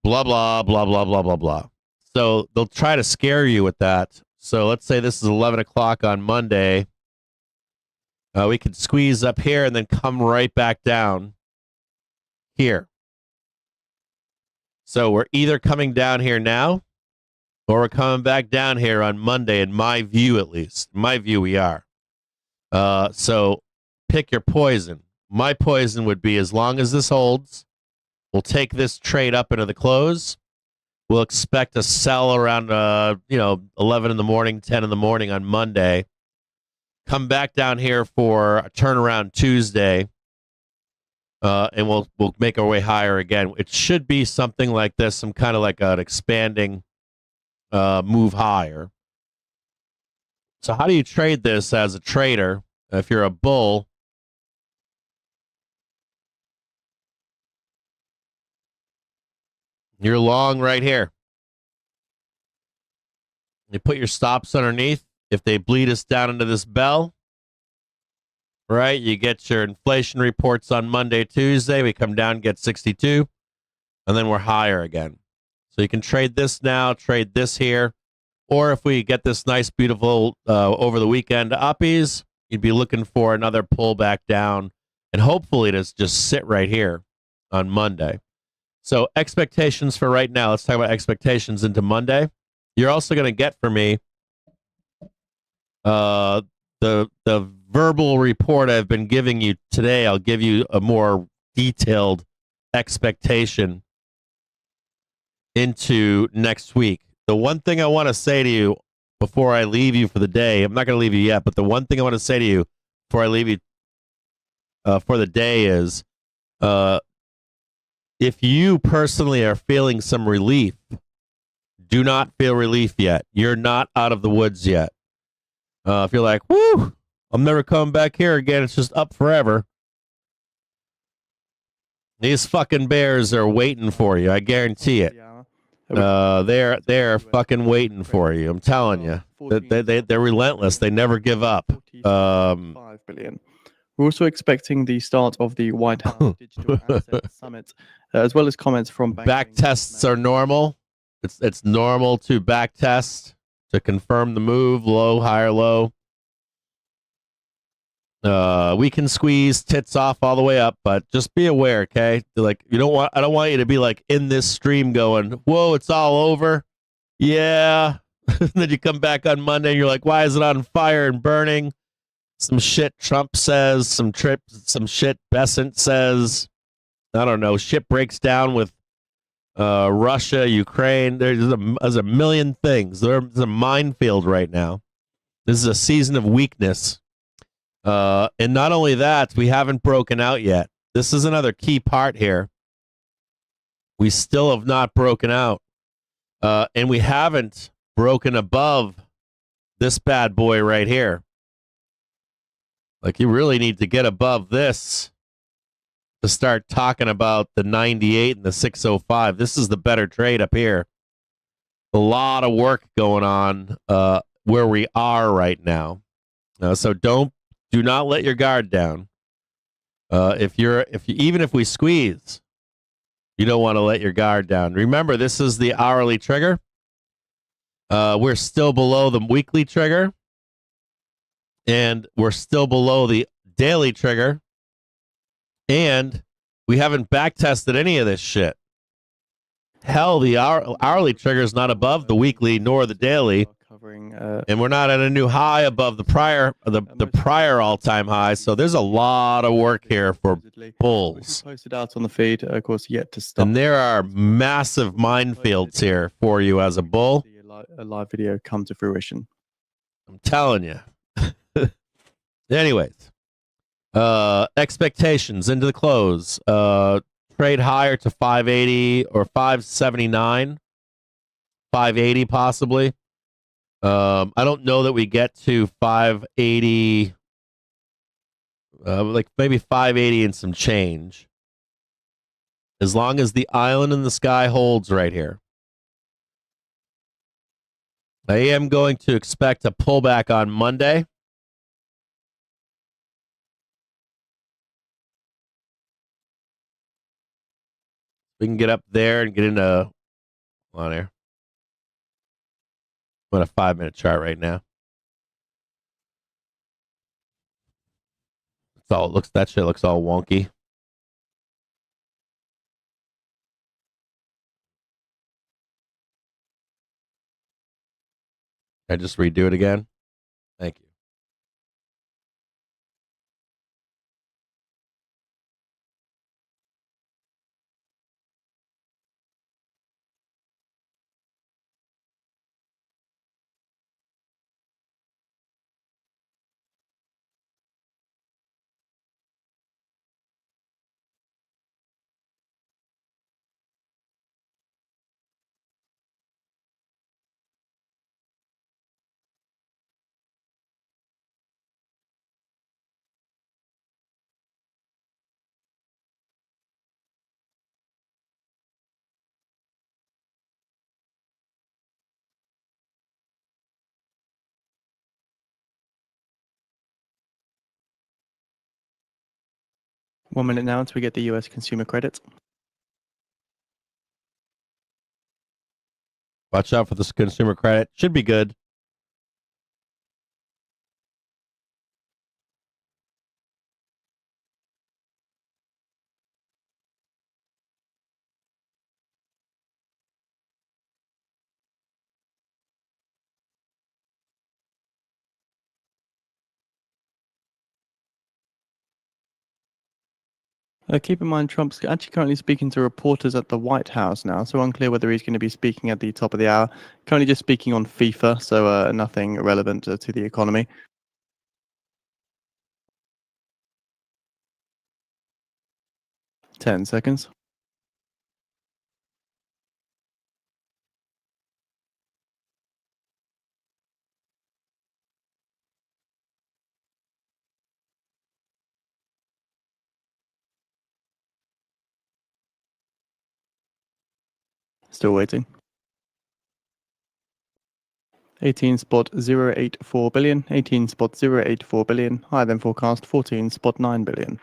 Blah, blah, blah, blah, blah, blah, blah. So they'll try to scare you with that. So let's say this is 11 o'clock on Monday. We could squeeze up here and then come right back down here. So we're either coming down here now or we're coming back down here on Monday, in my view at least. In my view, we are. So pick your poison. My poison would be, as long as this holds, we'll take this trade up into the close. We'll expect a sell around 11 in the morning, 10 in the morning on Monday. Come back down here for a turnaround Tuesday. And we'll make our way higher again. It should be something like this, some kind of like an expanding move higher. So how do you trade this as a trader? If you're a bull, you're long right here. You put your stops underneath. If they bleed us down into this bell, right, you get your inflation reports on Monday, Tuesday. We come down, get 62, and then we're higher again. So you can trade this now, trade this here. Or if we get this nice, beautiful over the weekend uppies, you'd be looking for another pullback down. And hopefully to just sit right here on Monday. So expectations for right now. Let's talk about expectations into Monday. You're also going to get from me the verbal report I've been giving you today. I'll give you a more detailed expectation into next week. The one thing I want to say to you before I leave you for the day, I'm not going to leave you yet, but the one thing I want to say to you before I leave you for the day is, if you personally are feeling some relief, do not feel relief yet. You're not out of the woods yet. If you're like, whoo, I'm never coming back here again, it's just up forever. These fucking bears are waiting for you. I guarantee it. They're fucking waiting for you. I'm telling you. They're relentless. They never give up. 5 billion. We're also expecting the start of the White House Digital Asset Summit, as well as comments from back tests are normal. It's normal to back test to confirm the move, low, higher, low. We can squeeze tits off all the way up, but just be aware, okay? Like I don't want you to be like in this stream going, whoa, it's all over. Yeah. Then you come back on Monday and you're like, why is it on fire and burning? Some shit Trump says, some shit Besant says. I don't know. Shit breaks down with Russia, Ukraine. There's a million things. There's a minefield right now. This is a season of weakness. And not only that, we haven't broken out yet. This is another key part here. We still have not broken out. And we haven't broken above this bad boy right here. Like, you really need to get above this to start talking about the 98 and the 605. This is the better trade up here. A lot of work going on where we are right now. So do not let your guard down. Even if we squeeze, you don't want to let your guard down. Remember, this is the hourly trigger. We're still below the weekly trigger. And we're still below the daily trigger. And we haven't back tested any of this shit. Hell, the hourly trigger is not above the weekly nor the daily. And we're not at a new high above the prior all-time high. So there's a lot of work here for bulls. Posted out on the feed, of course, yet to start. And there are massive minefields here for you as a bull. A live video come to fruition. I'm telling you. Anyways, expectations into the close. Trade higher to 580 or 579, 580 possibly. I don't know that we get to 580, like maybe 580 and some change. As long as the island in the sky holds right here. I am going to expect a pullback on Monday. We can get up there and get into on here. I'm on a 5-minute chart right now. That's all it looks. That shit looks all wonky. I just redo it again. Thank you. One minute now until we get the US consumer credit. Watch out for this consumer credit. Should be good. Keep in mind, Trump's actually currently speaking to reporters at the White House now, so unclear whether he's going to be speaking at the top of the hour. Currently just speaking on FIFA, so nothing relevant to the economy. 10 seconds. Still waiting. 18.084 billion, 18.084 billion, higher than forecast 14.9 billion.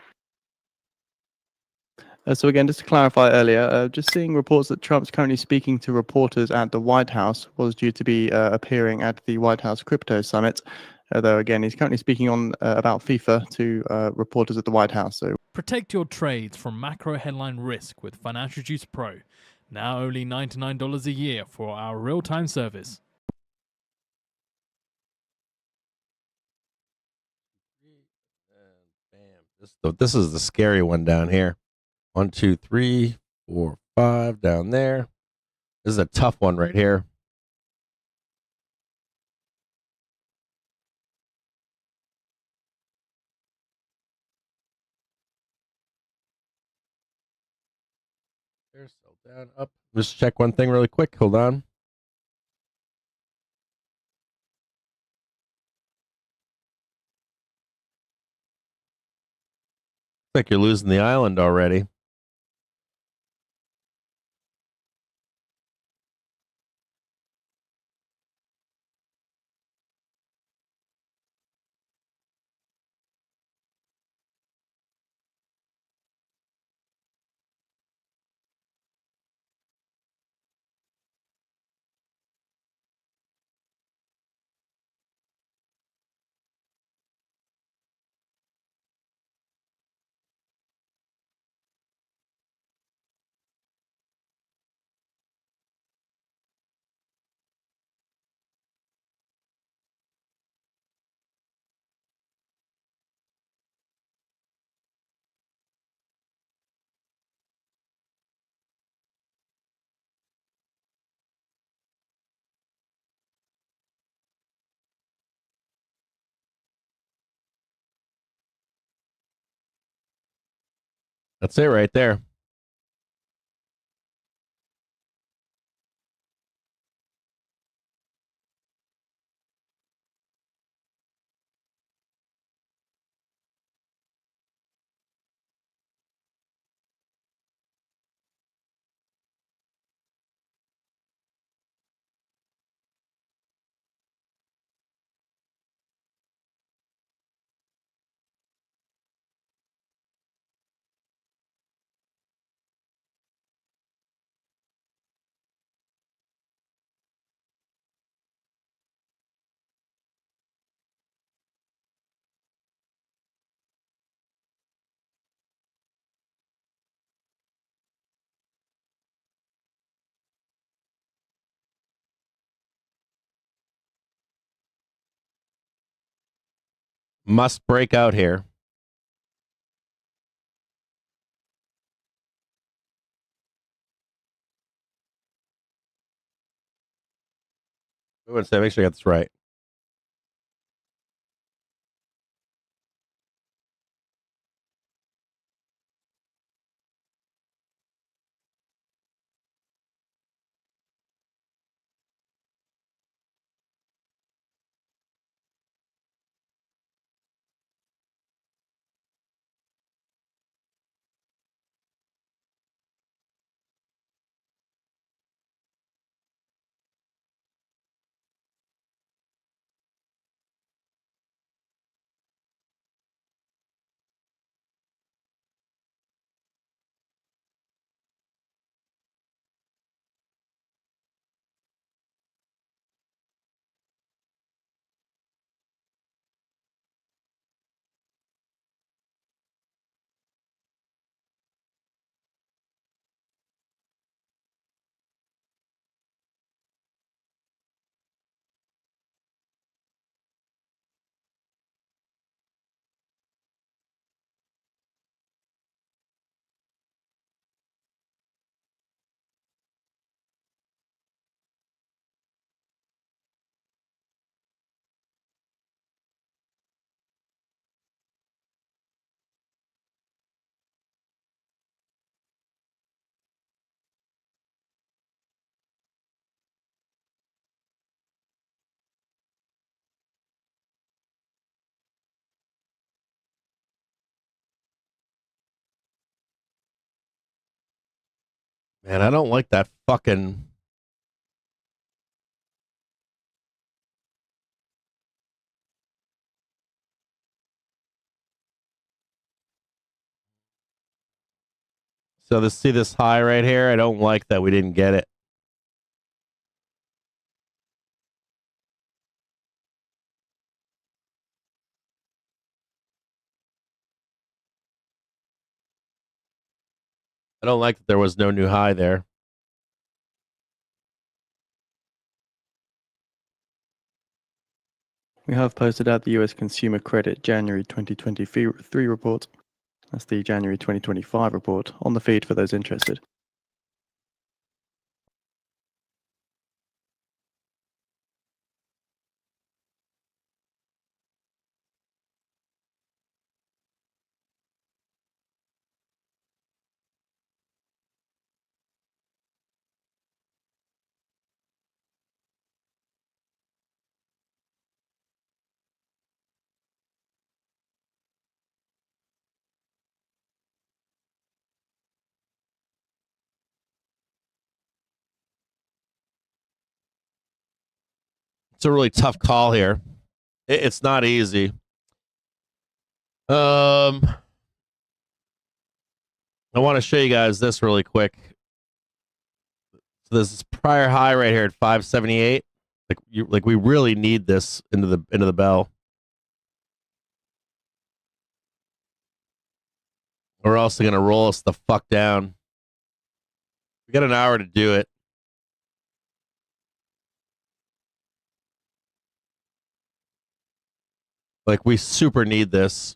So again, just to clarify earlier, just seeing reports that Trump's currently speaking to reporters at the White House, was due to be appearing at the White House Crypto Summit. Though again, he's currently speaking on about FIFA to reporters at the White House. So Protect your trades from macro headline risk with Financial Juice Pro. Now only $99 a year for our real-time service. This is the scary one down here. 1, 2, 3, 4, 5 down there. This is a tough one right here. There's so down, up. Just check one thing really quick. Hold on. Looks like you're losing the island already. That's it right there. Must break out here. We want to say, make sure I got this right. Man, I don't like that fucking. So see this high right here? I don't like that we didn't get it. I don't like that there was no new high there. We have posted out the US Consumer Credit January 2023 report. That's the January 2025 report on the feed for those interested. It's a really tough call here. It's not easy. I want to show you guys this really quick. So this is prior high right here at 578. Like we really need this into the bell, or else they're gonna roll us the fuck down. We got an hour to do it. Like we super need this.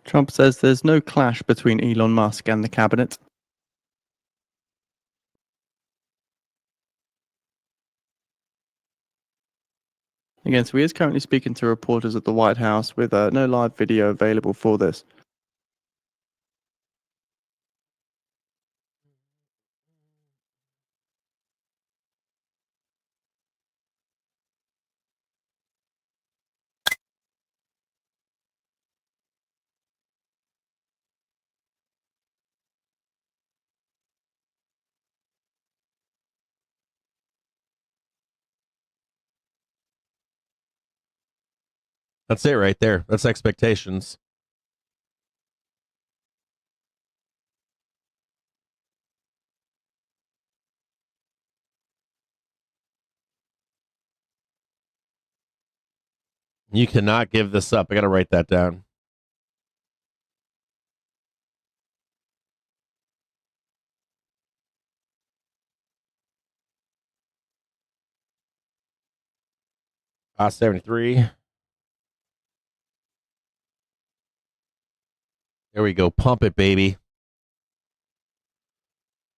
Trump says there's no clash between Elon Musk and the cabinet. Again, so he is currently speaking to reporters at the White House with no live video available for this. That's it right there. That's expectations. You cannot give this up. I got to write that down. I-73. There we go. Pump it, baby.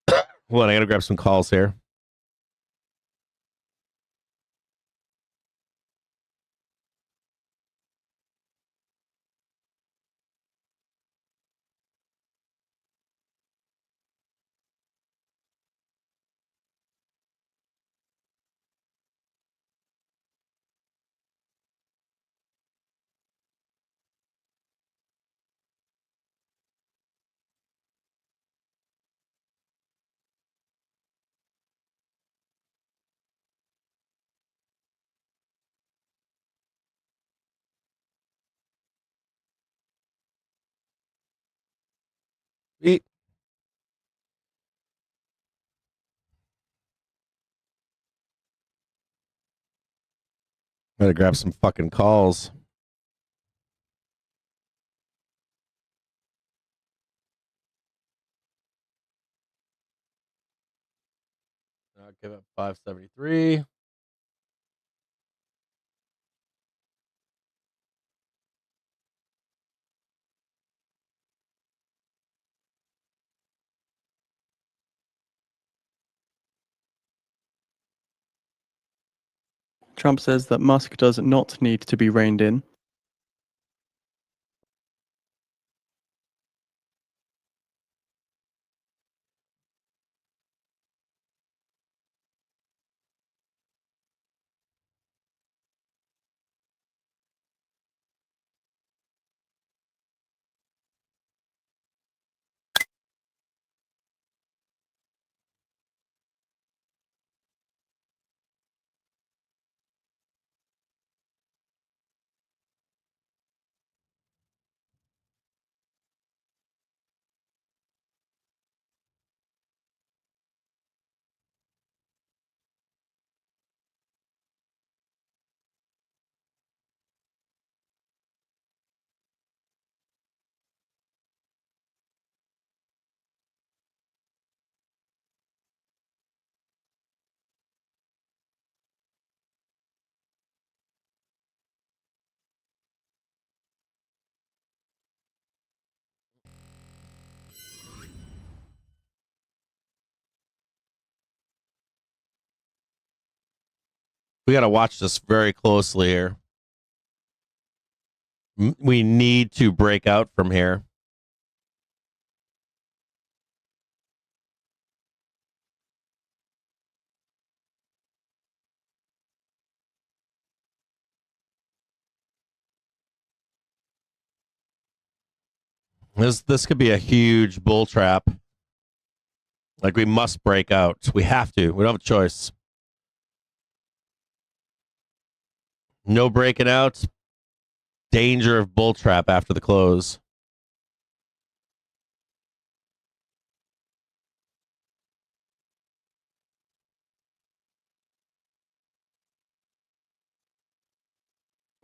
Hold on, I got to grab some calls here. Eat. Gotta grab some fucking calls. I'll give it 573. Trump says that Musk does not need to be reined in. We got to watch this very closely here. We need to break out from here. This could be a huge bull trap. Like, we must break out. We have to. We don't have a choice. No breaking out. Danger of bull trap after the close.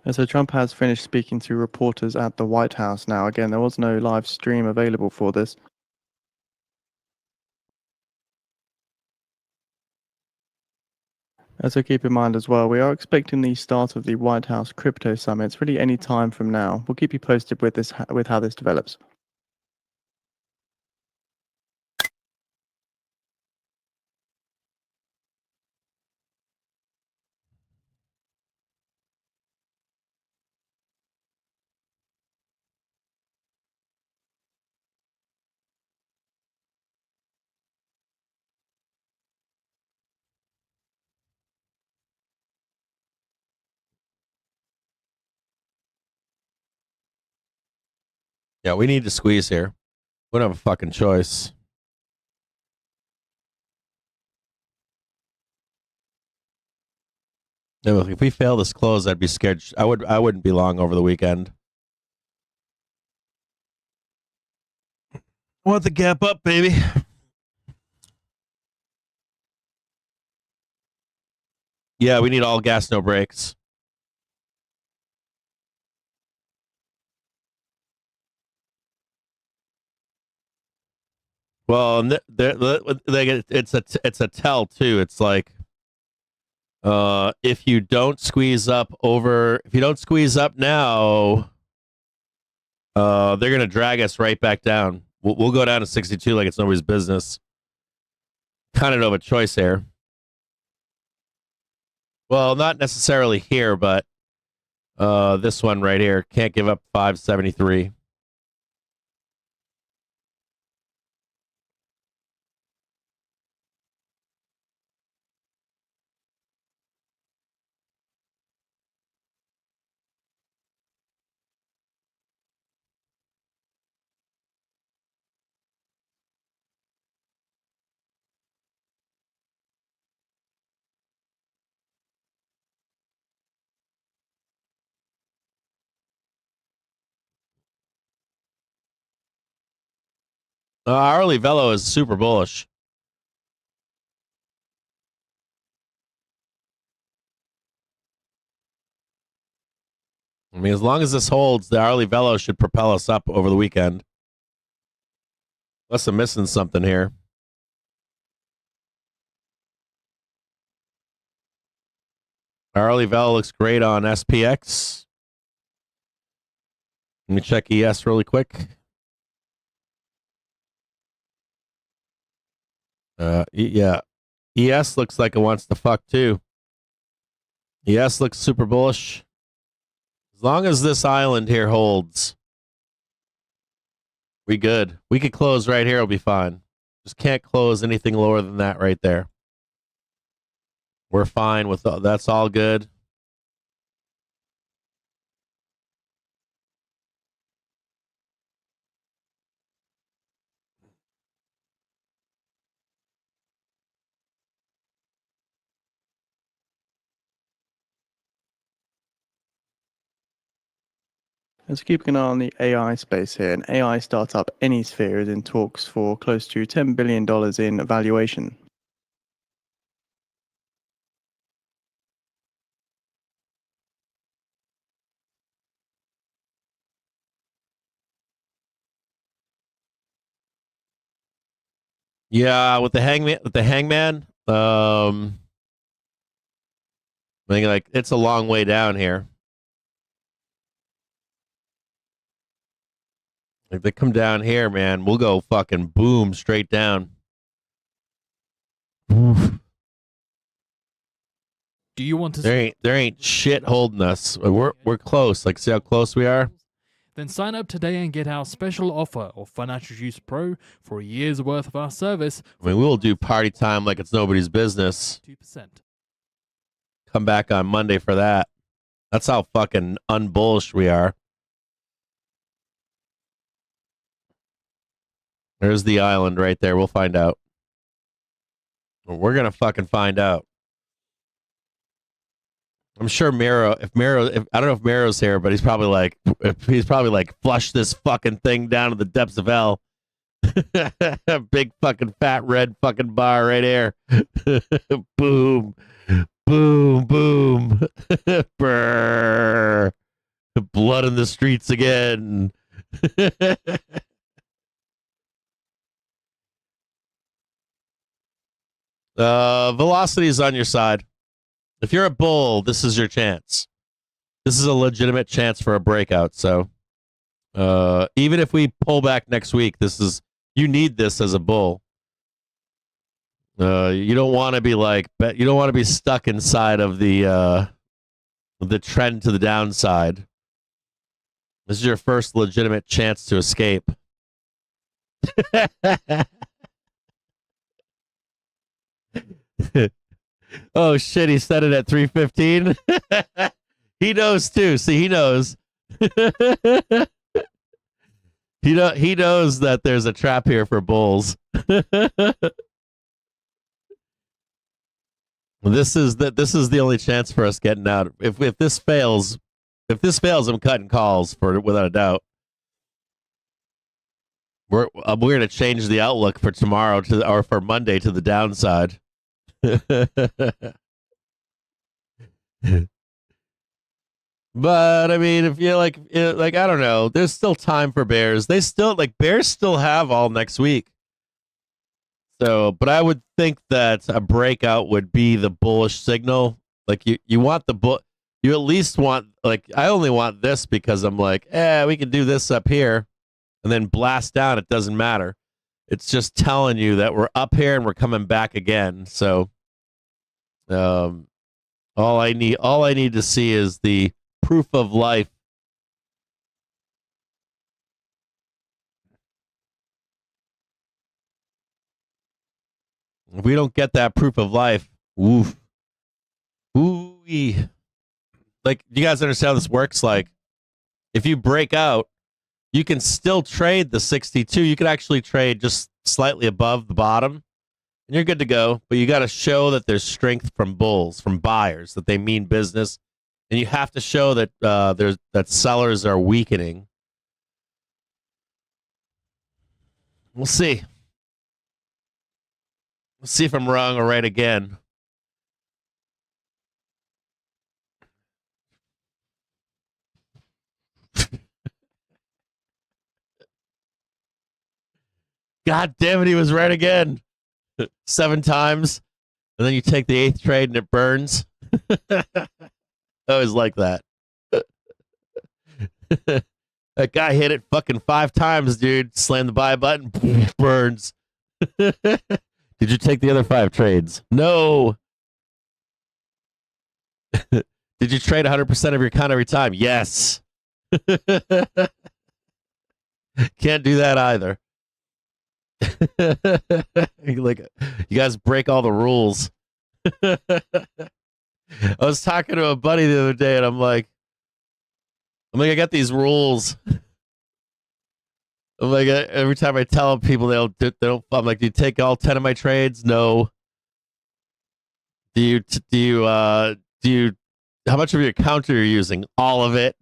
And so Trump has finished speaking to reporters at the White House now. Again, there was no live stream available for this. So keep in mind as well, we are expecting the start of the White House crypto summit. It's really any time from now. We'll keep you posted with this, with how this develops. Yeah, we need to squeeze here. We don't have a fucking choice. No, if we fail this close, I'd be scared. I wouldn't be long over the weekend. Want the gap up, baby. Yeah, we need all gas, no brakes. Well, it's a tell too. It's like, if you don't squeeze up now, they're gonna drag us right back down. We'll go down to 62 like it's nobody's business. Kind of have a choice here. Well, not necessarily here, but this one right here can't give up 573. Hourly Velo is super bullish. I mean, as long as this holds, the hourly Velo should propel us up over the weekend. Unless I'm missing something here. Hourly Velo looks great on SPX. Let me check ES really quick. Yeah. ES looks like it wants to fuck too. ES looks super bullish. As long as this island here holds, we good. We could close right here. It'll be fine. Just can't close anything lower than that right there. We're fine with that's all good. Let's keep an eye on the AI space here. An AI startup, AnySphere, is in talks for close to $10 billion in valuation. Yeah, with the hangman, like it's a long way down here. If they come down here, man, we'll go fucking boom straight down. Oof. Do you want to There ain't shit holding us. We're close. Like, see how close we are? Then sign up today and get our special offer of Financial Juice Pro for a year's worth of our service. I mean, we'll do party time like it's nobody's business. 2%. Come back on Monday for that. That's how fucking unbullish we are. There's the island right there. We'll find out. We're going to fucking find out. I'm sure Miro, I don't know if Miro's here, but he's probably like, flush this fucking thing down to the depths of hell. Big fucking fat red fucking bar right here. Boom, boom, boom. Brrr. Blood in the streets again. Velocity is on your side. If you're a bull, this is your chance. This is a legitimate chance for a breakout. So, even if we pull back next week, you need this as a bull. You don't want to be you don't want to be stuck inside of the trend to the downside. This is your first legitimate chance to escape. Oh shit, he said it at 3:15. He knows too. See, he knows. He knows that there's a trap here for bulls. This is the only chance for us getting out. If this fails, I'm cutting calls without a doubt. We're going to change the outlook for tomorrow or for Monday to the downside. But I mean, if you like I don't know, there's still time for bears. Bears still have all next week. So, but I would think that a breakout would be the bullish signal. Like you want you at least want, I only want this because I'm like, we can do this up here and then blast down. It doesn't matter. It's just telling you that we're up here and we're coming back again. So, all I need to see is the proof of life. If we don't get that proof of life, oof. Ooh-wee. Like, do you guys understand how this works? Like, if you break out, you can still trade the 62. You could actually trade just slightly above the bottom, and you're good to go. But you got to show that there's strength from bulls, from buyers, that they mean business, and you have to show that that sellers are weakening. We'll see. We'll see if I'm wrong or right again. God damn it, he was right again. 7 times. And then you take the 8th trade and it burns. I always like that. That guy hit it fucking 5 times, dude. Slam the buy button, burns. Did you take the other 5 trades? No. Did you trade 100% of your account every time? Yes. Can't do that either. Like, you guys break all the rules. I was talking to a buddy the other day, and I'm like, I got these rules. I'm like, every time I tell people they don't. I'm like, do you take all 10 of my trades? No. Do you? How much of your account are you using? All of it.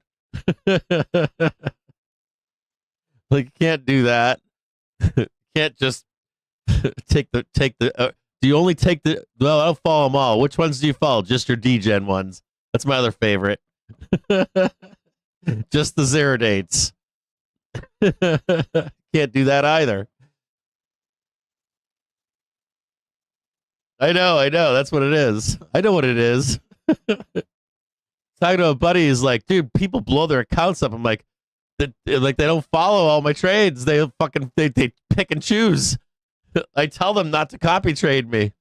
Like, you can't do that. Can't just take the. Do you only take the? Well, I'll follow them all. Which ones do you follow? Just your degen ones. That's my other favorite. Just the 0 dates. Can't do that either. I know. That's what it is. I know what it is. Talking to a buddy, he's like, dude, people blow their accounts up. I'm like, they don't follow all my trades. They pick and choose. I tell them not to copy trade me.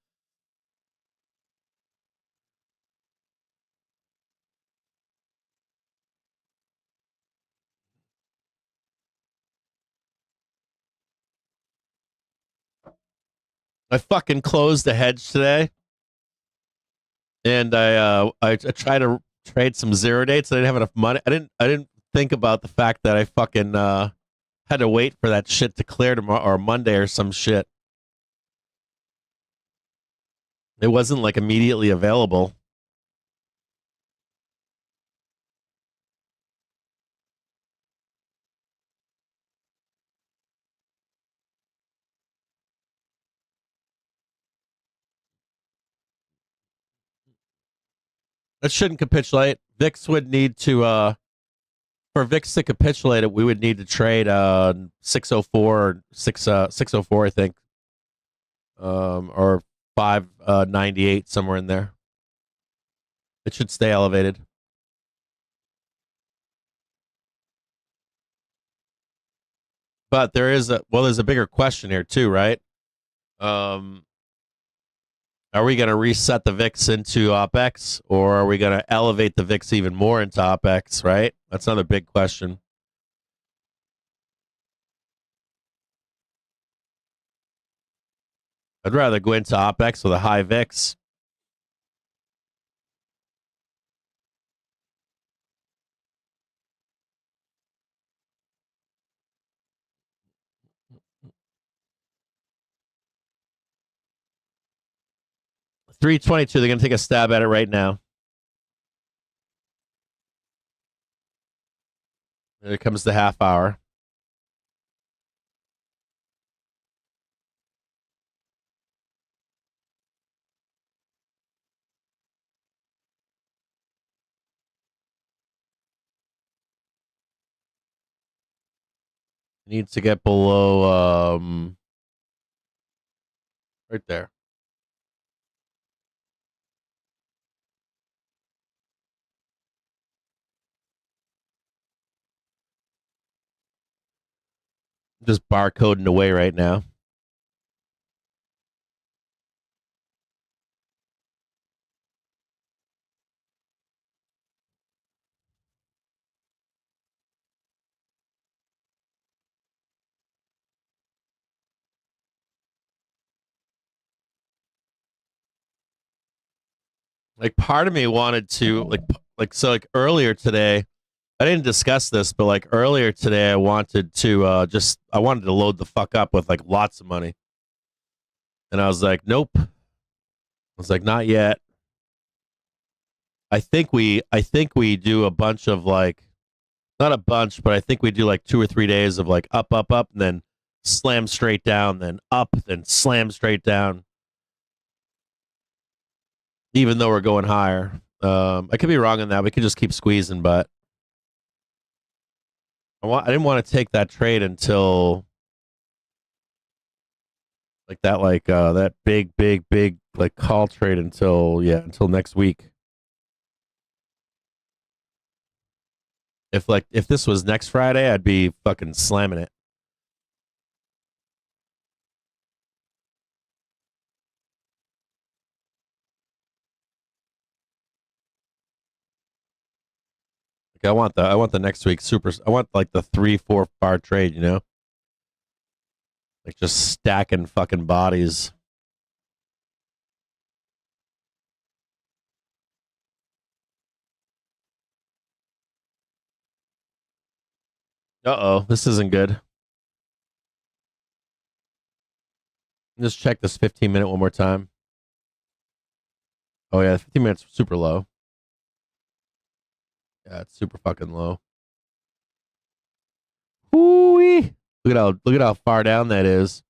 I fucking closed a hedge today, and I tried to trade some zero dates. I didn't have enough money. I didn't think about the fact that I fucking had to wait for that shit to clear tomorrow or Monday or some shit. It wasn't like immediately available. It shouldn't capitulate. VIX would need to for VIX to capitulate it, we would need to trade 604 or 604, I think. Or 598, somewhere in there. It should stay elevated. But there's a bigger question here too, right? Are we going to reset the VIX into OPEX, or are we going to elevate the VIX even more into OPEX, right? That's another big question. I'd rather go into OPEX with a high VIX. $322. They're going to take a stab at it right now. There comes the half hour. Needs to get below right there. Just barcoding away right now. Like part of me wanted to like earlier today, I didn't discuss this, but like earlier today I wanted to I wanted to load the fuck up with like lots of money. And I was like, nope. I was like, not yet. I think we do a bunch of like, not a bunch, but I think we do like 2 or 3 days of like up, and then slam straight down, then up, then slam straight down. Even though we're going higher. I could be wrong on that. We could just keep squeezing, but I didn't want to take that trade until like that big like call trade until next week. If this was next Friday, I'd be fucking slamming it. Like I want the next week I want like the 3-4 bar trade, you know? Like just stacking fucking bodies. Uh-oh, this isn't good. Just check this 15-minute one more time. Oh yeah, 15 minutes super low. Yeah, it's super fucking low. Whoo-wee. Look at how far down that is.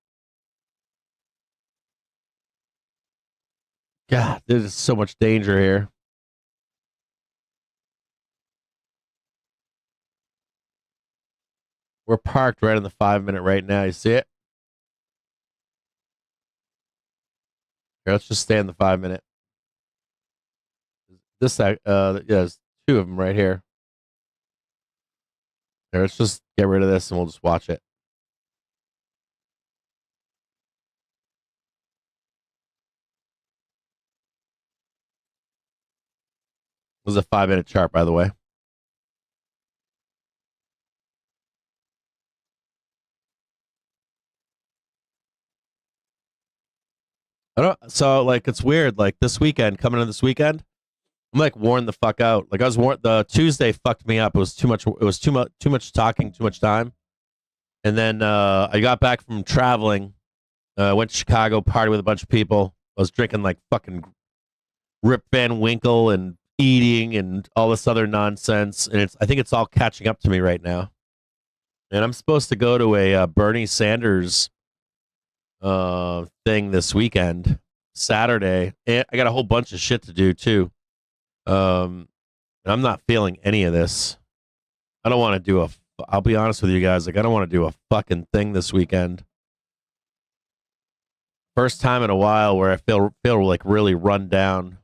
God, there's so much danger here. We're parked right in the 5-minute right now. You see it? Here, let's just stay in the 5-minute. There's 2 of them right here. Here, let's just get rid of this and we'll just watch it. It was a 5-minute chart, by the way. I don't. So like, it's weird. Like this weekend, coming in this weekend, I'm like worn the fuck out. Like I was worn. The Tuesday fucked me up. It was too much. It was too much talking, too much time. And then I got back from traveling. Went to Chicago, party with a bunch of people. I was drinking like fucking Rip Van Winkle and eating and all this other nonsense. And I think it's all catching up to me right now. And I'm supposed to go to a Bernie Sanders thing this weekend, Saturday. And I got a whole bunch of shit to do too. And I'm not feeling any of this. I don't want to do I'll be honest with you guys. Like I don't want to do a fucking thing this weekend. First time in a while where I feel like really run down.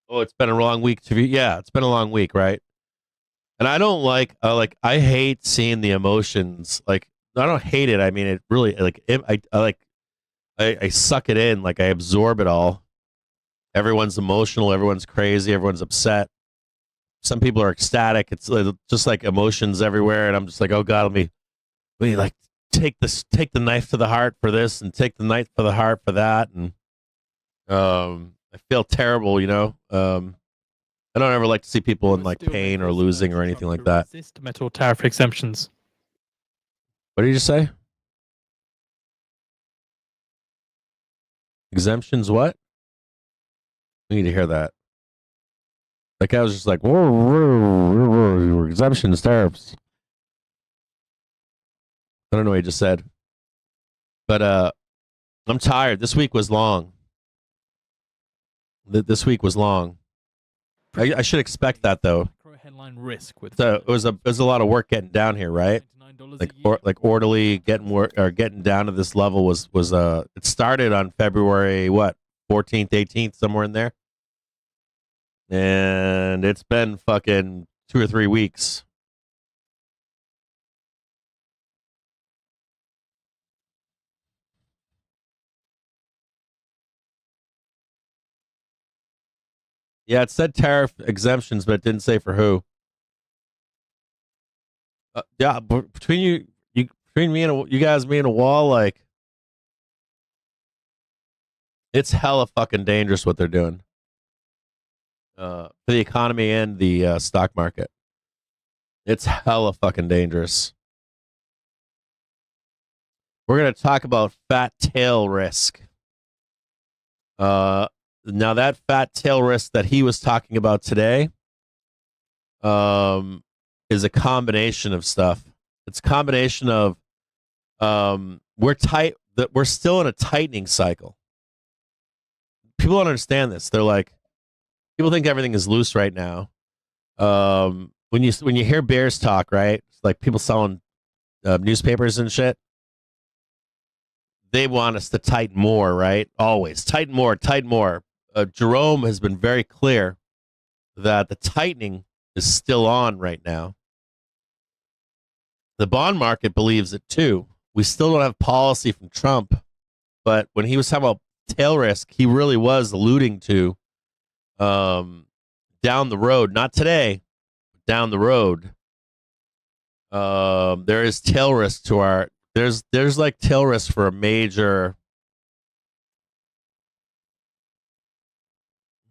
Oh, it's been a long week to be. Yeah, it's been a long week, right? And I don't like I hate seeing the emotions. Like I don't hate it. I mean, it really I suck it in. Like I absorb it all. Everyone's emotional. Everyone's crazy. Everyone's upset. Some people are ecstatic. It's just like emotions everywhere, and I'm just like, oh god, let me like take the knife to the heart for this, and take the knife to the heart for that, and I feel terrible, you know. I don't ever like to see people in like pain or losing or anything like that. Resist metal tariff exemptions. What did you just say? Exemptions? What? We need to hear that. Like I was just like, whoa, exemptions, tariffs. I don't know what you just said, but I'm tired. This week was long. This week was long. I should expect that though. Headline risk with so it was a lot of work getting down here, right? Like orderly getting down to this level was it started on February 14th, 18th, somewhere in there. And it's been fucking 2 or 3 weeks. Yeah, it said tariff exemptions, but it didn't say for who. Yeah, between me and you guys, me and a wall, like it's hella fucking dangerous what they're doing for the economy and the stock market. It's hella fucking dangerous. We're gonna talk about fat tail risk. Now that fat tail risk that he was talking about today is a combination of stuff. It's a combination of we're still in a tightening cycle. People don't understand this. They're like, people think everything is loose right now. When you hear bears talk, right? It's like people selling newspapers and shit. They want us to tighten more, right? Always tighten more, tighten more. Jerome has been very clear that the tightening is still on right now. The bond market believes it too. We still don't have policy from Trump, but when he was talking about tail risk, he really was alluding to down the road, not today, but down the road. There is tail risk to our there's like tail risk for a major,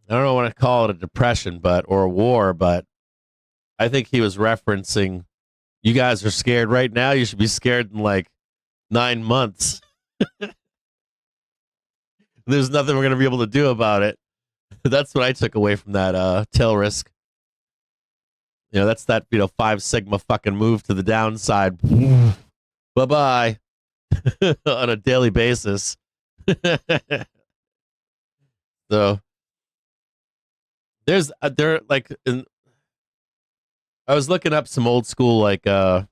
I don't know what to call it, a depression, or a war, but I think he was referencing, you guys are scared right now. You should be scared in like 9 months. There's nothing we're going to be able to do about it. That's what I took away from that tail risk. You know, that's that, 5 sigma fucking move to the downside. Bye-bye. On a daily basis. So I was looking up some old school, like we're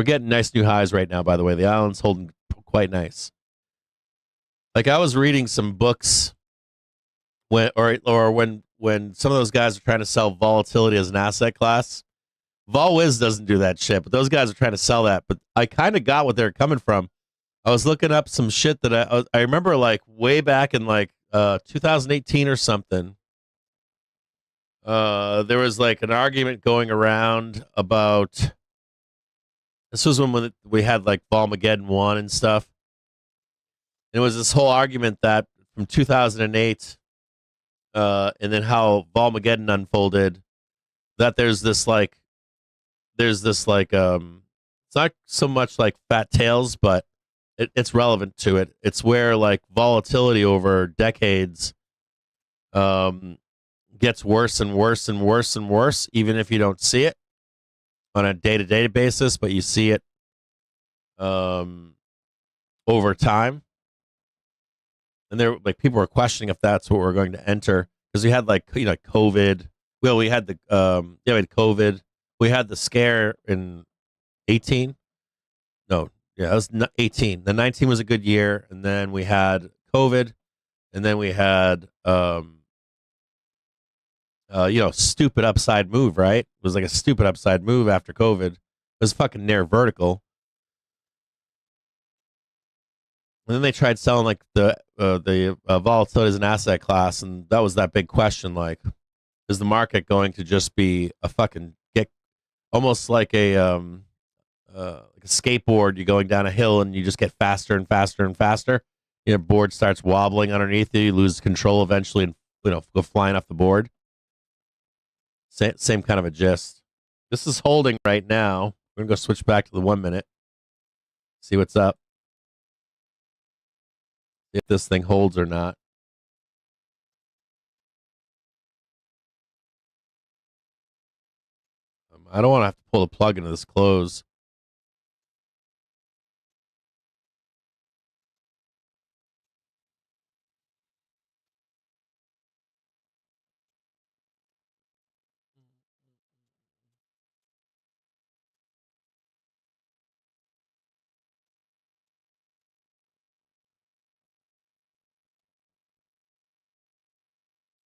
getting nice new highs right now, by the way. The island's holding quite nice. Like I was reading some books when some of those guys are trying to sell volatility as an asset class. VolWiz doesn't do that shit, but those guys are trying to sell that. But I kind of got what they're coming from. I was looking up some shit that I remember like way back in like 2018 or something. There was like an argument going around about, this was when we had like Volmageddon 1 and stuff. And it was this whole argument that from 2008, and then how Volmageddon unfolded, that there's this like, it's not so much like fat tails, but it's relevant to it. It's where like volatility over decades gets worse and worse and worse and worse, even if you don't see it on a day-to-day basis, but you see it over time. And there, like, people were questioning if that's what we're going to enter, because we had like, you know, COVID. Well, we had the we had COVID. We had the scare in 18. No, yeah, it was 18. The 19 was a good year, and then we had COVID, and then we had stupid upside move, right? It was like a stupid upside move after COVID. It was fucking near vertical. And then they tried selling like the volatility as an asset class, and that was that big question: like, is the market going to just be a fucking almost like a skateboard? You're going down a hill and you just get faster and faster and faster. Your board starts wobbling underneath you. You lose control eventually, and go flying off the board. Same kind of a gist. This is holding right now. We're gonna go switch back to the 1 minute. See what's up. If this thing holds or not. I don't want to have to pull the plug into this close.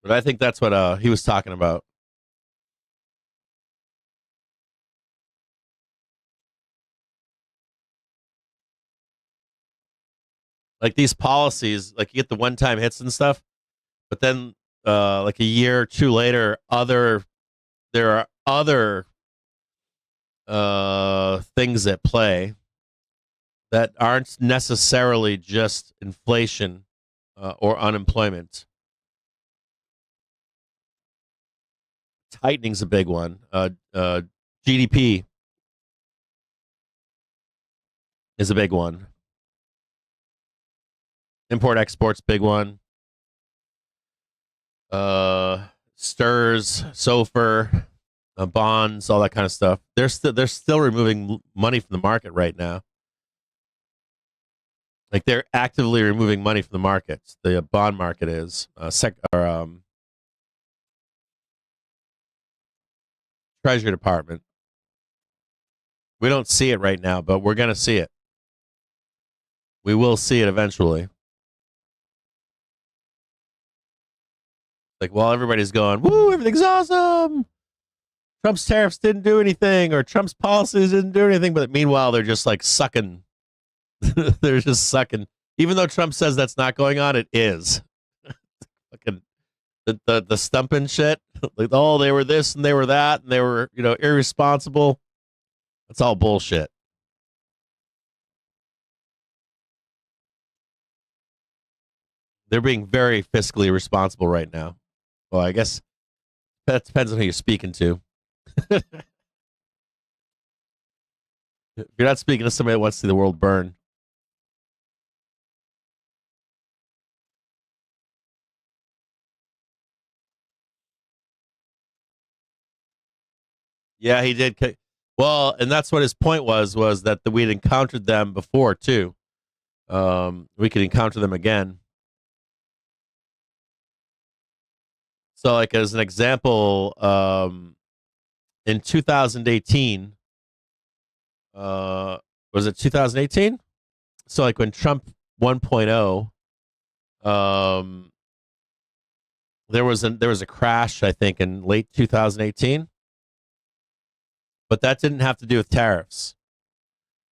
But I think that's what he was talking about. Like these policies, like you get the one-time hits and stuff, but then like a year or two later, there are other things at play that aren't necessarily just inflation or unemployment. Tightening's a big one. GDP is a big one. Import exports, big one. Stirs, SOFR, bonds, all that kind of stuff. They're still removing money from the market right now. Like they're actively removing money from the markets. The bond market is Treasury Department. We don't see it right now, but we're going to see it. We will see it eventually. Like, while everybody's going, woo, everything's awesome. Trump's tariffs didn't do anything, or Trump's policies didn't do anything. But meanwhile, they're just like sucking. They're just sucking. Even though Trump says that's not going on, it is. Fucking the stumping shit. Like, oh, they were this and they were that, and they were, irresponsible. That's all bullshit. They're being very fiscally responsible right now. Well, I guess that depends on who you're speaking to. If you're not speaking to somebody that wants to see the world burn. Yeah, he did. Well, and that's what his point was that we'd encountered them before, too. We could encounter them again. So, like, as an example, in 2018, was it 2018? So, like, when Trump 1.0, there was a crash, I think, in late 2018. But that didn't have to do with tariffs.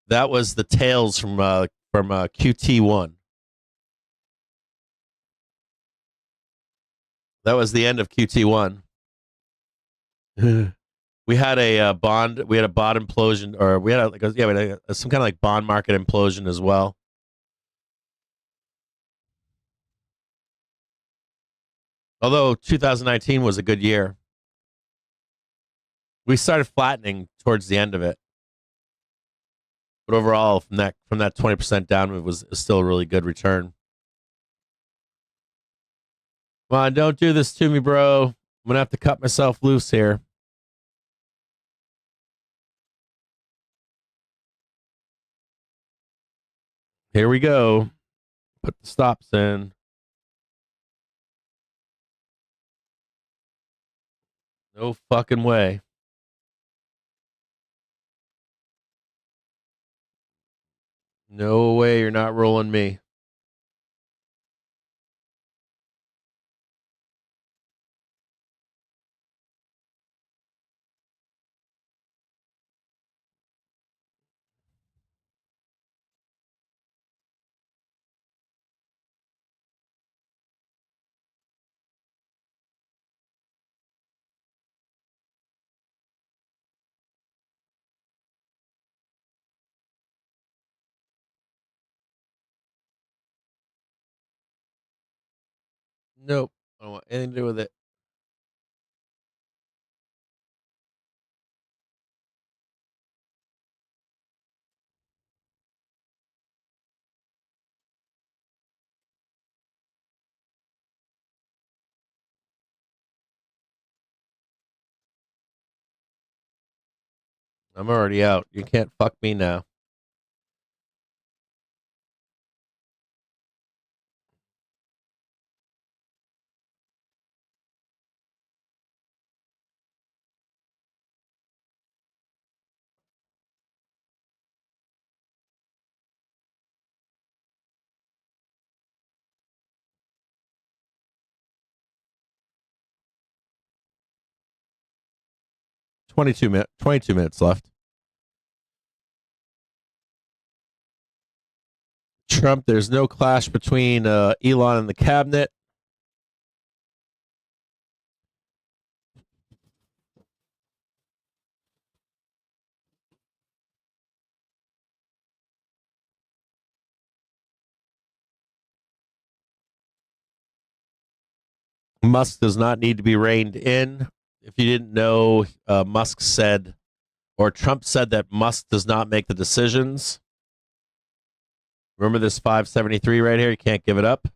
That was the tails from QT1. That was the end of QT1. We had a bond implosion, or we had some kind of like bond market implosion as well. Although 2019 was a good year. We started flattening towards the end of it. But overall, from that 20% down move was still a really good return. Come on, don't do this to me, bro. I'm gonna have to cut myself loose here. Here we go. Put the stops in. No fucking way. No way you're not rolling me. Nope. I don't want anything to do with it. I'm already out. You can't fuck me now. Twenty-two minutes left. Trump, there's no clash between Elon and the cabinet. Musk does not need to be reined in. If you didn't know, Musk said, or Trump said that Musk does not make the decisions. Remember this 573 right here? You can't give it up.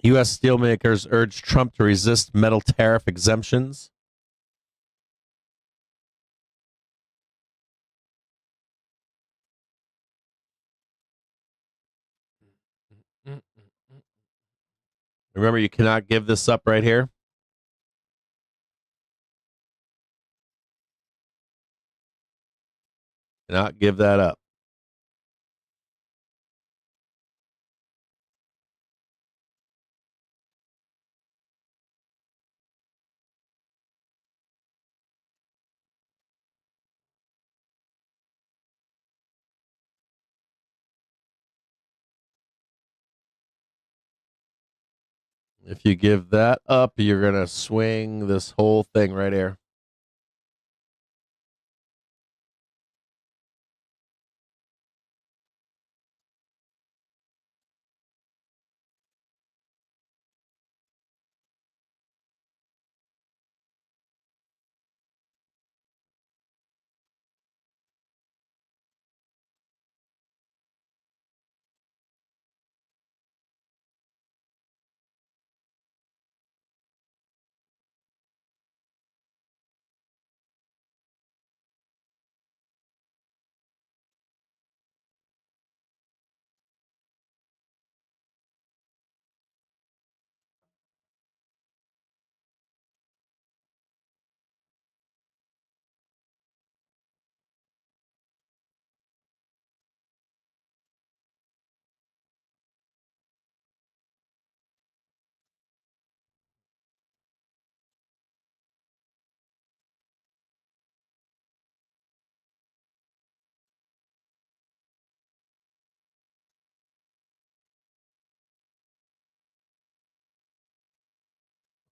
U.S. steelmakers urge Trump to resist metal tariff exemptions. Remember, you cannot give this up right here. Cannot give that up. If you give that up, you're going to swing this whole thing right here.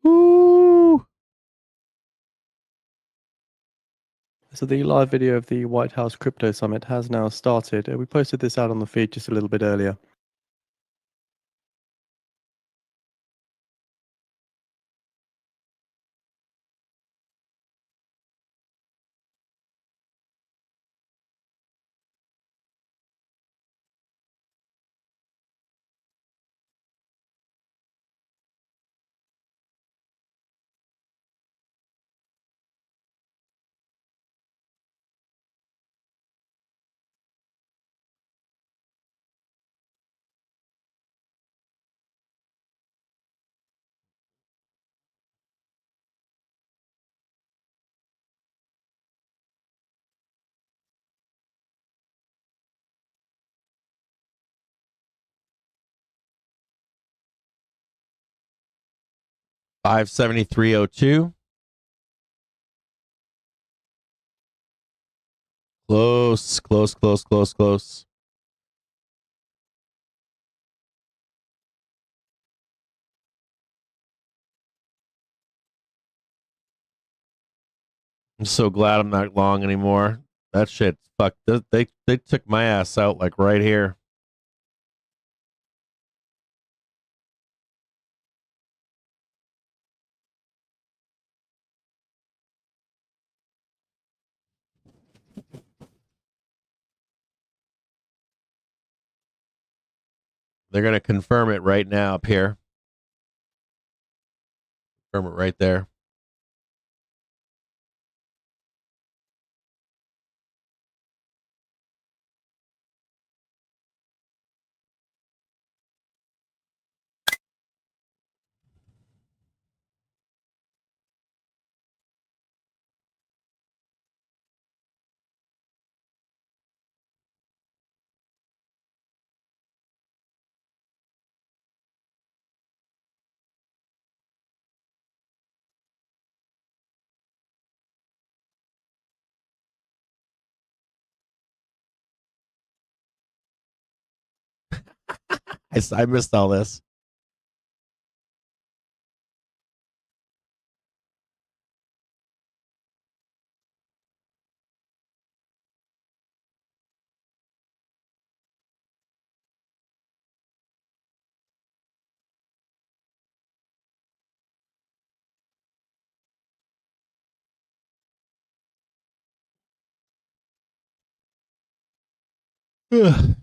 Woo! So the live video of the White House Crypto Summit has now started. We posted this out on the feed just a little bit earlier. $573.02. Close, close, close, close, close. I'm so glad I'm not long anymore. That shit, fuck. They took my ass out like right here. They're gonna confirm it right now up here. Confirm it right there. I missed all this. Ugh.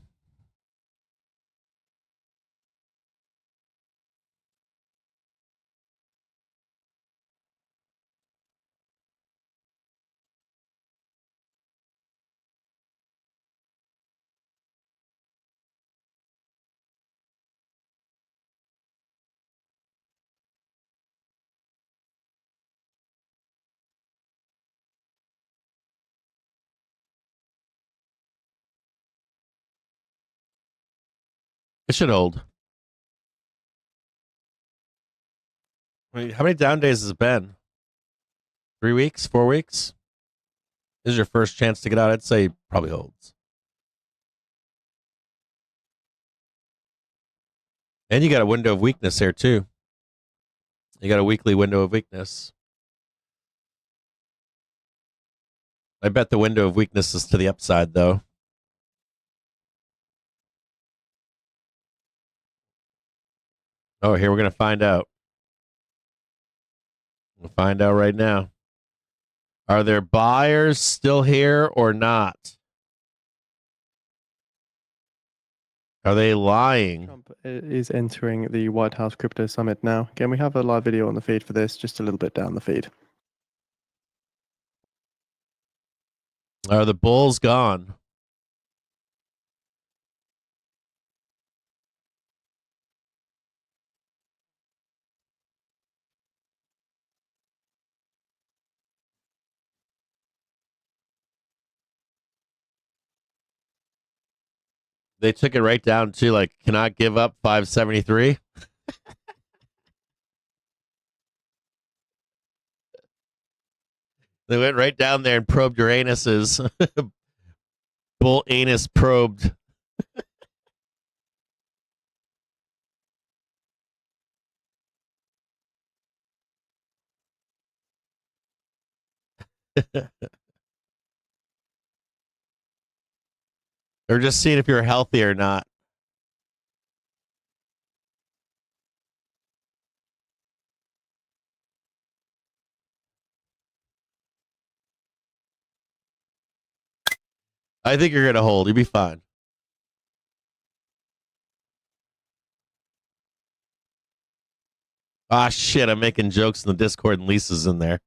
It should hold. Wait, how many down days has it been? 3 weeks? 4 weeks? This is your first chance to get out. I'd say probably holds. And you got a window of weakness here too. You got a weekly window of weakness. I bet the window of weakness is to the upside though. Oh, here we're gonna find out. We'll find out right now. Are there buyers still here or not? Are they lying? Trump is entering the White House Crypto Summit now. Again, we have a live video on the feed for this, just a little bit down the feed. Are the bulls gone? They took it right down to like, cannot give up 573. They went right down there and probed your anuses. Bull anus probed. They're just seeing if you're healthy or not. I think you're gonna hold. You'll be fine. Ah, shit! I'm making jokes in the Discord, and Lisa's in there.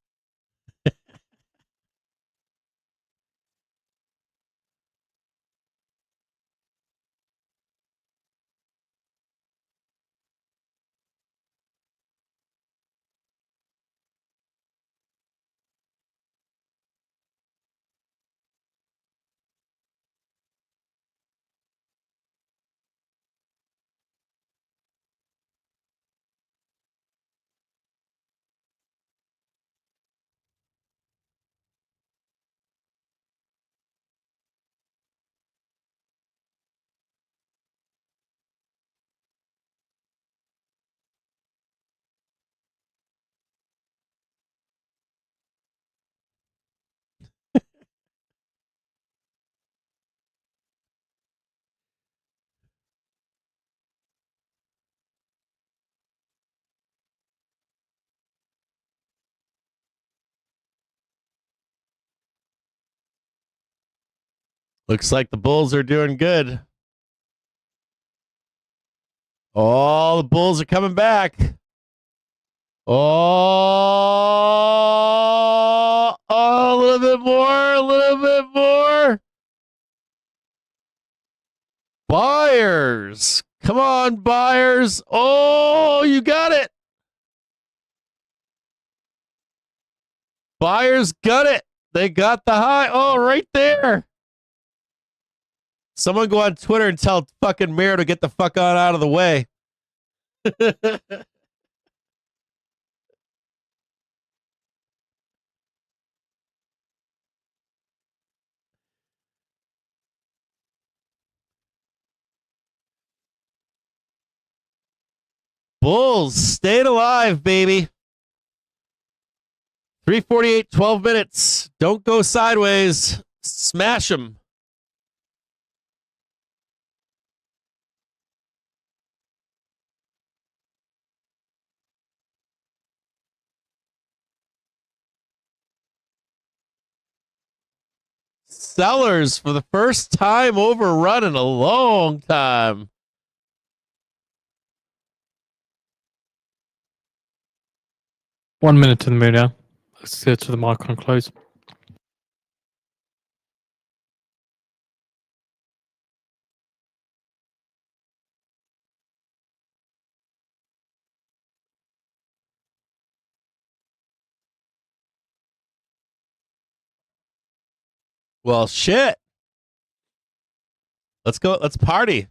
Looks like the Bulls are doing good. All the Bulls are coming back. Oh, a little bit more, a little bit more. Buyers. Come on, buyers. Oh, you got it. Buyers got it. They got the high. Oh, right there. Someone go on Twitter and tell fucking Miro to get the fuck on out of the way. Bulls staying alive, baby. 3:48, 12 minutes. Don't go sideways. Smash them. Sellers for the first time overrun in a long time. One minute to the moon now. Let's get to the mark on close. Well, shit. Let's go. Let's party.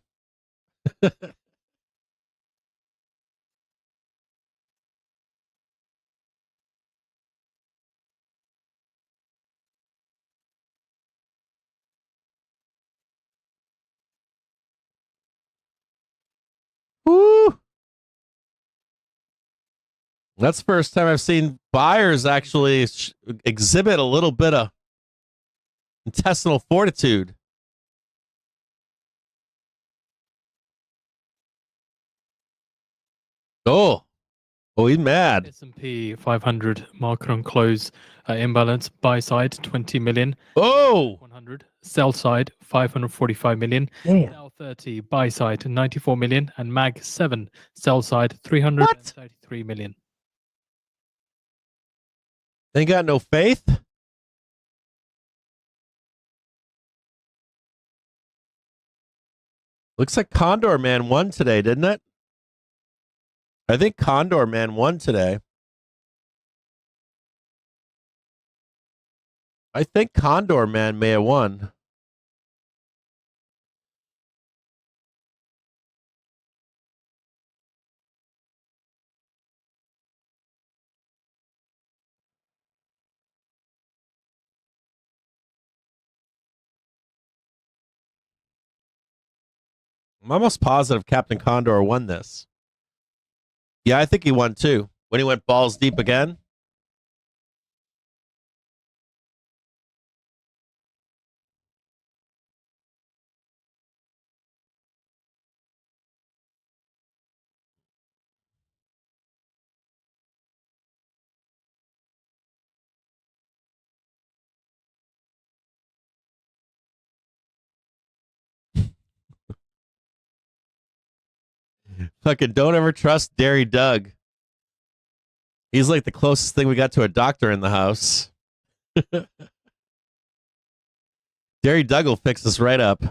Woo! That's the first time I've seen buyers actually exhibit a little bit of intestinal fortitude. Oh, he's mad. S&P 500 market on close imbalance. Buy side 20 million. Oh, 100. Sell side 545 million. Damn. Dow 30 buy side 94 million, and Mag 7 sell side 333 million. They got no faith. Looks like Condor Man won today, didn't it? I think Condor Man won today. I think Condor Man may have won. I'm almost positive Captain Condor won this. Yeah, I think he won too. When he went balls deep again. Fucking don't ever trust Dairy Doug. He's like the closest thing we got to a doctor in the house. Dairy Doug will fix us right up.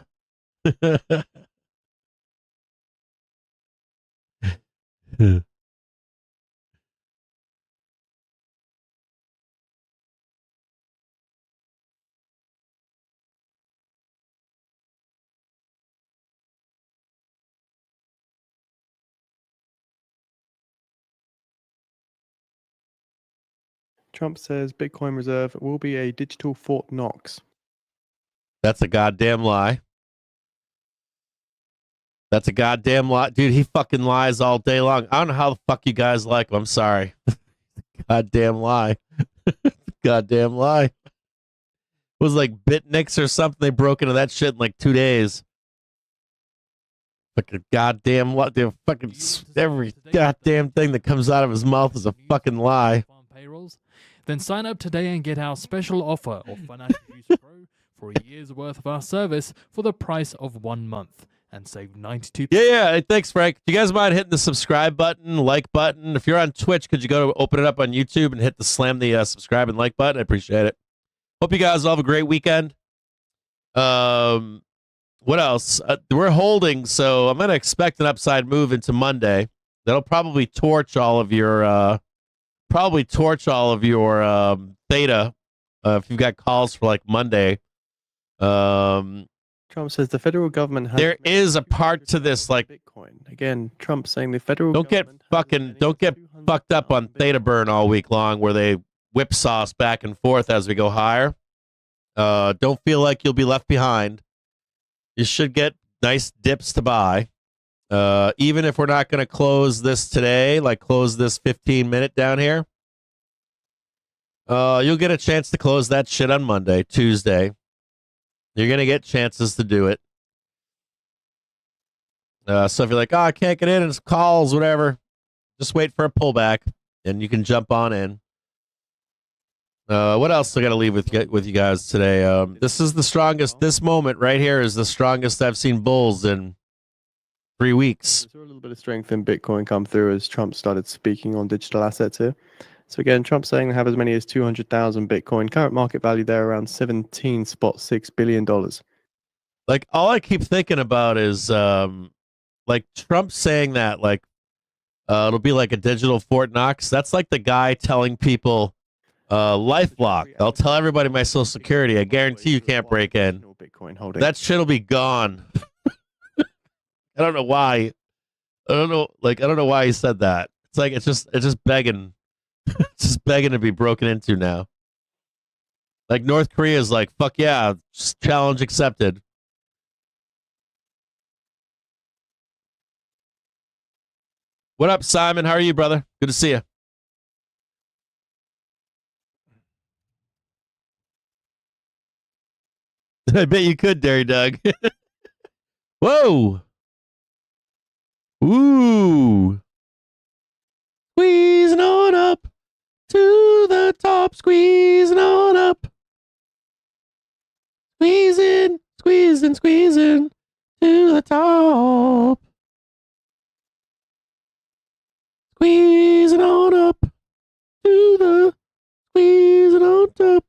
Trump says Bitcoin reserve will be a digital Fort Knox. That's a goddamn lie. That's a goddamn lie. Dude, he fucking lies all day long. I don't know how the fuck you guys like him. I'm sorry. Goddamn lie. Goddamn lie. It was like Bitnix or something. They broke into that shit in like 2 days. Fucking goddamn lie. They're fucking every goddamn thing that comes out of his mouth is a fucking lie. Payrolls? Then sign up today and get our special offer of Financial Use Pro for a year's worth of our service for the price of 1 month and save 92%. Yeah. Hey, thanks, Frank. Do you guys mind hitting the subscribe button, like button? If you're on Twitch, could you go open it up on YouTube and hit the slam the subscribe and like button? I appreciate it. Hope you guys all have a great weekend. What else? We're holding, so I'm going to expect an upside move into Monday. That'll probably torch all of your theta if you've got calls for like Monday. Trump says the federal government has there is a part to this, like Bitcoin. Again, Trump saying the federal don't get fucked up on theta burn all week long where they whipsaw us back and forth as we go higher. Don't feel like you'll be left behind. You should get nice dips to buy. Even if we're not going to close this today, like close this 15-minute down here, you'll get a chance to close that shit on Monday, Tuesday. You're going to get chances to do it. So if you're like, oh, I can't get in, it's calls, whatever, just wait for a pullback and you can jump on in. What else I got to leave with you guys today? This is the strongest. This moment right here is the strongest I've seen bulls in 3 weeks. We saw a little bit of strength in Bitcoin come through as Trump started speaking on digital assets here. So again, Trump saying they have as many as 200,000 Bitcoin. Current market value there around $17.6 billion. Like all I keep thinking about is like Trump saying that like it'll be like a digital Fort Knox. That's like the guy telling people LifeLock. I'll tell everybody my social security. I guarantee you can't break in. That shit'll be gone. I don't know why. I don't know why he said that. It's like it's just begging. It's just begging to be broken into now. Like North Korea is like, fuck yeah, challenge accepted. What up, Simon? How are you, brother? Good to see you. I bet you could, Dairy Doug. Whoa. Ooh. Squeezing on up to the top, squeezing on up. Squeezing to the top. Squeezing on up to the squeezing on top.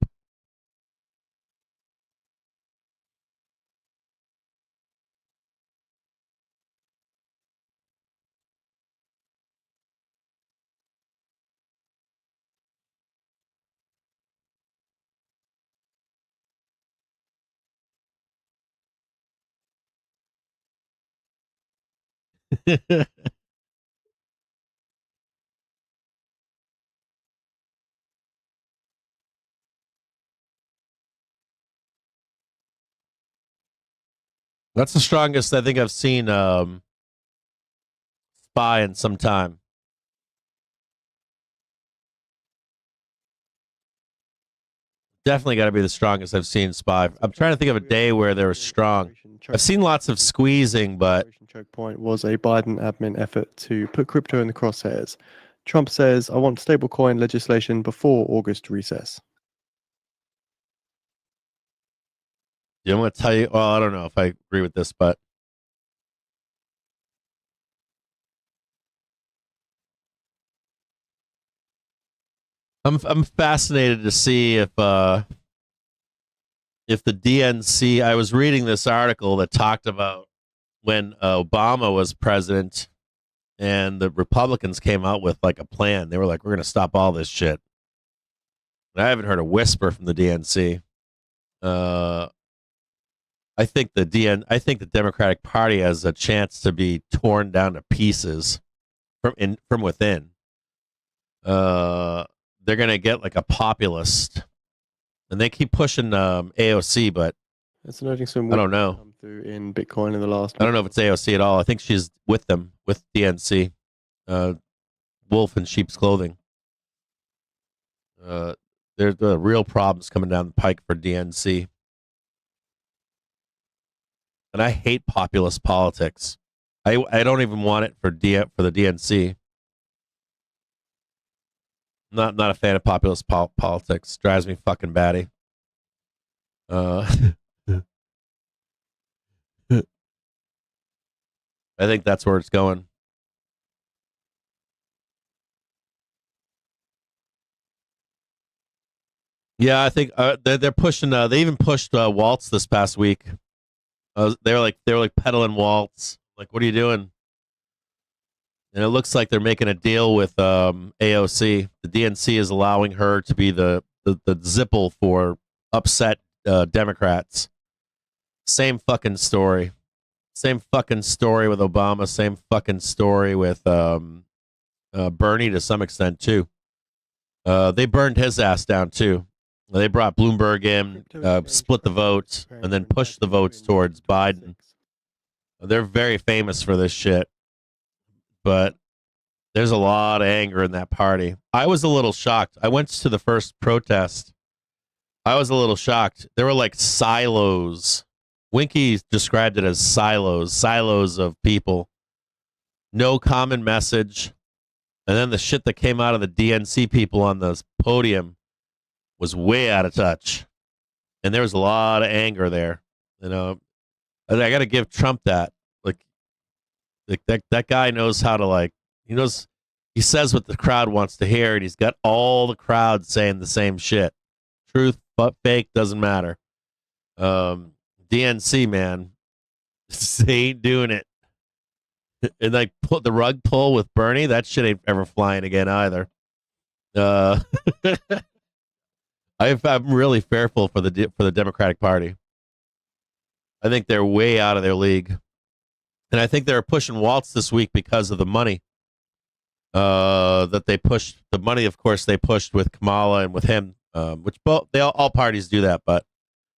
That's the strongest I think I've seen SPY in some time. Definitely got to be the strongest I've seen SPY. I'm trying to think of a day where they were strong. I've seen lots of squeezing, but choke point was a Biden admin effort to put crypto in the crosshairs. Trump says, I want stablecoin legislation before August recess. yeah, I'm going to tell you. Well, I don't know if I agree with this, but I'm fascinated to see if the DNC. I was reading this article that talked about when Obama was president, and the Republicans came out with like a plan. They were like, "We're going to stop all this shit." And I haven't heard a whisper from the DNC. I think the Democratic Party has a chance to be torn down to pieces from within. They're gonna get like a populist, and they keep pushing AOC, but It's noting some I don't know. come through in Bitcoin in the last. I don't know if it's AOC at all. I think she's with them, with DNC, wolf in sheep's clothing. There's real problems coming down the pike for DNC, and I hate populist politics. I don't even want it for the DNC. Not a fan of populist politics. Drives me fucking batty. I think that's where it's going. Yeah, I think they're pushing. They even pushed Waltz this past week. They were like peddling Waltz. Like, what are you doing? And it looks like they're making a deal with AOC. The DNC is allowing her to be the Zipple for upset Democrats. Same fucking story. Same fucking story with Obama. Same fucking story with Bernie to some extent too. They burned his ass down too. They brought Bloomberg in, split the votes, and then pushed the votes towards Biden. They're very famous for this shit. But there's a lot of anger in that party. I was a little shocked. I went to the first protest. I was a little shocked. There were like silos. Winky described it as silos of people. No common message. And then the shit that came out of the DNC people on the podium was way out of touch. And there was a lot of anger there. You know, I got to give Trump that. That guy knows how to he says what the crowd wants to hear, and he's got all the crowd saying the same shit. Truth but fake doesn't matter. DNC, man, they ain't doing it. And like put the rug pull with Bernie, that shit ain't ever flying again either. I'm really fearful for the Democratic Party. I think they're way out of their league. And I think they're pushing Waltz this week because of the money that they pushed. The money, of course, they pushed with Kamala and with him, which all parties do that, but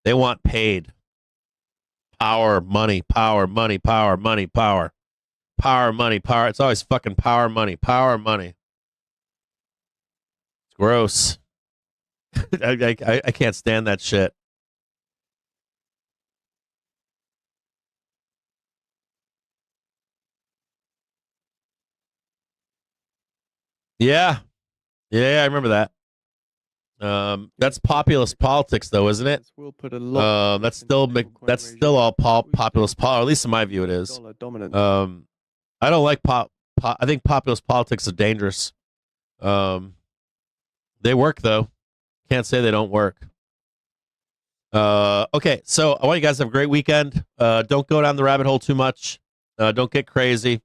they want paid. Power, money, power, money, power, money, power. Power, money, power. It's always fucking power, money, power, money. It's gross. I can't stand that shit. Yeah. Yeah, I remember that. That's populist politics, though, isn't it? We'll put a lot. That's still all populist politics. At least in my view, it is. I don't like I think populist politics are dangerous. They work though. Can't say they don't work. Okay, so I want you guys to have a great weekend. Don't go down the rabbit hole too much. Don't get crazy.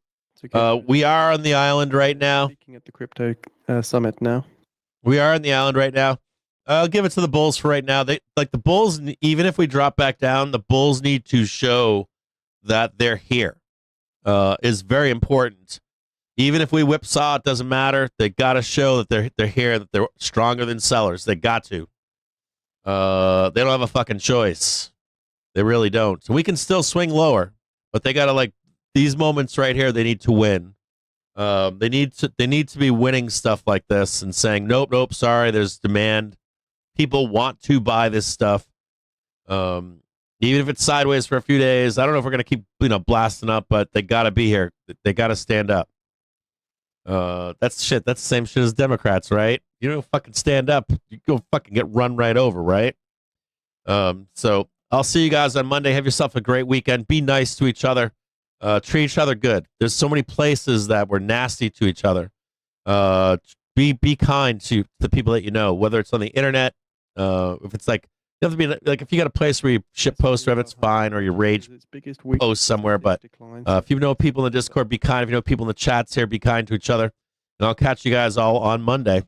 We are on the island right now. Speaking at the crypto summit now. We are on the island right now. I'll give it to the Bulls for right now. The Bulls, even if we drop back down, the Bulls need to show that they're here. Is very important. Even if we whipsaw, it doesn't matter. They got to show that they're here, that they're stronger than sellers. They got to. They don't have a fucking choice. They really don't. So we can still swing lower, but they got to these moments right here. They need to win. They need to be winning stuff like this and saying nope, sorry. There's demand. People want to buy this stuff. Even if it's sideways for a few days. I don't know if we're gonna keep blasting up, but they got to be here. They got to stand up. That's shit. That's the same shit as Democrats, right? You don't fucking stand up. You go fucking get run right over, right? So I'll see you guys on Monday. Have yourself a great weekend. Be nice to each other. Treat each other good. There's so many places that we're nasty to each other. be kind to the people that you know, whether it's on the internet, if it's like, you have to be like, if you got a place where you ship posts, whatever, it's fine, or you rage post somewhere. But if you know people in the Discord, be kind. If you know people in the chats here, be kind to each other. And I'll catch you guys all on Monday.